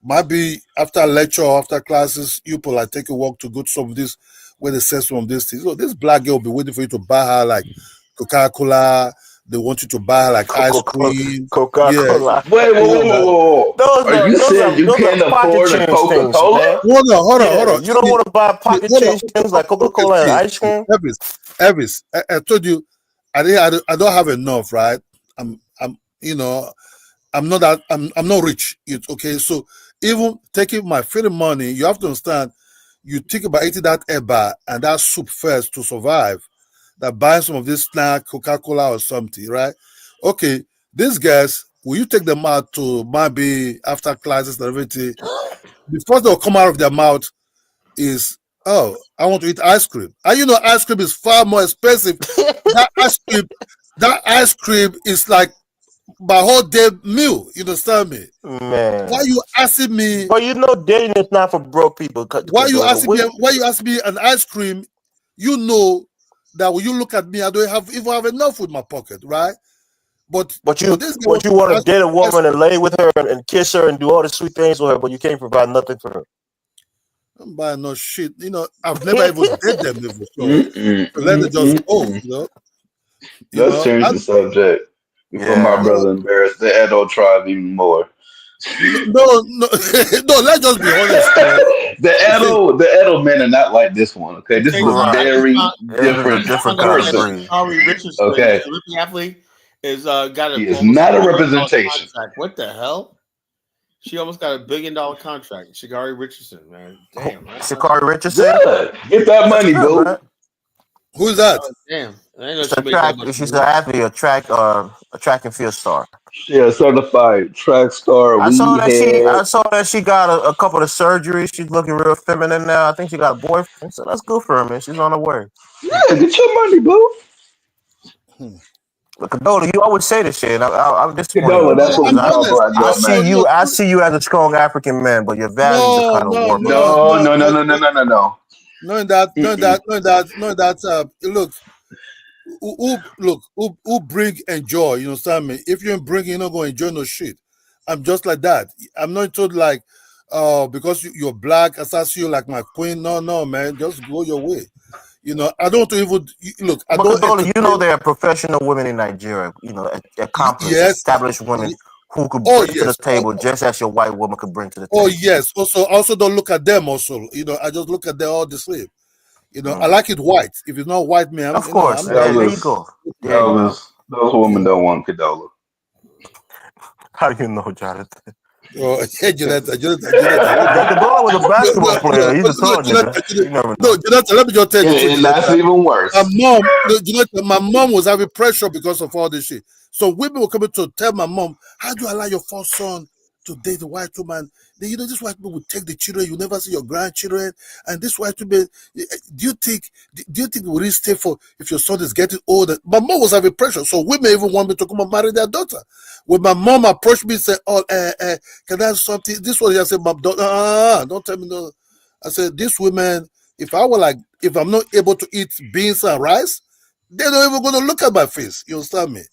Might be after lecture or after classes, you people like take a walk to go to some of this, where they sell some of these things. So this black girl will be waiting for you to buy her like Coca-Cola. They want you to buy her like ice cream. Coca-Cola. Yeah. Whoa. Are you saying you can't afford a Coca-Cola? Hold on. You don't want to buy pocket change things like Coca-Cola and ice cream? Elvis, I told you, I don't have enough, right? I'm not rich. Okay, so even taking my feeding money, you have to understand, you think about eating that eba and that soup first to survive, that buying some of this snack, Coca-Cola or something, right? Okay, these guys, will you take them out to maybe after classes and everything? The first they'll come out of their mouth is, oh, I want to eat ice cream. And ice cream is far more expensive. That ice cream is like my whole day meal. You understand me? Man. Why you asking me? But dating is not for broke people. Why you asking me an ice cream? You know that when you look at me, I don't even have enough with my pocket, right? But you want to date a woman and lay with her and kiss her and do all the sweet things with her, but you can't provide nothing for her. I'm buying no shit. I've never even dated them before. So let it just go. Let's change the subject before my brother embarrassed the adult tribe even more. No. Let's just be honest. the adult men are not like this one. Okay, this is a very different person. Ari Richardson, okay, the Olympic athlete, is got a. He is not a representation. What the hell? She almost got $1 billion contract. Sha'Carri Richardson, man. Damn. Sha'Carri Richardson? Yeah. Get that money, boo. Who's that? Oh, damn. She's an athlete, a track and field star. Yeah, certified track star. I saw that she got a couple of surgeries. She's looking real feminine now. I think she got a boyfriend. So that's good for her, man. She's on her way. Yeah, get your money, boo. Look, Kadola, you always say this shit. I'm disappointed. Kadola, that's what I see you as a strong African man, but your values are kind of warped. No. Knowing that. Who bring enjoy? You understand me? If you ain't bringing, you're not going to enjoy no shit. I'm just like that. I'm not told like, because you're black, I start see you like my queen. No, man, just go your way. I don't want to even look. I don't. Kadola, there are professional women in Nigeria. Accomplished, established women who could bring to the table just as your white woman could bring to the table. Oh yes. Also don't look at them. Also, I just look at them all the same. I like it white. If it's not white, man, of course. There you go. Those women don't want Kadola. How do you know, Jonathan? Oh, yeah, Jonathan. Kadola was a basketball player. He's a Jonathan, let me just tell you. And that's even worse. My mom was having pressure because of all this shit. So women were coming to tell my mom, how do you allow your first son to date a white woman? Then, this white woman will take the children. You never see your grandchildren. And this white woman, do you think we really stay for if your son is getting older? My mom was having pressure. So women even want me to come and marry their daughter. When my mom approached me and said, can I have something? This was, I said, my daughter, don't tell me no. I said, these women, if I'm not able to eat beans and rice, they're not even going to look at my face. You understand me?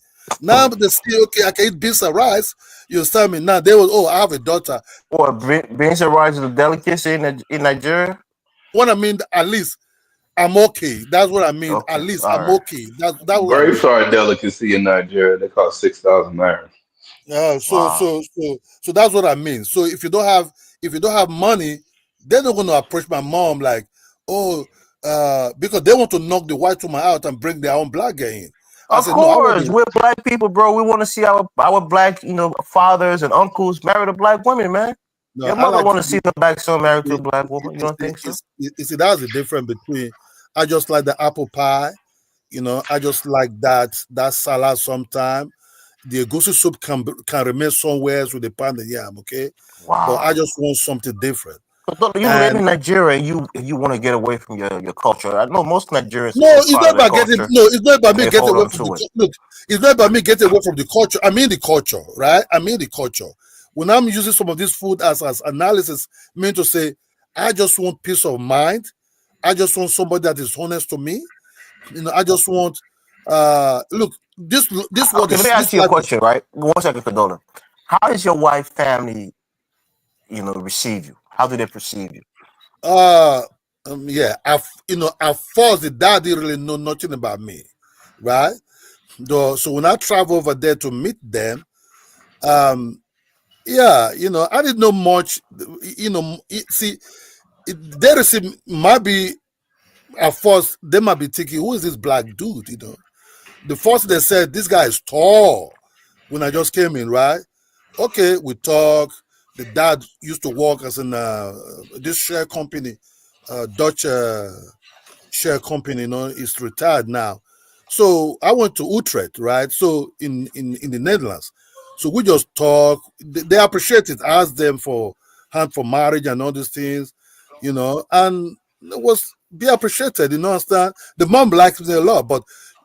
Now they say, okay, I can eat beans and rice. You understand me? Now they will, I have a daughter. Beans and rice is a delicacy in Nigeria? What I mean, at least I'm okay. That's what I mean. Okay. At least I'm okay. That's grapes are a delicacy in Nigeria. They cost 6,000 naira. So that's what I mean. So if you don't have money, they're not going to approach my mom like, because they want to knock the white woman out and bring their own black guy in. Of course, we're black people, bro. We want to see our black, fathers and uncles marry the black women, man. No, Your I mother like want to see her back son married to a black woman. You don't think so? you see, that's the difference between. I just like the apple pie. I just like that salad sometime. The egusi soup can remain somewhere with the pounded yam, okay? But I Wow. just want something different. You live in Nigeria and you want to get away from your culture. I know most Nigerians No, are so it's proud not of their about getting. culture No, it's not about and me they getting hold away on from to it. look. It's not about me getting away from the culture. I mean the culture, right? I mean the culture. When I'm using some of this food as analysis, mean to say, I just want peace of mind. I just want somebody that is honest to me. I just want. Look, this what Okay, let me this ask you a life is. question, right? 1 second, Condola. How does your wife family, receive you? How do they perceive you? Yeah, at first the dad didn't really know nothing about me, right? So when I travel over there to meet them, yeah, I didn't know much. See, they receive might be at first they might be thinking, who is this black dude? The first they said, this guy is tall. When I just came in, right? Okay, we talk. The dad used to work as in this share company, Dutch share company. He's retired now. So I went to Utrecht, right? So in the Netherlands. So we just talk. They appreciate it. I asked them for hand for marriage and all these things, and it was be appreciated. Understand? The mom likes me a lot, but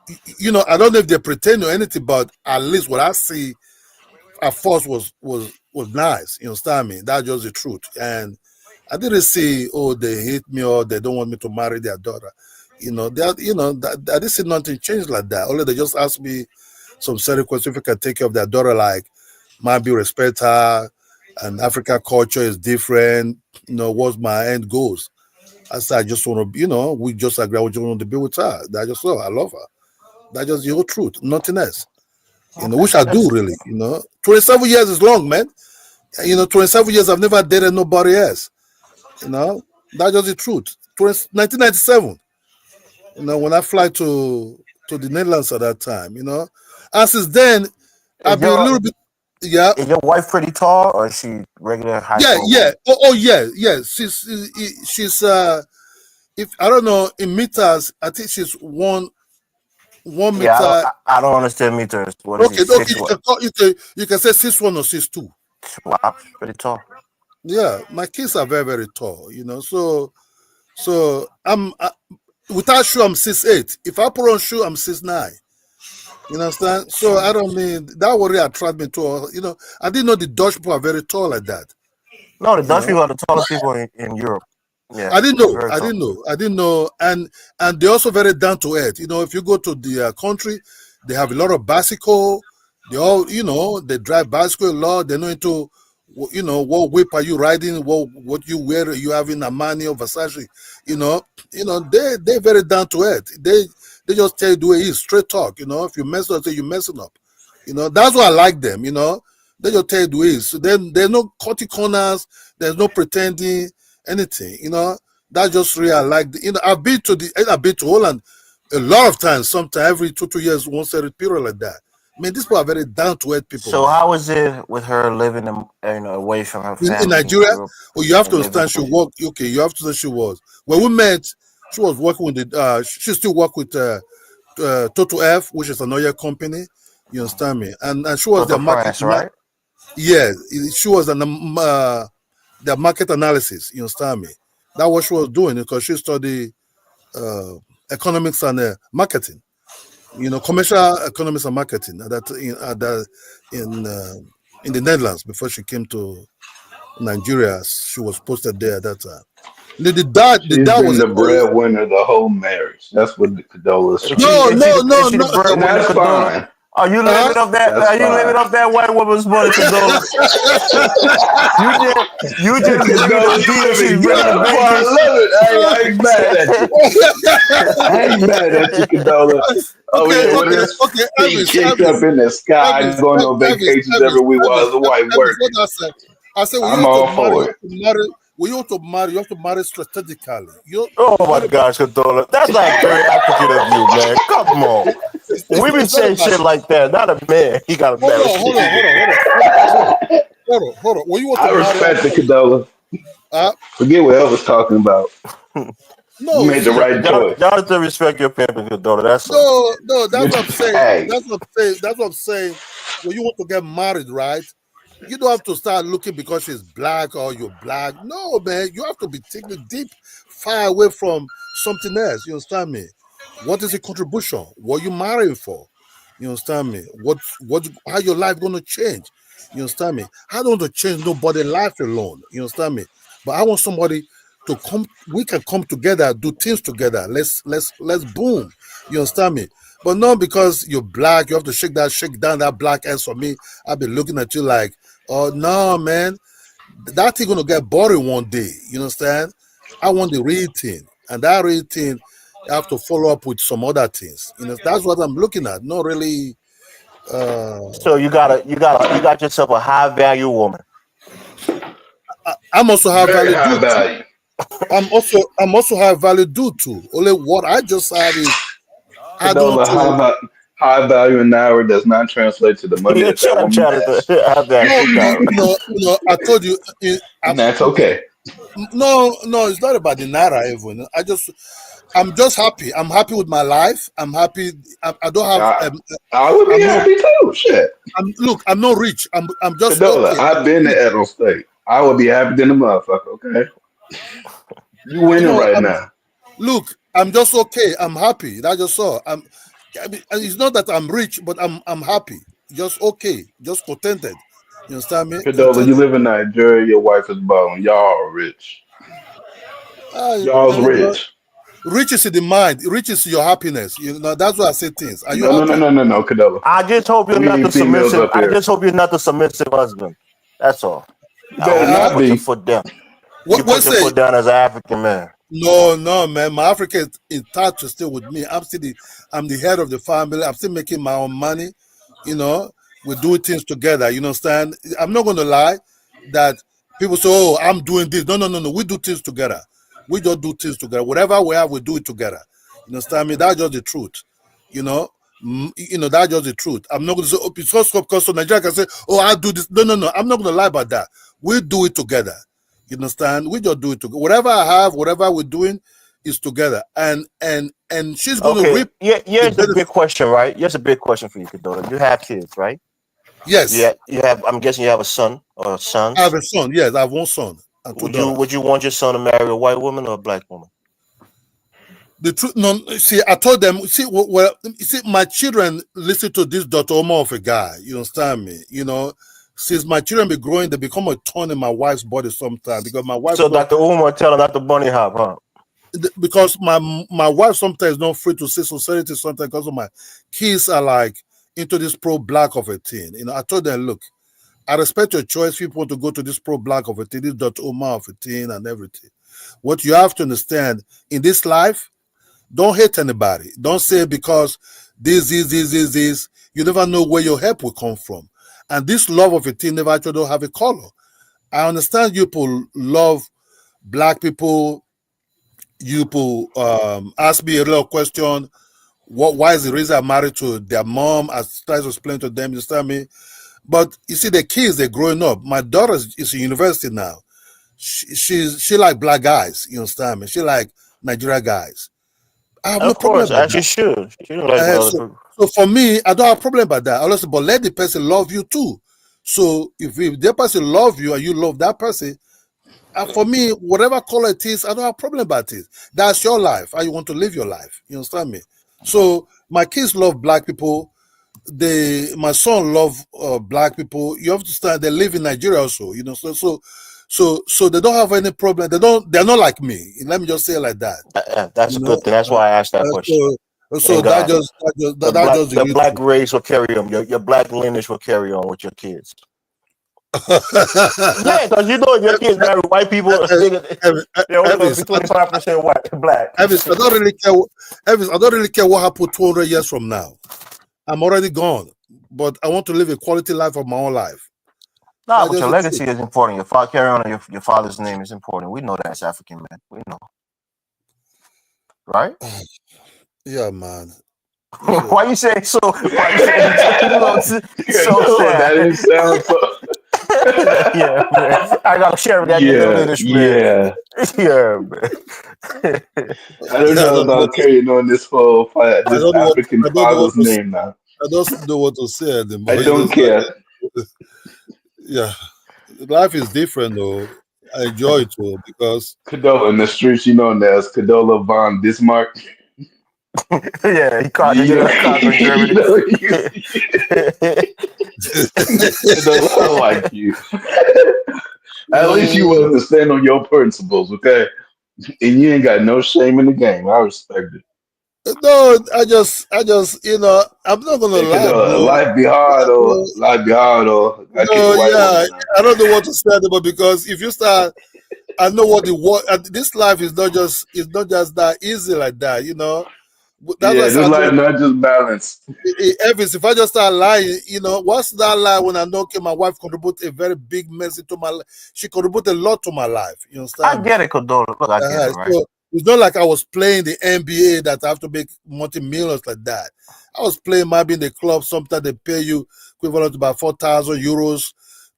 I don't know if they pretend or anything, but at least what I see at first was nice. You understand me? That's just the truth. And I didn't see, they hate me or they don't want me to marry their daughter. I didn't see nothing change like that. Only they just asked me some serious questions if I can take care of their daughter, like maybe respect her, and African culture is different. What's my end goals? I said I just want to, we just agree. I just want to be with her. That just I love her. That's just the whole truth. Nothing else. Which I do really. 27 years is long, man. 27 years I've never dated nobody else. That's just the truth. 1997. When I fly to the Netherlands at that time. And since then I've been a little bit. Yeah. Is your wife pretty tall, or is she regular high Yeah, school? yeah. Yeah. She's if I don't know in meters, I think she's 1 meter. Yeah, I don't understand meters. What is Okay, it? 6 what? you can say 6'1" or 6'2". Wow, pretty tall. Yeah, my kids are very, very tall. So I'm without shoe I'm 6'8". If I put on shoe I'm 6'9". You understand? So I don't mean that would really attract me to. I didn't know the Dutch people are very tall like that. No, the Dutch people are the tallest people in Europe. Yeah, I didn't know. very I tall. didn't know. And they're also very down to earth. If you go to the country, they have a lot of bicycle. They all, they drive bicycle a lot. They're not into, what whip are you riding? What you wear? Are you having Armani or Versace? They're very down to earth. They just tell you the way it is, straight talk. If you mess up, say you're messing up. That's why I like them. They just tell you the way it is. So then there's no cutting corners. There's no pretending anything. That just really I like. I've been to Holland a lot of times. Sometimes every 2 years, once a period like that. I mean, these people are very down to earth people. So man. how is it with her living away from her family in Nigeria? Europe, you have to understand she worked. Okay, you have to understand she was. When we met, she was working with she still work with Total F, which is another company. You understand me? And she was Total the market. France, right? Yeah, she was the market analysis. You understand me? That's what she was doing because she studied economics and marketing. Commercial economics and marketing in the Netherlands before she came to Nigeria. She was posted there at that time. The dad She's been was the breadwinner the whole marriage. That's what the Condola's Is trying. she the no. breadwinner, And that's Condola? fine. Are you living up that? That's Are you living fine. up that white woman's money, Condola? you just bringing Condola, the you deal. She's living bringing the good, boy. I Vegas. love it. I ain't mad at you. I ain't mad at you, Condola. Oh yeah, with his feet kicked up in the sky, going on vacations every week while his wife working. What I said, I'm all for it. when you want to marry, you have to marry strategically. Oh my gosh, Condola, that's not very African of you, man. Come on, women say shit like that. Not a man. He got to marry. Hold on. hold on. When you want I to marry, respect the Cadola. Forget what I was talking about. You no, made the see, right choice. Jonathan, respect your pimping, daughter. That's no, that's what I'm saying. Hey, That's what I'm saying. That's what I'm saying. When you want to get married, right? You don't have to start looking because she's black or you're black. No, man, you have to be taken deep, far away from something else. You understand me? What is the contribution? What you marrying for? You understand me? How your life gonna change? You understand me? I don't want to change nobody's life alone. You understand me? But I want somebody to come. We can come together, do things together. Let's boom. You understand me? But not because you're black, you have to shake down that black ass for me. I've been looking at you like, oh no, man, that thing gonna get boring one day. You understand? I want the real thing, and that real thing, you have to follow up with some other things. You know, that's what I'm looking at. Not really. So you got yourself a high value woman. I'm also have very value high due to. value. I'm also have value due to. Only what I just have is I don't want Cadola, to. high value an hour does not translate to the money that Shut that up, woman Jonathan. has. No, Keep going. I told you. And that's okay. No, it's not about the naira even. I'm just happy. I'm happy with my life. I'm happy. I don't have. I would be I'm not. happy too. Shit. Look, I'm not rich. I'm just Cadola, okay. I've been to Edo State. I would be happy than a motherfucker, okay? You winning No, right now. look. I'm just okay. I'm happy. That's just all. I mean, and it's not that I'm rich, but I'm happy. Just okay. Just contented. You understand me? Cadola, you Contented. live in Nigeria, your wife is balling. Y'all are rich. Y'all's Well, rich. rich is in the mind. Rich is your happiness. You know that's why I say things. Are you No, no, no, happy? no, no, no, Cadola. I just hope you're We not the ain't females submissive. up I here. just hope you're not the submissive husband. That's all. You I better hope you Uh, not put your be. foot down. You what put your say? foot down as an African man. No, man. My Africa is in touch to stay with me. I'm the head of the family. I'm still making my own money. You know, we do things together. You understand? I'm not gonna lie that people say, "Oh, I'm doing this." No. We do things together. We just do things together. Whatever we have, we do it together. You understand me? That's just the truth. You know. That's just the truth. I'm not gonna say, "Oh, because so Nigeria can say, oh, I do this." No. I'm not gonna lie about that. We do it together. You understand? We just do it together. Whatever I have, whatever we're doing, is together. And she's going to Okay. reap Yeah. the Here's the benefit. big question, right? Here's a big question for you, Kadota. You have kids, right? Yes, Yeah. You have. I'm guessing you have a son or I have sons. a son. Yes, I have one son and two Would daughters. you want your son to marry a white woman or a black woman? The truth, no. See, I told them. See, well, see, my children listen to this Dr. Omar of a guy. You understand me? Since my children be growing, they become a thorn in my wife's body sometimes because my wife So not Dr. Umar tell her not to bunny hop, huh? because my wife sometimes not free to say sincerity sometimes because of my kids are like into this pro-black of a thing. I told them, look, I respect your choice. People want to go to this pro-black of a thing, this Dr. Omar of a thing and everything. What you have to understand in this life, don't hate anybody. Don't say because this. You never know where your help will come from. And this love of a thing never actually don't have a color. I understand you people love black people. You people ask me a little question. Why is the reason I'm married to their mom? I try to explain to them, you understand me? But you see, the kids, they're growing up. My daughter is in university now. She like black guys, you understand me? She like Nigeria guys. I have no Of problem course, about as you that. should. She don't like Uh, other so, people. so for me, I don't have a problem about that. Honestly, but let the person love you too. So if the person love you and you love that person, for me, whatever color it is, I don't have a problem about it. That's your life. How you want to live your life. You understand me? So my kids love black people. My son love black people. You have to understand they live in Nigeria also. So they don't have any problem. They're not like me. Let me just say it like that. That's a good thing. That's why I asked that question. So And that God, just that just the the black race will carry on. Your black lineage will carry on with your kids. Yeah, because you know if your kids marry white people, they're only going to Elvis, be 25% white, black. Elvis, I don't really care. Elvis, I don't really care what happened 200 years from now. I'm already gone, but I want to live a quality life of my own life. Nah, That's but just your the truth. legacy is important. Your father carry on your father's name is important. We know that as African man. We know, right? Yeah, man. Why you saying so? Why you saying so No, sad? that didn't sound so. Yeah, man. I gotta share that nigga man. Yeah, man. I don't know about carrying on this whole this African father's name now. I don't know what to say I anymore. don't care. Yeah, life is different though. I enjoy it too because Cadola in the streets, you know, as Cadola von Bismarck. Yeah, he You know, conquered you Germany. know, Cadola, I like you. At least you willing to stand on your principles, okay? And you ain't got no shame in the game. I respect it. no, I just, I'm not gonna Hey, lie, Cadola, bro. life be hard, or I keep No, it white on yeah, you now. I don't know what to say anymore because if you start, I know what the world. This life is not just, that easy like that, That's why I Yeah, this said, life not just balanced. Evans, if I just start lying, what's that lie when I know okay, my wife contribute a very big message to my life. She contribute a lot to my life. You I understand me? get it, Cadola. Look, I get it, right? So it's not like I was playing the NBA that I have to make multi-millions like that. I was playing maybe in the club. Sometimes they pay you equivalent to about 4,000 euros,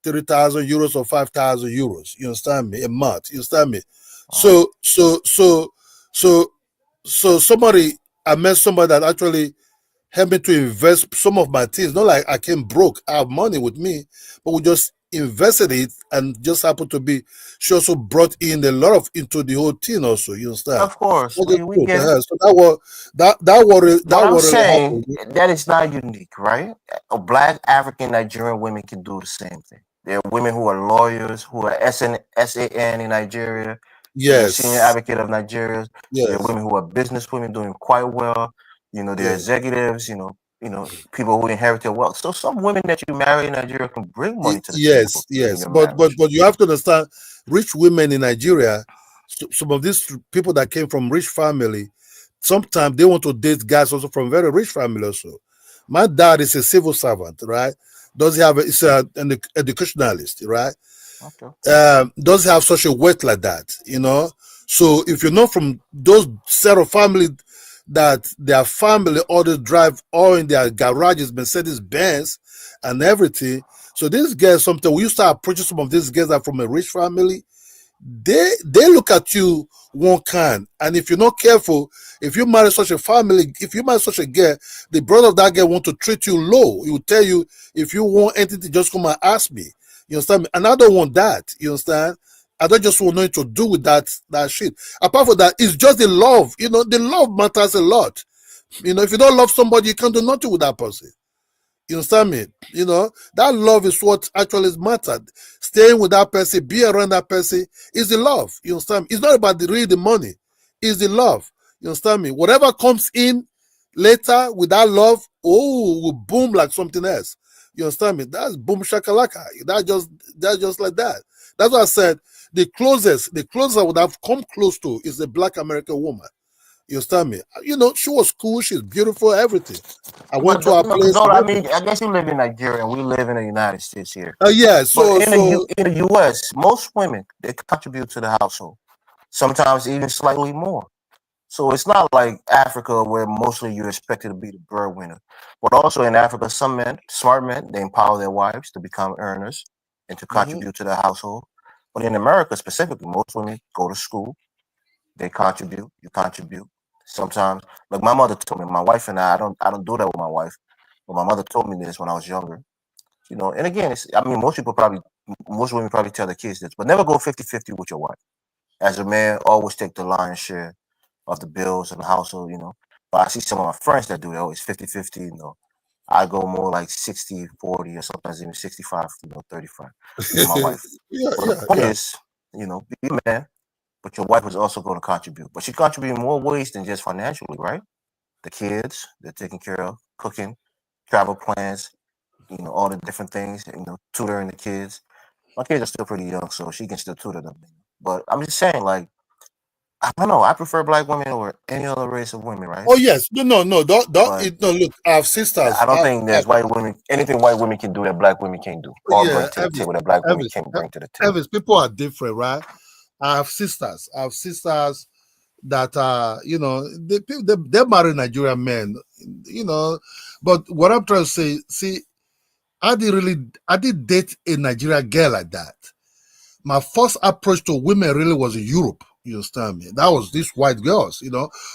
3,000 euros, or 5,000 euros. You understand me? A month. You understand me? So somebody, I met somebody that actually helped me to invest some of my things. Not like I came broke. I have money with me, but we just invested it and just happened to be. She also brought in a lot of into the whole thing. Also, you understand? Of course, we get it. So that What I'm really saying, happened. that is not unique, right? Black African Nigerian women can do the same thing. There are women who are lawyers, who are SAN in Nigeria, senior Yes, advocate of Nigeria. There are yes, women who are business women doing quite well. They're yes. executives. People who inherit their wealth. So some women that you marry in Nigeria can bring money to the table in Yes. your But marriage. you have to understand, rich women in Nigeria, some of these people that came from rich family, sometimes they want to date guys also from very rich family also. My dad is a civil servant, right? Does he have an educationalist, right? Okay. Does he have such a weight like that, So if you're not from those set of family that their family always drive all in their garages, Mercedes Benz and everything. So these guys, sometimes when you start approaching some of these guys that are from a rich family, they look at you one kind, and if you're not careful, if you marry such a family, if you marry such a girl, the brother of that girl want to treat you low. He will tell you, if you want anything, just come and ask me. You understand me? And I don't want that. You understand? I don't just want nothing to do with that shit. Apart from that, it's just the love. The love matters a lot. If you don't love somebody, you can't do nothing with that person. You understand me? That love is what actually mattered. Staying with that person, be around that person is the love. You understand me? It's not about the money. It's the love. You understand me? Whatever comes in later with that love, will boom like something else. You understand me? That's boom shakalaka. That's just like that. That's what I said. The closest I would have come close to is a Black American woman. You understand me? She was cool. She's beautiful. Everything. I went to her place. I mean, I guess you live in Nigeria and we live in the United States here. Yeah. But in the U.S., most women, they contribute to the household. Sometimes even slightly more. So it's not like Africa where mostly you're expected to be the breadwinner. But also in Africa, some men, smart men, they empower their wives to become earners and to contribute to the household. But in America specifically, most women go to school, they contribute, you contribute. Sometimes, like my mother told me, my wife and I don't do that with my wife. But my mother told me this when I was younger. And again, most women probably tell their kids this, but never go 50-50 with your wife. As a man, always take the lion's share of the bills and the household, But I see some of my friends that do that, always 50-50, I go more like 60-40 or sometimes even 65, 35 with my wife. But the point is, be a man, but your wife is also going to contribute. But she contributes in more ways than just financially, right? The kids, they're taken care of, cooking, travel plans, all the different things, tutoring the kids. My kids are still pretty young, so she can still tutor them. But I'm just saying, like, I don't know. I prefer Black women over any other race of women, right? Oh yes, no. Look, I have sisters. I don't think there's anything white women can do that Black women can't do, or bring to the table that Black women can't bring to the table. People are different, right? I have sisters. That are, they're married Nigerian men, But what I'm trying to say, see, I did date a Nigerian girl like that. My first approach to women really was in Europe. You understand me? That was these white girls,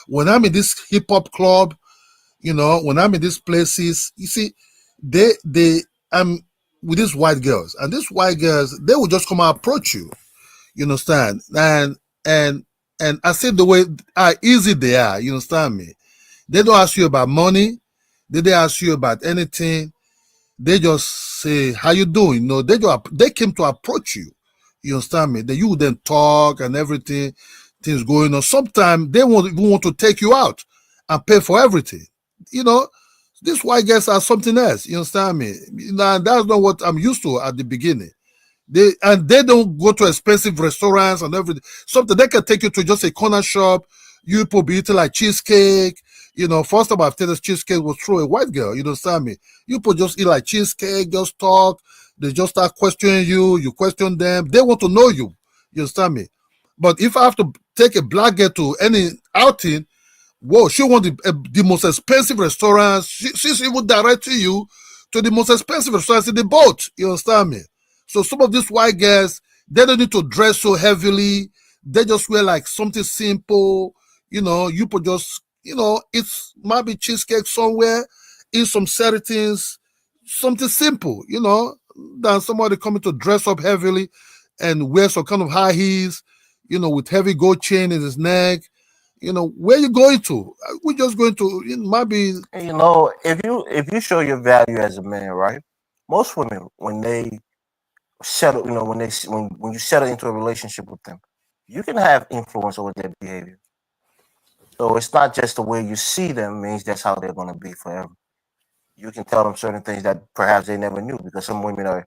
When I'm in this hip hop club, when I'm in these places, you see, I'm with these white girls, and these white girls, they will just come and approach you. You understand? And I see the way how easy they are. You understand me? They don't ask you about money. They don't ask you about anything. They just say, "How you doing?" They came to approach you. You understand me? Then you then talk and everything, things going on. Sometimes they want to take you out and pay for everything. These white guys are something else. You understand me? That's not what I'm used to at the beginning. They don't go to expensive restaurants and everything. Something they can take you to just a corner shop. You people be eating like cheesecake. First time I've tasted cheesecake was through a white girl. You understand me? You people just eat like cheesecake, just talk. They just start questioning you. You question them. They want to know you. You understand me? But if I have to take a black girl to any outing, whoa, she wants the most expensive restaurants. She's even directing you to the most expensive restaurants in the boat. You understand me? So some of these white girls, they don't need to dress so heavily. They just wear like something simple. You put just, it's might be cheesecake somewhere, eat some settings, something simple, than somebody coming to dress up heavily and wear some kind of high heels, with heavy gold chain in his neck. Where you going to? We're just going to, it might be. If you show your value as a man, right? Most women, when they settle, when you settle into a relationship with them, you can have influence over their behavior. So it's not just the way you see them means that's how they're going to be forever. You can tell them certain things that perhaps they never knew, because some women are,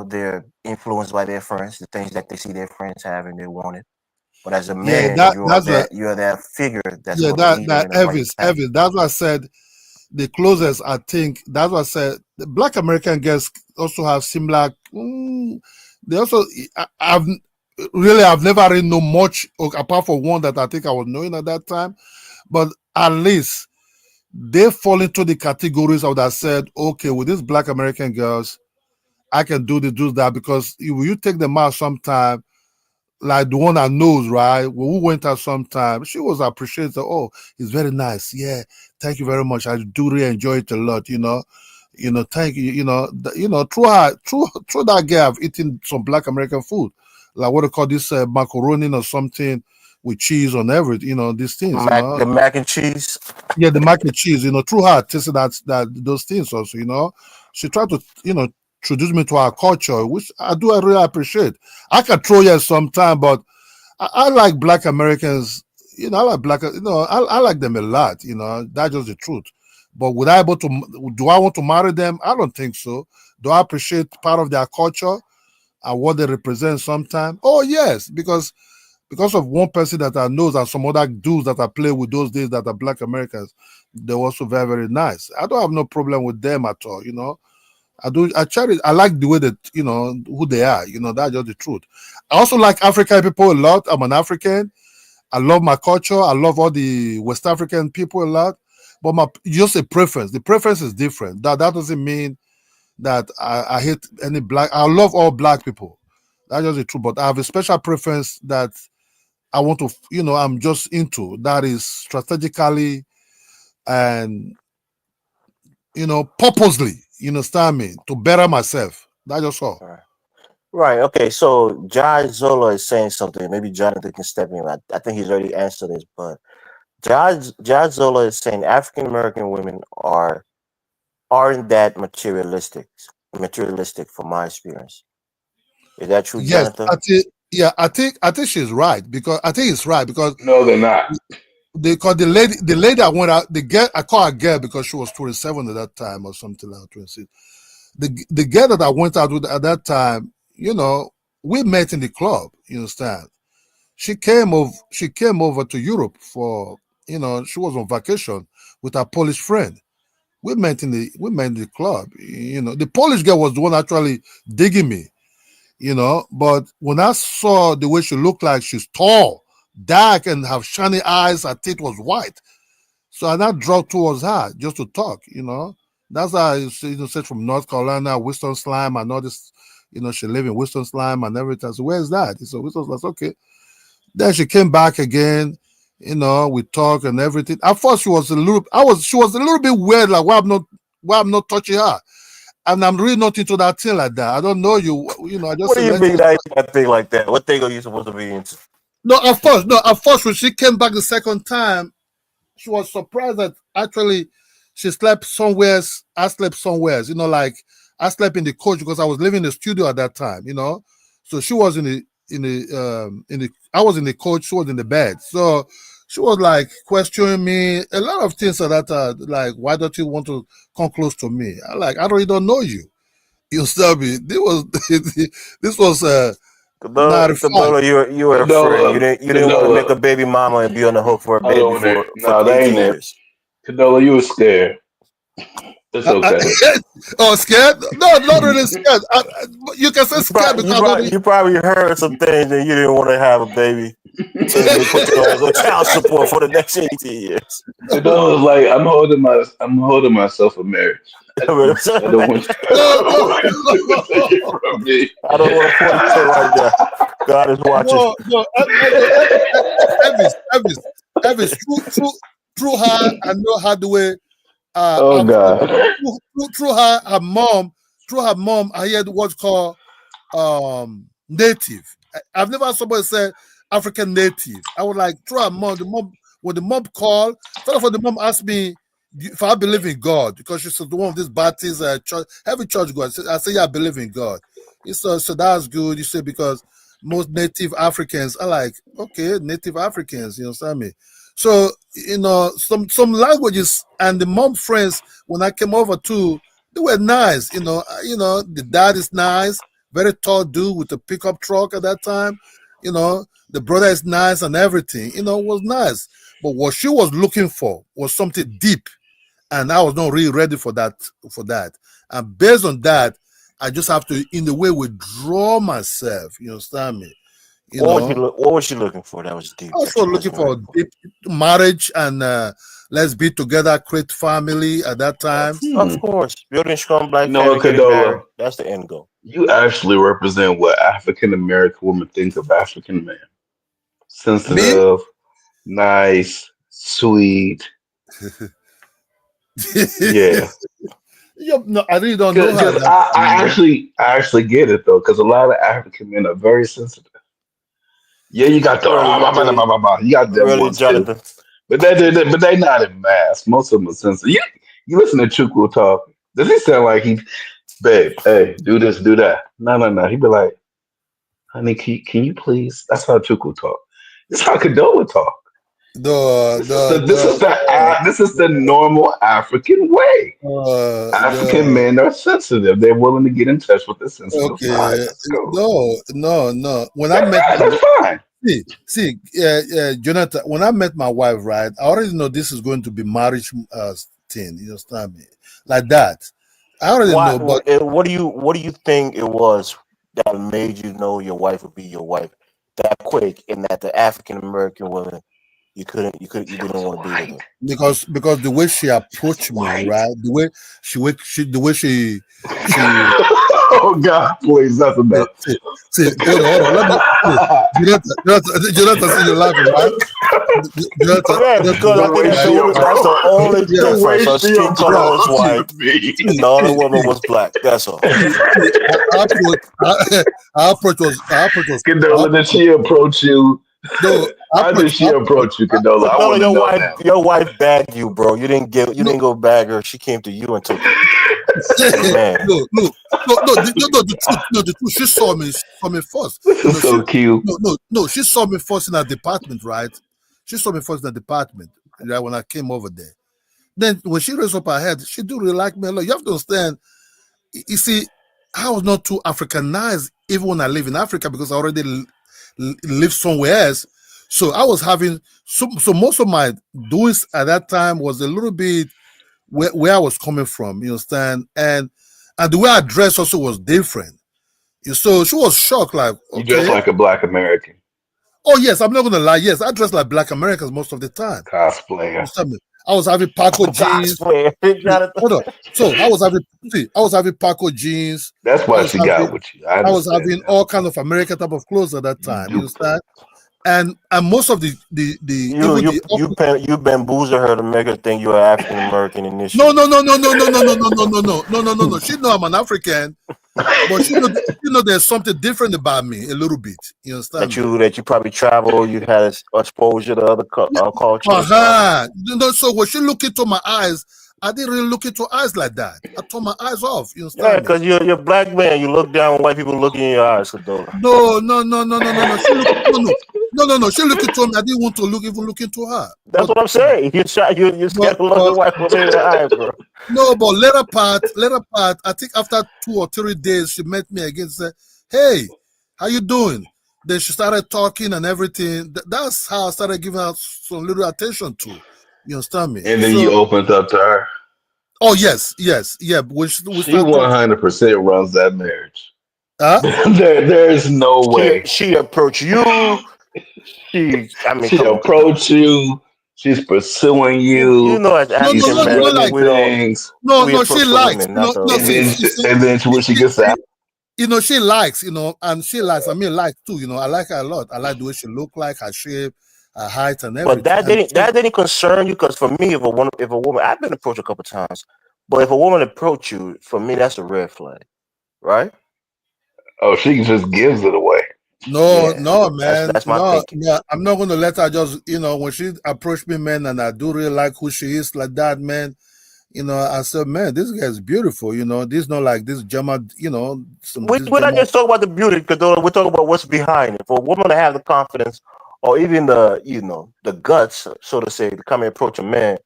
they're influenced by their friends, the things that they see their friends have and they want it. But as a Yeah, man, you're that figure that's yeah, going to lead them that in the right path. Elvis. That's what I said. The closest, I think, that's what I said. The Black American girls also have similar. They also, I've never really known much apart from one that I think I was knowing at that time. But at least they fall into the categories I would have said, okay, with these Black American girls, I can do that, because you take them out sometime, like the one I knows, right? When we went out sometime, she was appreciated. Oh, it's very nice. Yeah, thank you very much. I do really enjoy it a lot. Thank you. Through that girl, I've eaten some Black American food, like what they call this macaroni or something with cheese on everything. These things. The mac and cheese. Yeah, the mac and cheese. Through her, I tasted that those things also. She tried to introduce me to our culture, which I really appreciate. I can throw you sometime, but I like Black Americans. I like I like them a lot. That's just the truth. But do I want to marry them? I don't think so. Do I appreciate part of their culture and what they represent sometimes? Oh yes, because of one person that I know and some other dudes that I play with those days that are Black Americans, they're also very, very nice. I don't have no problem with them at all. I like the way that, who they are, that's just the truth. I also like African people a lot. I'm an African. I love my culture. I love all the West African people a lot. But just a preference. The preference is different. That doesn't mean that I hate any black. I love all black people. That's just the truth. But I have a special preference that I want to, I'm just into. That is strategically and, purposely, you understand me, to better myself. That's just all. Right. Okay. So John Zola is saying something. Maybe Jonathan can step in. I think he's already answered this, but John Zola is saying African American women aren't that materialistic from my experience. Is that true, Yes, Jonathan? I think she's right, because I think it's right, because No, they're not. the lady I went out, the girl, I call her girl because she was 27 at that time or something like 26. The girl that I went out with at that time, we met in the club. You understand? She came over to Europe for, she was on vacation with her Polish friend. We met in the club. The Polish girl was the one actually digging me. But when I saw the way she looked like, she's tall, dark, and have shiny eyes, her teeth was white. So I now dropped towards her just to talk. That's how she said from North Carolina, Winston Slime, and all this. She live in Winston Slime and everything. So where's that? So Winston Slime, okay. Then she came back again. We talk and everything. At first, she was a little bit weird, like why I'm not touching her. And I'm really not into that thing like that. I don't know you. I just. What do you mean that thing like that? What thing are you supposed to be into? No, at first, when she came back the second time, she was surprised that actually she slept somewhere. I slept somewhere. Like I slept in the coach because I was living in the studio at that time. So she was in the I was in the coach. She was in the bed. So she was like questioning me a lot of things like that. Like, why don't you want to come close to me? I really don't know you. You stop me. This was you were afraid. You didn't want to make a baby mama and be on the hook for a baby for 18 years. Condola, you were scared. It's okay. Scared? No, not really scared. You can say scared because you probably heard some things and you didn't want to have a baby. So they put you on child support for the next 18 years. Condola was like, I'm holding myself for marriage. I don't want to take it from me. I don't want to point it like that. God is watching. Elvis, through her, I know how the way. God! Through her mom, I heard what's called native. I've never heard somebody say African native. I was like, through her mom, when the mom called, first of all, the mom asked me if I believe in God, because she's the one of these Baptist church, heavy church God. I say, yeah, I believe in God. So that's good. You say, because most Native Africans are like, okay, Native Africans, you understand me? So, some languages, and the mom friends, when I came over too, they were nice. The dad is nice, very tall dude with a pickup truck at that time. The brother is nice and everything, it was nice. But what she was looking for was something deep. And I was not really ready for that. And based on that, I just have to, in a way, withdraw myself. You understand me? What was she looking for that was deep? Also looking for deep marriage and let's be together, create family at that time. Of course. Building strong black family, getting married. That's the end goal. You actually represent what African American women think of African men. Sensitive, nice, sweet. Yeah. No, I really don't know how. I actually get it though, because a lot of African men are very sensitive. Yeah, you got you got them ones too. But they not in mass. Most of them are sensitive. You listen to Chukwu talk. Does he sound like babe, hey, do this, do that? No. He'd be like, honey, can you please? That's how Chukwu talk. This is how Condola talk. This is the normal African way. African men are sensitive. They're willing to get in touch with the sensitive side. No. When I met fine. See, Jonathan, when I met my wife, right, I already know this is going to be marriage thing. You understand me? Like that. I already know. But what do you think it was that made you know your wife would be your wife that quick, and that the African American woman you didn't want to be with her? Because the way she approached me, right? The way she oh God, please, that's enough. See, hold on. Let me. Jonathan, see you laughing, right? Because I think that's the only difference. Her skin color was white, and the other woman was black. That's all. Our approach was. Condola, did she approach you? No, how did she approach you, Condola? I want to know your wife bagged you, bro. You didn't go bag her. She came to you and took it. The truth. She saw me first. This is so cute. No. She saw me first in her department, right? She saw me first in the department, right, when I came over there. Then when she raised up her head, she do really like me a lot. You have to understand. You see, I was not too Africanized even when I live in Africa, because I already lived somewhere else. So I was having so most of my doings at that time was a little bit where I was coming from, you understand? And the way I dressed also was different. So she was shocked, like, okay. You dress like a Black American. Oh yes, I'm not gonna lie. Yes, I dress like Black Americans most of the time. Cosplayer. I was having Paco jeans. Hold on. So I was having Paco jeans. That's why she got with you. I was having all kind of American type of clothes at that time. You understand? And most of the you bamboozle her to make her think you're African American initially. No. She know I'm an African, but she know there's something different about me a little bit. You understand? That you probably travel, you had exposure to other cultures. So when she look into my eyes, I didn't really look into eyes like that. I turned my eyes off. You understand? Yeah, because you're a black man. You look down when white people look in your eyes, Kadola. No. She looked into me. I didn't want to even look into her. That's what I'm saying. You're scared to look at white people in the eyes, bro. No, but later part, I think after 2 or 3 days, she met me again and said, "Hey, how you doing?" Then she started talking and everything. That's how I started giving her some little attention to. You understand me? And then you opened up to her. Oh yes, yeah. She 100% runs that marriage. Huh? there is no way she approached you. She approached you. She's pursuing you. You know, as African things. No, she likes. And then when she gets out. She likes, and she likes. I mean, like too. I like her a lot. I like the way she look like, her shape, her height, and everything. But that didn't concern you, because for me, if a woman, I've been approached a couple times, but if a woman approach you, for me, that's a red flag, right? Oh, she just gives it away. No, man. That's my thinking. Yeah, I'm not going to let her just, when she approached me, man, and I do really like who she is like that, man. I said, man, this girl is beautiful. This not like this German, we're not just talking about the beauty, because we're talking about what's behind it. For a woman to have the confidence, or even the guts, so to say, to come and approach a man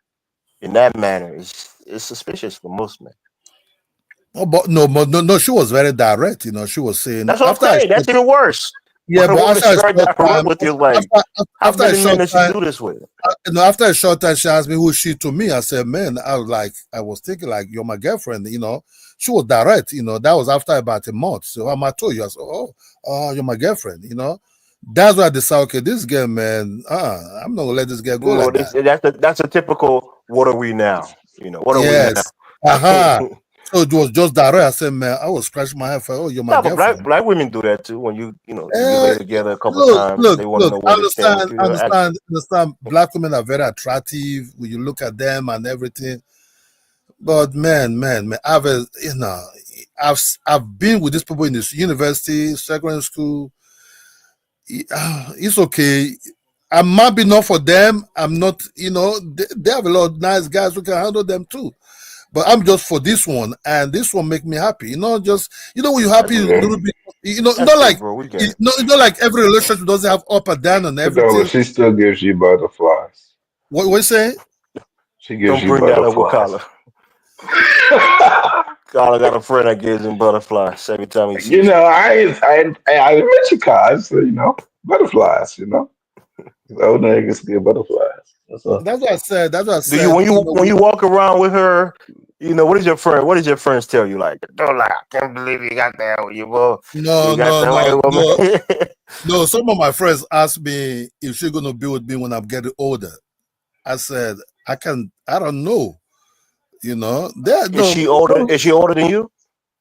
in that manner is suspicious for most men. Oh, but no, she was very direct. She was saying. That's what I'm saying. That's even worse. Yeah, but after a short time, do this with? After a short time, she asked me who she to me. I said, man, I was thinking like you're my girlfriend. She was direct. That was after about a month. So I told you, I said, oh, you're my girlfriend. That's why I decided, okay, this girl, man, I'm not gonna let this girl go like that. That's a typical. What are we now? What are we now? So it was just direct. I said, man, I was scratching my head for, oh, you're my girlfriend. Black women do that too. When you lay together a couple times, they want to know what understand. Black women are very attractive when you look at them and everything. But man, I've been with these people in this university, secondary school. It's okay. I might be not for them. I'm not, they have a lot of nice guys who can handle them too. But I'm just for this one, and this one make me happy. Just when you're happy a little bit, not like every relationship doesn't have up and down and everything. She still gives you butterflies. What you say? She gives you butterflies. Carla got a friend that gives him butterflies every time he sees. I met you guys, butterflies. Old niggas get butterflies. That's what I said. Do you when you walk around with her, what does your friends tell you? Like, don't lie, I can't believe you got that with you, boy. No. Some of my friends asked me if she's gonna be with me when I'm getting older. I said I don't know. Is she older? Is she older than you?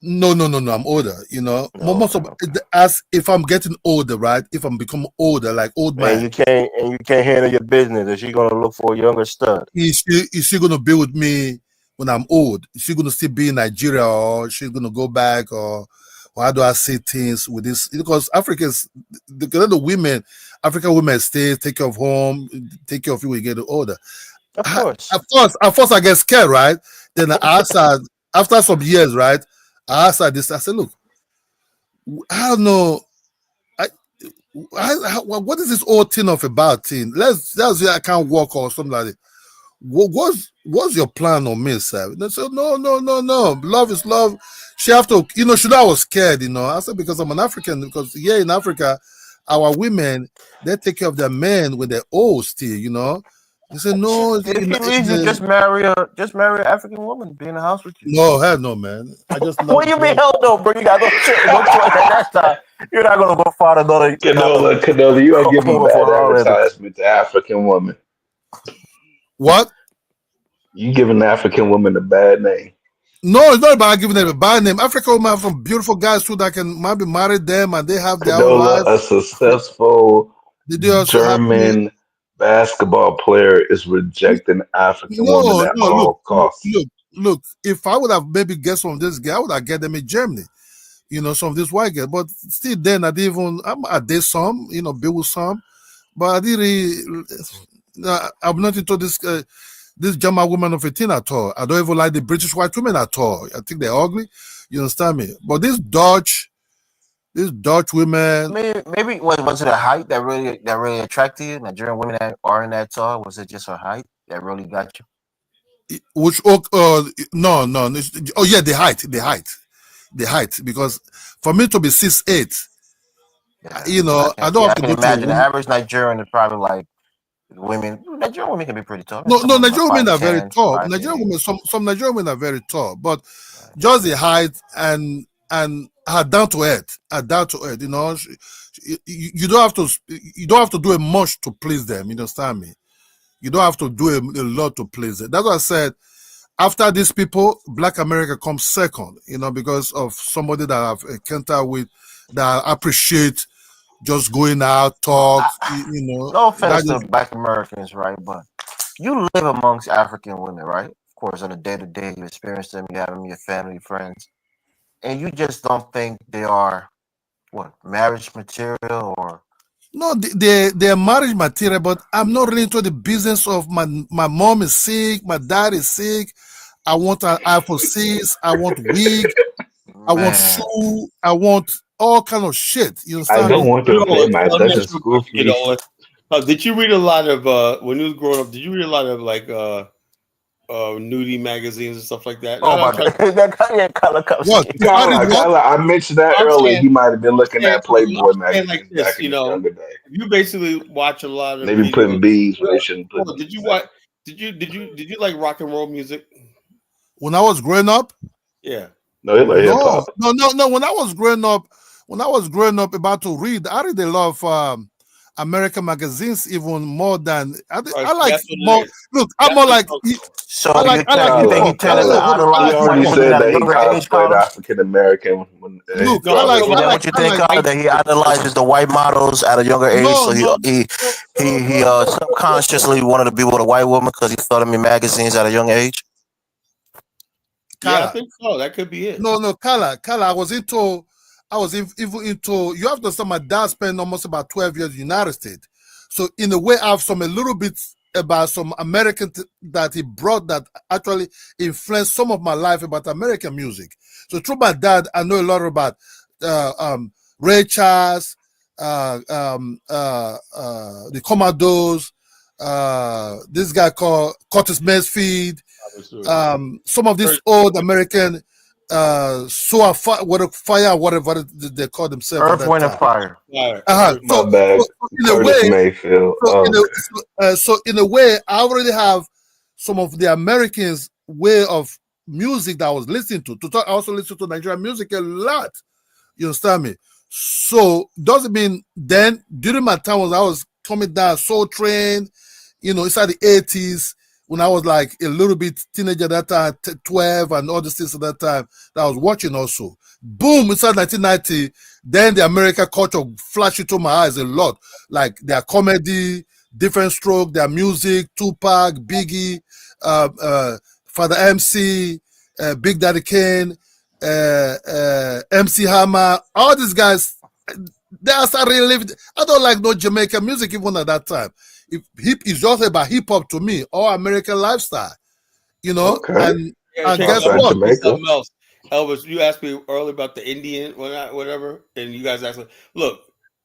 No. I'm older. Most of as if I'm getting older, right? If I'm becoming older, like old man, and you can't handle your business. Is she gonna look for a younger stud? Is she gonna be with me when I'm old? Is she gonna still be in Nigeria, or she's gonna go back, or how do I see things with this? Because African women stay, take care of home, take care of you when you get older. Of course. At first I get scared, right? Then I asked her after some years, right? I asked her this. I said, look, I don't know. What is this old thing of about thing? Let's say I can't walk or something like that. What's your plan on me, sir? They said, no. Love is love. She have to, she know I was scared, I said, because I'm an African, because here in Africa, our women, they take care of their men when they're old still, They said, no. If you leave, you just marry an African woman, be in the house with you. No, hell no, man. I just what do you mean, hell no, bro? You got no choice at that time. You're not gonna go find another. Canola, you ain't giving bad advertisement to African woman. What? You giving African women a bad name. No, it's not about giving them a bad name. African women have some beautiful guys too that can maybe marry them and they have their own Cadola, a life. successful They do also happily. German basketball player, is rejecting African women No, at no, all costs. look. If I would have maybe guessed from this guy, I would have get them in Germany. Some of this white guy. But still, then I didn't even. I did some, be with some, but I didn't really. I'm not into this German woman of 18 at all. I don't even like the British white women at all. I think they're ugly. You understand me? But this Dutch women. Maybe was it a height that really attracted you? Nigerian women that aren't that tall. Was it just her height that really got you? Which no, oh yeah, the height, because for me to be 6'8", I don't have to can go to a imagine the woman. average Nigerian is probably like women. Nigerian women can be pretty tall. No, Some of them are Nigerian women are very 5'10", tall. 5'8". Some Nigerian women are very tall, but just the height and are down to earth. You don't have to do a much to please them. You understand me? You don't have to do a lot to please them. That's what I said. After these people, Black America comes second. Because of somebody that I've encountered with that I appreciate just going out, talk. No offense to Black Americans, right? But you live amongst African women, right? Of course, on a day-to-day, you experience them, you have them, your family, friends, and you just don't think they are marriage material or. No, they're marriage material, but I'm not really into the business of my mom is sick, my dad is sick. I want an iPhone 6, I want wig, I want shoe, I want all kind of shit. You I understand don't me? want to pay my Let me cousin's ask you a school question, fees. did you read a lot of when you was growing up? Did you read a lot of like nudie magazines and stuff like that? Oh my god, that color comes. What? Kyla, I mentioned that I'm earlier. saying, He might have been looking at Playboy I'm saying like magazines this, back in his younger days. you basically watch a lot of Maybe putting videos. B's where they shouldn't put B's. Did you watch? Did you like rock and roll music? When I was growing up? Yeah. No, he like hip hop. No. When I was growing up about to read, I read a lot of American magazines even more than I like more. Look, I'm more like. So you think he tended to idolize he already white women said at a that he younger age, cosplayed Carlos? African American. Look, Is that what you think, Carlos? That he idolizes the white models at a younger age, so he subconsciously wanted to be with a white woman because he saw them in magazines at a young age. Yeah, I think so. That could be it. No, Kala, I was even into. You have to understand, my dad spent almost about 12 years in the United States. So in a way, I have a little bit about some American that he brought that actually influenced some of my life about American music. So through my dad, I know a lot about Ray Charles, the Commodores, this guy called Curtis Mayfield, some of these old American fire, whatever they call themselves. Earth, Wind, and Fire. My bad. In a Curtis way, Mayfield. so in a way, I already have some of the Americans' way of music that I was listening to. I also listen to Nigerian music a lot. You understand me? So doesn't mean then during my time when I was coming down Soul Train, inside the 80s, when I was like a little bit teenager that time, 12 and all the things at that time that I was watching also. Boom, inside 1990, then the American culture flashed into my eyes a lot. Like their comedy, Different Stroke, their music, Tupac, Biggie, Father MC, Big Daddy Kane, MC Hammer, all these guys, they are starting living. I don't like no Jamaican music even at that time. It's just about hip hop to me, or American lifestyle, Okay. And guess what? Something else. Elvis, you asked me earlier about the Indian, whatever, and you guys asked me, look,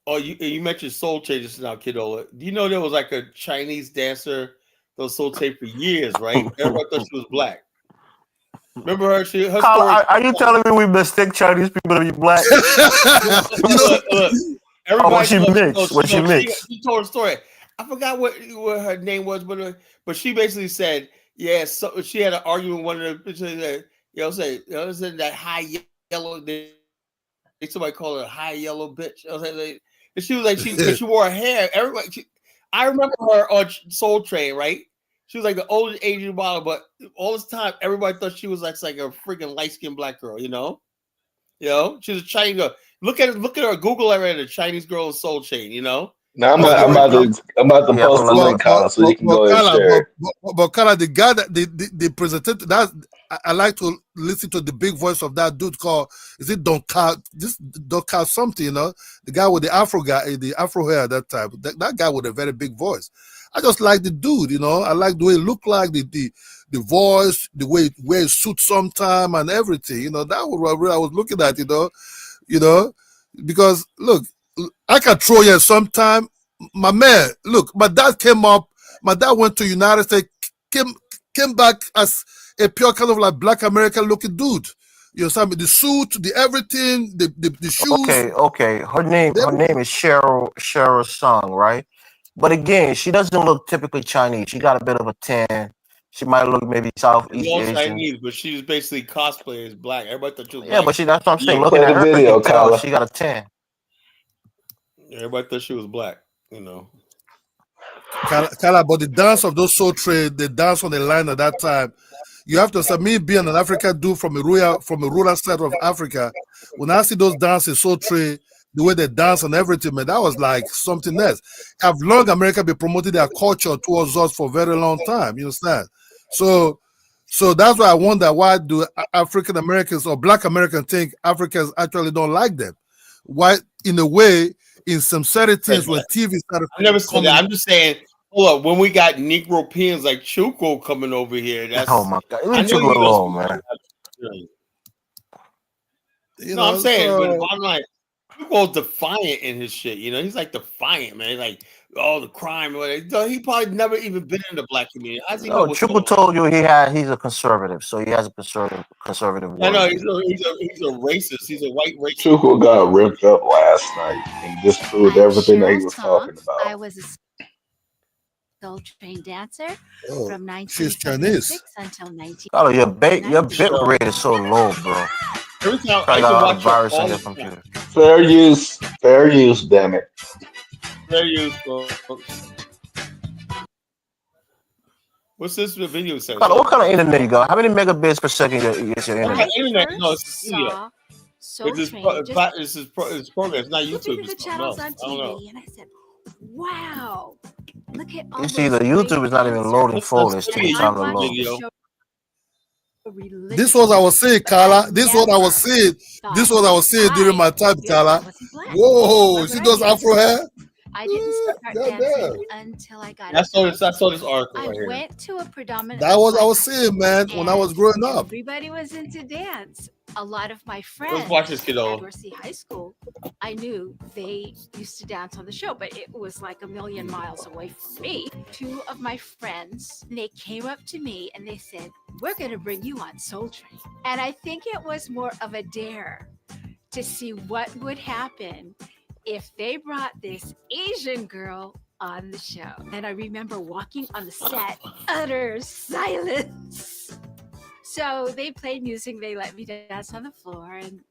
you mentioned Soul Train just now, Kidola. Do you know there was like a Chinese dancer that was Soul Train for years, right? Everybody thought she was black. Remember her? Her Carl, story. are you telling me we mistake Chinese people to be black? Look, everybody was she mixed? Was she mixed? She told a story. I forgot what her name was, but she basically said, yeah. So she had an argument with one of the bitches. Said that high yellow. Somebody called her a high yellow bitch. And she was like, she wore her hair. Everybody. I remember her on Soul Train, right? She was like the oldest Asian model, but all this time, everybody thought she was like a freaking light skinned black girl. You know, she was a Chinese girl. Look at her Google already, the Chinese girl in Soul Chain. You know. Now I'm about to post the link, Carla, so you can go ahead and share. But Carla, the guy that they presented that I like to listen to the big voice of that dude called Don Carl something, you know, the guy with the Afro hair at that time. That guy with a very big voice. I just like the dude, you know. I like the way he looked like, the voice, the way he wears suits sometime and everything. You know, that was what I was looking at, you know, because look, I can throw you sometime. My man, look, my dad came up. My dad went to United States, came back as a pure kind of like black American looking dude. You know, the suit, the everything, the shoes. Okay. Her name is Cheryl Song, right? But again, she doesn't look typically Chinese. She got a bit of a tan. She might look maybe Southeast Asian. Chinese, but she's basically cosplay as black. Everybody thought she was black. Yeah, but that's what I'm saying. Looking at her video, Carla, she got a tan. Everybody thought she was black, you know. Carla, but the dance of those Soul Train, the dance on the line at that time, you have to say, me being an African dude from a rural side of Africa, when I see those dances, Soul Train, the way they dance and everything, man, that was like something else. Have long America been promoting their culture towards us for a very long time, you understand? So that's why I wonder, why do African Americans or Black Americans think Africans actually don't like them? Why, in a way, in some certain things when TV started, I never said that. I'm just saying, hold up, when we got Negro peons like Chuko coming over here, that's my God. Leave Chuko alone, man. I'm saying, but bottom line, Chuko's defiant in his shit. You know, he's like defiant, man. Like all the crime, he probably never even been in the black community. No, Chuko told you he's a conservative, so he has a conservative. I know he's a racist. He's a white racist. Chuko got ripped up last night and disproved everything that he was talking about. I was a Soul Train dancer from 1976 until 19. Oh, your bit rate is so low, bro. Every time I got a virus on your computer. Fair use, damn it. Fair use, folks. What's this video saying? What kind of internet you got? How many megabits per second is your internet? Internet? No, it's video. It's program. It's not YouTube. Look at the channels on TV, and I said, "Wow, look at all." You see, the YouTube is not even loading full. It's taking time to load. This was I was saying, Carla. This was I was saying during my time, Carla. Whoa, see those Afro hair? I didn't start dancing until I got. I saw this article right here. I went to a predominant. That was I was saying, man. When I was growing up, everybody was into dance. A lot of my friends. Let's watch this, kiddo. At Dorsey High School, I knew they used to dance on the show, but it was like a million miles away from me. Two of my friends, they came up to me and they said, "We're going to bring you on Soul Train," and I think it was more of a dare to see what would happen if they brought this Asian girl on the show. And I remember walking on the set, utter silence. So they played music, they let me dance on the floor, and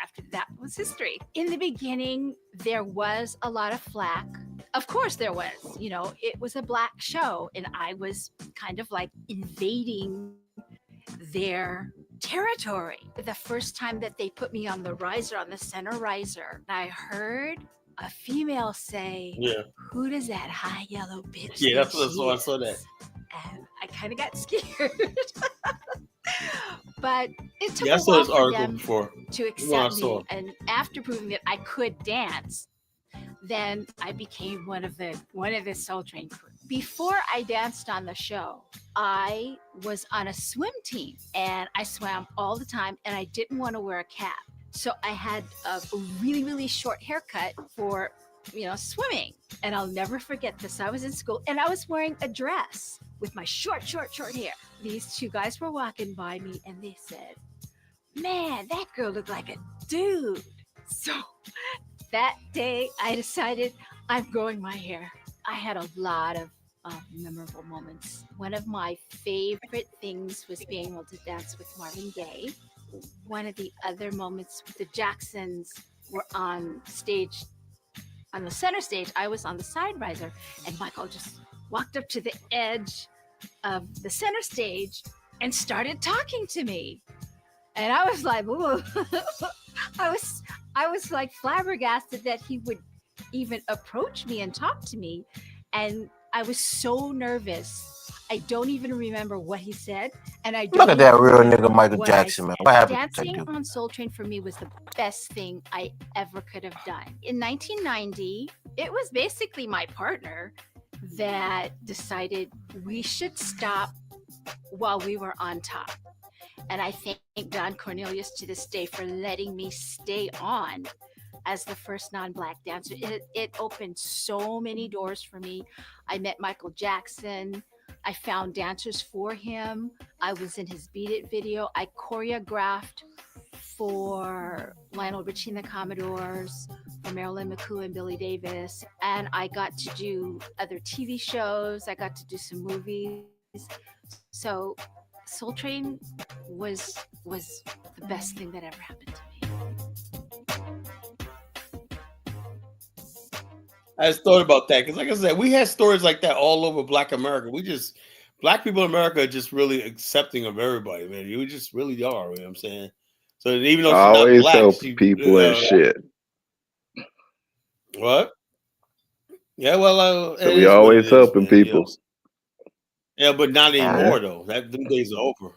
after that was history. In the beginning, there was a lot of flack. Of course there was, it was a black show, and I was kind of like invading their territory. The first time that they put me on the riser, on the center riser, I heard a female say, "Who does that high yellow bitch?" Yeah, that's what I saw that. And I kind of got scared. But it took I a saw while this for article them before. to accept me. And after proving that I could dance, then I became one of the Soul Train crew. Before I danced on the show, I was on a swim team and I swam all the time and I didn't want to wear a cap. So I had a really, really short haircut for, swimming. And I'll never forget this. I was in school and I was wearing a dress with my short hair. These two guys were walking by me and they said, "Man, that girl looked like a dude." So that day I decided I'm growing my hair. I had a lot of memorable moments. One of my favorite things was being able to dance with Marvin Gaye. One of the other moments, the Jacksons were on stage, on the center stage. I was on the side riser, and Michael just walked up to the edge of the center stage and started talking to me. And I was like, ooh. I was like flabbergasted that he would even approach me and talk to me. And I was so nervous. I don't even remember what he said. And I don't Look at that real remember nigga Michael what Jackson, I man. said. What happened to that Dancing dude? on Soul Train for me was the best thing I ever could have done. In 1990, it was basically my partner that decided we should stop while we were on top. And I thank Don Cornelius to this day for letting me stay on as the first non-Black dancer. It opened so many doors for me. I met Michael Jackson. I found dancers for him. I was in his Beat It video. I choreographed for Lionel Richie and the Commodores, for Marilyn McCoo and Billy Davis. And I got to do other TV shows. I got to do some movies. So Soul Train was the best thing that ever happened to me. I just thought about that because, like I said, we had stories like that all over Black America. Black people in America are just really accepting of everybody, man. You just really are. You know what I'm saying? So even though she's not Always Black, helping people and shit. What? Yeah, well, So we always helping people. You know? Yeah, but not anymore though. Them days are over.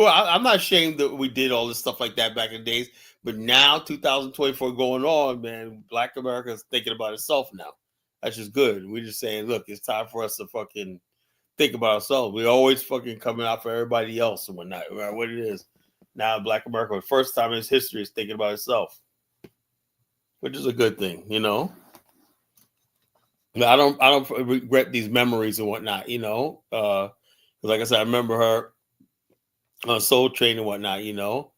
I'm not ashamed that we did all this stuff like that back in the days, but now 2024 going on, man, Black America is thinking about itself now. That's just good. We're just saying, look, it's time for us to fucking think about ourselves. We're always fucking coming out for everybody else and whatnot, no matter what it is. Now Black America, for the first time in its history, is thinking about itself, which is a good thing, you know. I don't regret these memories and whatnot, you know. Like I said, I remember her on Soul Train and whatnot, you know.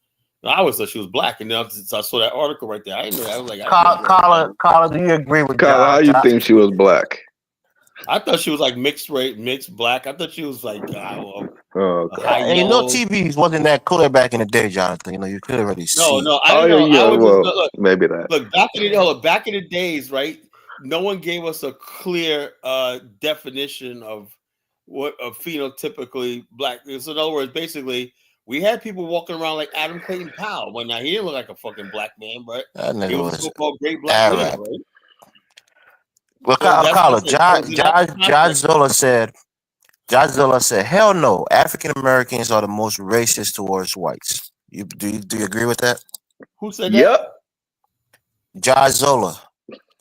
I always thought she was Black, and then I saw that article right there. I didn't know that. I was like, Carla, do you agree with Carla? How you think she was Black? I thought she was like mixed Black. I thought she was like, and you know, TVs wasn't that clear back in the day, Jonathan. You know, you could already see. No, I didn't know. Yeah, well, maybe that. Look, back in the days, right? No one gave us a clear definition of what a phenotypically Black is. So in other words, basically, we had people walking around like Adam Clayton Powell. Well, now he didn't look like a fucking Black man, but he was a so-called great Black man, right? Well, Carla, Josh Zola said, "Hell no, African Americans are the most racist towards whites." Do you agree with that? Who said that? Yep. Josh Zola.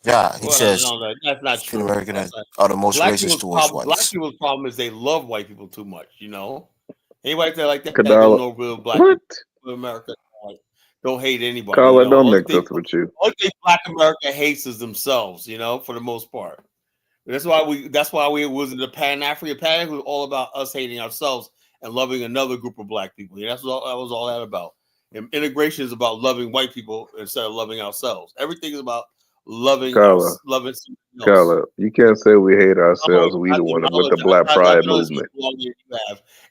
Yeah, he says no, that's not true. Americans are the most racist towards whites. Black people's problem is they love white people too much. You know, anybody there like that don't know real Black people in America. Don't hate anybody. Carla, don't mix us with you. Only thing Black America hates is themselves. You know, for the most part. That's why we was in the Pan-African. Pan was all about us hating ourselves and loving another group of Black people. Yeah, that was all that about. And integration is about loving white people instead of loving ourselves. Everything is about loving Carla, you can't say we hate ourselves. We the one with the Black Pride movement.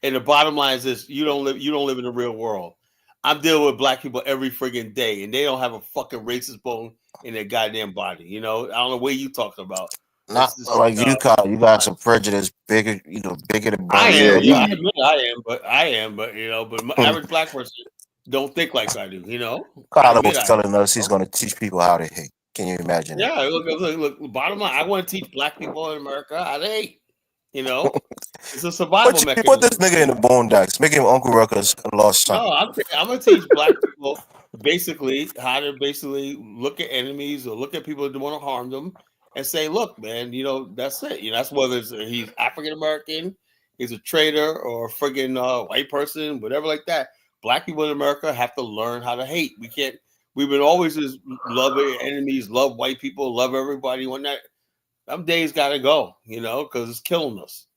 And the bottom line is this: you don't live in the real world. I'm dealing with Black people every friggin' day, and they don't have a fucking racist bone in their goddamn body. You know, I don't know what you talking about. Not like you, Carl. You got some prejudice, bigger than I am, but you know, but my average Black person don't think like I do. You know, Carla was telling us he's going to teach people how to hate. Can you imagine? Yeah, look. Bottom line, I want to teach Black people in America how to hate. You know, it's a survival mechanism. Put this nigga in the boondocks. Make him Uncle Ruckus lost son. No, I'm gonna teach Black people basically how to look at enemies or look at people that want to harm them and say, look, man, you know, that's it. You know, that's whether he's African American, he's a traitor, or a friggin' white person, whatever like that. Black people in America have to learn how to hate. We've been always just love enemies, love white people, love everybody. When them days gotta go, you know, because it's killing us.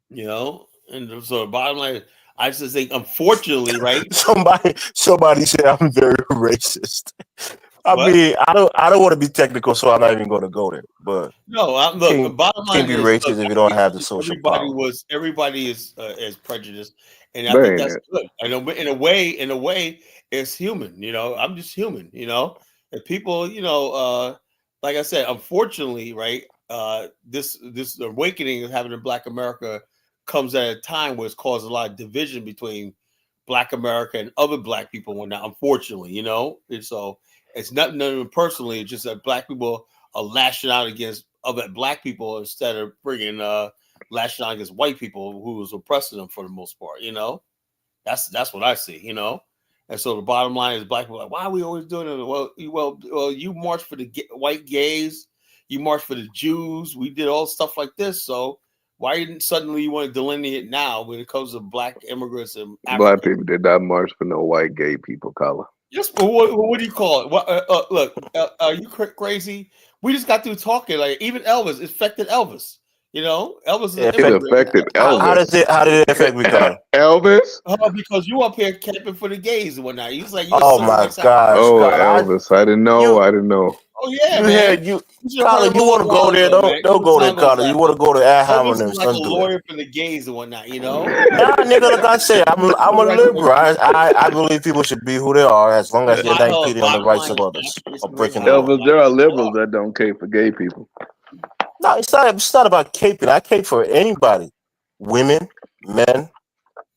You know, and so the bottom line, I just think, unfortunately, right? Somebody said I'm very racist. I mean, I don't want to be technical, so I'm not even going to go there. But no, look, the bottom line can't be racist if you don't have the social power. Everybody is prejudiced, and I think that's good. In a way, it's human. You know, I'm just human. You know, and people, you know, like I said, unfortunately, right? this awakening of having a Black America comes at a time where it's caused a lot of division between Black America and other Black people and whatnot, unfortunately, you know. And so it's nothing personally, it's just that Black people are lashing out against other Black people instead of bringing lashing out against white people who was oppressing them for the most part, you know. That's what I see, you know. And so the bottom line is Black people are like, why are we always doing it? Well, you marched for the white gays, you marched for the Jews, we did all stuff like this, so why didn't suddenly you want to delineate now when it comes to Black immigrants and Black people did not march for no white gay people, color. Yes, but what do you call it? Look, are you crazy? We just got through talking. Like even Elvis affected Elvis. You know, Elvis is it affected Elvis. How did it affect me, Carter? Elvis? Because you up here camping for the gays and whatnot. You was like, oh my gosh! Oh, Elvis! I didn't know. I didn't know. Oh yeah, man. Carter, you want to go there? Don't go there, Carter. You want to go to Elvis is like a lawyer for the gays and whatnot. You know? Nah, nigga, like I said, I'm a liberal. I believe people should be who they are as long as they're not impeding on the rights of others or breaking the law. Elvis, there are liberals that don't care for gay people. No, it's not about caping. I cape for anybody, women, men,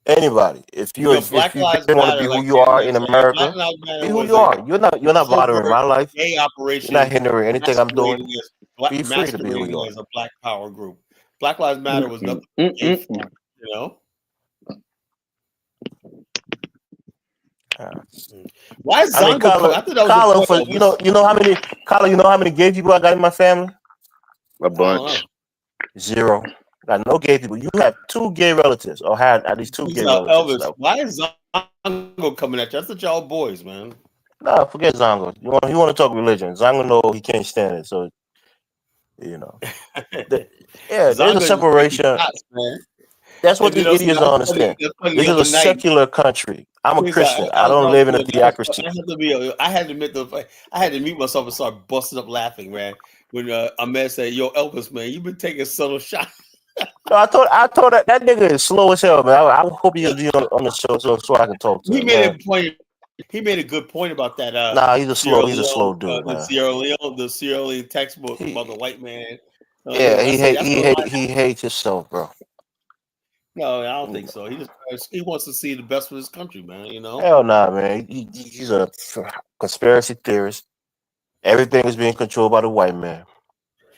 anybody. If you want to be who you are in America, be who you are. You're not bothering my life. Gay operation. You're not hindering anything I'm doing. Be free to be who you are. As a Black Power group, Black Lives Matter was nothing. You know. Why is Zongo? I thought that was you know how many gay people I got in my family? A bunch. 0. Got no gay people. You have 2 gay relatives, or had at least 2 gay relatives. Elvis, why is Zongo coming at you? That's y'all boys, man. No, forget Zongo. You want to talk religion? Zongo know he can't stand it, so you know. There's a separation. That's what the idiots don't understand. This is a secular country. I'm a Christian. I don't live in a theocracy. I had to mute myself and start busting up laughing, man. When Ahmed said, "Yo, Elvis, man, you've been taking subtle shots." No, I thought that nigga is slow as hell, man. I hope he'll be on the show so I can talk to him. He made a good point about that. Nah, he's a slow dude. The Sierra Leone textbook about the white man. He hates himself, bro. No, I don't think so. He wants to see the best for his country, man. You know? Hell nah, man. He's a conspiracy theorist. Everything is being controlled by the white man.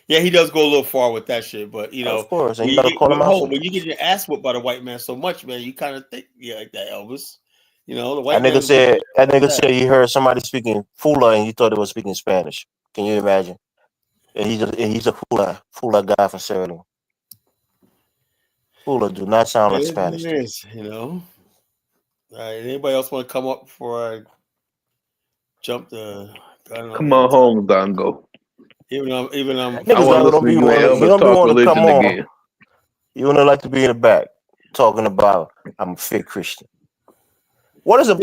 Yeah, he does go a little far with that shit, but you know, of course, and you gotta call him out. When you get your ass whooped by the white man so much, man, you kind of think like that, Elvis. You know, the white man. That nigga said he heard somebody speaking Fula and he thought they was speaking Spanish. Can you imagine? And he's a Fula guy from Sierra Leone. Fula do not sound like Spanish. It is, you know. All right, anybody else want to come up before I jump the gun? Come on home, Dongo. Even I want to listen to you and Elvis talk religion again. You don't like to be in the back talking about I'm a fake Christian. What is the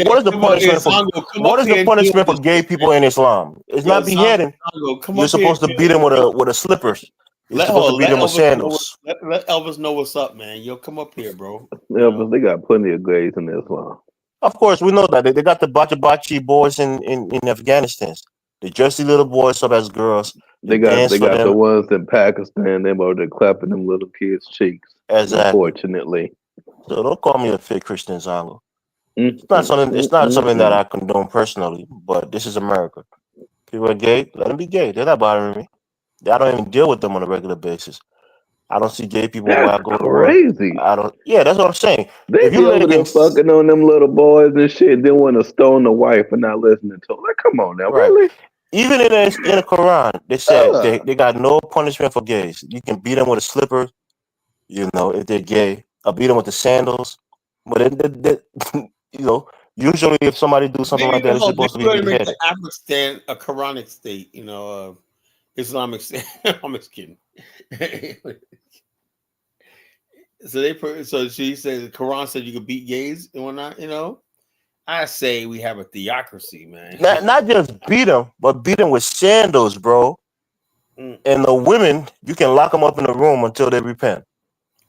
punishment for gay people in Islam? It's not beheading. You're supposed to beat them with a slippers. You're supposed to beat them with sandals. Let Elvis know what's up, man. Yo, come up here, bro. Elvis, they got plenty of gays in Islam. Of course, we know that. They got the bachi boys in Afghanistan. The dressy little boys up as girls. They got the ones in Pakistan. They're over there clapping them little kids' cheeks. Exactly. Unfortunately. So don't call me a fake Christian, Zongo. It's not something that I condone personally, but this is America. People are gay, let them be gay. They're not bothering me. I don't even deal with them on a regular basis. I don't see gay people when I go to work. Crazy. Yeah, that's what I'm saying. They be over there fucking on them little boys and shit, then want to stone the wife and not listening to them. Like, come on now, right. Really? Even in the Quran, they said they got no punishment for gays. You can beat them with a slipper, you know, if they're gay. Or beat them with the sandals. But you know, usually if somebody do something like that, it's supposed to be beheaded. Afghanistan, a Quranic state, you know, Islamic state. I'm just kidding. So she says the Quran said you could beat gays and whatnot, you know. I say we have a theocracy, man. Not just beat them, but beat them with sandals, bro. And the women, you can lock them up in a room until they repent.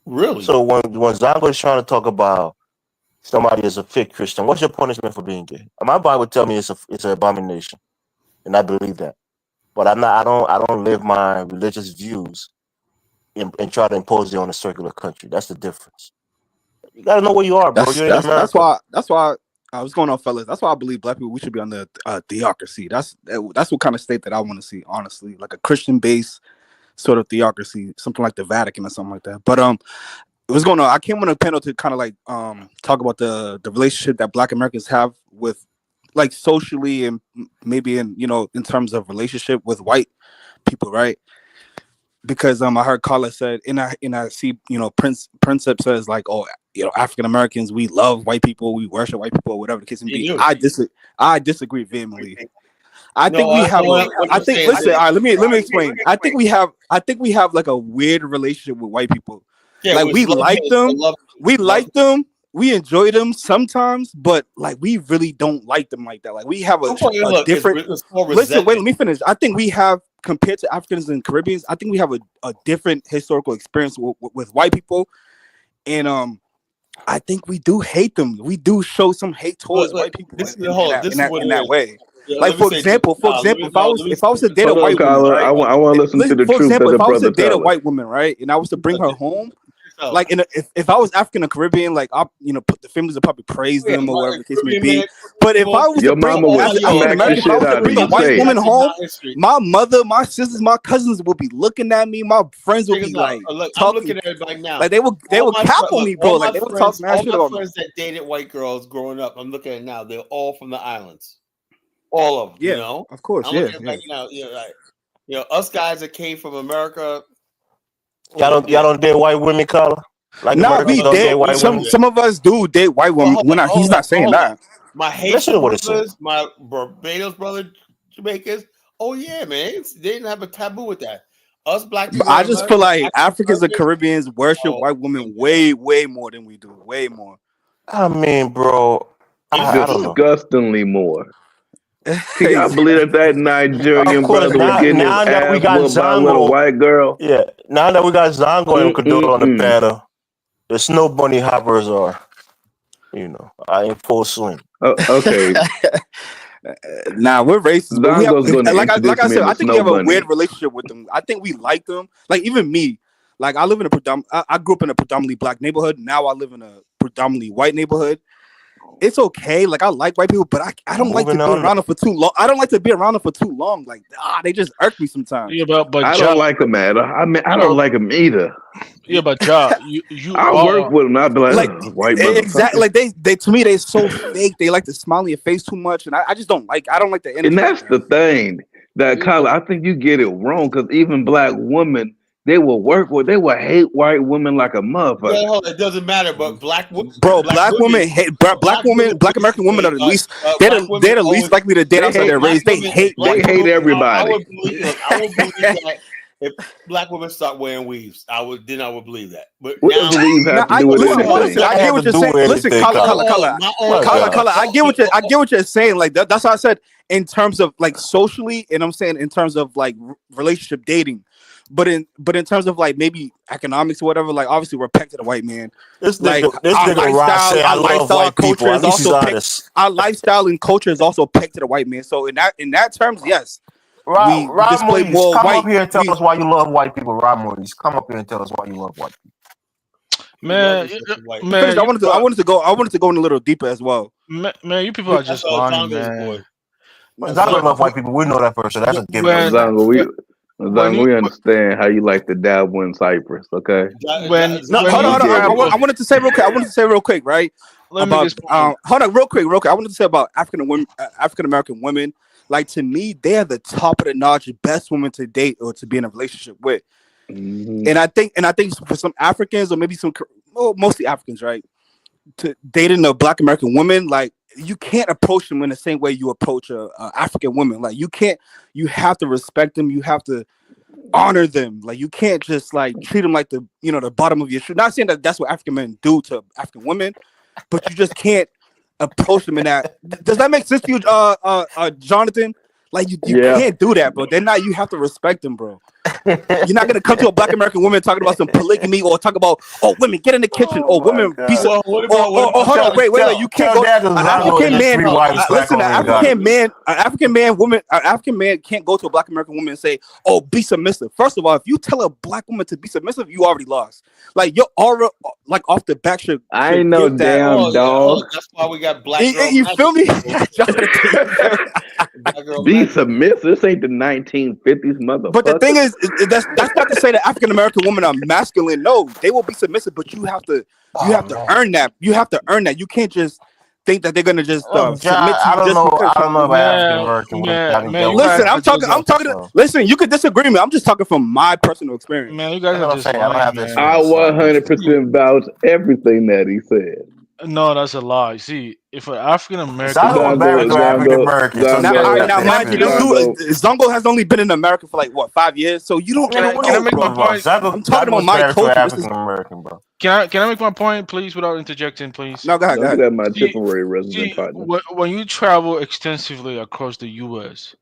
Really? So when Zongo is trying to talk about somebody is a fake Christian, what's your punishment for being gay? My Bible tell me it's an abomination, and I believe that. but I don't live my religious views and try to impose it on a circular country. That's the difference. You gotta know where you are, bro. You're in America. That's why what's going on, fellas. That's why I believe black people we should be on the theocracy. That's what kind of state that I want to see, honestly, like a Christian based sort of theocracy, something like the Vatican or something like that. But what's going on? I came on a panel to kind of like talk about the relationship that Black Americans have with, like, socially and maybe in in terms of relationship with white people, right? Because I heard Carla said, and I see Princip says like, oh, African Americans, we love white people, we worship white people, whatever the case may be. I disagree vehemently. I think we have. Listen. All right, let me explain. I think we have like a weird relationship with white people. Yeah, like we like them. We like them. We enjoy them sometimes, but like we really don't like them like that. Like we have a different. Listen, wait. Let me finish. I think we have, compared to Africans and Caribbeans, I think we have a different historical experience with white people, and I think we do hate them. We do show some hate towards white people in that way. Yeah, like for example, if I was to date a white woman, right? I want to listen to the truth. For example, if I was to date a white woman, right, and I was to bring her home, like if I was African or Caribbean, like the families would probably praise them or whatever the case may be. But if I was to bring a white woman home, my mother, my sisters, my cousins will be looking at me. My friends will be like talking. I'm looking at everybody now. Like they will cap on me, bro. Like they will talk mad shit about me. Friends that dated white girls growing up, I'm looking at it now. They're all from the islands. All of them, yeah, of course, us guys that came from America. Y'all don't date white women, Carla? Like we date white women. Some of us do date white women. He's not saying that. My Haitian brothers, my Barbados brother, Jamaicans. Oh yeah, man, they didn't have a taboo with that. Us black people. I just feel like Africans and Caribbeans worship white women way more than we do. Way more. I mean, bro, disgustingly more. Can y'all believe that Nigerian brother was getting his ass whooped by a little white girl? Yeah, now that we got Zongo and Kadolo on the panel, the snow bunny hoppers are, are in full swing. Okay. Nah, we're racist. But like I said, I think we have a weird relationship with them. I think we like them. Like even me, like I live in I grew up in a predominantly black neighborhood. Now I live in a predominantly white neighborhood. It's okay. Like I like white people, but I don't like to be around them for too long. I don't like to be around them for too long. Like they just irk me sometimes. Yeah, but I don't like them either. I mean, I don't like them either. Yeah, but you I work with them. I'd be like white exactly. Like they to me, they so fake. They like to smile in your face too much, and I just don't like. I don't like the energy. And that's the thing that Kyle, I think you get it wrong because even black women. They will hate white women like a motherfucker. Yeah, it doesn't matter, but black women hate black American women are the least. They're the least likely to date outside their race. They hate everybody. I would believe that if black women start wearing weaves, I would believe that. But what does weave have to do with anything? I get what you're saying. Listen, Color. I get what you're saying. Like that's why I said in terms of like socially, and I'm saying in terms of like relationship dating. But in terms of like maybe economics or whatever, like obviously we're pegged to the white man. This lifestyle culture is also pegged. Our lifestyle and culture is also pegged to the white man. So in that terms, yes. We display more white. Come up here and tell us why you love white people, Rob Maurice. Come up here and tell us why you love white people. Man, I wanted to go in a little deeper as well. Man, you people are just lying, man. Zongo love white people. We know that for sure. That's a given. Zongo, we understand how you like to dabble in Cyprus, okay? Hold on. I wanted to say real quick, right? Hold on, real quick. I wanted to say about African American women. Like to me, they are the top of the notch, best women to date or to be in a relationship with. Mm-hmm. And I think for some Africans or maybe mostly Africans, right, to dating a Black American woman, like you can't approach them in the same way you approach a African woman. Like you have to respect them. You have to honor them. Like you can't just like treat them like the bottom of your shoe. Not saying that that's what African men do to African women, but you just can't approach them in that. Does that make sense to you, Jonathan? Like you can't do that, bro. They're not. You have to respect them, bro. You're not gonna come to a Black American woman talking about some polygamy or talk about women get in the kitchen or women be so. Well, what about Hold on, wait. You can't go. An African man, listen. An African man can't go to a Black American woman and say, "Oh, be submissive." First of all, if you tell a Black woman to be submissive, you already lost. Like your aura, like off the back should. I ain't no damn dog. That's why we got Black girls. You feel me? Be submissive. This ain't the 1950s, motherfucker. But the thing is, that's not to say that African American women are masculine. No, they will be submissive, but you have to earn that. You have to earn that. You can't just think that they're gonna just submit to you. I don't know about African American women. Listen, I'm talking. Listen, you could disagree with me. I'm just talking from my personal experience. Man, you guys are just lying, I 100% vouch everything that he said. No, that's a lie. See, if an African American, now mind you, Zongo has only been in America for like what 5 years, so you don't. Can I make my point? I'm talking about my culture. African American, bro. Can I make my point, please, without interjecting, please? No, go ahead. That's my temporary resident partner. When you travel extensively across the U.S.,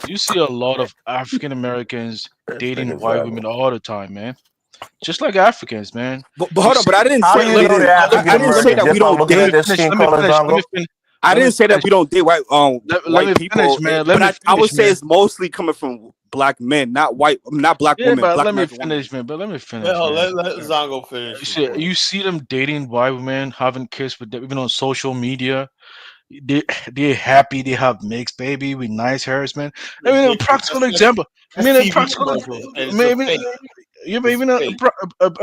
you see a lot of African Americans dating white women all the time, man. Just like Africans, man. But hold on, but I didn't say that we don't date. I didn't say that we don't date white people. Finish, man. I would say it's mostly coming from Black men, not black women. But let me finish, man. Let Zongo finish. You see them dating white women, having kids with them, even on social media. They're happy. They have mixed baby with nice hairs, man. I mean, a practical example. Even a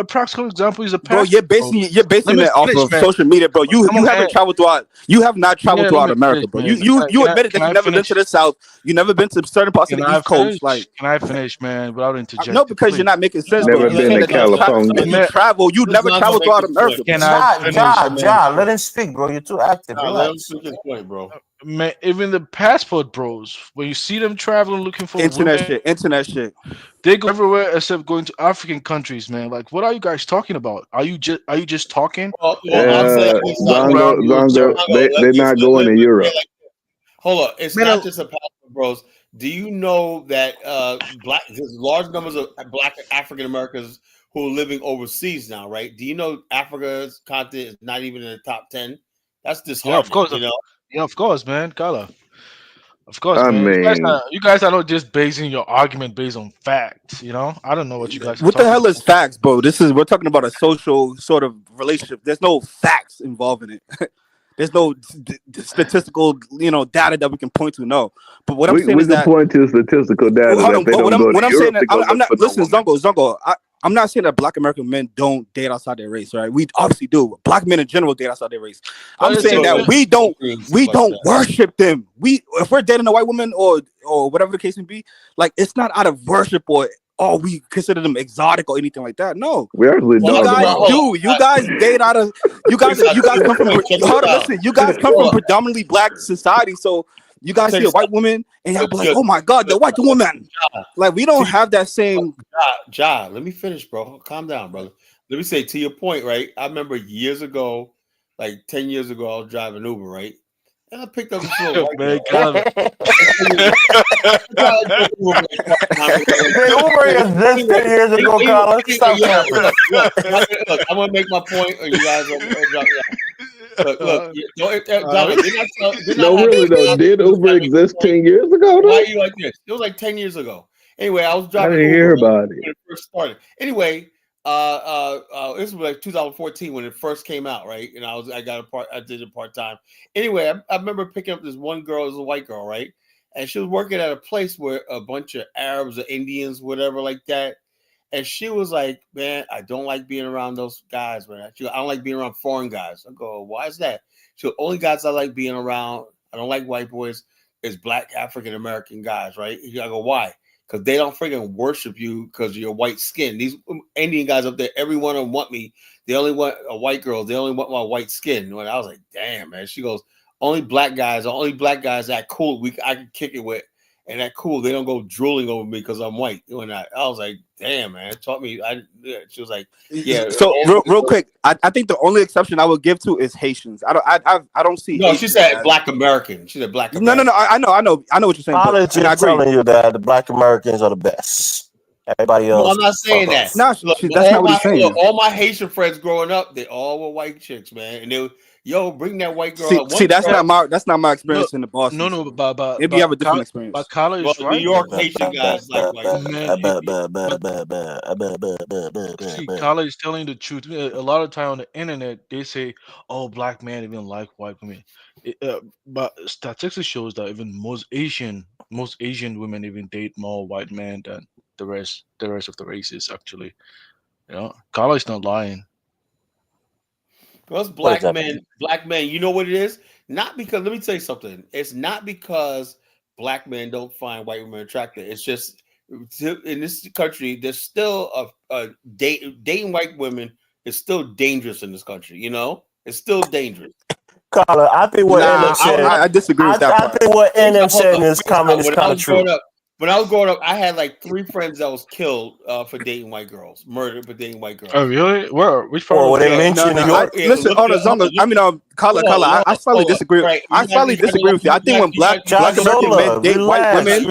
practical example is a pastor. Bro, you're basing it off of social media, bro. You haven't traveled throughout. You have not traveled throughout America, bro. You admitted that you've never been to the South. You never been to certain parts of the East Coast. Like, can I finish, man? Without interjecting. No, because you're not making sense. Never been to California. You travel. You never traveled throughout America. John, let him speak, bro. You're too active. Let him speak his point, bro. Man, even the passport bros, when you see them traveling looking for internet shit, they go everywhere except going to African countries, man. Like, what are you guys talking about? Are you just talking? They're not going to Europe. Hold on, it's not just a passport bros. Do you know that there's large numbers of Black African Americans who are living overseas now, right? Do you know Africa's continent is not even in the top 10? That's disheartening. Yeah, of course, you know. Yeah, of course, man. Kala. Of course, I man. mean, You guys are not just basing your argument based on facts, you know? I don't know what you guys What the hell is facts, bro? We're talking about a social sort of relationship. There's no facts involved in it. There's no statistical, data that we can point to. No, but what I'm saying is that we can point to statistical data. I'm not. Listen, Zongo. I'm not saying that Black American men don't date outside their race, right? We obviously do. Black men in general date outside their race. I'm saying that we don't worship them. If we're dating a white woman or whatever the case may be, like, it's not out of worship or we consider them exotic or anything like that. No, we actually don't. You guys date out of you guys come from you guys come from predominantly Black society, so you guys see a white woman and y'all be like, oh my God, the white woman. Like, we don't have that same. Ja, let me finish, bro. Calm down, brother. Let me say, to your point, right? I remember years ago, like 10 years ago, I was driving Uber, right? And I picked up this little white girl. Uber exists 10 years ago, Colin. Stop capping. Look, I'm gonna make my point, or you guys will drop me out. Look, really though. Did Uber exist 10 years ago? Why are you like this? It was like 10 years ago. Anyway, I was driving. I didn't hear about it when it first started. Anyway, this was like 2014 when it first came out, right? And I did it part-time. Anyway, I remember picking up this one girl, it was a white girl, right? And she was working at a place where a bunch of Arabs or Indians, whatever like that. And she was like, man, I don't like being around those guys, man. I don't like being around foreign guys. I go, why is that? She goes, only guys I like being around, I don't like white boys, is Black African-American guys, right? I go, why? Because they don't freaking worship you because of your white skin. These Indian guys up there, every one of them want me. They only want a white girl. They only want my white skin. And I was like, damn, man. She goes, only black guys that cool I can kick it with. and that cool. They don't go drooling over me because I'm white. When I was like, damn, man, it taught me. She was like, yeah. So real quick, I think the only exception I would give to is Haitians. I don't see. No, Haitians she said as, Black American. She said Black American. No. I know what you're saying. College But I is agree. telling you that the Black Americans are the best. Everybody else. No, I'm not saying that. No, Look, that's not what he's saying. All my Haitian friends growing up, they all were white chicks, man. And they would, yo, bring that white girl up. See, that's not my experience in the Boston. No, but maybe you have a different experience. But college, well, right? New York Haitian guys like white. See, college is telling the truth. A lot of time on the internet, they say, "Oh, black men even like white women," but statistics shows that even most Asian women even date more white men than the rest of the races. Actually, college not lying. Well, black men. You know what it is? Not because. Let me tell you something. It's not because black men don't find white women attractive. It's just in this country, there's still dating white women is still dangerous in this country. It's still dangerous. Carla, I think what I disagree with that. I think what NM said in this comment is kind of true. When I was growing up, I had like 3 friends that was killed for dating white girls, murdered for dating white girls. Oh, really? Where? Which part? Well, they mentioned New York. Listen, Carla, I slightly disagree. I slightly disagree with you. I think when black American men date white women,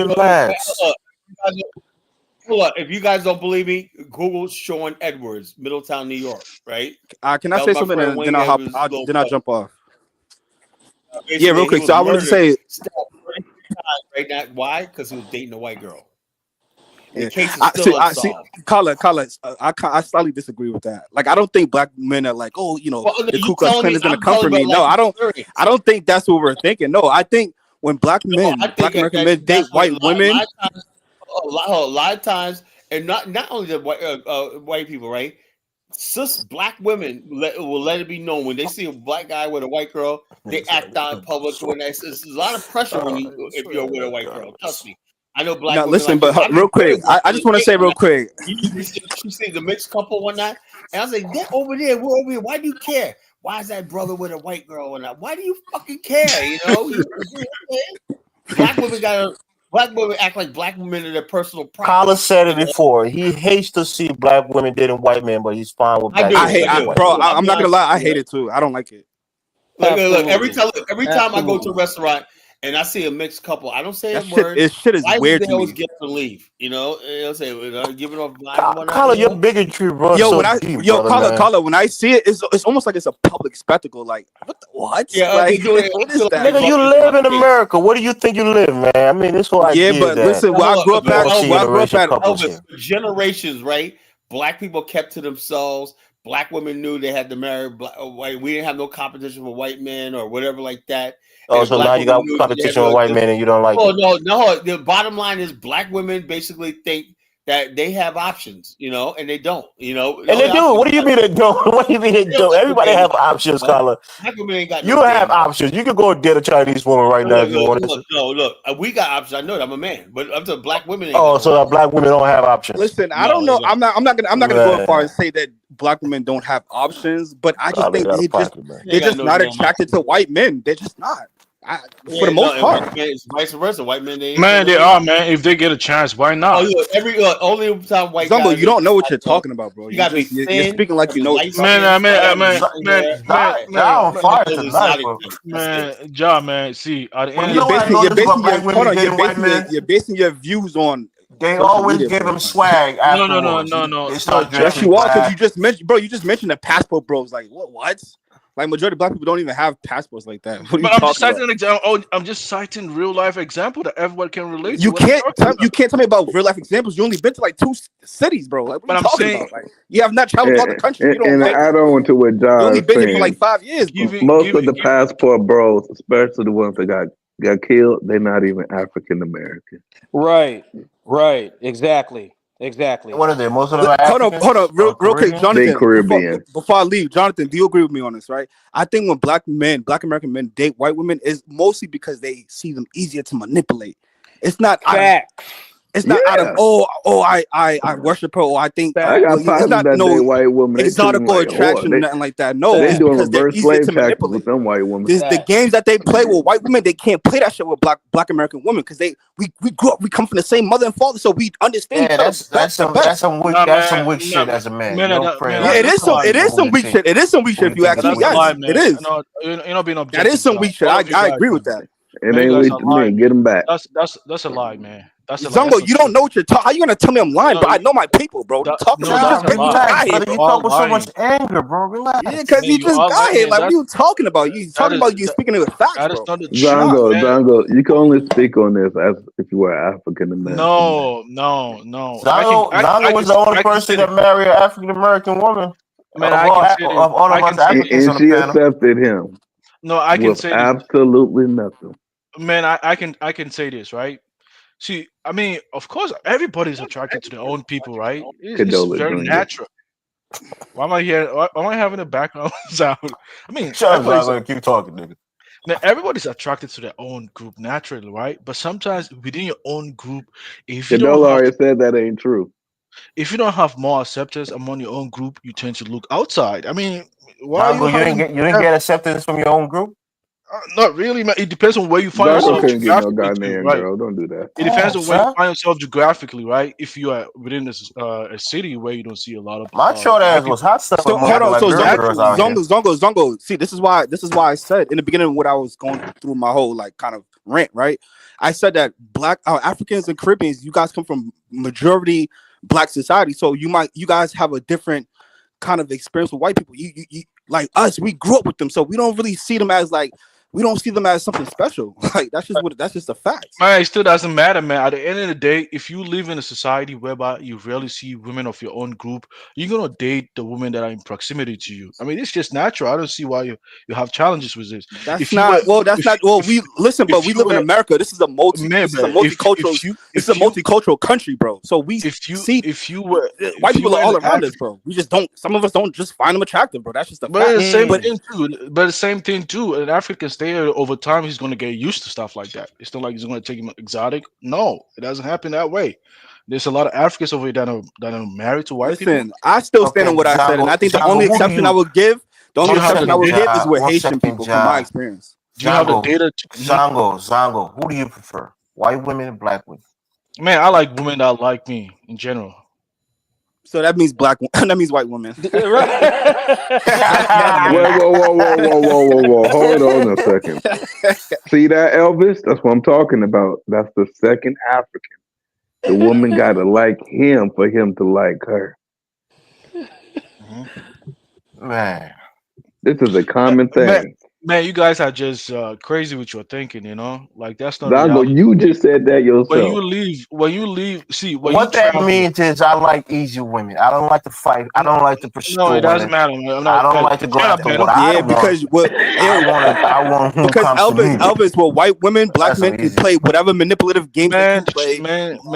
hold up. If you guys don't believe me, Google Sean Edwards, Middletown, New York. Right? Can I say something? And then I'll jump off. Yeah, real quick. So I wanted to say. Right now, why? Because he was dating a white girl. Carla, I slightly disagree with that. Like, I don't think black men are like, the Ku Klux Klan is going to come for me. No, I don't think that's what we're thinking. No, I think when black American men date white women, a lot of times, and not only the white people, right? Cis black women will let it be known when they see a black guy with a white girl, they act out in public. It's a lot of pressure if you're with a white girl. Trust me, I know black. Now listen, but real quick, I just want to say real quick. You see the mixed couple one night, and I was like, "They're over there. We're over here. Why do you care? Why is that brother with a white girl or not? Why do you fucking care? Black women act like black women are their personal property." Colin said it before. He hates to see black women dating white men, but he's fine with black women. I'm not gonna lie. I hate it too. I don't like it. Look, every time I go to a restaurant and I see a mixed couple, I don't say a word. This shit is weird to me. Always get to leave. I'll say, give it off. Colin, your bigotry, bro. Colin, when I see it, it's almost like it's a public spectacle. Like, what? Yeah, what is that? Nigga, you live in America. What do you think you live, man? I mean, this whole idea. Yeah, but listen, where I grew up at, generations, right? Black people kept to themselves. Black women knew they had to marry white. We didn't have no competition with white men or whatever like that. Oh, so now you got competition with white men and you don't like it. No. The bottom line is black women basically think that they have options, and they don't, And they do. What do you mean they don't? What do you mean they don't? Everybody have options, Carla. You have options. You can go and get a Chinese woman right now if you want to. Look, we got options. I know that I'm a man, but I'm to black women. So black women don't have options. Listen, I don't know. I'm not gonna go as far as say that black women don't have options, but I just think they're just not attracted to white men. They're just not. For the most part, it's vice versa. White men, they are, man. If they get a chance, why not? Only time white guys. You don't know what you're talking about, bro. You're speaking like you know. Man. See, at the end, you're basing your views on. They always give them swag. No. Yes, you are, because you just mentioned the passport bros. Like what? Like majority of black people don't even have passports like that. What are you talking about? An example. I'm just citing real life example that everyone can relate to. You can't tell me about real life examples. You only been to like 2 cities, bro. Like, what are you talking about? Like, you have not traveled all the country. And add on to what John. You only been here for like 5 years. Most of the passport bros, especially the ones that got killed, they're not even African American. Right. Exactly. What are they? Most of them. Hold on, real quick, Jonathan. They Caribbean. Before I leave, Jonathan, do you agree with me on this? Right? I think when black American men date white women is mostly because they see them easier to manipulate. It's not fact. It's not out of I worship her, or I think I got it's partners not that no they white women. They treat them exotic or like a whore. attraction or nothing like that. No, They it's doing because they're reverse easier slave to taxes with manipulate. them white women. The games that they play with white women, they can't play that shit with black American women because we grew up, we come from the same mother and father, so we understand each other. That's some weak shit as a man. It is some weak shit. It is some weak shit if you ask me. Yes, it is. You're being objective. That is some weak shit. I agree with that. It ain't weak to me. Get them back. That's a lie, man. That's a Zongo, you don't know what you're talking. How you gonna tell me I'm lying, bro? I know my people, bro. You talking about? You talk with so much anger, bro. Relax. Yeah, because you just got here. Like, what are you talking about? You talking about you speaking with facts, bro. Zongo, you can only speak on this as if you were African American. No. Zongo was the only person that married an African American woman. Man, I can say of all of us Africans and on the she panel. accepted him. No, I can say absolutely nothing. Man, I can say this, right? See, I mean, of course, everybody's attracted to their own people, right? It's very natural. Why am I here? Why am I having a background sound? I mean, keep talking, nigga. Now, everybody's attracted to their own group naturally, right? But sometimes within your own group, if you don't already said that ain't true. If you don't have more acceptance among your own group, you tend to look outside. I mean, why you didn't get acceptance from your own group? Not really, man. It depends on where you find yourself geographically, right? Girl. Don't do that. It depends on where you find yourself geographically, right? If you are within a city where you don't see a lot of my short ass was hot stuff. So hold on, Zongo. See, this is why I said in the beginning when I was going through my whole like kind of rant, right? I said that Black Africans and Caribbeans, you guys come from majority Black society, so you guys have a different kind of experience with white people. You like us, we grew up with them, so we don't really see them as like. We don't see them as something special. Like that's just a fact. Man, it still doesn't matter, man. At the end of the day, if you live in a society whereby you rarely see women of your own group, you're gonna date the women that are in proximity to you. I mean, it's just natural. I don't see why you have challenges with this. We live in America. This is a multicultural country, bro. So white people are all around us, bro. We just don't. Some of us don't just find them attractive, bro. That's just a fact. But the same thing too. An African over time, he's going to get used to stuff like that. It's not like he's going to take him exotic. No, it doesn't happen that way. There's a lot of Africans over here that are married to white people. I still stand on what I said, and I think the only exception I would give is with Haitian people, from my experience. Do you have the data? Zongo, who do you prefer? White women and black women? Man, I like women that like me in general. So that means that means white women. Whoa. Hold on a second. See that, Elvis? That's what I'm talking about. That's the second African. The woman got to like him for him to like her. Man. This is a common thing. Man, you guys are just crazy with your thinking, you know? Like that's not Zongo, you just said that yourself. When you leave, see what that means is I like easy women. I don't like to fight. I don't like to pursue. No, it doesn't matter. I don't like to go after what I because I want who because comes to me. Elvis, well, white women, black men can play whatever manipulative games they can play.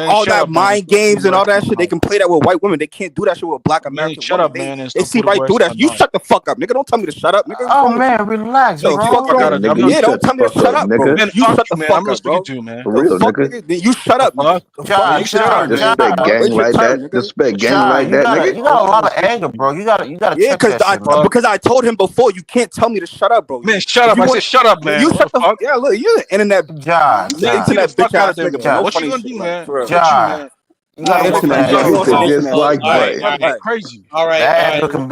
All that mind games and all that shit, they can play that with white women. They can't do that shit with black American women. Shut up, man. They see right through that. You shut the fuck up, nigga. Don't tell me to shut up, nigga. Oh man, relax. Don't tell me to shut up, bro. Man, you shut the fuck up, bro. To, man. For real, nigga. You shut up, man. Respect gang like that. Respect gang like that, nigga. You got a lot of anger, bro. You gotta check that shit, bro. Because I told him before, you can't tell me to shut up, bro. Man, shut up. I said shut up, man. You shut the fuck. Yeah, look, you're the internet. Internet bitch ass nigga. What you gonna do, man? You gotta crazy. All right, that can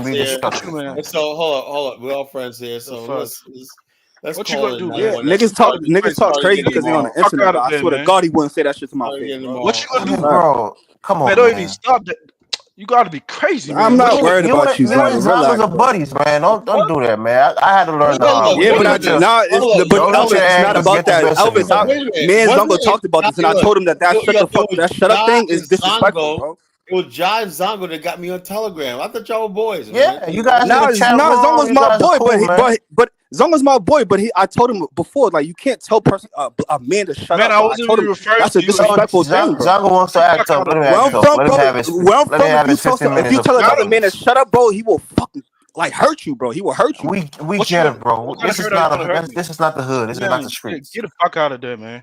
be destructive. So hold on. We're all friends here. So let's what you gonna do? Yeah, niggas talk crazy because they're on the internet. I swear to God, he wouldn't say that shit to my face. What you gonna do, bro? Come on, man. Don't even stop that. You gotta be crazy, man. I'm not worried about you, man. Relax, buddies, man. Don't do that, man. I had to learn that. Yeah, but Elvis, it's not about that. Elvis, me and Zongo talked about this, and I told him that shut up thing is disrespectful, bro. It was John Zongo that got me on Telegram. I thought y'all were boys. Yeah, man. You guys. Zongo's my boy, but Zongo's my boy. But I told him before, like you can't tell a man to shut up. Man, I wasn't even referring that's a disrespectful thing. Zongo wants to act up. Let him have his 15 minutes. If you tell another man to shut up, bro, he will fucking like hurt you, bro. He will hurt you. We get it, bro. This is not the hood. This is not the streets. Get the fuck out of there, man.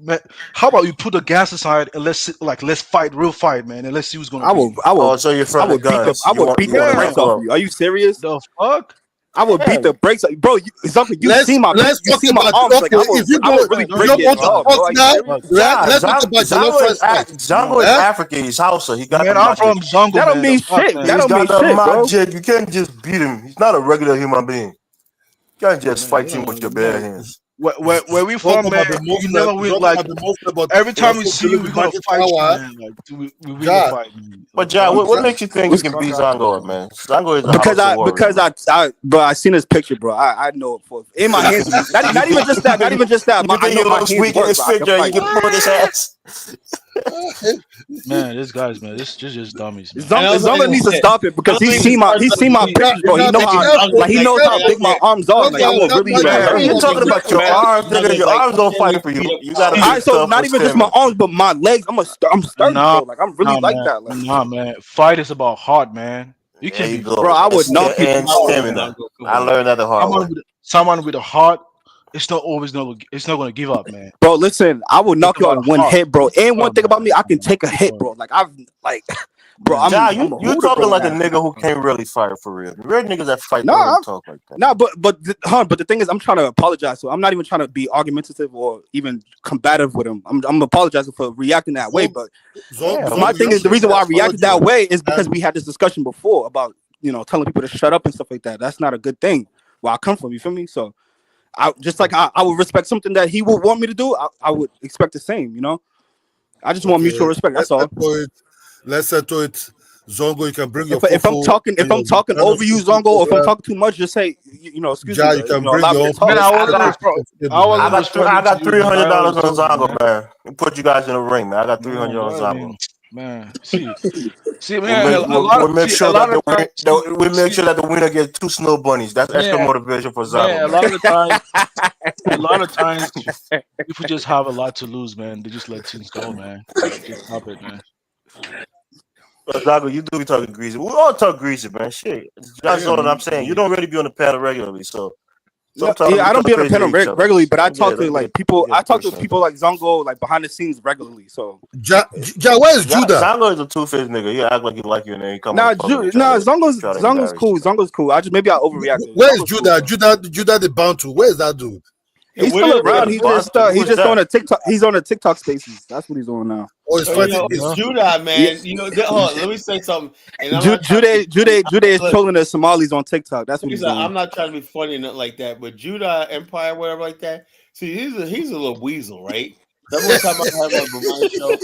Man, how about you put the gas aside and let's fight, real fight, man, and let's see who's gonna I win. will, I will, Oh, so you're I from the will beat the, guns. I will beat You want the to brakes Damn, off knuckle up. you. Are you serious? the fuck? I would beat the brakes, bro. Something you Let's see my, let's you talk see my about arms. Like okay. If you I don't would really if you break don't your want to jaw, talk bro. Are you now, serious? let's talk about Jollof rice first. Django is Huh? African. He's Hausa. He got the Man, I'm magic. from Zongo, That don't man. The mean fuck, shit. man. That He's don't mean got the shit, bro. magic. You can't just beat him. He's not a regular human being. You can't just Man, fight him with your bare hands. where we Talk from, man, about the you never Muslim. will Talk like. about the Muslim, but Every you time we also see you, believe we're in gonna magic fight you, power. man. Like we win the Ja, fight, man. But John, Regardless. what makes you think you can beat Zongo, man? Zongo is a house of words. Bro, I seen his picture, bro. I know it for in my hands. Not even just that. Not even just that. You I think know he my looks hands weak in work, his bro. I can picture and you fight. can pull his ass? Man, this guys, man, this just dummies, man. Zongo needs to stop it because he's seen my pictures, bro. He know how he knows how big my arms are. Like I will really Man, you're talking about your arms, nigga. Your arms don't fight for you. You gotta be so tough not with even just my stamina. arms, but my legs. I'm sturdy, bro. Like I'm really like that. Like, Nah, man. Fight is about heart, man. You There can you be, go. bro, I would knock you. And stamina. I learned that the hard way. someone with a heart. It's not always it's not gonna give up, man. Bro, listen, I will knock you out in one hit, bro. And one thing about me, I can take a hit, bro. Like bro, I'm Ja, a you hooter, talking bro. like a nigga who can't really fight for real. Real niggas that fight don't Nah, really talk like that. nah, but the thing is, I'm trying to apologize. So I'm not even trying to be argumentative or even combative with him. I'm apologizing for reacting that way. But my thing is, the reason why I reacted that way is because we had this discussion before about telling people to shut up and stuff like that. That's not a good thing. Where I come from, you feel me? So I just like I would respect something that he would want me to do. I would expect the same. I just want mutual respect. That's all. Let's settle it. Zongo, you can bring your if I'm talking over you, Zongo, or if I'm talking too much, just say excuse me. You can bring allow me your to talk. Man, I got $300 on Zongo, man. We put you guys in the ring, man. I got $300 on Zongo. Man, see, man, we make sure that the winner gets 2 snow bunnies. That's extra motivation for Zongo. Man, a lot of times, people just have a lot to lose, man. They just let things go, man. Just stop it, man. Zongo, you do be talking greasy. We all talk greasy, man. Shit, that's all that I'm saying. You don't really be on the panel regularly, so. I don't be on the panel regularly, but I talk to people. I talk to people like Zongo, like behind the scenes regularly. So, where's Judah? Zongo is a two-faced nigga. You act like you like you, and then you come. Zongo's cool. Zongo's cool. Maybe I overreacted. Where's Judah? Judah the Bantu. Where's that dude? He's still around. He's just on a TikTok. He's on a TikTok Spaces. That's what he's doing now. Oh, it's Judah, man. Let me say something. Judah is trolling the Somalis on TikTok. That's what he's doing. I'm not trying to be funny or nothing like that, but Judah Empire, whatever like that. See, he's a little weasel, right? That one time I had my show.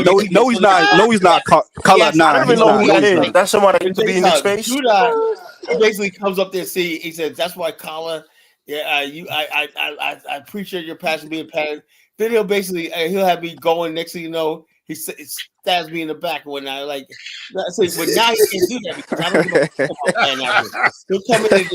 No, he's not. No, he's not. Call out nine. I don't even know who that is. That's somebody that used to be in the space. Judah basically comes up there. See, he says that's why Kala. Yeah, I appreciate your passion being passionate. Then he'll have me going. Next thing you know, he stabs me in the back and whatnot. Like, but now he can't do that because I don't give a fuck about Pan-Africanism. He'll come in and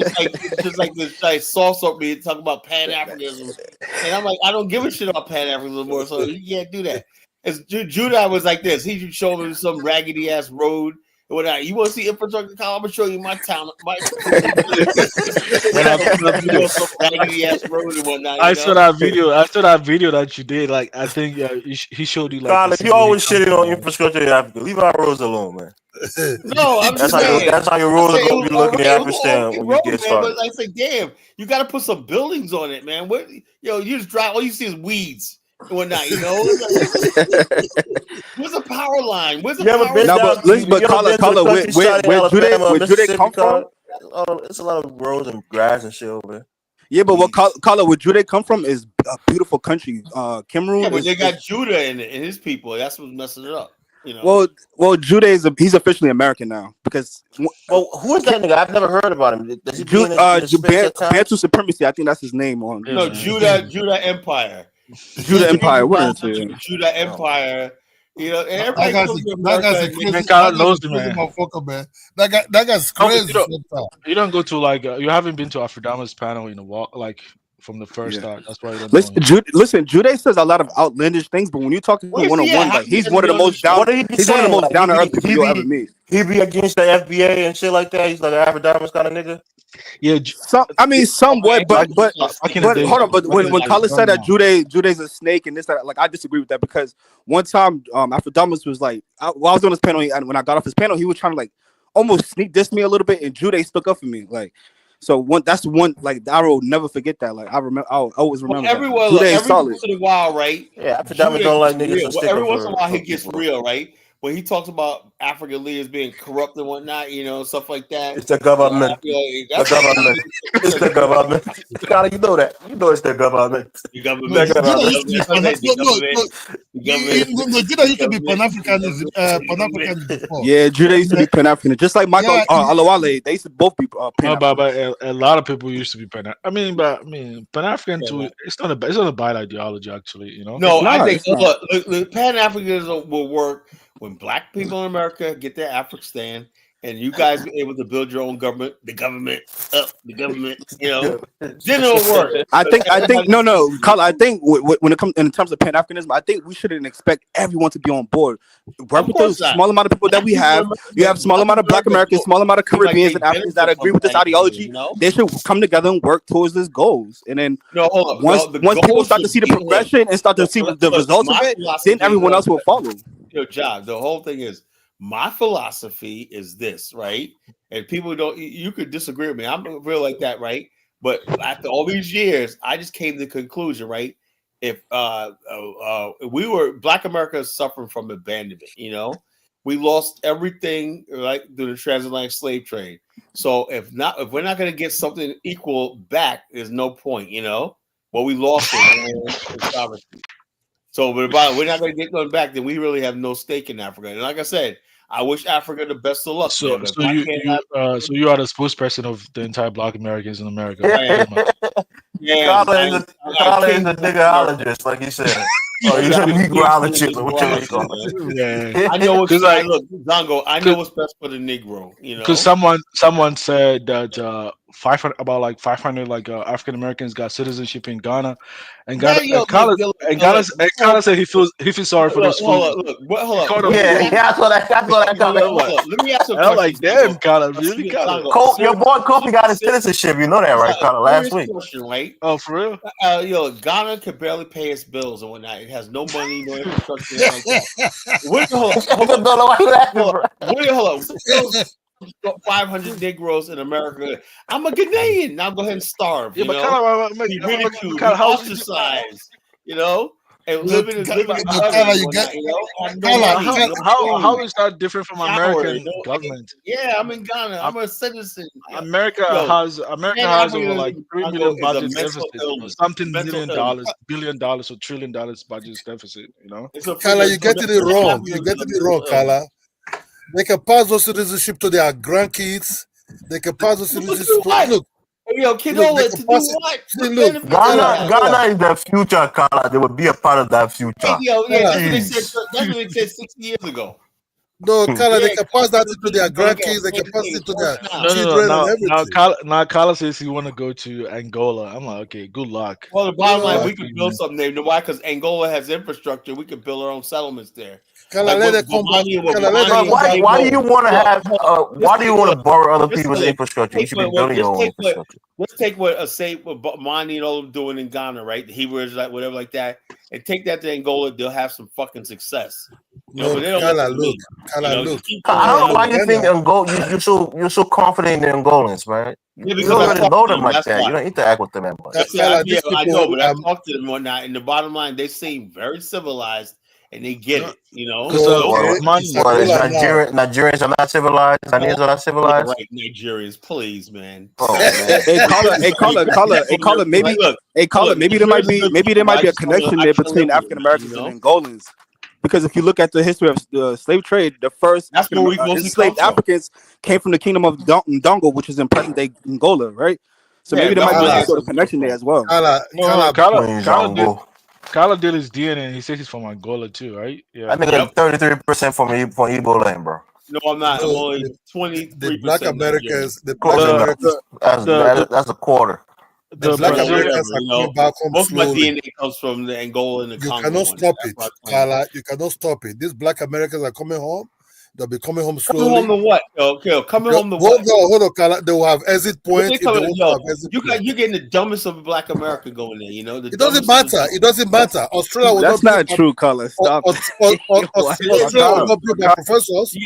just like this, like sauce up me and talk about Pan-Africanism, and I'm like, I don't give a shit about Pan-Africanism anymore. So you can't do that. As Judah was like this, he should show me some raggedy ass road. You want to see infrastructure? I'm gonna show you my town. I saw that video that you did. Like, I think he showed you. Like, Kyle, if you always shitting on infrastructure in Africa, leave our roads alone, man. No, that's how your roads are gonna be looking in Afghanistan when you get started. But I say, damn, you got to put some buildings on it, man. You just drive. All you see is weeds. Whatnot, where's the power line? Where's the power line? But Kala, where Judah come from? It's a lot of roads and grass and shit over there. Yeah, but where Judah come from is a beautiful country. Cameroon. Yeah, but they got Judah in it and his people. That's what's messing it up. Well, Judah he's officially American now because. Well, who is that nigga? I've never heard about him. Does he Bantu Supremacy. I think that's his name on. No, Judah Empire. Judah Empire. What is it? Judah Empire. That guy's knows the man. Man. That guy's crazy. You don't go to you haven't been to Afrodama's panel in a while, like from the first start. That's why you don't listen, Judah says a lot of outlandish things, but when you talk to him one-on-one, like he's one of the most down. He's one of the most down to earth people you'll ever meet. He be against the FBA and shit like that. He's like an Afrodama's kind of nigga. Yeah, somewhat, but hold on. But when Khaled said that Judah's a snake and this, that, like I disagree with that because one time after Damas was like, I was on his panel and when I got off his panel, he was trying to like almost sneak diss me a little bit, and Judah stuck up for me. Like, so that's one like I will never forget that. Like I'll always remember. Every once in a while, right? Yeah, Damas don't like niggas. Every once in a while, he gets real, right? when he talks about African leaders being corrupt and whatnot, stuff like that. It's the government. That's the government. It's the government. Carla, you know that. You know it's the government. The government. Judah used to be Pan-Africanism before. Yeah, Judah used to be Pan-African, just like Michael Alawale. They used to both be Pan-African. But a lot of people used to be Pan-African too. It's not a bad ideology, actually. No, I think look, Pan-Africanism will work when black people in America get their Afghanistan, and you guys be able to build your own government. The government, then it'll work. I think no, Carla. I think when it comes in terms of Pan-Africanism, I think we shouldn't expect everyone to be on board. Right, with the small amount of people that we have, you have small amount of Black Americans, small amount of Caribbeans and Africans that agree with this ideology. They should come together and work towards these goals. And then once people start to see the progression and start to see the results of it, then everyone else will follow. The whole thing is, my philosophy is this, right? And people you could disagree with me. I'm real like that, right? But after all these years, I just came to the conclusion, right? If Black America is suffering from abandonment, we lost everything, right, through the transatlantic slave trade. So if we're not going to get something equal back, there's no point, What we lost is sovereignty. So we're not going to get going back, then we really have no stake in Africa. And like I said, I wish Africa the best of luck. So you are the spokesperson of the entire Black Americans in America. Carla is a niggerologist, like he said. Oh, he's a negrologist. I know what's look, Zongo. I know what's best for the Negro. Because someone said that 500 African Americans got citizenship in Ghana, and Ghana said he feels sorry for those fools. Hold up. Yeah, that's what I got. Let me ask you a question. I'm like, damn, Ghana, really? Your boy Kofi got his citizenship. You know that, right, Ghana? Last week. Question, right? Oh, for real? Ghana can barely pay its bills and whatnot. It has no money, no infrastructure like that. Hold up. 500 Negroes in America. I'm a Ghanaian. Now go ahead and starve. Be ridiculed, ostracized. And living in how is that different from American government? Yeah, I'm in Ghana. I'm a citizen. America has over like $3 million budget deficit, something $1 billion or $1 trillion budget deficit. Kala, you get it wrong. Kala. They can pass those citizenship to their grandkids. They can pass those citizenship to Kinola, to do what? Ghana is the future, Carla. They will be a part of that future. That's what they said 60 years ago. No, Carla, they can pass that to their grandkids. They can pass it to their children and everything. Now, Carla says he want to go to Angola. I'm like, okay, good luck. Well, the bottom line, we could build something there. Why? Because Angola has infrastructure. We could build our own settlements there. Why do you want to have? Why do you want to borrow other people's infrastructure? You should be building your own infrastructure. Let's take what Mani and all of them doing in Ghana, right? The Hebrews, like whatever, like that, and take that to Angola. They'll have some fucking success. But they don't look. I don't know why you think Angola. You're so confident in Angolans, right? Yeah, you don't really know them like that. You don't interact with them that much. I know, but I talked to them one night, and the bottom line, they seem very civilized. And they get it, Nigerians are not civilized. Ghanaians are not civilized. Right, Nigerians, please, man. Oh, man. Maybe there might be a connection there between African Americans and Angolans. Because if you look at the history of the slave trade, the first enslaved Africans came from the kingdom of Ndongo, which is in present day Angola, right? So maybe there might be a sort of connection there as well. Carla did his DNA and he says he's from Angola too, right? Yeah. I think like 33% from Igbo land, bro. No, I'm not. I'm only 23%. The Black Americans, that's a quarter. The Black Americans are coming back home most slowly. of my DNA comes from the Angola and the Congo. You cannot stop it, Carla. You cannot stop it. These Black Americans are coming home. They'll be coming home slowly. Coming home to what? Okay, coming home to what? Hold on, Carla. They will have exit point. You're getting the dumbest of Black America going there. It doesn't matter. It doesn't matter. Australia will That's not true, Carla. Stop. Australia will not be by professors.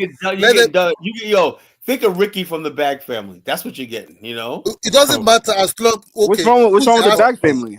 Think of Ricky from the Bag family. That's what you're getting. It doesn't matter as long. What's wrong with the Bag family?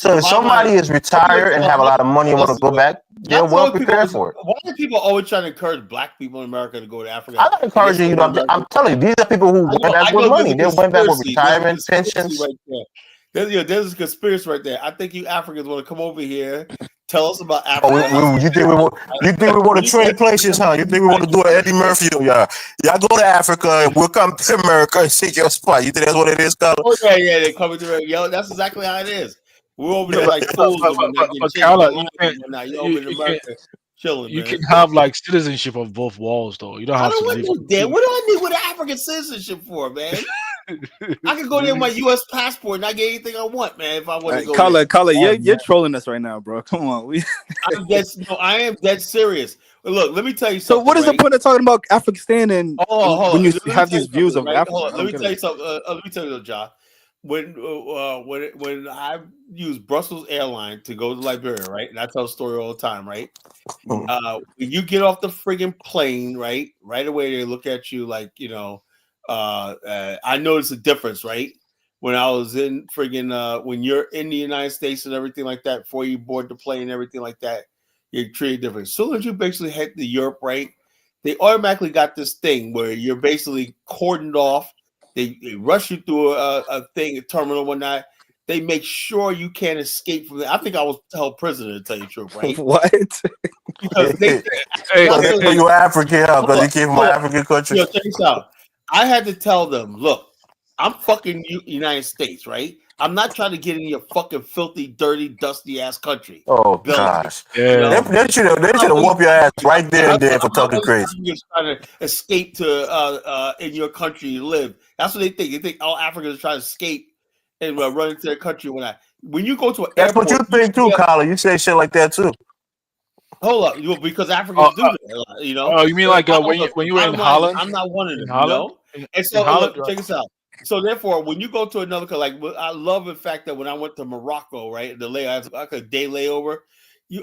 So if somebody is retired and have a lot of money and want to go back, they're well prepared for it. Why are people always trying to encourage black people in America to go to Africa? I'm not encouraging you. I'm telling you, these are people who went back with money. They went back with retirement pensions. Right there. There's a conspiracy right there. I think you Africans want to come over here, Tell us about Africa. You think we want to trade places, huh? You think we want to do an Eddie Murphy? Y'all go to Africa and we'll come to America and take your spot. You think that's what it is, Carla? Oh yeah, they're coming to Yo, that's exactly how it is. We're over there like fools and we're not getting changed by lives and whatnot. You're over in America chilling, you man. can have like citizenship of both walls, though. You don't have to leave. What do I need with African citizenship for, man? I can go there with my U.S. passport and I get anything I want, man. If I want to go there. Kala, you're trolling us right now, bro. Come on, I am dead serious. But look, let me tell you something. So, what is the point of talking about Afghanistan and when you have these views of Africa? Let me tell you something. Let me tell you, John. When I use Brussels Airlines to go to Liberia, right, and I tell a story all the time, right. When you get off the friggin' plane, right away they look at you like I noticed a difference, right? When I was in friggin' when you're in the United States and everything like that, before you board the plane and everything like that, you're treated different. As soon as you basically head to Europe, right, they automatically got this thing where you're basically cordoned off. They rush you through a thing, a terminal, whatnot. They make sure you can't escape from it. I think I was held prisoner, to tell you the truth, right? What? Because you're African, because you came from an African country. Check this out. I had to tell them, look, I'm fucking United States, right? I'm not trying to get in your fucking filthy, dirty, dusty ass country. Oh gosh, yeah. They should have whooped your ass right there and there for talking crazy. You're trying to escape to in your country to live. That's what they think. They think all Africans are trying to escape and run into their country. When you go to an airport, that's what you think too, Colin. You say shit like that too. Hold up, because Africans do that, Oh, you mean like when you were in Holland? I'm not one of them, And so check this out. So therefore, when you go to another country, like I love the fact that when I went to Morocco, right, I had a day layover.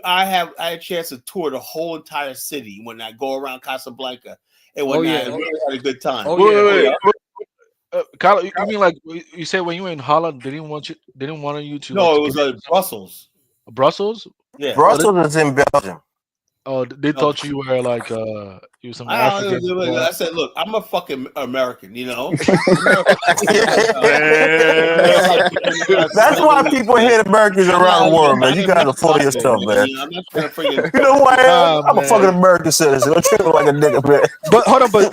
I had a chance to tour the whole entire city when I go around Casablanca, and when I really had a good time. Wait. Kyle, you mean like you said when you were in Holland, they didn't want you to? No, it was Brussels. Brussels? Yeah, Brussels is in Belgium. Oh, they thought you were like you were some African. I said, look, I'm a fucking American, That's why people hate Americans around the world, man. You guys are full of yourself, man. I'm not trying to freaking. You know who I am? I'm a fucking American citizen. I'm treated like a nigga, man. But hold on, but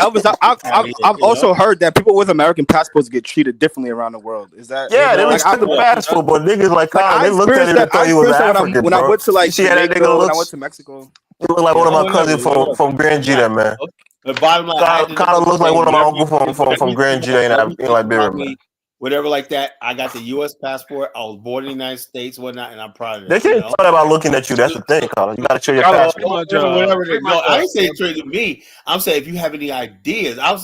I've also heard that people with American passports get treated differently around the world. Is that? Yeah, they respect the passport, but niggas like they looked at it and thought you was African. When I went to like Negro, when I went to Mexico. You look like one of my cousins from Grand G, man. The bottom line, kind of looks like one of my uncles from Grand G in Liberia, man. Whatever like that. I got the U.S. passport. I was born in the United States, whatnot, and I'm proud of it. They can't talk about looking at you. That's the thing, Colin. You got to show your passport. I didn't say trade to me. I'm saying if you have any ideas. I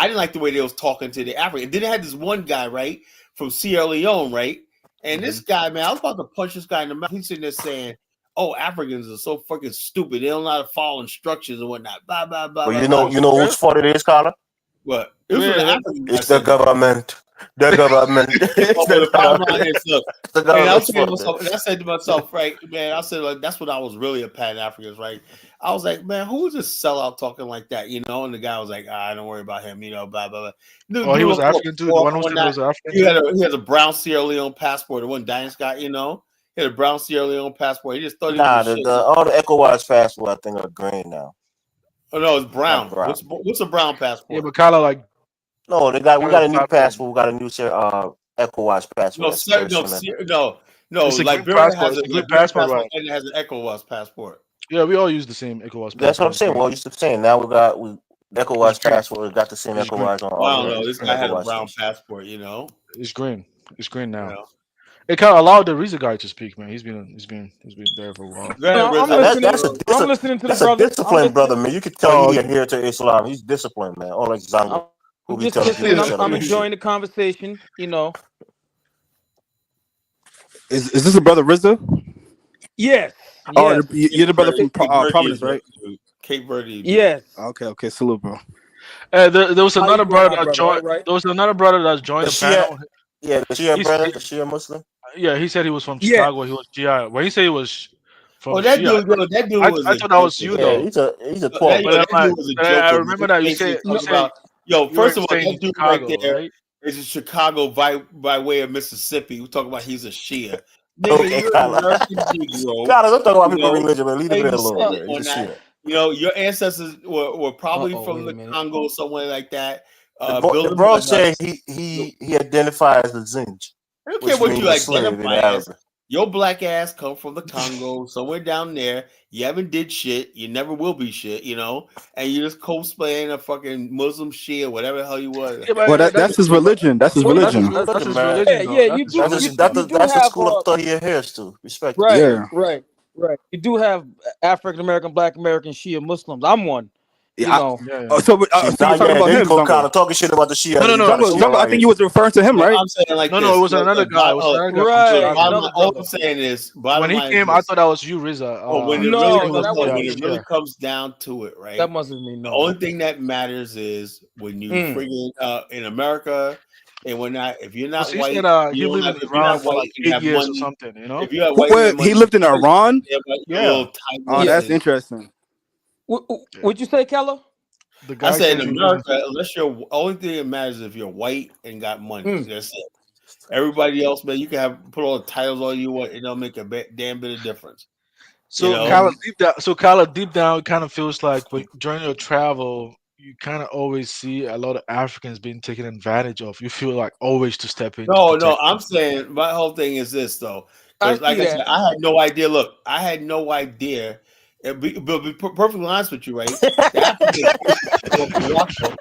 didn't like the way they was talking to the African. Then they had this one guy, right, from Sierra Leone, right, and this guy, man, I was about to punch this guy in the mouth. He's sitting there saying, "Oh, Africans are so fucking stupid. They don't know how to follow instructions and whatnot." Blah blah blah. Well, you know whose fault it is, Colin? What? It's the government. The government. I said to myself, right, man. I said, like, that's when I was really a Pan-Africanist, right? I was like, man, who's this sellout talking like that, And the guy was like, don't worry about him, blah blah blah. He was African too. The one who was African. He had a brown Sierra Leone passport. The one Diane's got, He had a brown Sierra Leone passport. He just thought all the ECOWAS passport I think are green now. Oh no, it's brown. What's a brown passport? Yeah, but kind of like we got a new passport. We got a new ECOWAS passport. No. Liberia has a good passport and it has an ECOWAS passport. Yeah, we all use the same ECOWAS passport. That's what I'm saying. Well, you're saying now we ECOWAS passport. We got the same ECOWAS on. I don't know. This guy had a brown passport. It's green. It's green now. It kind of allowed the Reza guy to speak, man. He's been there for a while. I'm listening to the brother. That's a disciplined brother, man. You can tell he adhere to Islam. He's disciplined, man. All like Zango. I'm enjoying the conversation. Is this a brother Rizza? Yes. Oh, you're the brother from Providence, right? Cape Verde. Yes. Okay. Salute, bro. There was another brother that joined. Right? There was another brother that joined the panel. Yeah, is she a brother? Is she a Muslim? Yeah, he said he was from Chicago. He was GI. When he said he was from that dude was. I thought that was you though. He's a 12. I remember that you said. First of all, that dude Chicago, right there is a Chicago by way of Mississippi. We talk about he's a Shia. Nigga, Okay, you're an Kyla. American Negro. Kyla, don't talk about You people's know, religion, man. Leave it alone, babysitting man. You on just see that. that. You know, your ancestors were probably from wait a the minute. Congo, somewhere like that. The Building bro mud said huts. he identifies as a Zinj, I don't care which what means you a slave in identify as. Arabic. Your black ass come from the Congo, somewhere down there. You haven't did shit. You never will be shit, you know. And you just cosplaying a fucking Muslim Shia, whatever the hell you was. Yeah, Well, but that's his religion. That's his Well, that's his religion. that's religion, his man. religion, though. Yeah, That's you his do. religion. You do That's the have. school of thought he adheres to. Respect it. Right, Yeah. right. You do have African American, Black American, Shia Muslims. I'm one. You Yeah. know. Yeah. So See, you're now, talking yeah, about there you him, go, kind Zongo. of talking shit about the Shias. No, You no, got a no. Zongo, I Shia think right you was referring to him, No, right? I'm saying like No, this. it was another guy. It was another guy from Right, Chicago. another All brother. I'm saying is, When bottom he line is came, I this. thought that was you, Riza. Well, when it No, really Saying no, those that comes, wasn't when Shiites, it me. really yeah. comes down to it, That right? wasn't me. The No. only thing that matters is when you friggin' in America, and when not, if you're Because not he said white, he you don't lived have. in If you're Iran not for white like and 8 have years or money, something, you know? if you're white and have He money, lived in Iran. you have your Yeah. little Oh, tightness that's and interesting. Yeah. What'd you say, Keller? The I guy said says in he lives in. America, unless you're only thing that matters is if you're white and got money. Mm. That's it. Everybody else, man, you can have put all the titles all you want, it don't make a damn bit of difference. You So know, Kyla, deep down, it kind of feels like when during your travel, you kind of always see a lot of Africans being taken advantage of. You feel like always to step in to no, protect I'm them. saying my whole thing is this though, I because like see I said, that. I had no idea. Look, I had no idea. But be perfectly honest with you, right? The Africans off Morocco.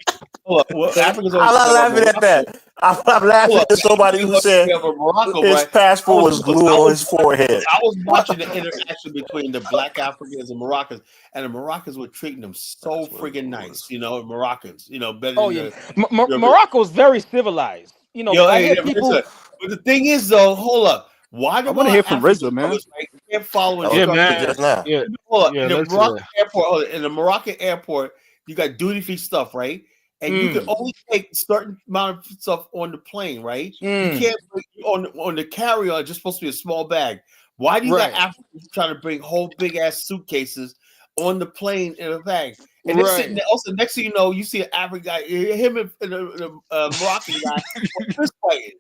Well, Africans always I'm not forget about laughing at Morocco. that. I'm laughing Hold at up, somebody Africans who always said forget about Morocco, his right? passport was glue on his forehead. I was watching the interaction between the Black Africans and Moroccans, and the Moroccans were treating them so That's what it friggin' nice. was. You know, Moroccans. You know, better Oh than yeah, the Morocco's very civilized. You know, Yo, I hey, hear listen. people. But the thing is, though, hold up. Why I do want to our hear from African RZA, man. brothers right, can't follow That was Yeah, instructions? man. just now. Yeah, Hold up. yeah. In the Let's Moroccan airport, hold up, in the Moroccan airport, you got duty free stuff, right? And you can only take certain amount of stuff on the plane, right? You can't bring on the carry on. It's just supposed to be a small bag. Why do you got Right, Africans trying to bring whole big ass suitcases on the plane in a bag? And they're sitting right. there. Also, next thing you know, you see an African guy, him and the Moroccan guy, fist fighting.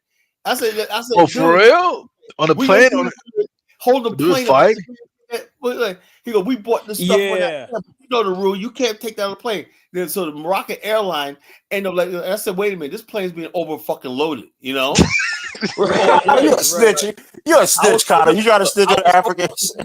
I Oh, said, for dude, real? On the we gonna plane? do this, hold the Do this plane up. I fight? said, he go, we bought this stuff on that. Yeah. Yeah, but you know the rule, you can't take that on the plane. Then so the Moroccan airline ended up like, I said, wait a minute, this plane's being over fucking loaded, you know? You a snitch. You a snitch, Connor. You trying to snitch on Africans?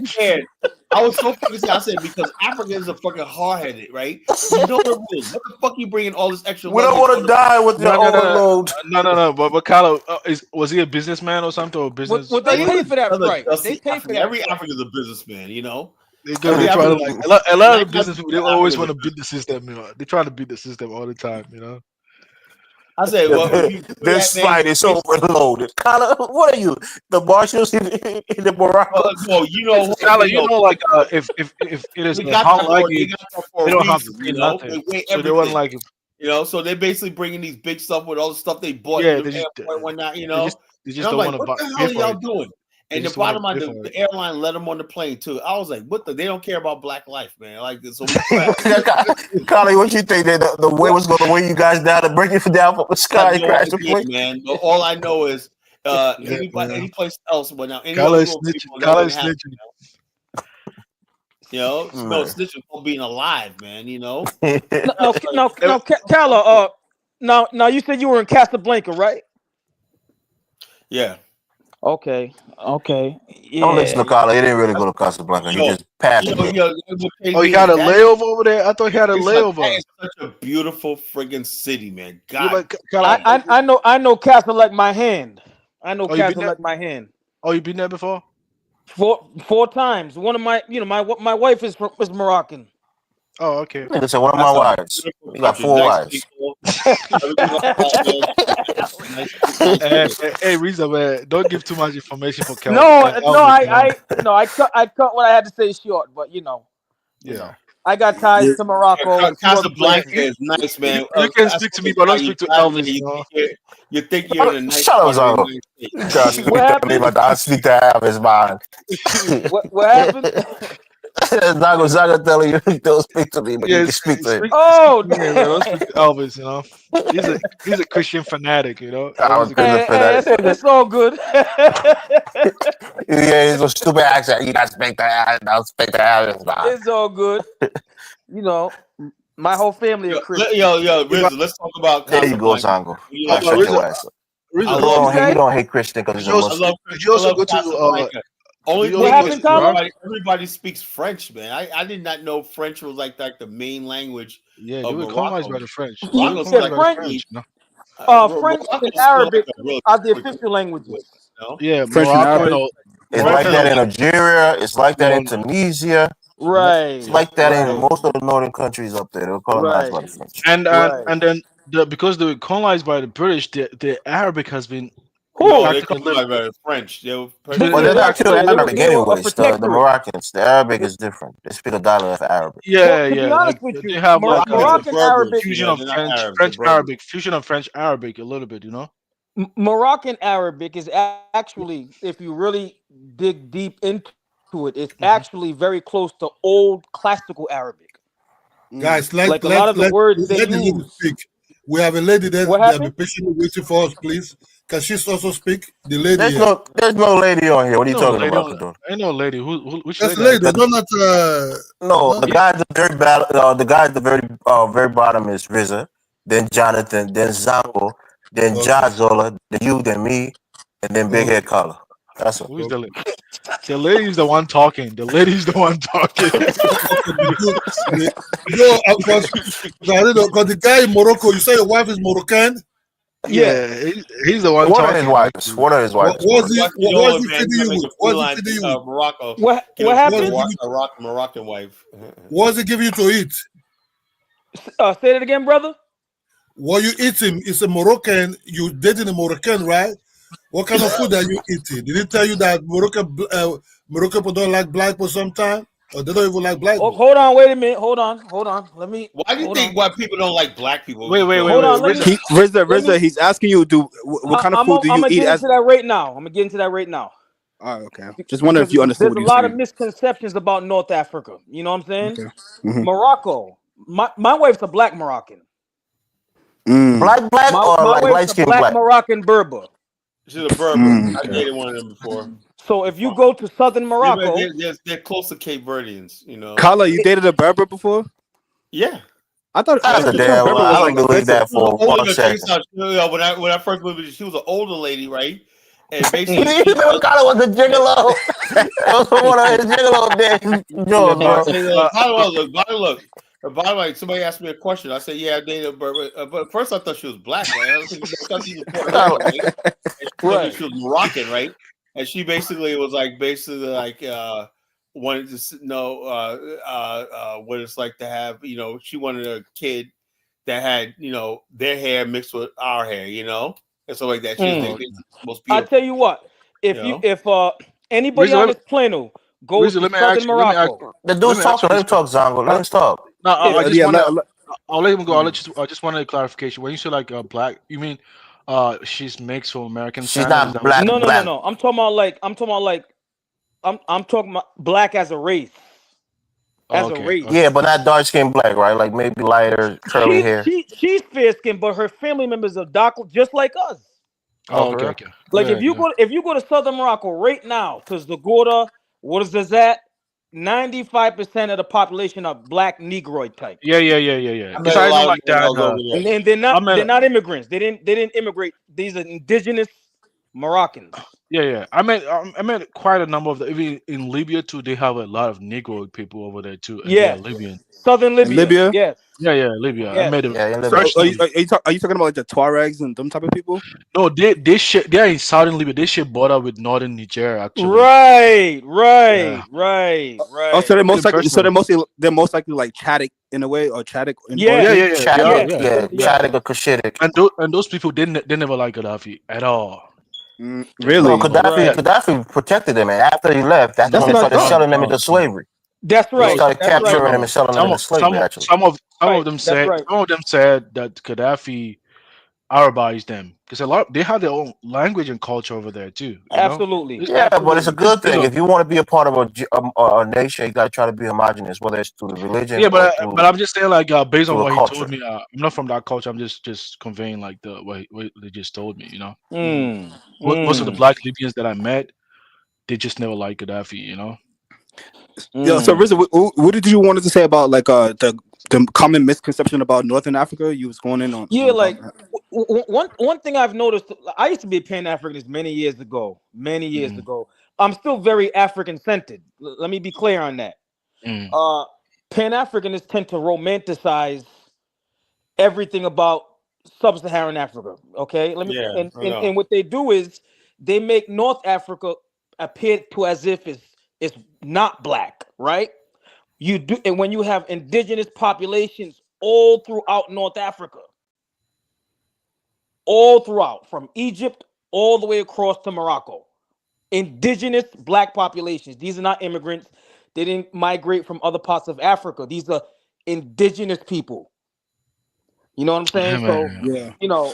I was so fucking. I said because Africans are fucking hard headed, right? You know the rules. What the fuck you bringing all this extra? We don't want to die with your overload. No. But Kylo, was he a businessman or something, or business? Well, they pay for that flight. They pay for that. Every flight. African is a businessman, you know. They Every try to African, like a lot of 99% business people. They of always Africans want are to beat the system. You know, they try to beat the system all the time. You know. I say, well, if you do This that, man, fight is overloaded. Connor, what are you? The marshals in the Morocco? no, you know, Kylo, you know, like if it is they a got high that luggage, for they a don't have to reason, pay you know. nothing. They weigh So they wasn't everything, like, you know. So they basically bringing these big stuff with all the stuff they bought in yeah, the airport and whatnot, you they know. just they And just I'm don't like, want what the to hell pay are for y'all it. doing? They And the just don't want bottom to line, pay for it. the airline let them on the plane too. I was like, what the? They don't care about black life, man. Like, so we trapped. Collie, what you think that the way was going to weigh you guys down and bring you down from the I sky have and no crash the idea, plane? man. But all I know is Yeah, any place else, but now any other Kylo is group of snitching. people that Kylo wouldn't is happen. snitching. You know, no Man. snitching for being alive, man. You know. No, Keller. Now you said you were in Casablanca, right? Yeah. Okay. Don't listen Yeah. to Collie. He didn't really go to Casablanca. He just passed it. Oh, he had a layover over there. I thought he had a layover. That is such a beautiful friggin' city, man. Yeah, God. but Kylo, I know Castle like my hand. I know oh, you been Castle there? like my hand. Oh, you been there before? Four times. One of my my wife is Moroccan. Oh, okay. Nigga said one of my That's a wives. beautiful You got country. 4 Nice wives. people. Everything like that, man. Nice people. Hey, Riza, man, don't give too much information for No, Elvis, you know? I cut what I had to say short, but you know, Yeah. I got ties to Morocco and a few other Casablanca places. is nice, man. You can That's speak to what me, but don't you speak to got there, Elvis, you know? you think you're in a nice Shut up, part of the Zongo. United States. You try to speak What to me, happened? but I speak to Alvis, man. What happened? Zaga telling you don't speak to me, but you can speak to him. Oh, Don't speak to Elvis. You know, he's a Christian fanatic. You know, I was Elvis a Christian fanatic. it's all good. Yeah, he's a stupid accent. You gotta speak that. Don't speak that. It's all good. You know, my whole family are Christian. Rizzo, let's talk about There you go, Casablanca. Zango. You I know, shut your ass up. Rizzo, You don't hate Christian because he's a Muslim. Did you also go to Casablanca. Only you What thing also happened, is Tyler? everybody speaks French, man. I did not know French was like the main language Yeah, they of were colonized Morocco. by the French. They were You Morocco's said still colonized by like the French. French. You know? French and Morocco's still Arabic like a real are the quick official languages. you know? Yeah, French and Morocco and Arabic. all. It's French like and that in Arabic. Algeria. It's like that No, in Tunisia. Right. It's like that in Right. most of the northern countries up there. They're colonized by Right. the French. and then because they were colonized by the British, the Arabic has been No, they practically come lived. by French. They were But Well, they they're were not pure they Arabic were a anyways. The protectorate. Moroccans, the Arabic is different. They speak a dialect of Arabic. Well, Yeah, to be yeah. honest Like with they you, have like Moroccans are Moroccan Berbers. Arabic, fusion Yeah, of they're not Arabs, they're French Berbers. Arabic, fusion of French Arabic a little bit. You know? Moroccan Arabic is actually, if you really dig deep into it, it's Mhm. actually very close to old classical Arabic. Guys, Like a lot of the words they let the lady use. speak. We have a lady there What that be happened? patiently waiting for us, please. Can she also speak? The lady here. There's no lady on here. What are you No talking lady, about, Kadun? ain't no lady. Which That's lady? the lady. No, not No, not the guy at the the guy at the very bottom is Rizza, then Jonathan, then Zango, then okay. Jazola, then you, then me, and then Big Okay. Head Collar. That's all. Who's the lady? The lady's the one talking. The lady's the one talking. No, because I don't know, because the guy in Morocco, you say your wife is Moroccan. Yeah. Yeah, he's the one One of his talking. wives. Actually. One of his wives. Watch you What know was it, he man. feeding You you gotta make with? a What was he beeline feeding you to with? Morocco. What Get him happened? a Moroccan wife. What was he giving you to eat? Say that again, brother. What you eating is a Moroccan. You dating a Moroccan, right? What kind of food are you eating? Did he tell you that Moroccan people don't like black people sometimes? Or they don't even like black Oh, people? hold on, wait a minute. Hold on. Let me. Why do you Hold think on. white people don't like black people? Wait. Hold on. Let me. Rizza, he's asking you, what kind of food do I'm you gonna eat? get into that right now. Okay. Just wondering if you understood There's what a you're lot of saying. misconceptions about North Africa. You know what I'm saying? Okay. Mhm. Morocco. My wife's a black Moroccan. Black or My like light wife's a skinned black black? Moroccan Berber. She's a Berber. I Okay. dated one of them before. So if you go to southern Morocco, They're close to Cape Verdeans, you know. Kala, you dated a Berber before? Yeah. I thought That's a the term damn Berber lie. was I like don't believe offensive. that for Only 1 gonna check second. this out. When I first moved, she was an older lady, right? And basically, Kala was a gigolo. That was one of his gigolo days. Yeah, Bro. Look. By the way, somebody asked me a question. I said, "Yeah, I dated a Berber," but at first I thought she was black, right? I thought she was Puerto Rican, right? And she told me she was Moroccan, right? And she basically was like, wanted to know what it's like to have, she wanted a kid that had, their hair mixed with our hair, and so like that. She was the most I beautiful. tell you what, if anybody Rizza, on this plane goes to southern Morocco, The dude's talking. Let him talk, Zango. Let him talk. No, I just want to. let- I'll let him go. I just wanted a clarification. When you say like black, you mean she's mixed from American She's standards? Is not that what you black. mean? No. I'm talking about black as a race. As a race. Yeah, but not dark skinned black, right? Like maybe lighter, curly hair. She's fair skinned, but her family members are dark, just like us. Oh, okay. Like if you go to southern Morocco right now, because the Gorda, what is this at? 95% of the population are black Negroid type. Yeah. Because I know like that. And they're not immigrants. They didn't immigrate. These are indigenous Moroccans. Yeah. I meant quite a number of even in Libya too. They have a lot of Negro people over there too, and they are Libyan. Southern Libya. Libya? Yes. Yeah, Libya. I made Yeah, it. Are you talking about like the Tuaregs and them type of people? No, they are in southern Libya. They share border with northern Niger actually. Right. Oh, so they're most likely like Chadic in a way, or Chadic in origin? Chadic or Cushitic. And those people they never liked Gaddafi at all. Really? No, Gaddafi protected them, and after he left, that's when they started selling them into slavery. That's right. They started capturing them and selling them into slavery. Actually, Some of them said that Gaddafi Arabize them, because they have their own language and culture over there too. Absolutely. Yeah, but it's a good thing. You know, If you want to be a part of a nation, you got to try to be homogenous, whether it's through the religion yeah, or but I'm just saying, like, based on through a what he culture. told me, I'm not from that culture. I'm just conveying like what they just told me. Most of the black Libyans that I met, they just never liked Gaddafi. Yeah. So, Rizzo, what did you wanted to say about like the common misconception about Northern Africa? You was going in on. Yeah, like one thing I've noticed. I used to be a Pan-Africanist many years ago. I'm still very African centered. Let me be clear on that. Pan-Africanists tend to romanticize everything about sub-Saharan Africa. Okay, and what they do is they make North Africa appear to as if it's not black, right? You do, and when you have indigenous populations all throughout North Africa, all throughout, from Egypt all the way across to Morocco, indigenous black populations. These are not immigrants. They didn't migrate from other parts of Africa. These are indigenous people. You know what I'm saying? So,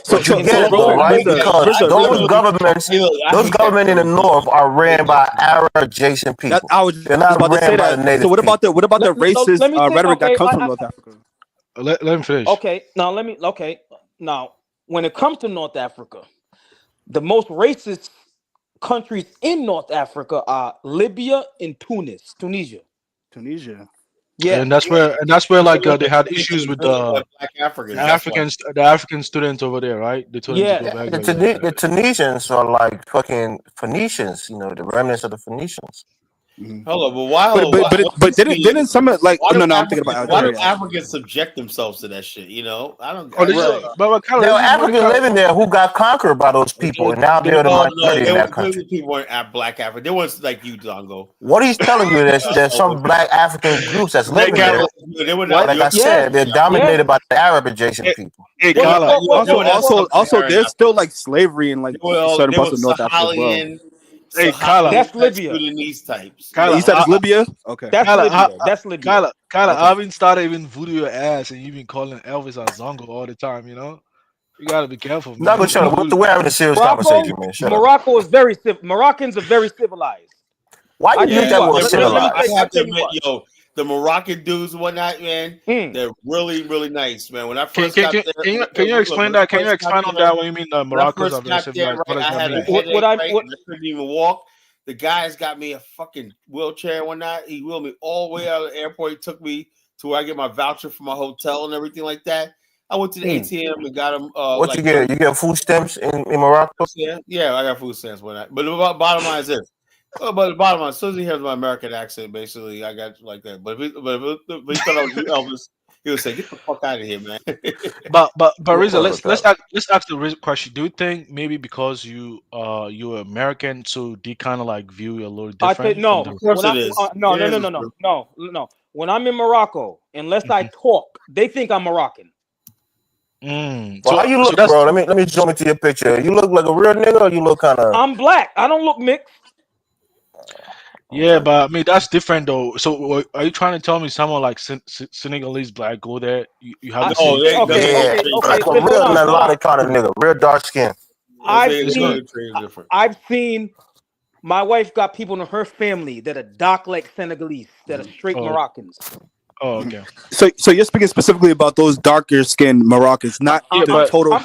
But you get it though, right? Because those governments in the north are ran by Arab adjacent people. They're not ran by the native. So what about the racist rhetoric that comes from North Africa? Let him finish. Okay, now when it comes to North Africa, the most racist countries in North Africa are Libya and Tunisia. Yeah, and that's where like they had issues with the black Africans. The African students over there, right? They told them to go back. The Tunisians are like fucking Phoenicians, the remnants of the Phoenicians. Hello, but why? But didn't some like? I'm thinking about why Algeria. do Africans subject themselves to that shit? I don't. There are Africans living there who got conquered by those people, and now they're the minority in that country. People weren't black African. They weren't like you, Dongo. What he's telling you is there's some black African groups that's living there. They were not, like I said, they're dominated by the Arab adjacent people. Also, there's still like slavery in like certain parts of North Africa as well. Hey, Kyla, that's Libya. Sudanese types. You said it's Libya? Okay. That's Libya. Kyla, I haven't started even voodoo your ass, and you've been calling Elvis a Zongo all the time. You gotta be careful, man. No, but shut up. We're having a serious conversation, man. Morocco is very Moroccans are very civilized. Why do you use that word civilized? I have to admit, the Moroccan dudes and whatnot, man, they're really, really nice, man. When I first got there, can you explain that? Can you expand on that? What you mean, Moroccans are very civilized? I had a headache, I couldn't even walk. The guys got me a fucking wheelchair and whatnot. He wheeled me all the way out of the airport. He took me to where I get my voucher for my hotel and everything like that. I went to the ATM and got him. What you get? You get food stamps in Morocco? Yeah, I got food stamps when I. But the bottom line is this. But the bottom line, as soon as he hears my American accent, basically, I got like that. But if he thought I was Elvis, he would say, "Get the fuck out of here, man." but Rizzo, let's ask the real question. Do you think maybe because you're American, so they kind of like view you a little different? I think no. Of course it is. No. When I'm in Morocco, unless I talk, they think I'm Moroccan. Well, how you look, bro? Let me zoom into your picture. You look like a real nigga, or you look kind of? I'm black. I don't look mixed. Yeah, but I mean that's different though. So are you trying to tell me someone like Senegalese black go there? You have the same. Like a real melodic kind of nigga, real dark skin. I've seen my wife got people in her family that are dark like Senegalese, that are straight Moroccans. Oh, okay. So you're speaking specifically about those darker skinned Moroccans, not total.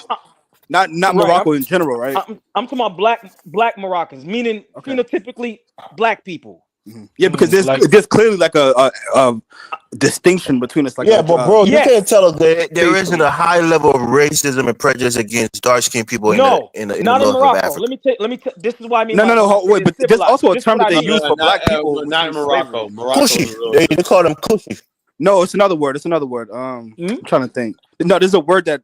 Not Morocco in general, right? I'm talking about black Moroccans, meaning phenotypically black people. Yeah, because there's clearly like a distinction between us. Like but bro, you can't tell us there isn't a high level of racism and prejudice against dark skinned people. No, in not in Morocco. Africa. Let me tell. This is why I mean. No. Wait, but there's also a term that they use for black people. Not in Morocco. Cushy. They call them cushy. No, it's another word. I'm trying to think. No, there's a word that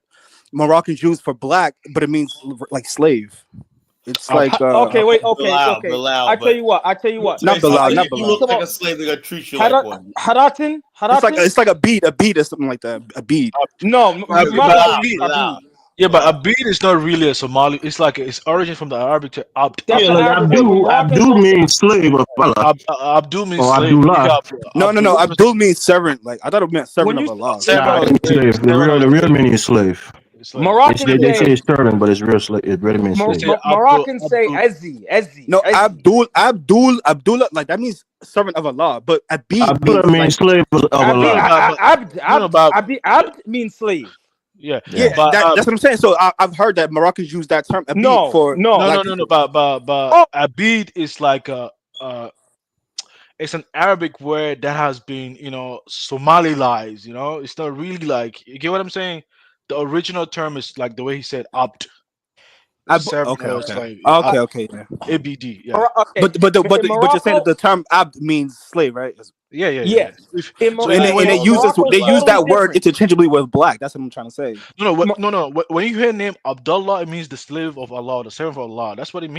Moroccans use for black, but it means like slave. It's like okay. Bilal, I tell you what. Not Bilal. You look like a slave. They're gonna treat you like one. Haratin. It's like a bead or something like that. A bead. No, yeah, but a bead is not really a Somali. It's like its origin from the Arabic to abd. Abdul means slave. Abdul means slave. Abdullah. No. Abdul means servant. Like I thought it meant servant of Allah. Slave. The real meaning is slave. Moroccans They say say servant, but it's real slave. It really means They slave. say Moroccans say Ezi. No, Abdullah, like that means servant of Allah, but Abid Abdullah means means slave of Allah. Abd means slave. Yeah, but that's what I'm saying. So I've heard that Moroccans use that term Abid for black people. But Abid is like it's an Arabic word that has been, Somalilized. It's not really like, you get what I'm saying. The original term is like the way he said Abd. Servant or slave. Okay, yeah. ABD, yeah. But you're saying that the term Abd means slave, right? Yeah. And they use that word interchangeably with black. That's what I'm trying to say. No. When you hear the name Abdullah, it means the slave of Allah, the servant of Allah. That's what it means.